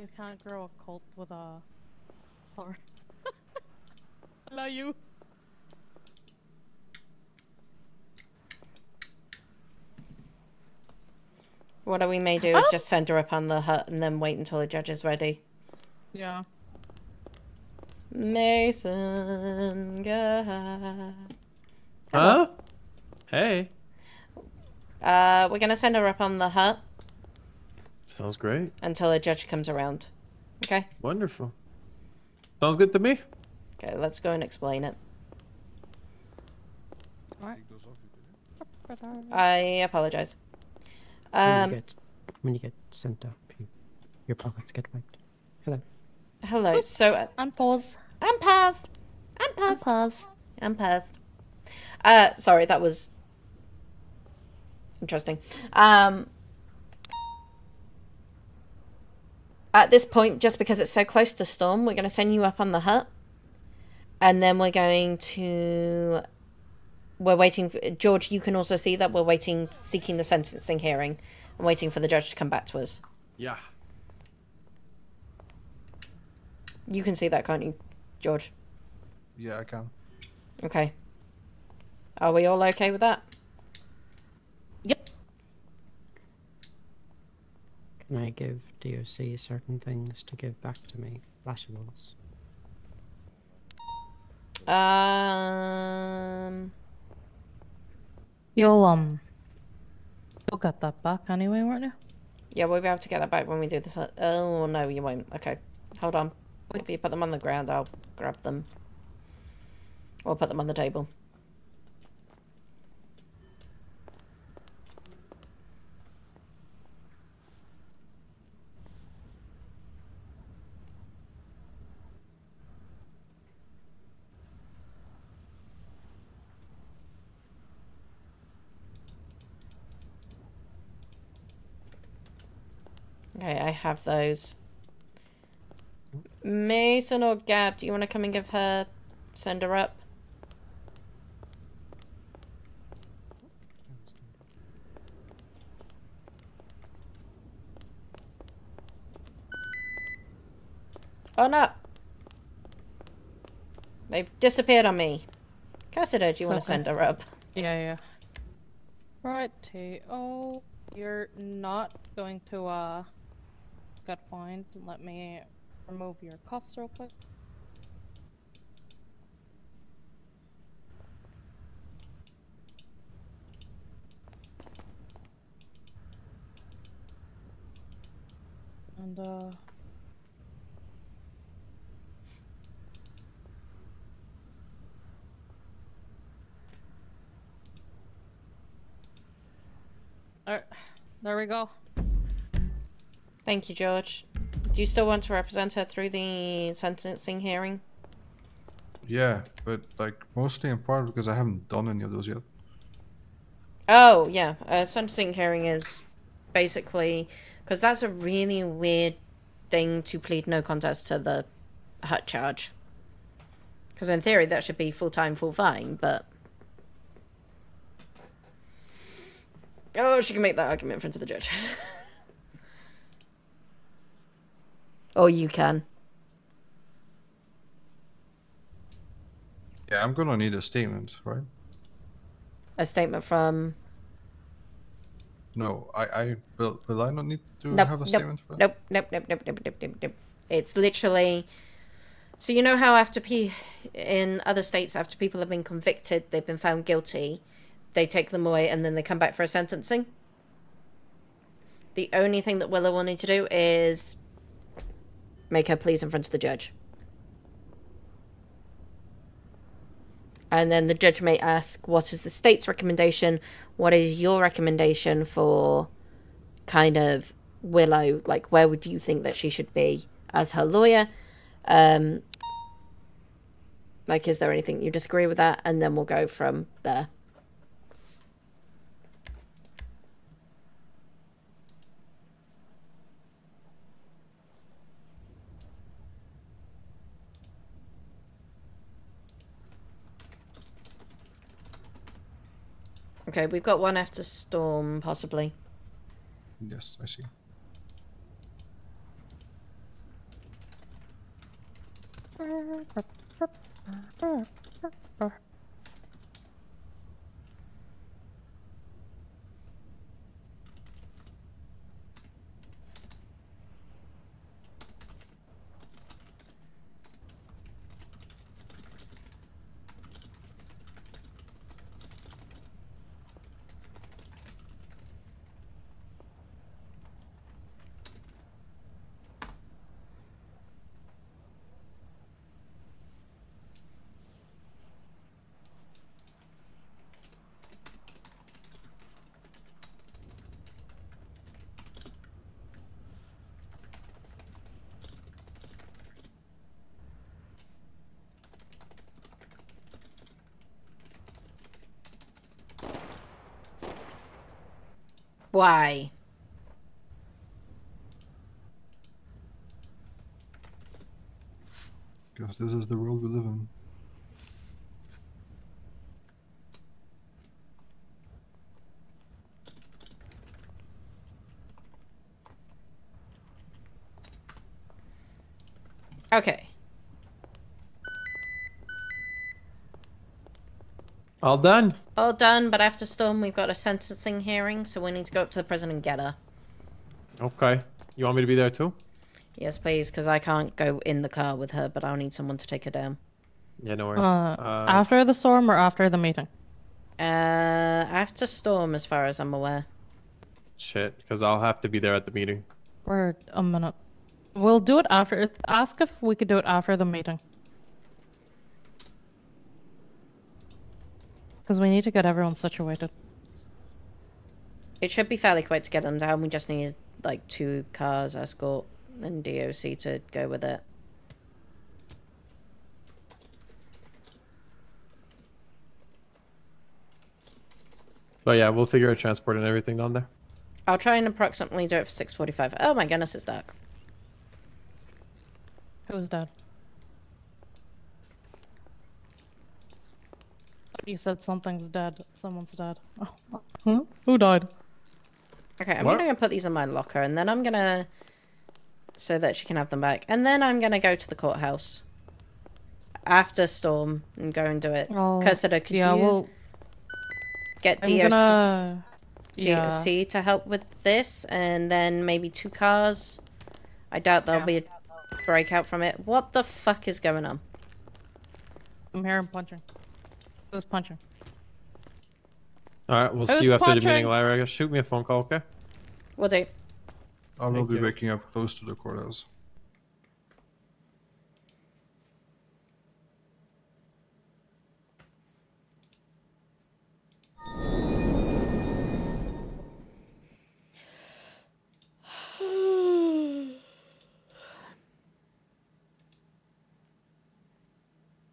You can't grow a cult with a flower. Allow you. What we may do is just send her up on the hut and then wait until the judge is ready. Yeah. Mason, go. Huh? Hey. We're gonna send her up on the hut Sounds great. until the judge comes around. Okay? Wonderful. Sounds good to me. Okay, let's go and explain it. I apologize. When you get sent up, your pockets get wiped. Hello. Hello. So unpause. Unpaused. Unpaused. Sorry, that was interesting. At this point, just because it's so close to storm, we're going to send you up on the hut, and then we're going to. We're waiting. George, you can also see that we're waiting, seeking the sentencing hearing, and waiting for the judge to come back to us. Yeah. You can see that, can't you, George? Yeah, I can. Okay. Are we all okay with that? Yep. Can I give DOC certain things to give back to me? Flashables. You'll get that back anyway, won't you? Yeah, we'll be able to get that back when we do this. Oh, no, you won't. Okay. Hold on. If you put them on the ground, I'll grab them. Or put them on the table. Okay, I have those. Mason or Gab, do you want to come and give her... Send her up? Oh no! They've disappeared on me. Cassidy, do you want to send her up? Yeah. Righty. Oh, you're not going to get fined. Let me remove your cuffs real quick. And there we go. Thank you, George. Do you still want to represent her through the sentencing hearing? Yeah, but like mostly in part because I haven't done any of those yet. Oh, yeah. Sentencing hearing is basically... Because that's a really weird thing to plead no contest to the hut charge. Because in theory, that should be full-time, full fine, but... Oh, she can make that argument in front of the judge. Or you can. Yeah, I'm gonna need a statement, right? A statement from... No, I will I not need to Nope, have a nope, statement for that? nope. It's literally... So you know how after in other states, after people have been convicted, they've been found guilty, they take them away and then they come back for a sentencing? The only thing that Willow will need to do is make her pleas in front of the judge. And then the judge may ask, what is the state's recommendation? What is your recommendation for kind of Willow? Like, where would you think that she should be as her lawyer? Like, is there anything you disagree with that? And then we'll go from there. Okay, we've got one after storm, possibly. Yes, I see. Why? Because this is the world we live in. Okay. All done. All done, but after Storm, we've got a sentencing hearing, so we need to go up to the prison and get her. Okay. You want me to be there too? Yes, please, because I can't go in the car with her, but I'll need someone to take her down. Yeah, no worries. After the storm or after the meeting? After Storm, as far as I'm aware. Shit, because I'll have to be there at the meeting. Wait a minute. We'll do it after. Ask if we could do it after the meeting. Because we need to get everyone situated. It should be fairly quick to get them down. We just need, like, 2 cars, escort, and DOC to go with it. But yeah, we'll figure out transport and everything down there. I'll try and approximately do it for 6:45. Oh my goodness, it's dark. Who's dead? You said something's dead. Someone's dead. Huh? Who died? Okay, I'm What? gonna put these in my locker, and then I'm gonna... so that she can have them back. And then I'm gonna go to the courthouse. After Storm, and go and do it. Oh, Cursor, could yeah, you well, get I'm gonna- yeah. DOC to help with this, and then maybe 2 cars? I doubt there'll be a breakout from it. What the fuck is going on? I'm hearing punching. Who's punching? Alright, we'll Who's see you after the punching? meeting, Lyra. Shoot me a phone call, okay? Will do. I will Thank be you. waking up close to the courthouse.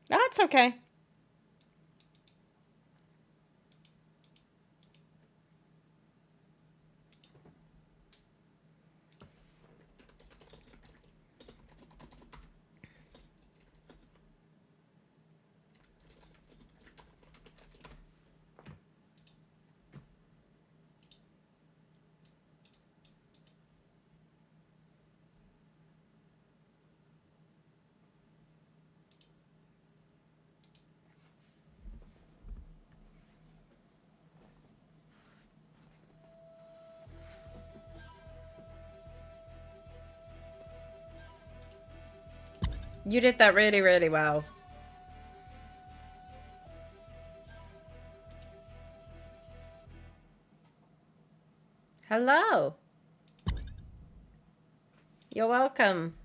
That's okay. You did that really, really well. Hello. You're welcome.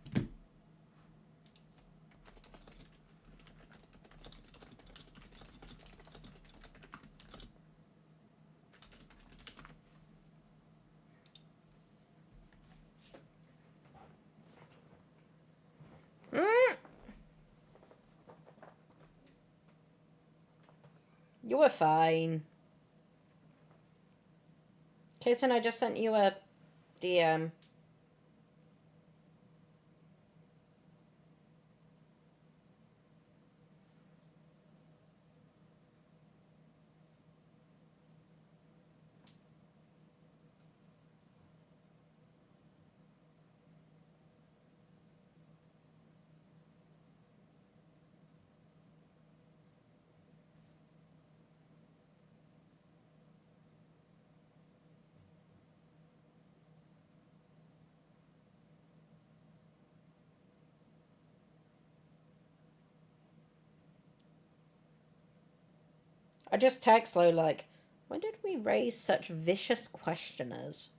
You were fine. Kitten, I just sent you a DM. I just text Lo like, when did we raise such vicious questioners?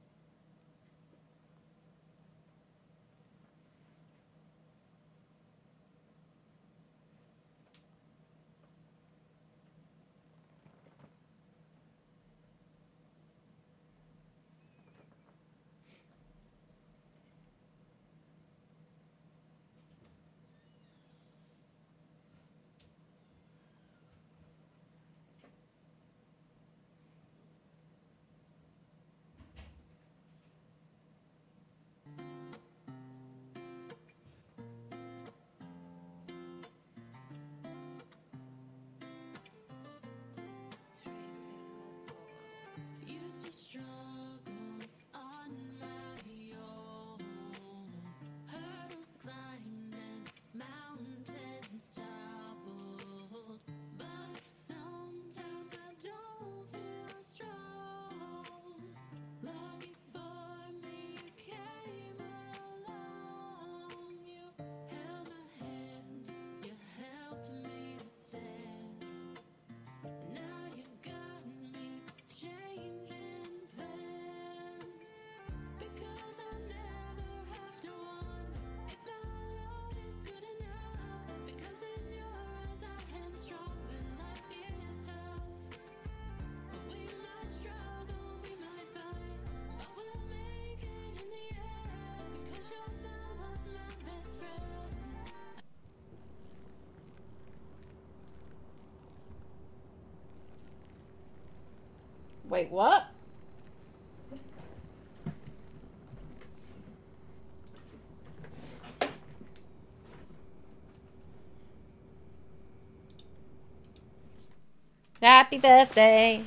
Wait, what? Happy birthday.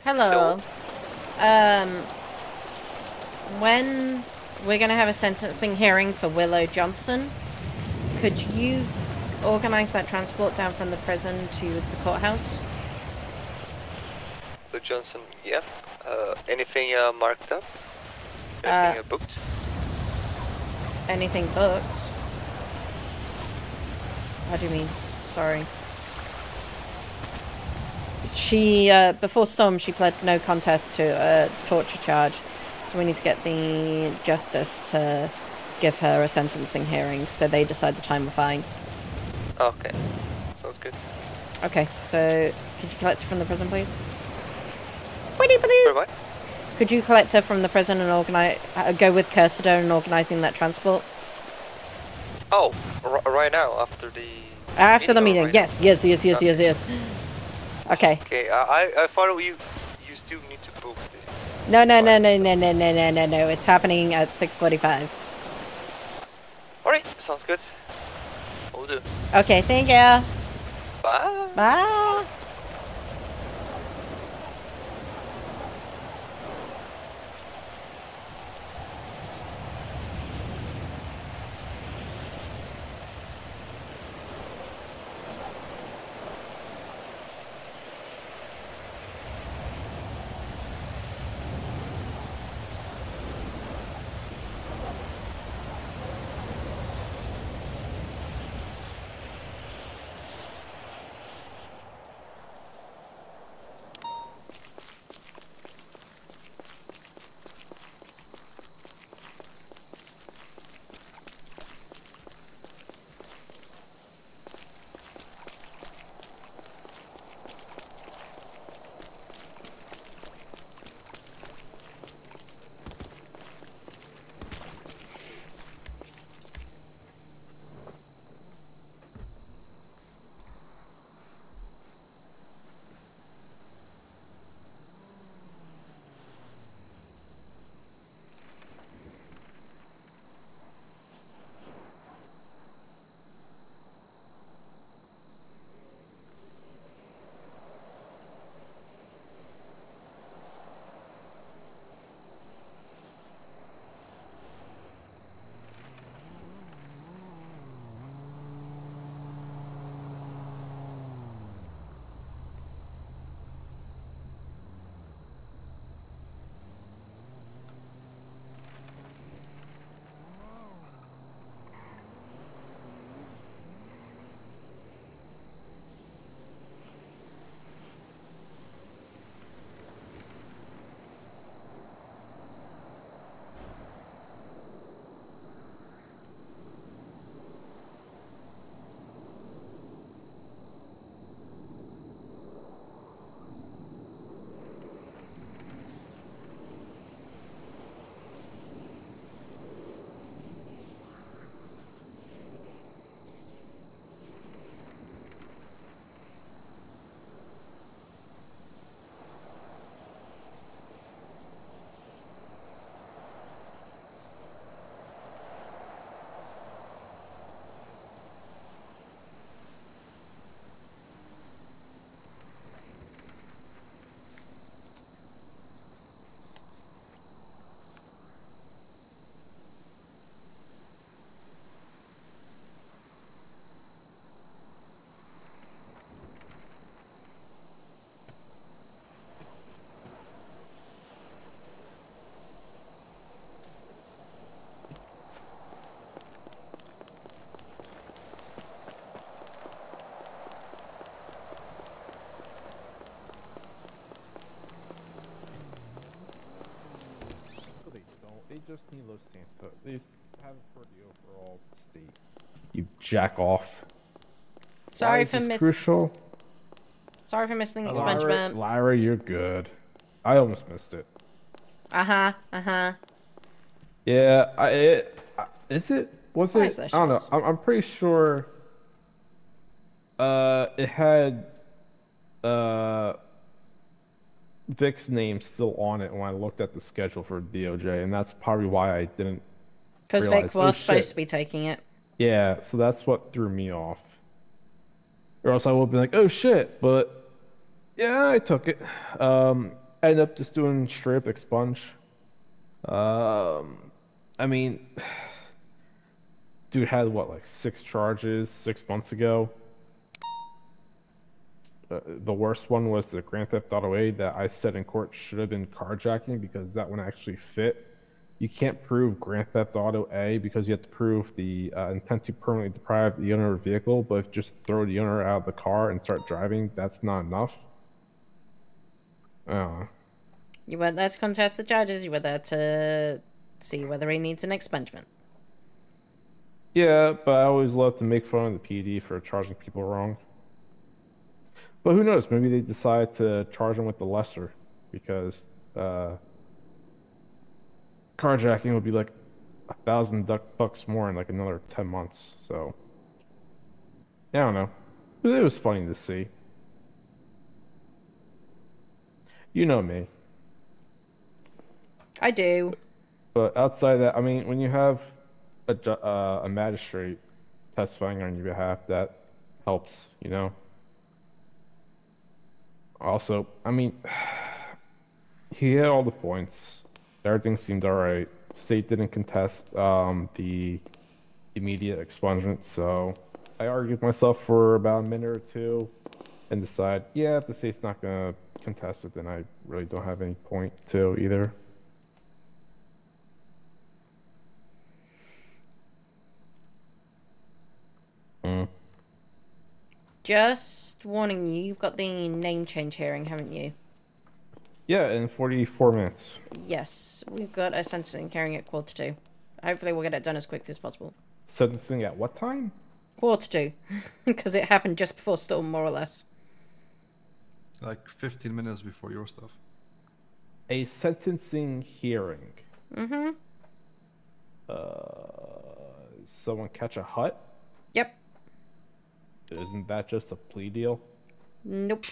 Hello. When we're gonna have a sentencing hearing for Willow Johnson, could you organize that transport down from the prison to the courthouse? So Johnson, yeah. Anything marked up? Anything booked? Anything booked? What do you mean? Sorry. She, before Storm, she pled no contest to a torture charge. So we need to get the justice to give her a sentencing hearing so they decide the time we're fine. Okay. Sounds good. Okay, so could you collect her from the prison, please? Pretty please! For what? Could you collect her from the prison and organize, go with Cursor in organising that transport? Oh, right now, after the... After the or meeting, right yes. Okay. Okay, I thought you still need to book this. No. It's happening at 6:45. Alright, sounds good. Will do. Okay, thank you. Bye. Bye. They just need Los Santos. They just have it for the overall state. You jack off. Sorry Why for is this miss- crucial. Sorry for missing the Lyra, expungement. Lyra, you're good. I almost missed it. Yeah, is it? Was Why it? is that I don't know. shit? I'm pretty sure. It had Vic's name still on it when I looked at the schedule for DOJ, and that's probably why I didn't. Because realize, Vic was shit. supposed to be taking it. Yeah, so that's what threw me off. Or else I would have been like, oh shit, but yeah, I took it. ended up just doing straight up expunge. I mean, dude had what, like 6 charges 6 months ago. The worst one was the Grand Theft Auto 8 that I said in court should have been carjacking because that one actually fit. You can't prove Grand Theft Auto A because you have to prove the intent to permanently deprive the owner of a vehicle, but if you just throw the owner out of the car and start driving, that's not enough. You went there to contest the charges. You were there to see whether he needs an expungement. Yeah, but I always love to make fun of the PD for charging people wrong. But who knows? Maybe they decide to charge him with the lesser because carjacking would be like $1,000 more in like another 10 months. So I don't know. But it was funny to see. You know me. I do. But outside that, I mean, when you have a magistrate testifying on your behalf, that helps, you know. Also, I mean, he had all the points. Everything seemed alright. State didn't contest the immediate expungement, so I argued myself for about a minute or two and decide, yeah, if the state's not gonna contest it, then I really don't have any point to either. Just warning you, you've got the name change hearing, haven't you? Yeah, in 44 minutes. Yes, we've got a sentencing hearing at 1:45. Hopefully we'll get it done as quickly as possible. Sentencing at what time? 1:45. Because it happened just before Storm, more or less. Like 15 minutes before your stuff. A sentencing hearing. Mm-hmm. Someone catch a hut? Yep. Isn't that just a plea deal? Nope.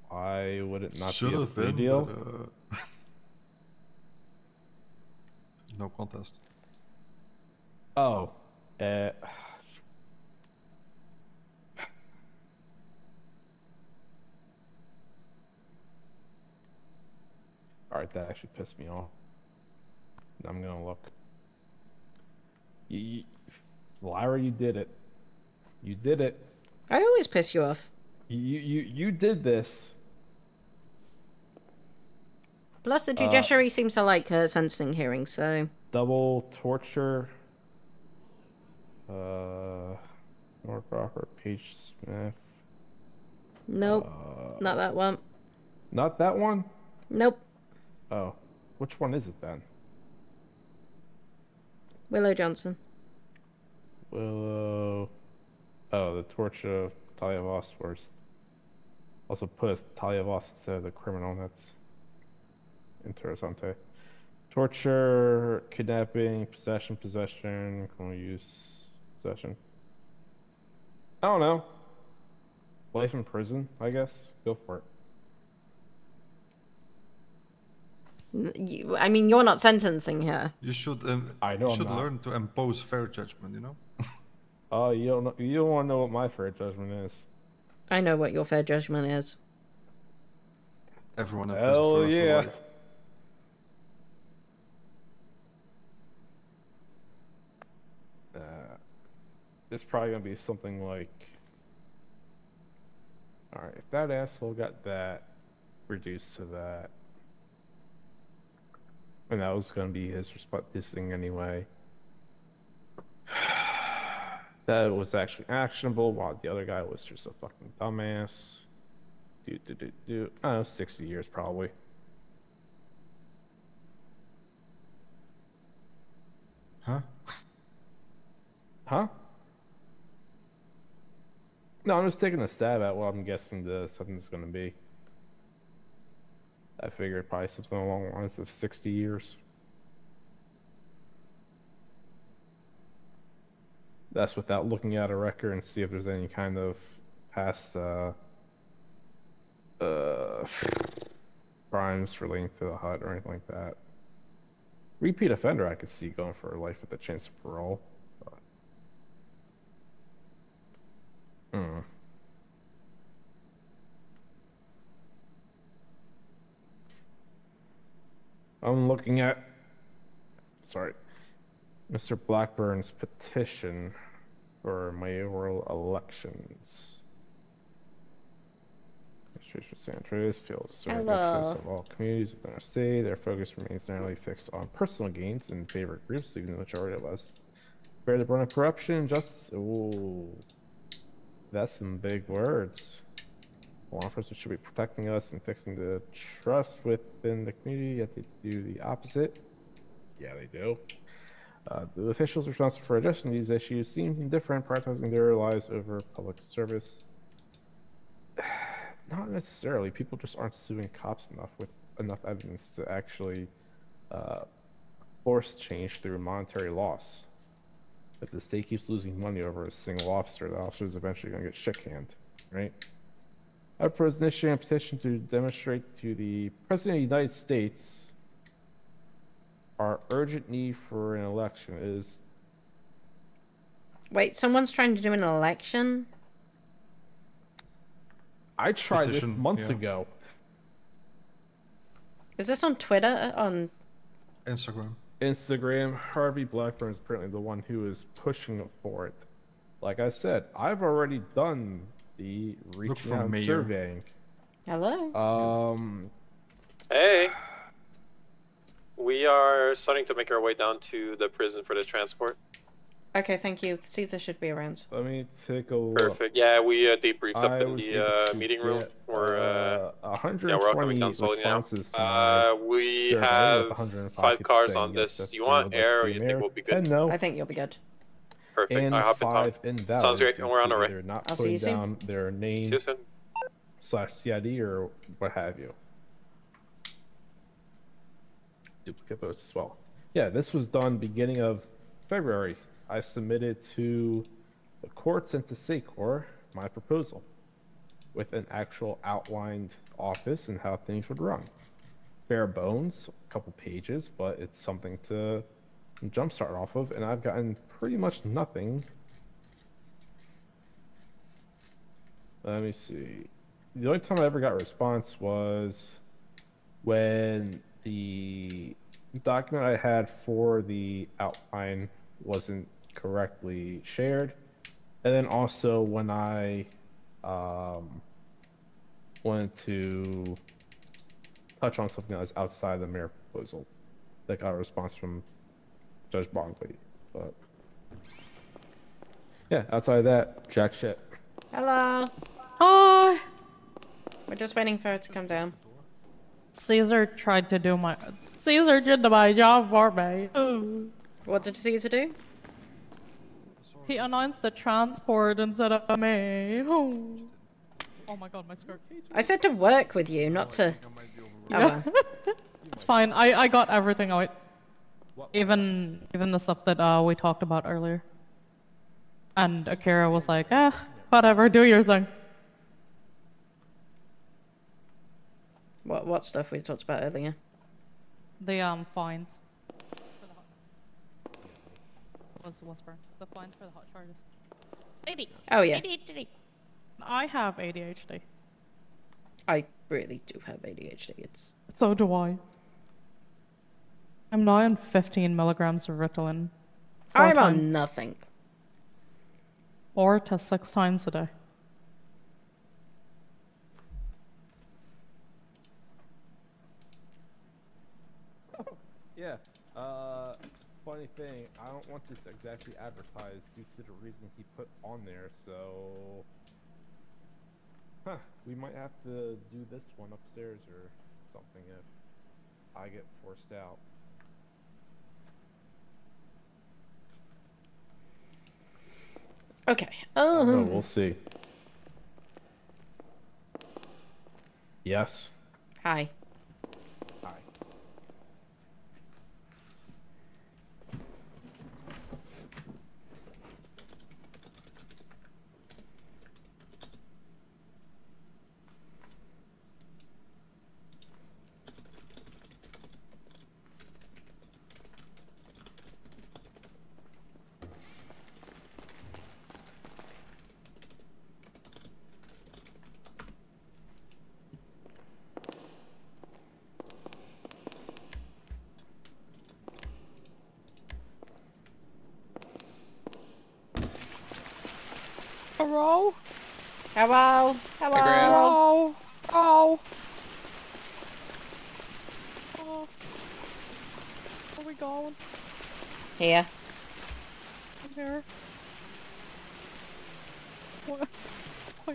Why would it not Should be a have plea been, deal? but, no contest. Oh. Alright, that actually pissed me off. I'm gonna look. Lyra, you did it. You did it. I always piss you off. You did this. Plus, the judiciary seems to like sentencing hearings, so... Double torture. Mark Rocker, Paige Smith. Nope. Not that one. Not that one? Nope. Oh. Which one is it then? Willow Johnson. Willow. Oh, the torture of Talia Voss was also put as Talia Voss instead of the criminal. That's interessante. Torture, kidnapping, possession, criminal use, possession. I don't know. Life in prison, I guess. Go for it. I mean, you're not sentencing her. You should. I know. You should learn to impose fair judgment. You know. Oh, you don't know. You don't want to know what my fair judgment is. I know what your fair judgment is. Everyone in prison for life. It's probably gonna be something like, all right, if that asshole got that reduced to that, and that was gonna be his thing anyway. That was actually actionable, while the other guy was just a fucking dumbass. I don't know, 60 years probably. Huh? Huh? No, I'm just taking a stab at what I'm guessing the sentence going to be. I figured probably something along the lines of 60 years. That's without looking at a record and see if there's any kind of past crimes relating to the HUD or anything like that. Repeat offender, I could see going for life with a chance of parole. But... I'm looking at, sorry, Mr. Blackburn's petition for mayoral elections. Administration San Andreas feels certain interests of all communities within our state. Their focus remains narrowly fixed on personal gains and favorite groups, leaving the majority of us bear the brunt of corruption and justice. Ooh, that's some big words. Law enforcement should be protecting us and fixing the trust within the community, yet they do the opposite. Yeah, they do. The officials responsible for addressing these issues seem indifferent, prioritizing their lives over public service. Not necessarily. People just aren't suing cops enough with enough evidence to actually force change through monetary loss. If the state keeps losing money over a single officer, the officer is eventually going to get shit-canned, right? I propose initiating a petition to demonstrate to the President of the United States our urgent need for an election is... Wait, someone's trying to do an election? I tried Petition, this months yeah. ago. Is this on Twitter? On Instagram. Harvey Blackburn is apparently the one who is pushing for it. Like I said, I've already done the reaching for out mayor. surveying. Hello? Hey. We are starting to make our way down to the prison for the transport. Okay, thank you. Caesar should be around. Let me take a look. Perfect. Yeah, we debriefed up I in was the able to meeting room. get, We're 120 yeah, we're all coming down slowly now. responses to my We survey, have with 105 5 people cars saying on yes, this. if You they want would like air, to or see you an think air. we'll be good? 10 no. I think you'll be good. Perfect. And I hop in 5 Tom. invalid. Sounds great. due And we're on to our way. either not I'll see putting you soon. down their See name you soon. / CID or what have you. Duplicate those as well. Yeah, this was done beginning of February. I submitted to the courts and to SACOR my proposal with an actual outlined office and how things would run. Bare bones, a couple pages, but it's something to jumpstart off of, and I've gotten pretty much nothing. Let me see. The only time I ever got a response was when the document I had for the outline wasn't correctly shared, and then also when I wanted to touch on something that was outside the mayor proposal, that got a response from Judge Bongley. But yeah, outside of that, jack shit. Hello. Hi. We're just waiting for it to come down. Caesar tried to do my... Caesar did my job for me. What did Caesar do? He announced the transport instead of me. Oh my god, my skirt. I said to work with you, not to... Oh, Yeah. well. It's fine. I got everything out. Even the stuff that we talked about earlier. And Akira was like, whatever, do your thing. What stuff we talked about earlier? The fines. Was Whisper. The fines for the hot charges. Oh, yeah. ADHD. I have ADHD. I really do have ADHD. It's... So do I. I'm now on 15 milligrams of Ritalin. I'm on nothing. 4 to 6 times a day. Yeah. Funny thing, I don't want this exactly advertised due to the reason he put on there, so... we might have to do this one upstairs or something if I get forced out. Okay. No, we'll see. Yes. Hi. Hi. Hello? Hello? Hello? Oh. Oh. Where are we going? Here. I'm here. Why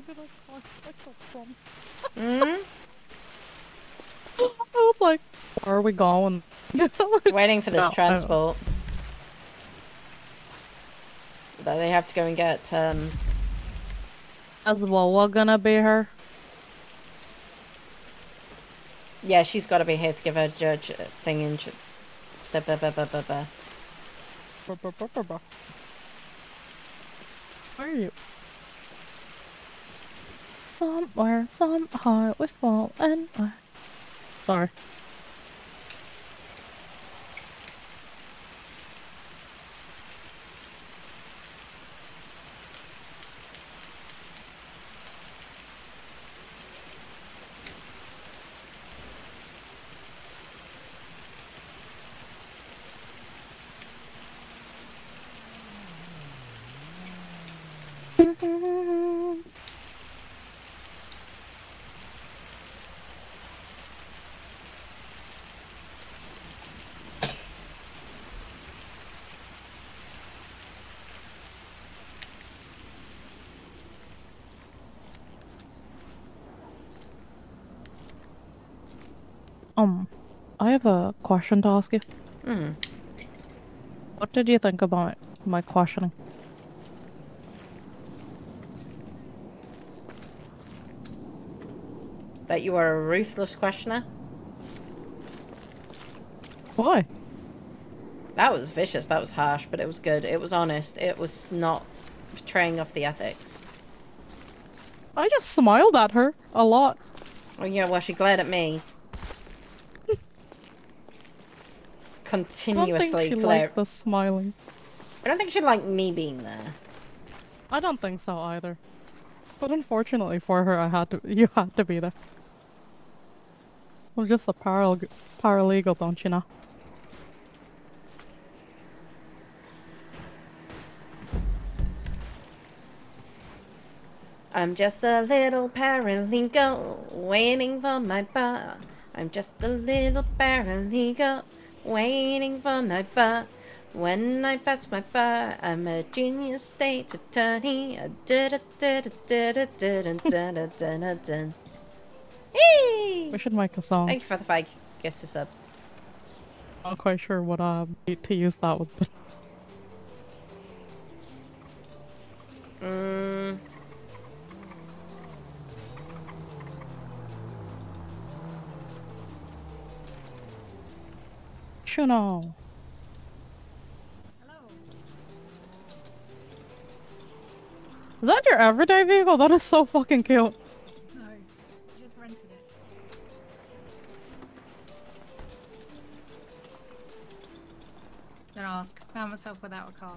did I sound like a drum? Hmm? I was like, where are we going? Waiting for this No, transport. That they have to go and get, As well, we're gonna be here. Yeah, she's got to be here to give her judge thing in. Where are you? Somewhere, somehow, we fall and sorry. I have a question to ask you. What did you think about my questioning? That you are a ruthless questioner? Why? That was vicious, that was harsh, but it was good. It was honest. It was not betraying of the ethics. I just smiled at her a lot. Oh yeah, well, she glared at me. Continuously I don't think she glare. liked the smiling. I don't think she liked me being there. I don't think so either. But unfortunately for her, you had to be there. I'm just a paralegal, don't you know? I'm just a little paralegal waiting for my bar. I'm just a little paralegal waiting for my bar. When I pass my bar, I'm a junior state attorney. Hey! We should make a song. Thank you for the 5 gifts to subs. Not quite sure what beat to use that with. But Shuno. Is that your everyday vehicle? That is so fucking cute. No, just rented it. Don't ask. Found myself without a car.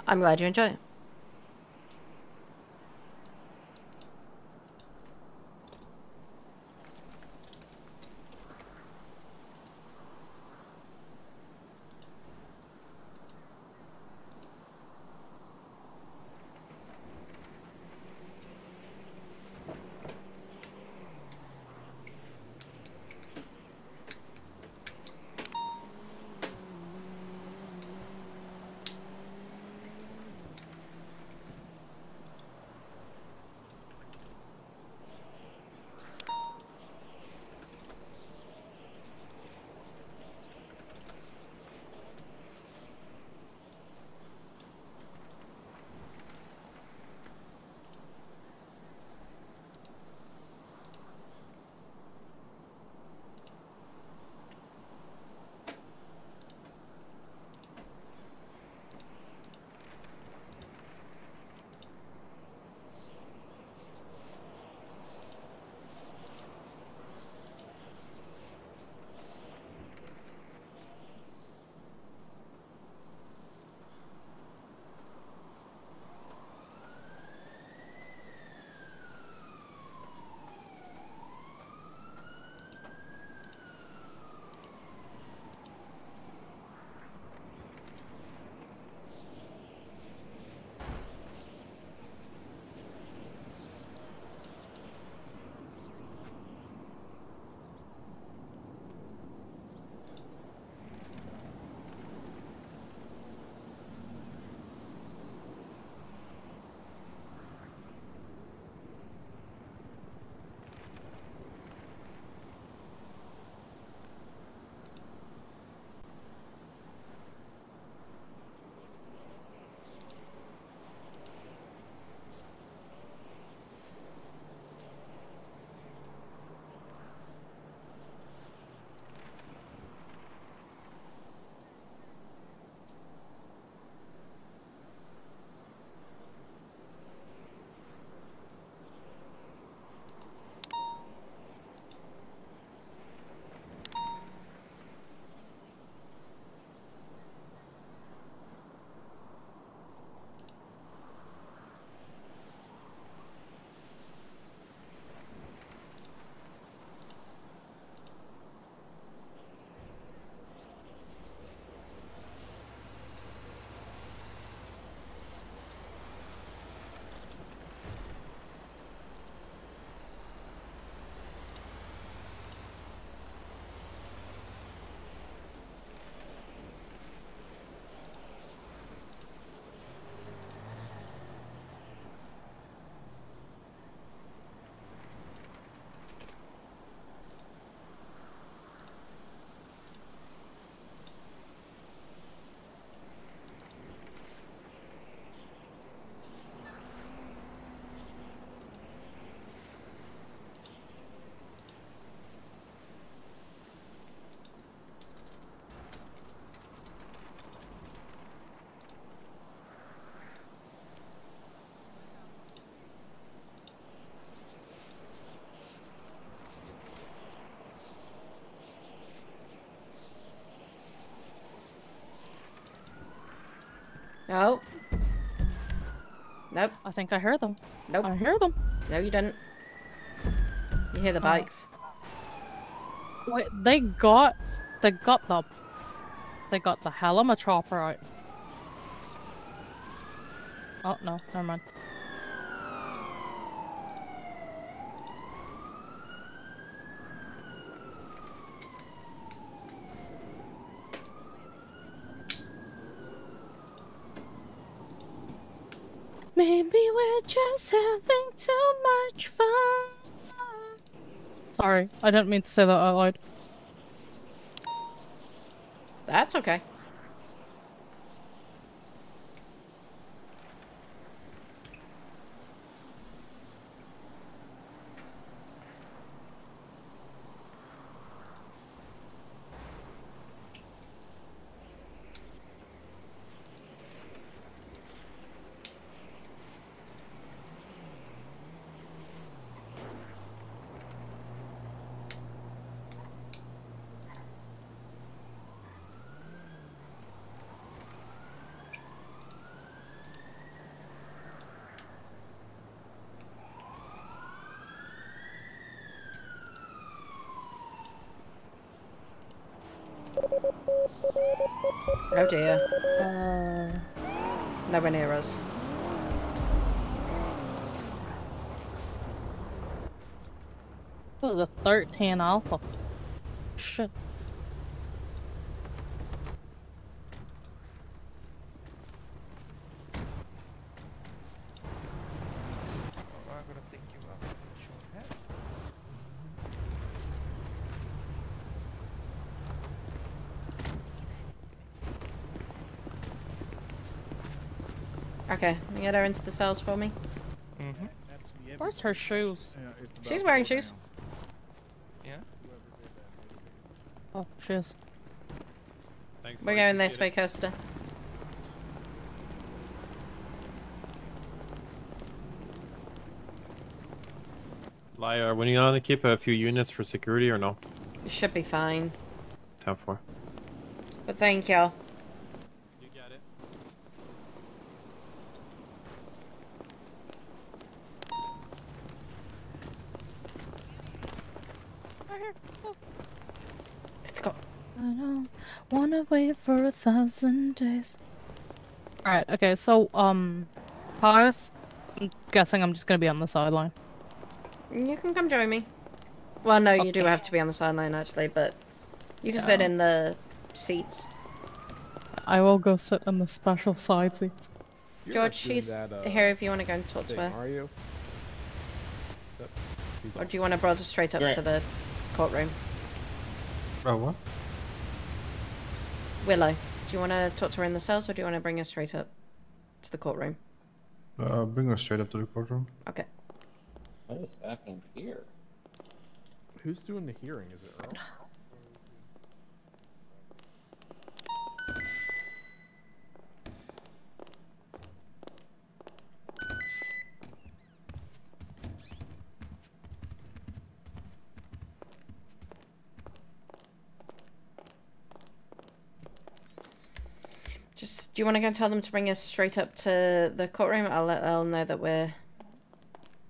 I'm glad you enjoy it. Oh. Nope. I think I heard them. Nope. I hear them. No, you didn't. You hear the bikes. Wait, they got the Halima chopper out. Oh no, never mind. Maybe we're just having too much fun. Sorry, I didn't mean to say that out loud. That's okay. Oh dear. Nowhere near us. It was a 13 alpha. Shit. Okay, can you get her into the cells for me? Where's her shoes? She's wearing shoes. Yeah. Oh, she is. Thanks. We're going this way, Kirsten. Liar, when you gonna keep a few units for security or no? You should be fine. 10-4. But thank y'all. You got it. Let's go. I don't wanna wait for 1,000 days. Alright, okay, so, Paris, I'm guessing I'm just gonna be on the sideline. You can come join me. Well, no, you do have to be on the sideline, actually, but you can sit in the seats. I will go sit in the special side seats. George, she's here if you want to go and talk to her. Are you? Or do you want to browse straight up to the courtroom? Oh, what? Willow, do you want to talk to her in the cells, or do you want to bring her straight up to the courtroom? Bring her straight up to the courtroom. Okay. What is happening here? Who's doing the hearing? Is it Earl? Just, do you want to go and tell them to bring us straight up to the courtroom? I'll let Elle know that we're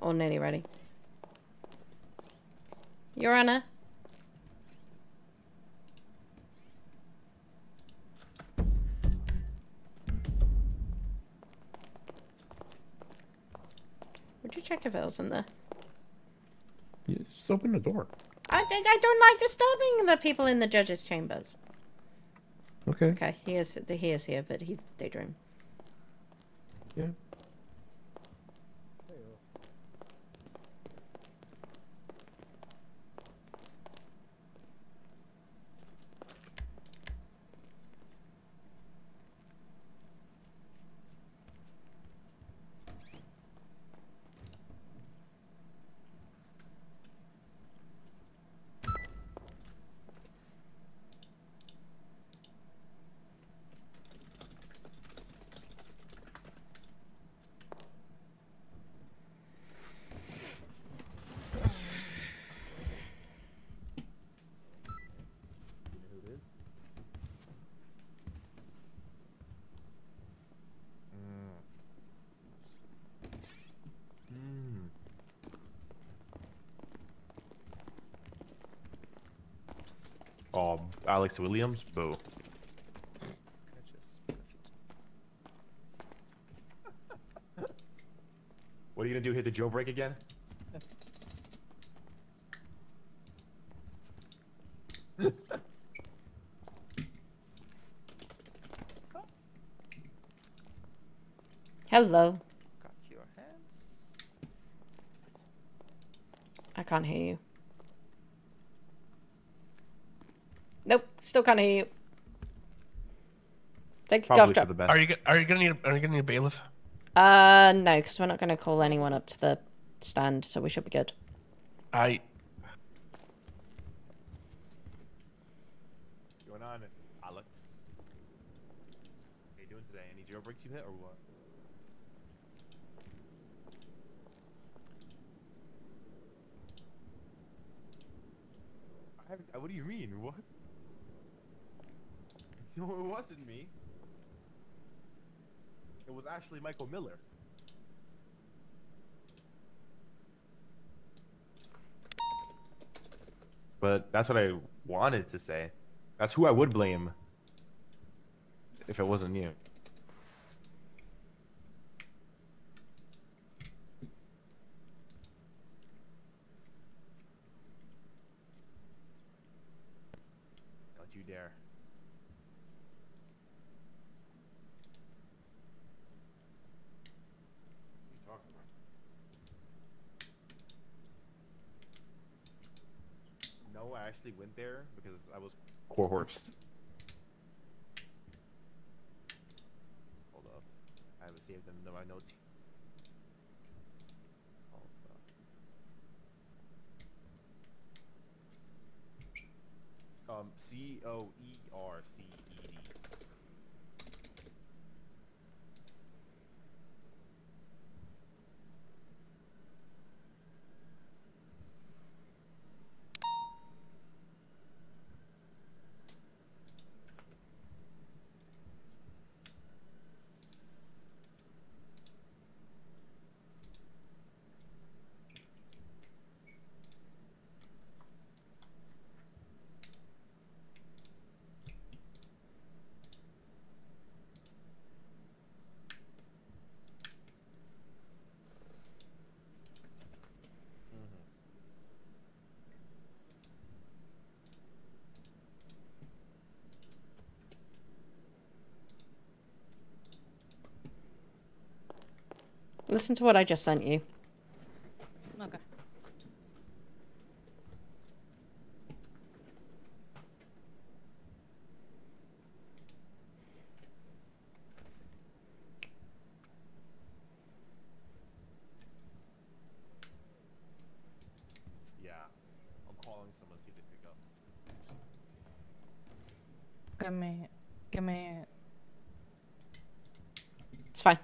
all nearly ready. Your Honor. Would you check if Elle's in there? You just open the door. I don't like disturbing the people in the judges' chambers. Okay. Okay, he is here, but he's daydream. Yeah. Alex Williams. Boo. What are you gonna do? Hit the jailbreak again? Hello. I can't hear you. Nope, still can't hear you. Take a cough drop. Are you gonna need a bailiff? No, because we're not going to call anyone up to the stand, so we should be good. I. What's going on, Alex? How you doing today? Any jailbreaks you hit or what? What do you mean? What? No, it wasn't me. It was actually Michael Miller. But that's what I wanted to say. That's who I would blame if it wasn't you. Don't you dare. What are you talking about? No, I actually went there because I was coerced. Hold up. I haven't saved them in my notes. Coerced. Listen to what I just sent you. Okay. Yeah. I'm calling someone to see if they pick up. Give me. It's fine.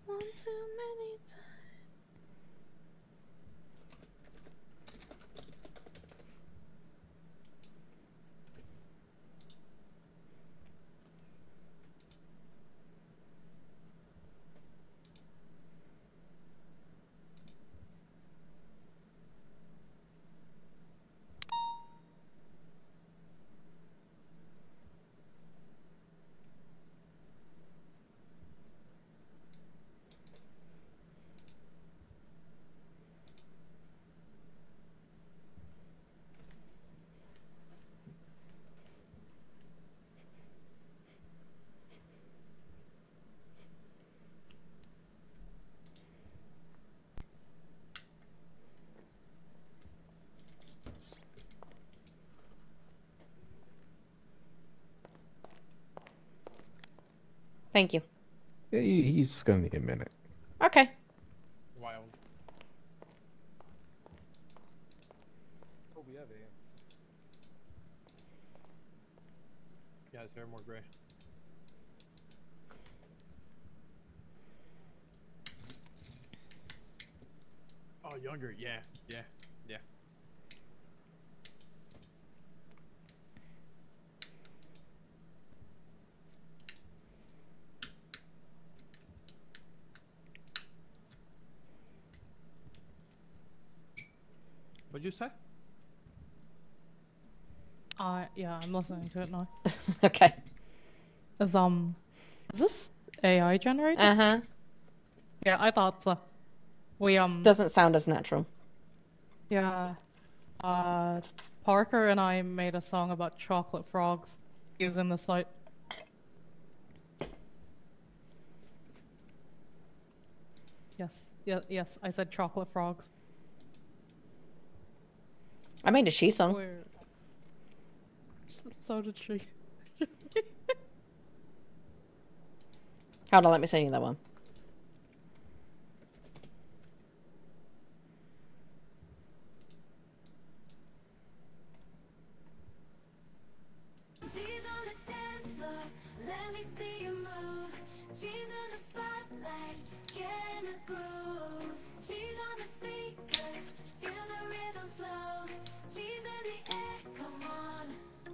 One too many times. Thank you. Yeah, he's just gonna need a minute. Okay. Wild. Toby Evans. Yeah, his hair more gray. Oh, younger. Yeah. What'd you say? Yeah, I'm listening to it now. Okay. Is this AI generated? Uh-huh. Yeah, I thought so. We Doesn't sound as natural. Yeah. Parker and I made a song about chocolate frogs using this light. Yes, I said chocolate frogs. I made a she song. Where... So did she. Hold on, let me sing you that one. She's on the dance floor, let me see you move. She's in the spotlight, get in the groove. She's on the speakers, feel the rhythm flow. She's in the air, come on,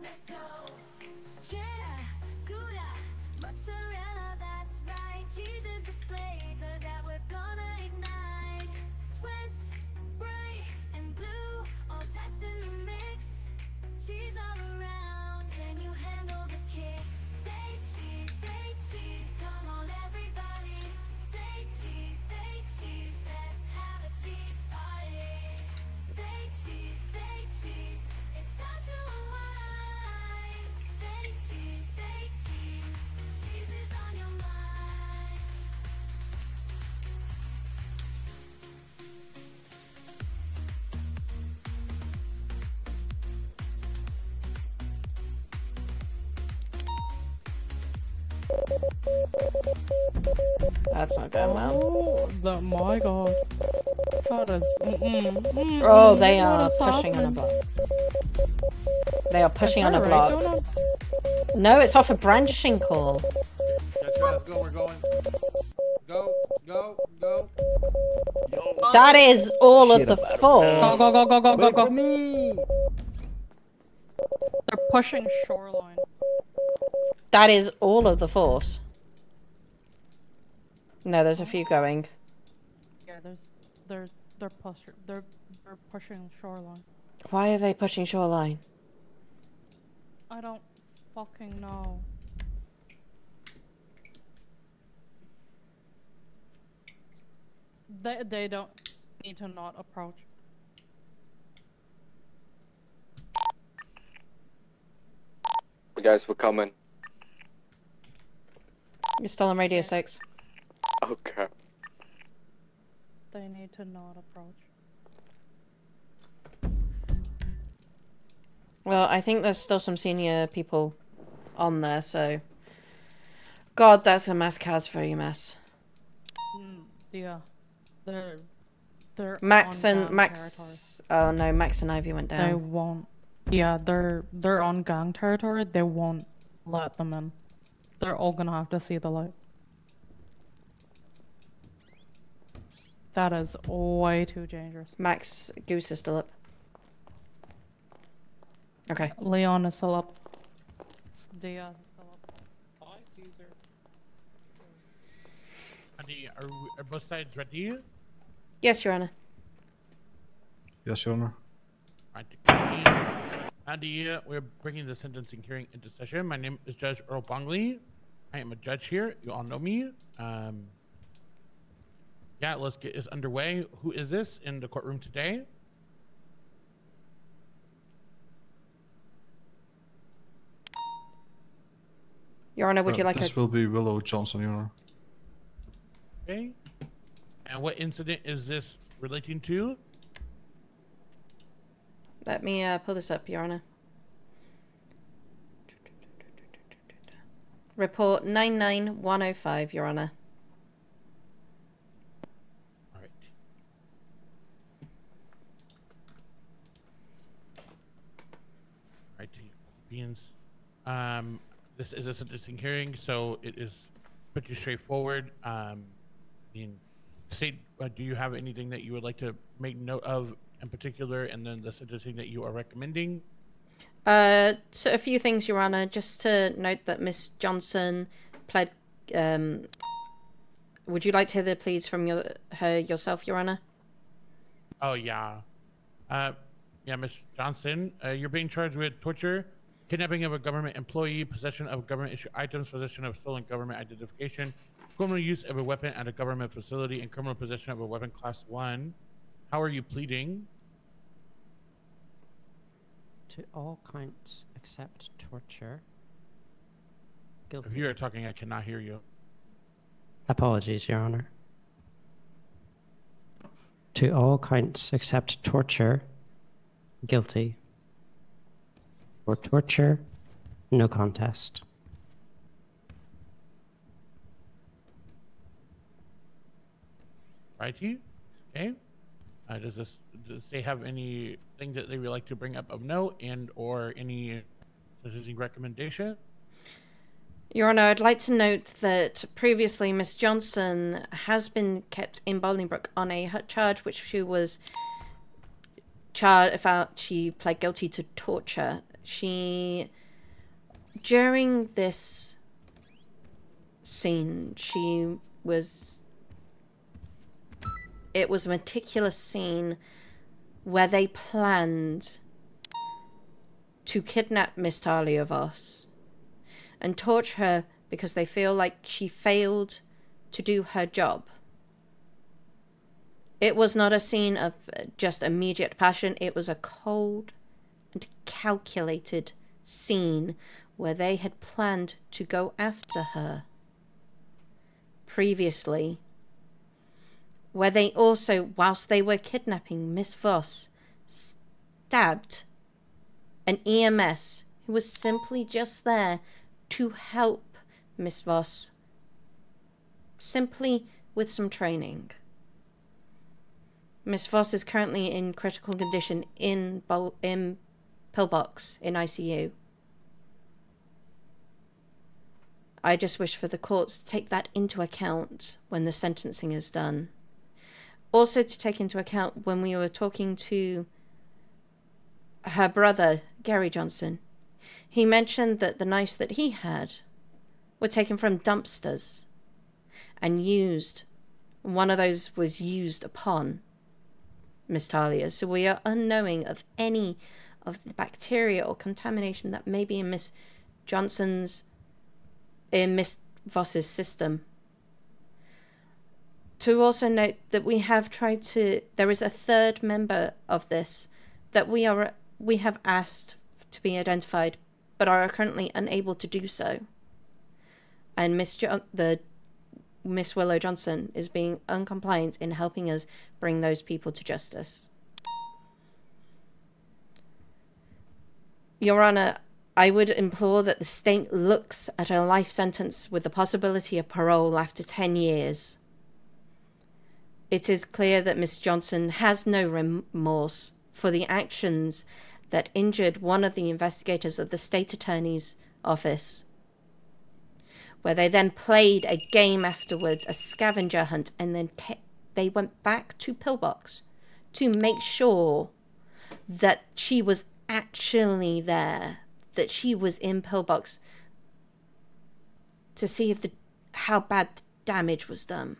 let's go. Cheddar, Gouda, mozzarella, that's right. Cheese is the flavor that we're gonna ignite. Swiss, bright and blue, all types in the mix. She's all around, can you handle the kicks? Say cheese, come on everybody. Say cheese, let's have a cheese party. Say cheese, it's time to unwind. Say cheese, cheese is on your mind. That's not going well. Oh my god. That is... Oh, they what are is pushing on a happening? block. They are pushing Is on a there a block. raid going on? No, it's off a brandishing call. That's right, let's go, we're going. Go. That is all of Shit the about force. Go. They're pushing shoreline. That is all of the force. No, there's a few going. Yeah, they're pushing shoreline. Why are they pushing shoreline? I don't fucking know. They don't need to not approach. Guys, we're coming. You're still on Radio 6. Okay. They need to not approach. Well, I think there's still some senior people on there, so... God, that's a mass cars for you, mess. Yeah, they're Max on and gang Max... Oh no, Max and Ivy went territory. They down. won't. Yeah, they're on gang territory. They won't let them in. They're all gonna have to see the light. That is way too dangerous. Max, Goose is still up. Okay. Leon is still up. Diaz is still up. Hi, Caesar. Andy, are both sides ready? Yes, Your Honor. Yes, Your Honor. Andy, we're bringing the sentencing hearing into session. My name is Judge Earl Bongley. I am a judge here. You all know me. Yeah, let's get this underway. Who is this in the courtroom today? Your Honor, would you like This a... will be Willow Johnson, Your Honor. Okay. And what incident is this relating to? Let me pull this up, Your Honor. Report 99105, Your Honor. Alright. Alright, beans. This is a sentencing hearing, so it is pretty straightforward. State, do you have anything that you would like to make note of in particular, and then the sentencing that you are recommending? So a few things, Your Honor. Just to note that Miss Johnson pled... would you like to hear the pleas from her yourself, Your Honor? Oh, yeah. Yeah, Miss Johnson, you're being charged with torture, kidnapping of a government employee, possession of government-issued items, possession of stolen government identification, criminal use of a weapon at a government facility, and criminal possession of a weapon class 1. How are you pleading? To all counts except torture. Guilty. If you are talking, I cannot hear you. Apologies, Your Honor. To all counts except torture. Guilty. For torture, no contest. Righty? Okay. Does they have anything that they would like to bring up of note and or any sentencing recommendation? Your Honor, I'd like to note that previously Miss Johnson has been kept in Bolingbroke on a charge which she was she pled guilty to torture. During this scene, it was a meticulous scene where they planned to kidnap Miss Talia Voss and torture her because they feel like she failed to do her job. It was not a scene of just immediate passion. It was a cold and calculated scene where they had planned to go after her previously, where they also, whilst they were kidnapping Miss Voss, stabbed an EMS who was simply just there to help Miss Voss, simply with some training. Miss Voss is currently in critical condition in Pillbox in ICU. I just wish for the courts to take that into account when the sentencing is done. Also to take into account when we were talking to her brother, Gary Johnson, he mentioned that the knives that he had were taken from dumpsters and used. One of those was used upon Miss Talia. So we are unknowing of any of the bacteria or contamination that may be in Miss Voss's system. To also note that we have tried to, there is a third member of this that we have asked to be identified, but are currently unable to do so. And Miss Willow Johnson is being uncompliant in helping us bring those people to justice. Your Honor, I would implore that the state looks at a life sentence with the possibility of parole after 10 years. It is clear that Miss Johnson has no remorse for the actions that injured one of the investigators of the state attorney's office, where they then played a game afterwards, a scavenger hunt, and then they went back to Pillbox to make sure that she was actually there, that she was in Pillbox, to see if how bad damage was done.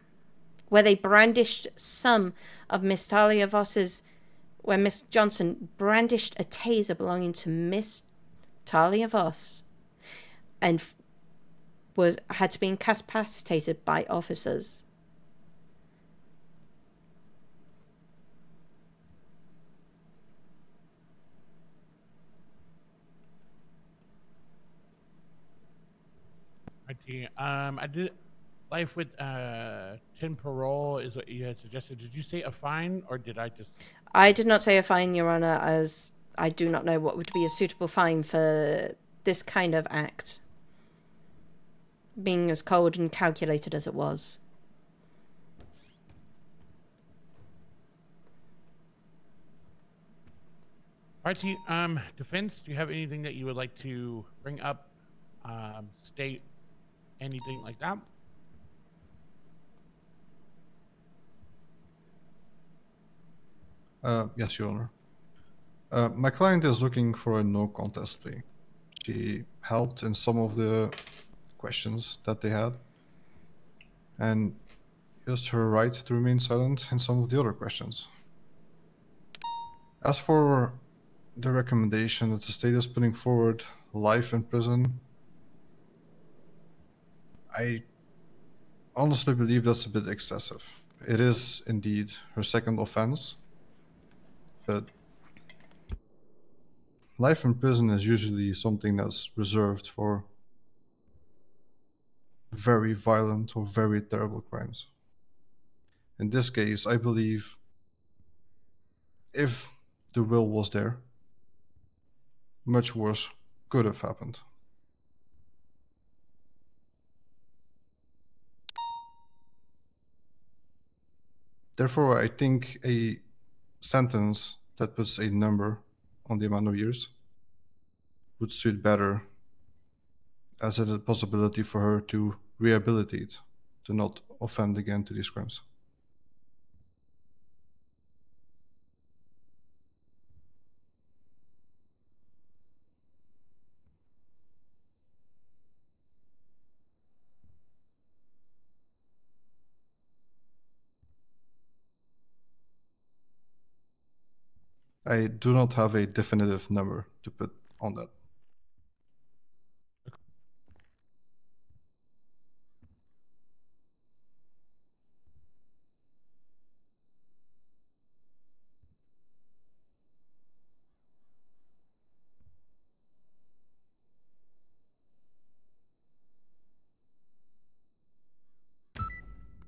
Where they brandished some of Miss Talia Voss's, where Miss Johnson brandished a taser belonging to Miss Talia Voss and had to be incapacitated by officers. I did life with 10 parole is what you had suggested. Did you say a fine or did I just? I did not say a fine, Your Honor, as I do not know what would be a suitable fine for this kind of act, being as cold and calculated as it was. Archie, defense, do you have anything that you would like to bring up, state, anything like that? Yes, Your Honor. My client is looking for a no contest plea. She helped in some of the questions that they had and used her right to remain silent in some of the other questions. As for the recommendation that the state is putting forward, life in prison, I honestly believe that's a bit excessive. It is indeed her second offense, but life in prison is usually something that's reserved for very violent or very terrible crimes. In this case, I believe if the will was there, much worse could have happened. Therefore, I think a sentence that puts a number on the amount of years would suit better, as it is a possibility for her to rehabilitate, to not offend again to these crimes. I do not have a definitive number to put on that.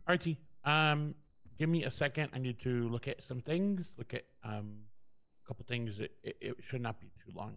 Artie, give me a second. I need to look at some things. Look at a couple things. It should not be too long.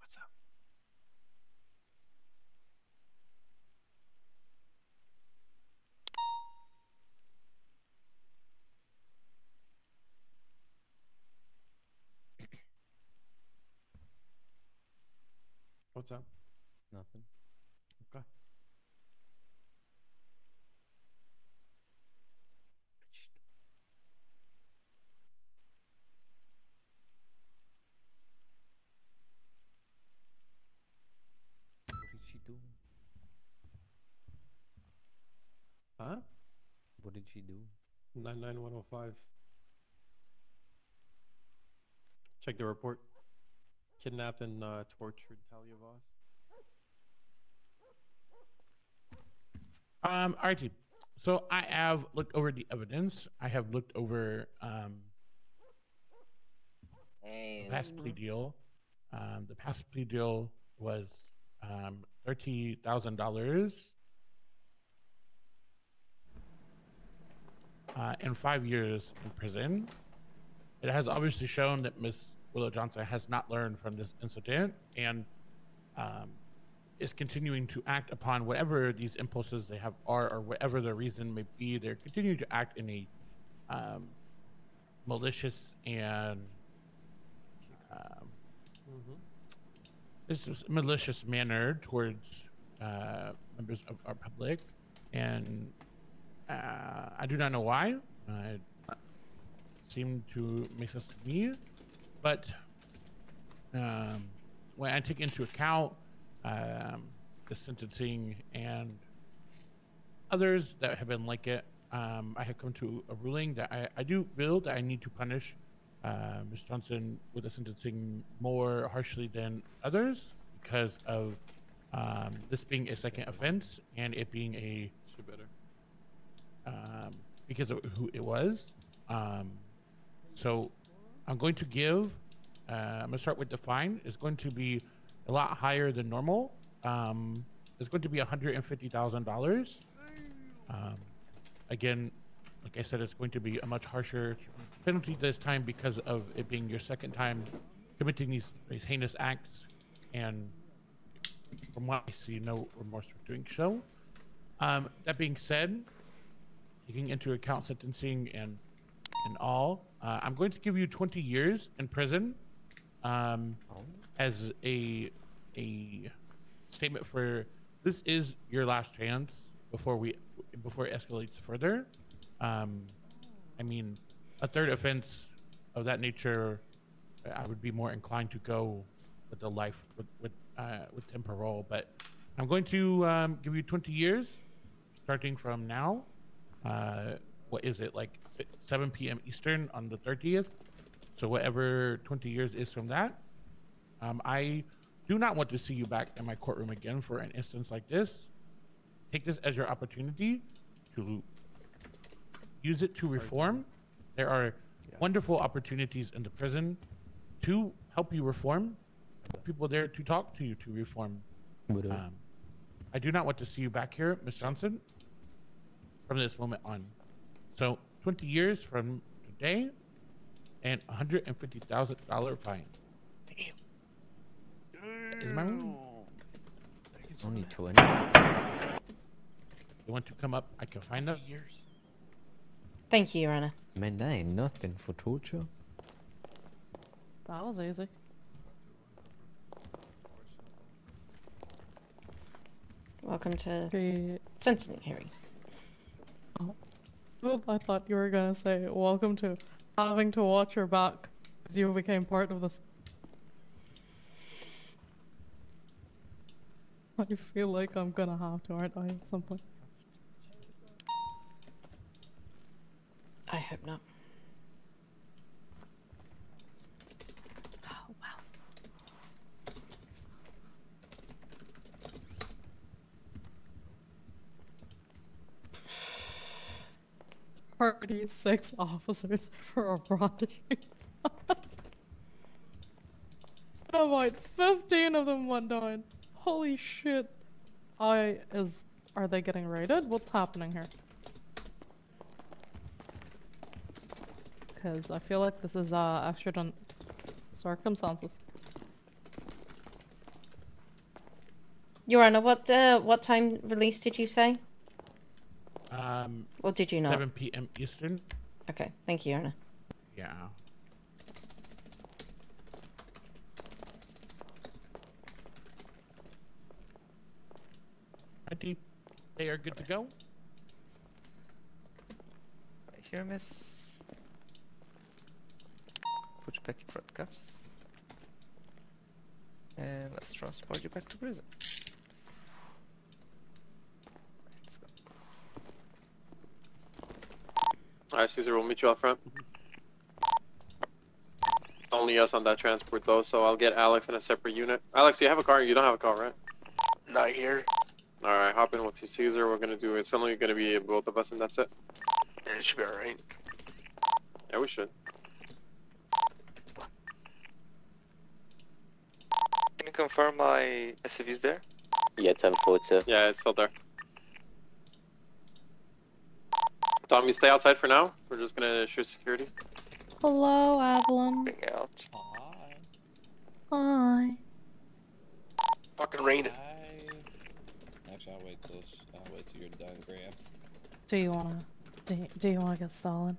What's up? What's up? Nothing. Okay. What did she do? Huh? What did she do? 99105. Check the report. Kidnapped and tortured Talia Voss. Archie, so I have looked over the evidence. I have looked over the past plea deal. The past plea deal was $30,000 and 5 years in prison. It has obviously shown that Miss Willow Johnson has not learned from this incident and is continuing to act upon whatever these impulses they have are, or whatever the reason may be. They're continuing to act in a malicious and this is malicious manner towards members of our public, and I do not know why. It seemed to make sense to me, but when I take into account the sentencing and others that have been like it, I have come to a ruling that I do feel that I need to punish Ms. Johnson with the sentencing more harshly than others because of this being a second offense and it being a because of who it was. So I'm going to give. I'm gonna start with the fine. It's going to be a lot higher than normal. It's going to be $150,000. Again, like I said, it's going to be a much harsher penalty this time because of it being your second time committing these heinous acts, and from what I see, no remorse for doing so. That being said, taking into account sentencing and all, I'm going to give you 20 years in prison as a statement for this is your last chance before it escalates further. I mean, a third offense of that nature, I would be more inclined to go with the life with temporal, but I'm going to give you 20 years starting from now. What is it, like 7 p.m. Eastern on the 30th? So whatever 20 years is from that. I do not want to see you back in my courtroom again for an instance like this. Take this as your opportunity to use it to reform. There are wonderful opportunities in the prison to help you reform. People there to talk to you to reform. I do not want to see you back here, Ms. Johnson, from this moment on. So 20 years from today and $150,000 fine. Damn. Is my room? Only 20. You want to come up? I can find them. Years. Thank you, Your Honor. Man, that ain't nothing for torture. That was easy. Welcome to The sentencing hearing. Well, I thought you were gonna say, welcome to having to watch your back as you became part of this. I feel like I'm gonna have to, aren't I, at some point? I hope not. Oh, wow. Already 6 officers for a brandishing. About 15 of them went down. Holy shit. Are they getting raided? What's happening here? Because I feel like this is extradition circumstances. Your Honor, what time release did you say? Or did you not? 7 p.m. Eastern. Okay, thank you, Your Honor. Yeah. Ready? They are good to go. Right here, miss. Put you back in front cuffs. And let's transport you back to prison. Let's go. Alright, Caesar, we'll meet you out front. It's only us on that transport though, so I'll get Alex in a separate unit. Alex, you have a car? You don't have a car, right? Not here. Alright, hop in with you, Caesar. We're gonna do, it's only gonna be both of us and that's it. Yeah, it should be alright. Yeah, we should. Can you confirm my SUV's there? Yeah, 10-4. Yeah, it's still there. Tom, you stay outside for now. We're just gonna shoot security. Hello, Avalon. Bring out. Hi. Fucking raining. Actually, I'll wait till you're done, Gramps. Do you wanna get stolen?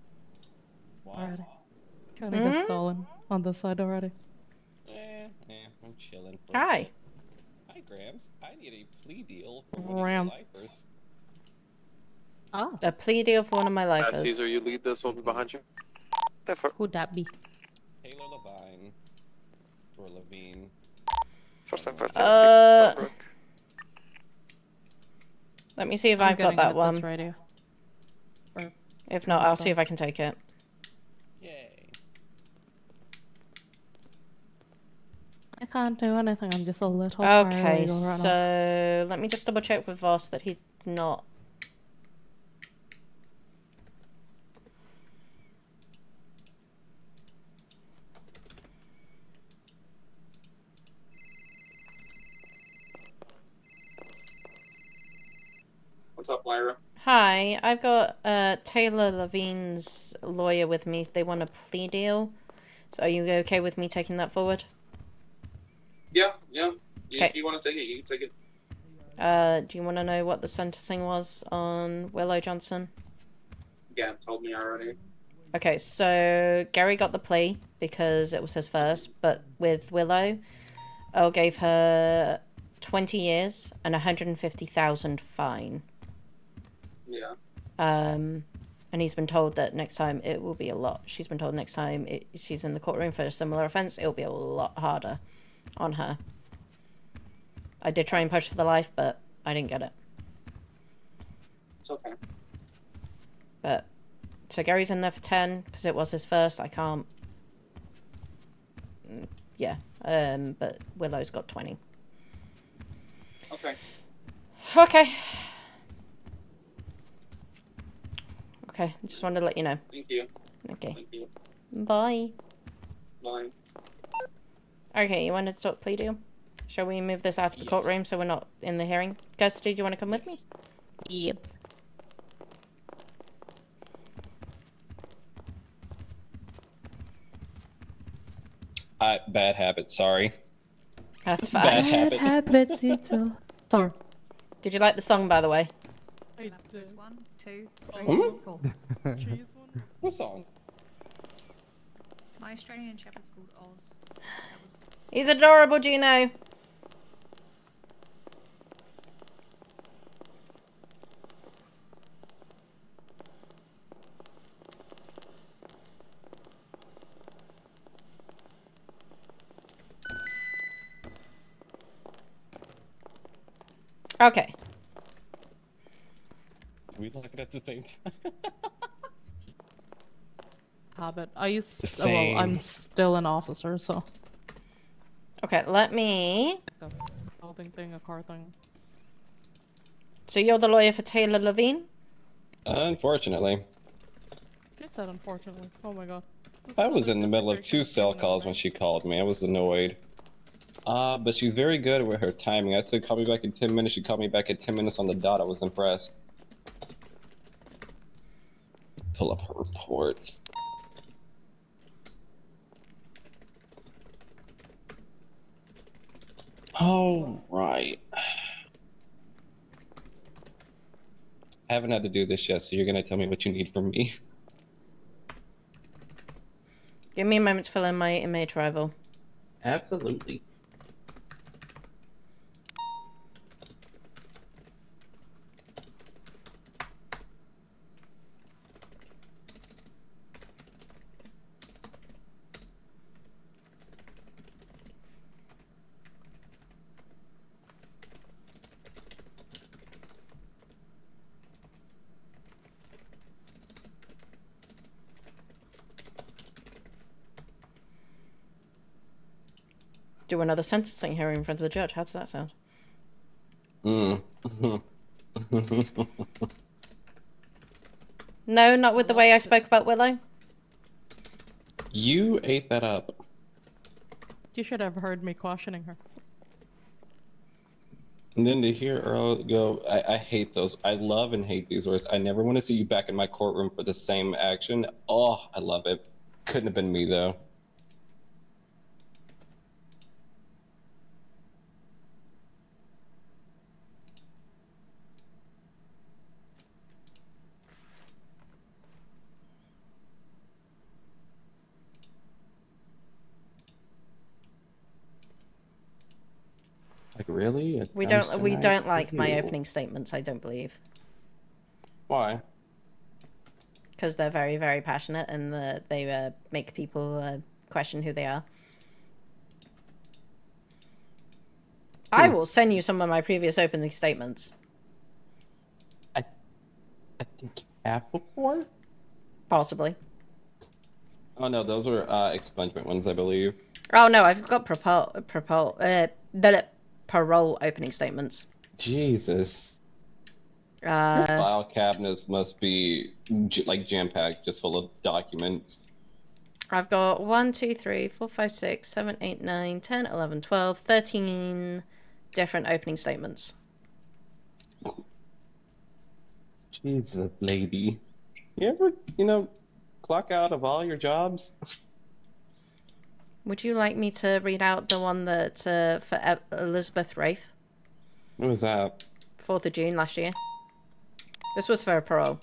Wow. Already. Trying to get stolen on this side already. I'm chilling. Hi. Hi, Gramps. I need a plea deal for one of Gramps. your lifers. Oh. A plea deal for one of my lifers. Caesar, you lead this. We'll be behind you. Who'd that be? Taylor Levine. Or Levine. First time, first Let me see if I'm I've got getting that at one. this radio. Or If not, I'll see if I can take it. Yay. can't do anything. I'm just a little Okay, paralegal right now. so let me just double check with Voss that he's not. What's up, Lyra? Hi, I've got Taylor Levine's lawyer with me. They want a plea deal. So are you okay with me taking that forward? Yeah. Okay. You want to take it? You can take it. Do you want to know what the sentencing was on Willow Johnson? Yeah, told me already. Okay, so Gary got the plea because it was his first, but with Willow, Earl gave her 20 years and 150,000 fine. Yeah. And he's been told that next time it will be a lot. She's been told next time she's in the courtroom for a similar offense, it'll be a lot harder on her. I did try and push for the life, but I didn't get it. It's okay. But so Gary's in there for 10 because it was his first. I can't. Yeah. But Willow's got 20. Okay. Okay. Okay. Just wanted to let you know. Thank you. Okay. Thank you. Bye. Bye. Okay, you wanted to talk plea deal? Shall we move this out of the courtroom so we're not in the hearing? Kirsty, do you want to come with me? Yep. Bad habit, sorry. That's fine. Bad habit. Sorry. Did you like the song, by the way? There's 1, 2, 3, Hmm? 4. What song? My Australian Shepherd's called Oz. He's adorable, Gino. Okay. We like it at the same time. Habit. I used. The Well, I'm same. still an officer, so. Okay, let me. A building thing, a car thing. So you're the lawyer for Taylor Levine? Unfortunately, She said, unfortunately. Oh my god. I was in the middle of 2 cell calls when she called me. I was annoyed. But she's very good with her timing. I said, call me back in 10 minutes. She called me back at 10 minutes on the dot. I was impressed. Pull up her reports. Oh, right. I haven't had to do this yet, so you're gonna tell me what you need from me. Give me a moment to fill in my image rival. Absolutely. Do another sentencing hearing in front of the judge. How does that sound? Mm. No, not with the way I spoke about Willow. You ate that up. You should have heard me questioning her. And then to hear Earl go, I hate those. I love and hate these words. I never want to see you back in my courtroom for the same action. Oh, I love it. Couldn't have been me, though. Like, really? We don't like my opening statements, I don't believe. Why? Because they're very, very passionate and they make people question who they are. I will send you some of my previous opening statements. I think you have before? Possibly. Oh no, those are expungement ones, I believe. Oh no, I've got parole opening statements. Jesus. Your file cabinets must be like jam-packed, just full of documents. I've got 1, 2, 3, 4, 5, 6, 7, 8, 9, 10, 11, 12, 13 different opening statements. Jesus, lady. You ever, clock out of all your jobs? Would you like me to read out the one that for Elizabeth Wraith? What was that? 4th of June last year. This was for a parole.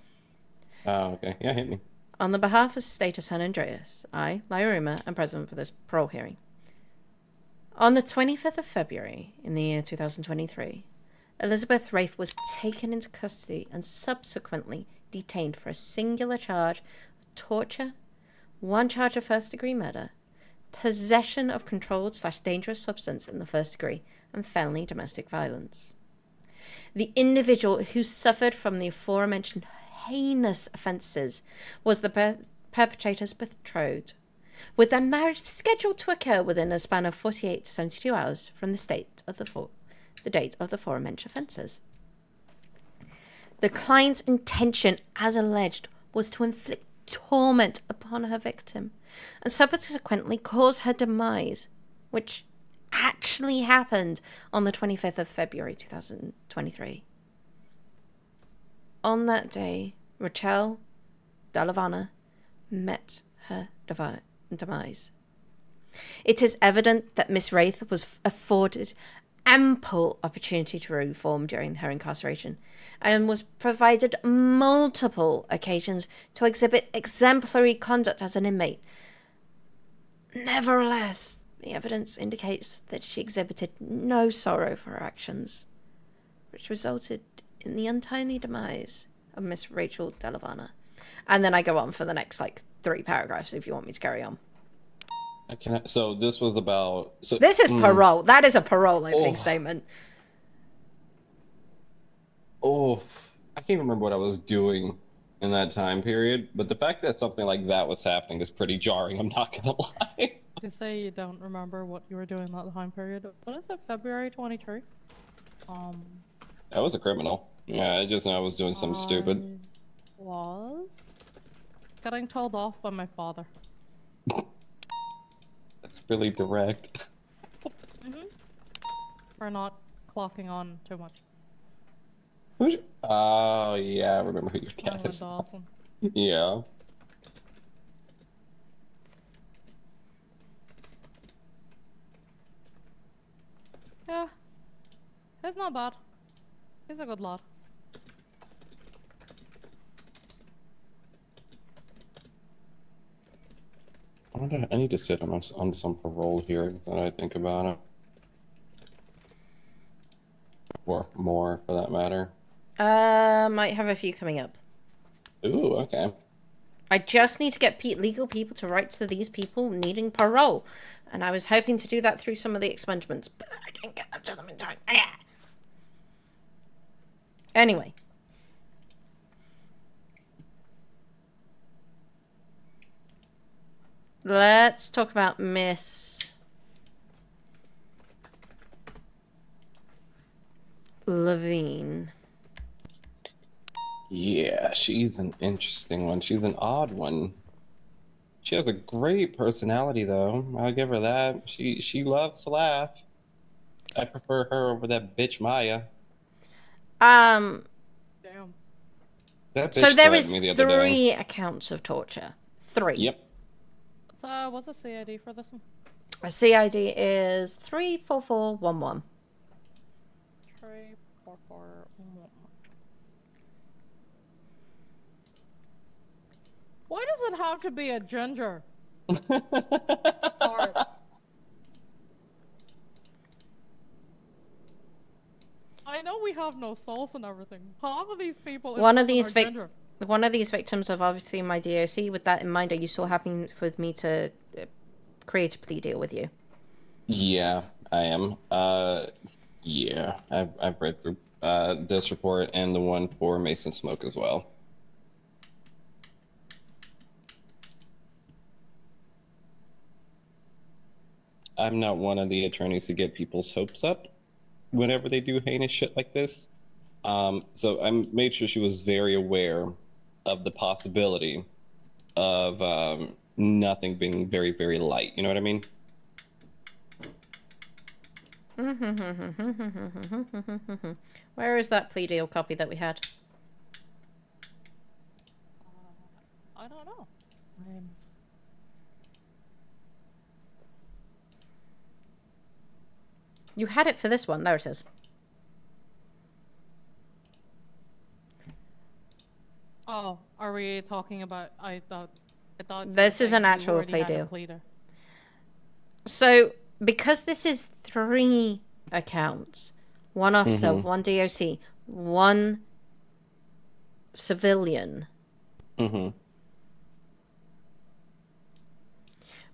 Oh, okay. Yeah, hit me. On the behalf of State of San Andreas, I, Lyurima, am present for this parole hearing. On the 25th of February in the year 2023, Elizabeth Wraith was taken into custody and subsequently detained for a singular charge of torture, 1 charge of first-degree murder, possession of controlled/dangerous substance in the first degree, and felony domestic violence. The individual who suffered from the aforementioned heinous offences was the perpetrator's betrothed, with their marriage scheduled to occur within a span of 48 to 72 hours from the date of the aforementioned offences. The client's intention, as alleged, was to inflict torment upon her victim and subsequently cause her demise, which actually happened on the 25th of February 2023. On that day, Rachel Dallavana met her demise. It is evident that Miss Wraith was afforded ample opportunity to reform during her incarceration and was provided multiple occasions to exhibit exemplary conduct as an inmate. Nevertheless, the evidence indicates that she exhibited no sorrow for her actions, which resulted in the untimely demise of Miss Rachel Dallavana. And then I go on for the next 3 paragraphs if you want me to carry on. So this was about... This is parole. That is a parole opening statement. Oh, I can't remember what I was doing in that time period, but the fact that something like that was happening is pretty jarring, I'm not gonna lie. You say you don't remember what you were doing that time period. What is it, February 23? I was a criminal. Yeah, I just know I was doing something stupid. Was getting told off by my father. That's really direct. For not clocking on too much. Oh, yeah, I remember who your dad is. Dawson. Yeah. Yeah. He's not bad. He's a good lad. I need to sit on some parole hearings that I think about it. Or more, for that matter. Might have a few coming up. Ooh, okay. I just need to get legal people to write to these people needing parole. And I was hoping to do that through some of the expungements, but I didn't get them to them in time. Anyway. Let's talk about Miss Levine. Yeah, she's an interesting one. She's an odd one. She has a great personality, though. I'll give her that. She loves to laugh. I prefer her over that bitch Maya. Damn. That bitch So there is threatened me the other day. 3 accounts of torture. 3. Yep. What's a CID for this one? A CID is 34411. 34411. Why does it have to be a ginger? Hard. I know we have no souls and everything. Half of these people. One of these ginger. victims of obviously my DOC. With that in mind, are you still happy with me to create a plea deal with you? Yeah, I am. Yeah, I've read through this report and the one for Mason Smoke as well. I'm not one of the attorneys to get people's hopes up whenever they do heinous shit like this. So I made sure she was very aware of the possibility of nothing being very, very light. You know what I mean? Where is that plea deal copy that we had? I don't know. You had it for this one. There it is. Oh, are we talking about? I thought This is an actual plea deal. So, because this is 3 accounts, 1 officer, 1 DOC, 1 civilian,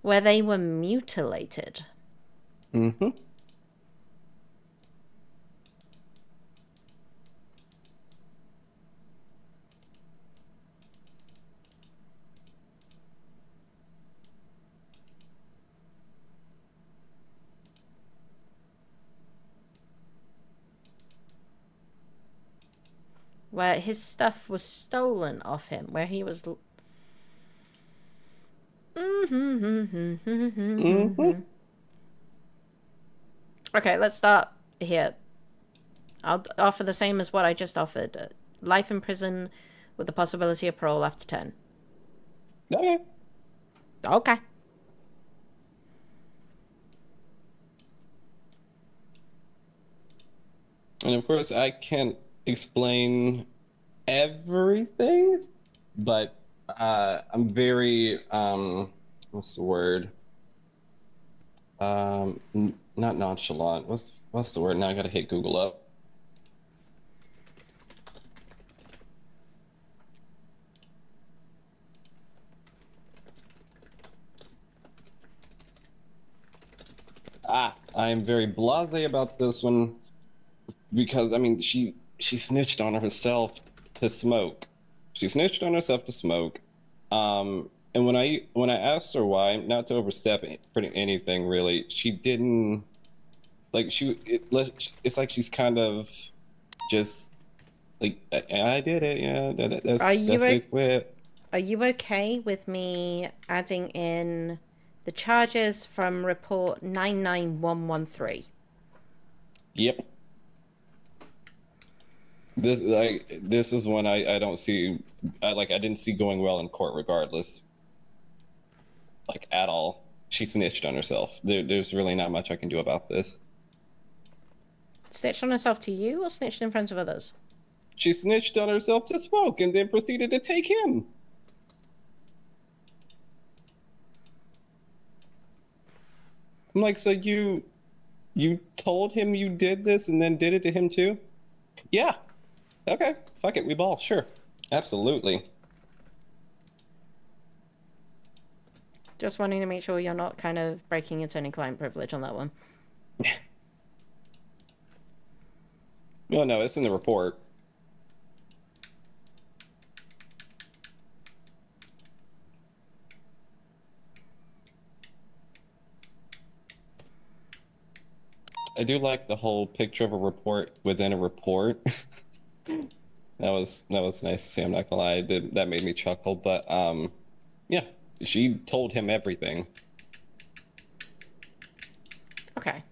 where they were mutilated. Where his stuff was stolen off him, where he was... Okay, let's start here. I'll offer the same as what I just offered. Life in prison with the possibility of parole after 10. Okay. Okay. And of course, I can't explain everything, but I'm very what's the word? Not nonchalant. What's the word? Now I gotta hit Google up. I am very blasé about this one because I mean she snitched on herself to smoke. She snitched on herself to smoke. And when I asked her why, not to overstep anything really, she didn't like it's like she's kind of just like I did it, yeah. That's basically it. Are you okay with me adding in the charges from report 99113? Yep. This is one I don't see, I didn't see going well in court regardless, like at all. She snitched on herself. There's really not much I can do about this. Snitched on herself to you or snitched in front of others? She snitched on herself to smoke and then proceeded to take him. I'm like, so you told him you did this and then did it to him too? Yeah. Okay. Fuck it. We ball. Sure. Absolutely. Just wanting to make sure you're not kind of breaking attorney-client privilege on that one. Well, no, it's in the report. I do like the whole picture of a report within a report. That was nice to see. I'm not gonna lie, that made me chuckle. But yeah, she told him everything. Okay.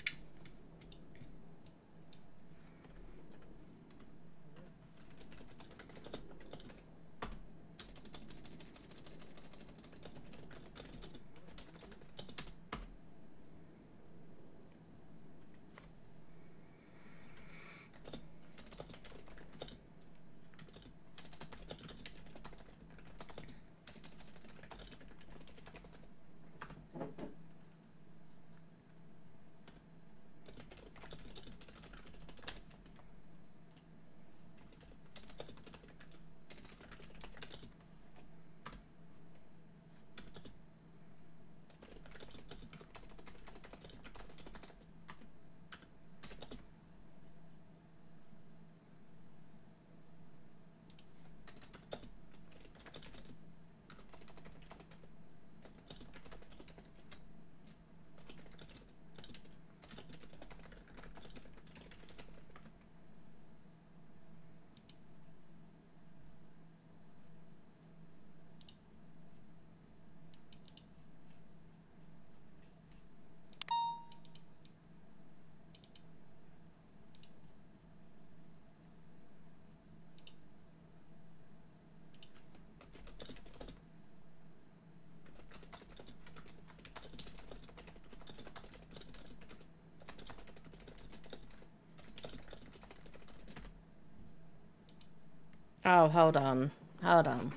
Oh, hold on. Hold on.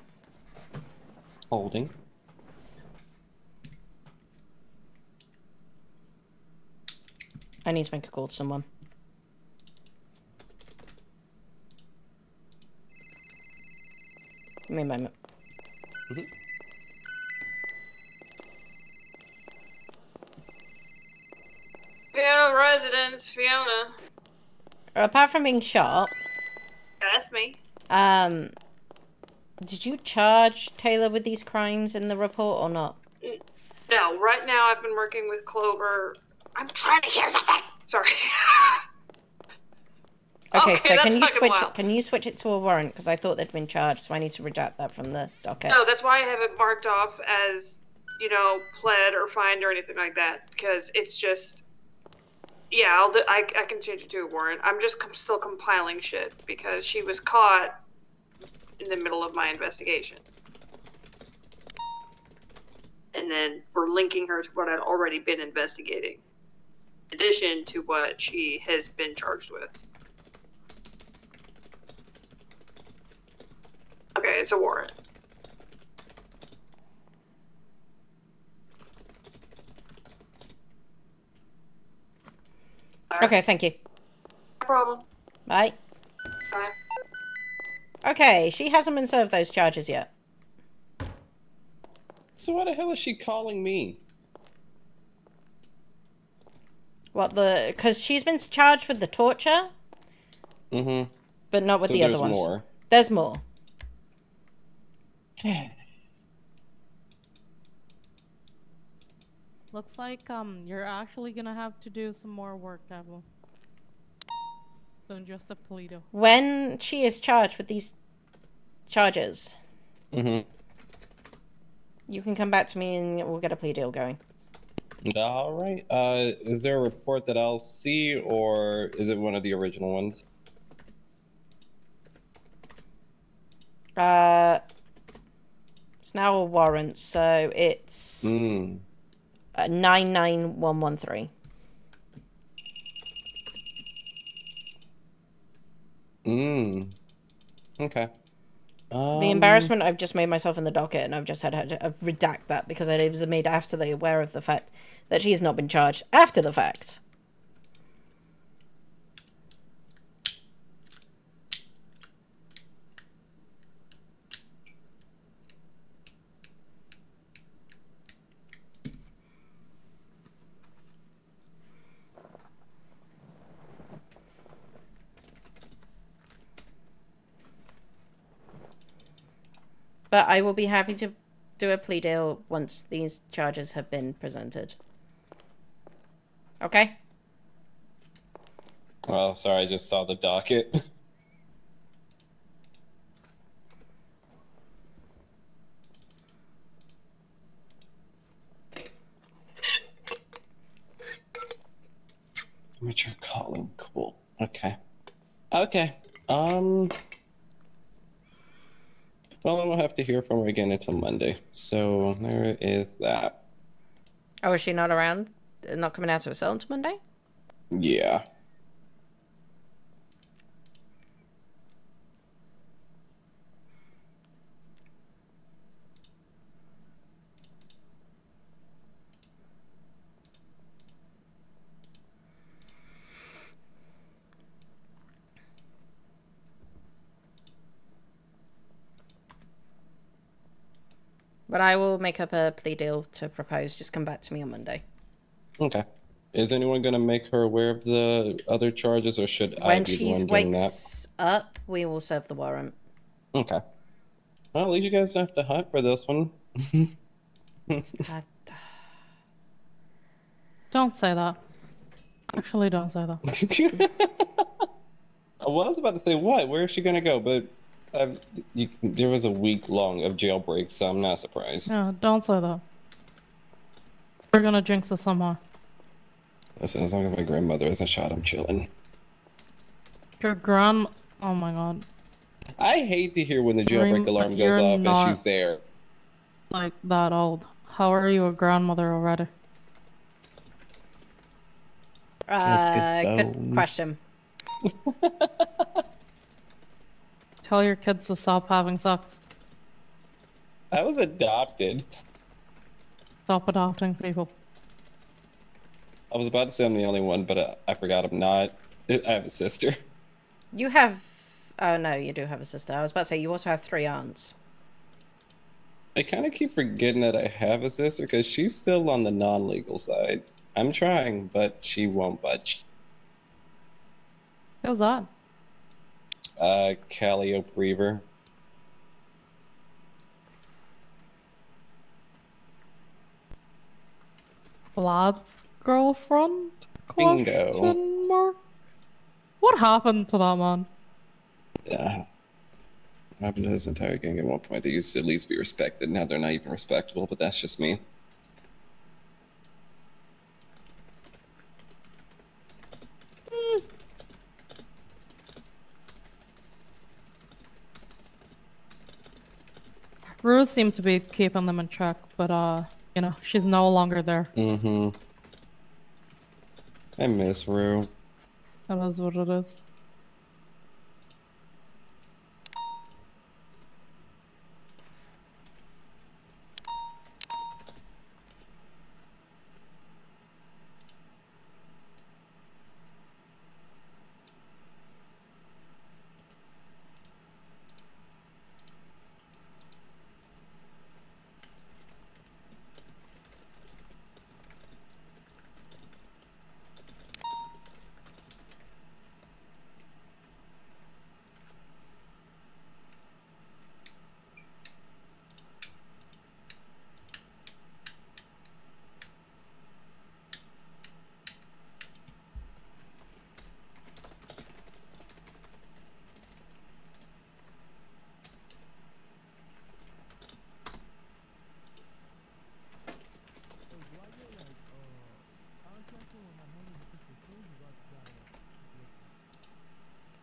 Holding. I need to make a call to someone. Give me a moment. Fiona residence, Fiona. Apart from being shot, Yeah, that's me. did you charge Taylor with these crimes in the report or not? No, right now I've been working with Clover. I'm trying to hear something. Sorry. Okay, Okay, so that's can you fucking switch? wild. Can you switch it to a warrant? Because I thought they'd been charged, so I need to reject that from the docket. No, that's why I have it marked off as, you know, pled or fined or anything like that. Because it's just, yeah, I can change it to a warrant. I'm just still compiling shit because she was caught in the middle of my investigation. And then we're linking her to what I'd already been investigating, in addition to what she has been charged with. Okay, it's a warrant. Okay, thank you. No problem. Bye. Bye. Okay, she hasn't been served those charges yet. So why the hell is she calling me? What the? Because she's been charged with the torture, Mm-hmm. but not with So the other there's ones. more. There's more. Looks like you're actually gonna have to do some more work, Devil. Than just a plea deal. When she is charged with these charges, Mm-hmm. you can come back to me and we'll get a plea deal going. All right. Is there a report that I'll see, or is it one of the original ones? It's now a warrant, so it's 99113. Okay. The embarrassment I've just made myself in the docket, and I've just had to redact that because it was made after they aware of the fact that she's not been charged after the fact. But I will be happy to do a plea deal once these charges have been presented. Okay? Well, sorry, I just saw the docket. Amateur calling, cool. Okay. Okay. Well, I won't have to hear from her again until Monday. So there is that. Oh, is she not around? Not coming out of her cell until Monday? Yeah. But I will make up a plea deal to propose. Just come back to me on Monday. Okay. Is anyone going to make her aware of the other charges, or should I When be the she one doing that? wakes up, we will serve the warrant. Okay. Well, at least you guys don't have to hunt for this one. Don't say that. Actually, don't say that. I was about to say what? Where is she gonna go? But there was a week long of jailbreak, so I'm not surprised. No, don't say that. We're gonna jinx us somehow. Listen, as long as my grandmother isn't shot, I'm chilling. Your oh my god. I hate to hear when the jailbreak alarm goes You're off not and she's there. like that old. How are you a grandmother already? Those good Good bones. question. Tell your kids to stop having sex. I was adopted. Stop adopting people. I was about to say I'm the only one, but I forgot I'm not. I have a sister. You have... Oh, no, you do have a sister. I was about to say, you also have 3 aunts. I kind of keep forgetting that I have a sister because she's still on the non-legal side. I'm trying, but she won't budge. Who's that? Calliope Reaver. Vlad's girlfriend? Bingo. Question mark? What happened to that man? Yeah. What happened to this entire gang at one point? They used to at least be respected. Now they're not even respectable, but that's just me. Rue seemed to be keeping them in check, but you know, she's no longer there. Mm-hmm. I miss Rue. That is what it is.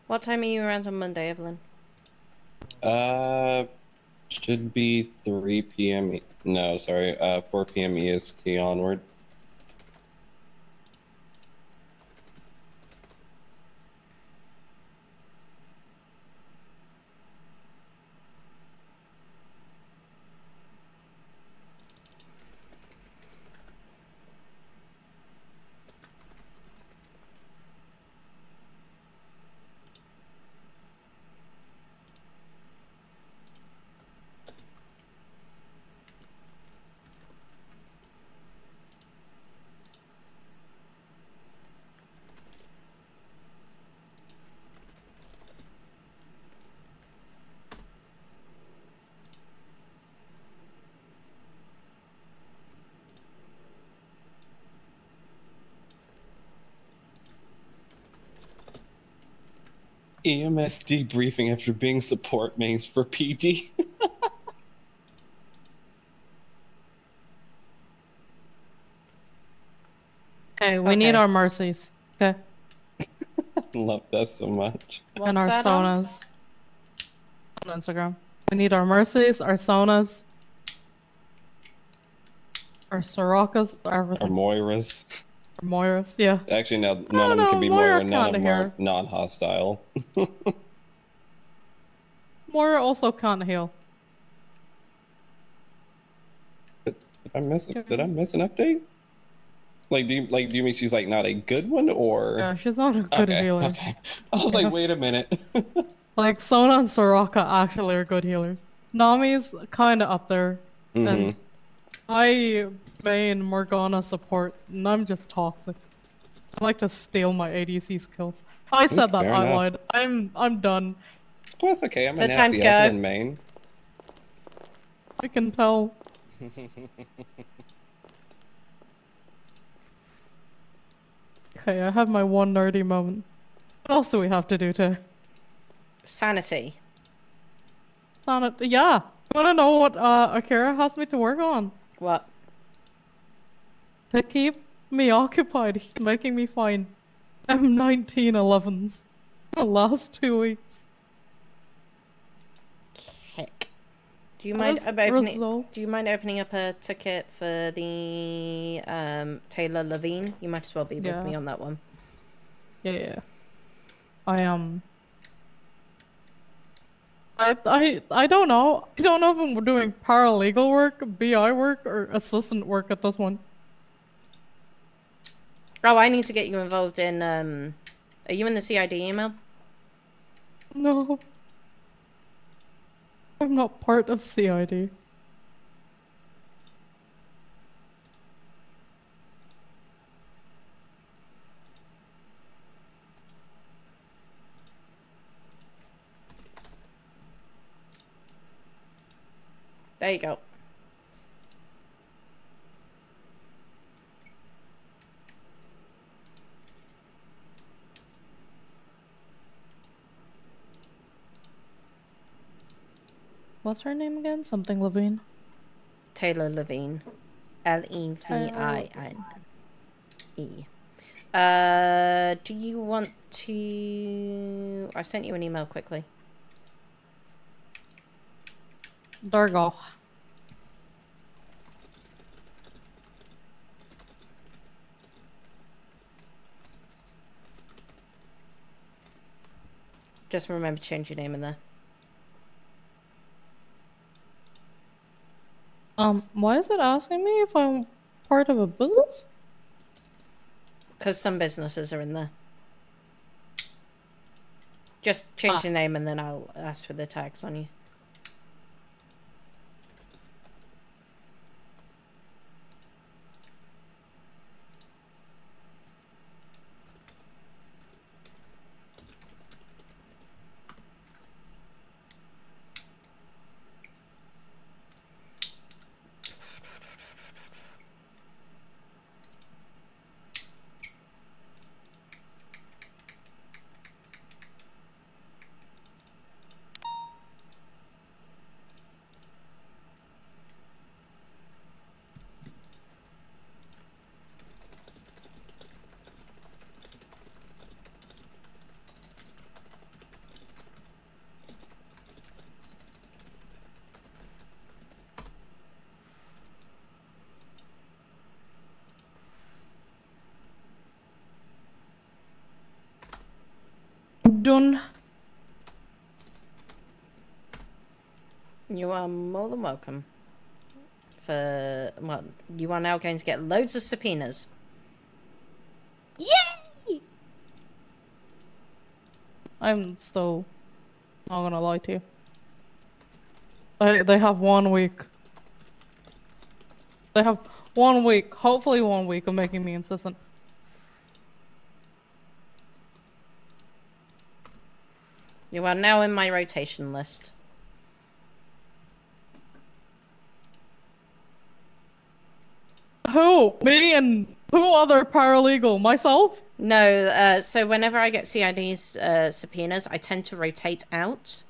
What time are you around on Monday, Evelyn? Should be 3 p.m. No, sorry, 4 p.m. EST onward. EMS debriefing after being support mains for PD. Okay, we need our mercies. Okay. Love that so much. And our sonas. On Instagram. We need our mercies, our sonas, our Sorocas, Or everything. Moiras. Our Moiras, yeah. Actually, no, none of them can be Moira Moira, none of them kinda are non-hostile. Moira also can't heal. Did I miss an update? Like, do you mean she's like not a good one, or? Yeah, she's not a good Okay, healer. okay. I was like, wait a minute. Like, Sona and Soraka actually are good healers. Nami's kind of up there. And Mhm. I main Morgana support, and I'm just toxic. I like to steal my ADC skills. I said that Fair out enough. loud. I'm done. Well, that's okay. I'm So a time to nasty go. Evelyn main. I can tell. Okay, I have my one nerdy moment. What else do we have to do to Sanity. Sanity? Yeah. You wanna know what Akira has me to work on? What? To keep me occupied, he's making me find M1911s the last 2 weeks. Heck. Do you mind As opening? result- Do you mind opening up a ticket for the Taylor Levine? You might as well be with Yeah. me on that one. Yeah. I am. I don't know. I don't know if I'm doing paralegal work, BI work, or assistant work at this one. Oh, I need to get you involved in, are you in the CID email? No. I'm not part of CID. There you go. What's her name again? Something Levine. Taylor Levine. Levine. Do you want to... I've sent you an email quickly. Dargo. Just remember to change your name in there. Why is it asking me if I'm part of a business? Because some businesses are in there. Just change your name and then I'll ask for the tags on you. Done. You are more than welcome. Well, you are now going to get loads of subpoenas. Yay! I'm still not gonna lie to you. They have 1 week. They have 1 week, hopefully 1 week of making me insistent. You are now in my rotation list. Who? Me and who other paralegal? Myself? No, so whenever I get CID's subpoenas, I tend to rotate out.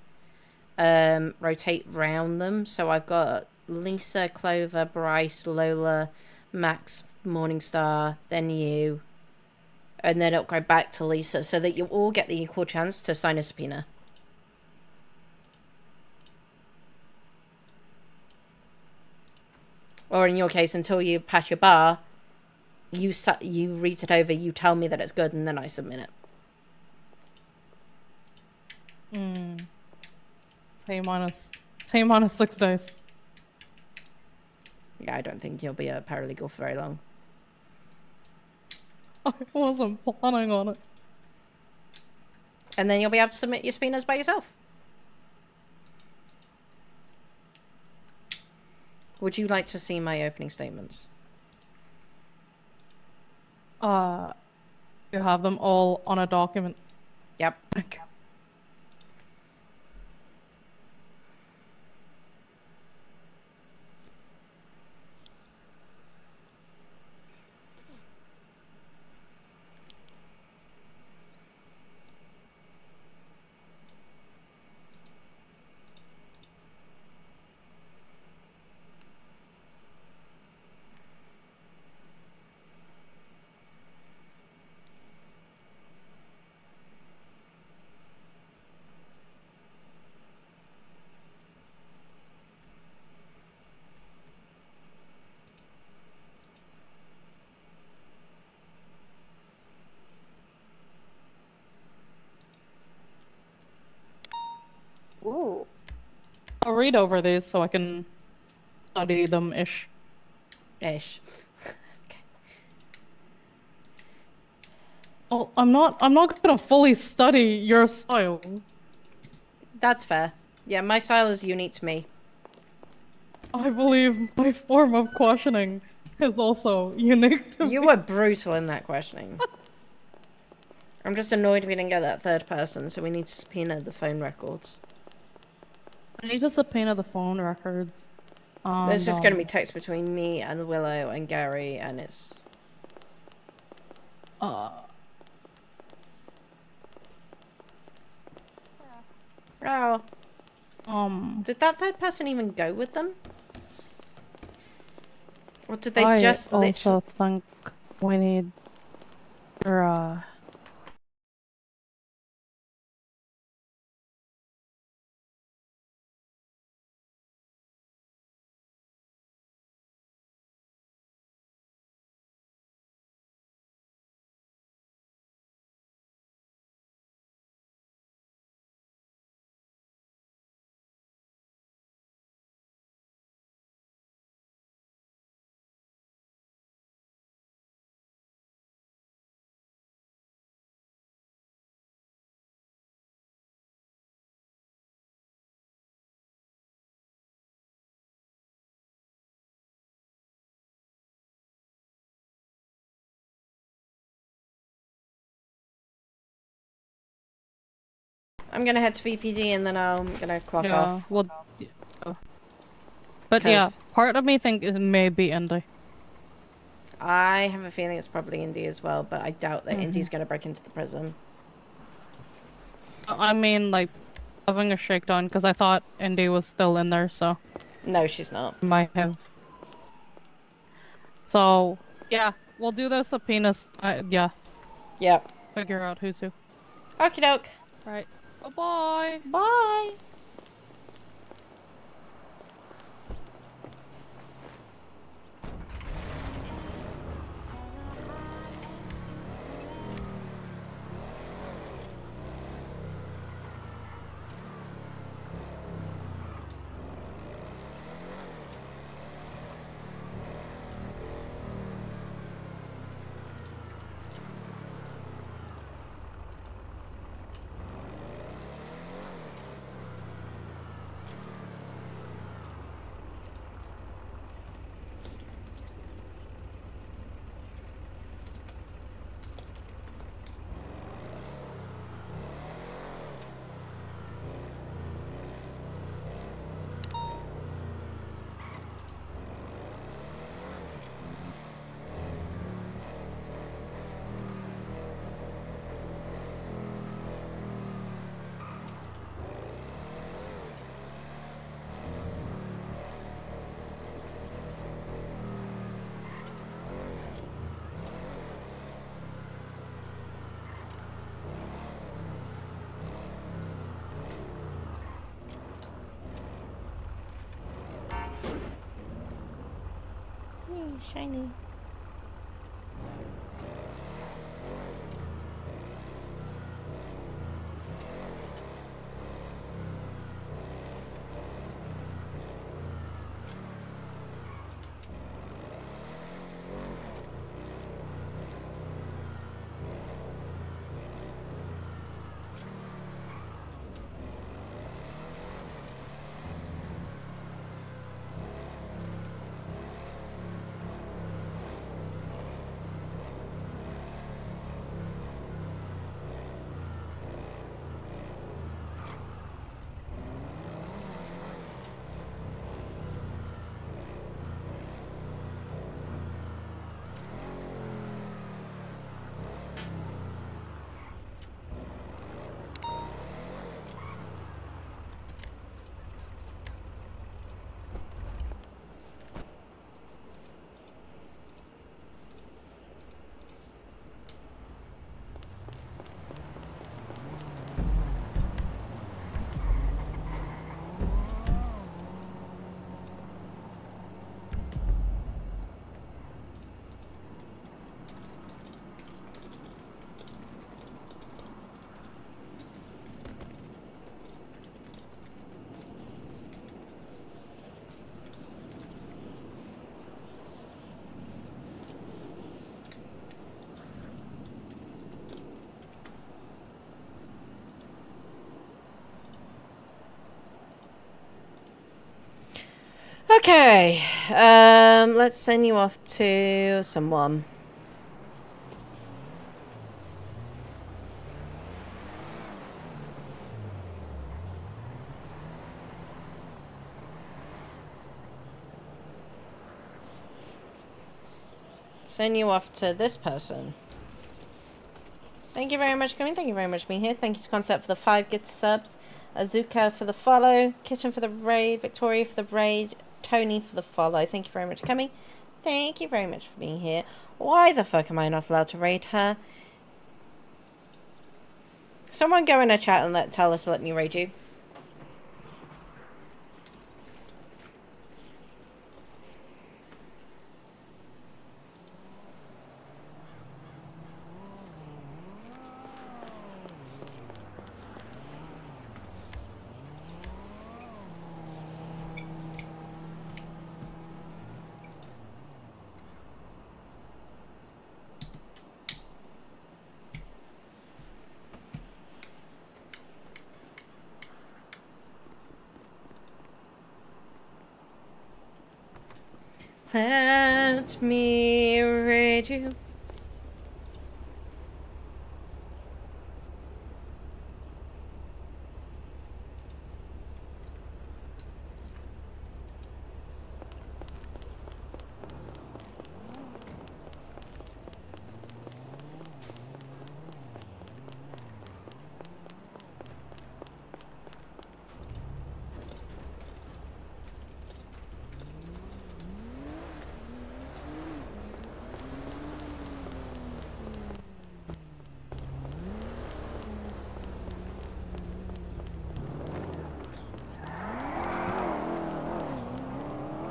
Rotate round them. So I've got Lisa, Clover, Bryce, Lola, Max, Morningstar, then you. And then it'll go back to Lisa so that you all get the equal chance to sign a subpoena. Or in your case, until you pass your bar, you read it over, you tell me that it's good, and then I submit it. T minus 6 days. Yeah, I don't think you'll be a paralegal for very long. I wasn't planning on it. And then you'll be able to submit your subpoenas by yourself. Would you like to see my opening statements? You have them all on a document. Yep. Okay. Ooh. I'll read over these so I can study them ish. Ish. Oh, I'm not gonna fully study your style. That's fair. Yeah, my style is unique to me. I believe my form of questioning is also unique to me. You were brutal in that questioning. I'm just annoyed we didn't get that third person, so we need to subpoena the phone records. I need to subpoena the phone records. There's just going to be text between me and Willow and Gary, and it's... Oh. Did that third person even go with them? Or did they I just also think we need your I'm gonna head to VPD and then I'm gonna clock off. Well, but yeah, part of me think it may be Indy. I have a feeling it's probably Indy as well, but I doubt that Indy's gonna break into the prison. I mean, like, having a shakedown because I thought Indy was still in there, so. No, she's not. Might have. So, yeah, we'll do those subpoenas. Yeah. Yep. Figure out who's who. Okie doke. Right. Bye-bye. Bye. Shiny. Okay. Let's send you off to someone. Send you off to this person. Thank you very much for coming. Thank you very much for being here. Thank you to Concept for the 5 gift subs. Azuka for the follow. Kitten for the raid. Victoria for the raid. Tony for the follow. Thank you very much for coming. Thank you very much for being here. Why the fuck am I not allowed to raid her? Someone go in a chat and tell us to let me raid you. Let me raid you.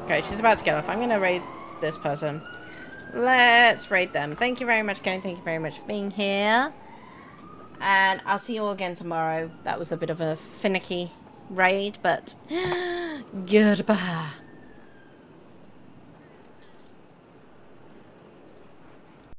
Okay, she's about to get off. I'm gonna raid this person. Let's raid them. Thank you very much, gang. Thank you very much for being here. And I'll see you all again tomorrow. That was a bit of a finicky raid, but goodbye.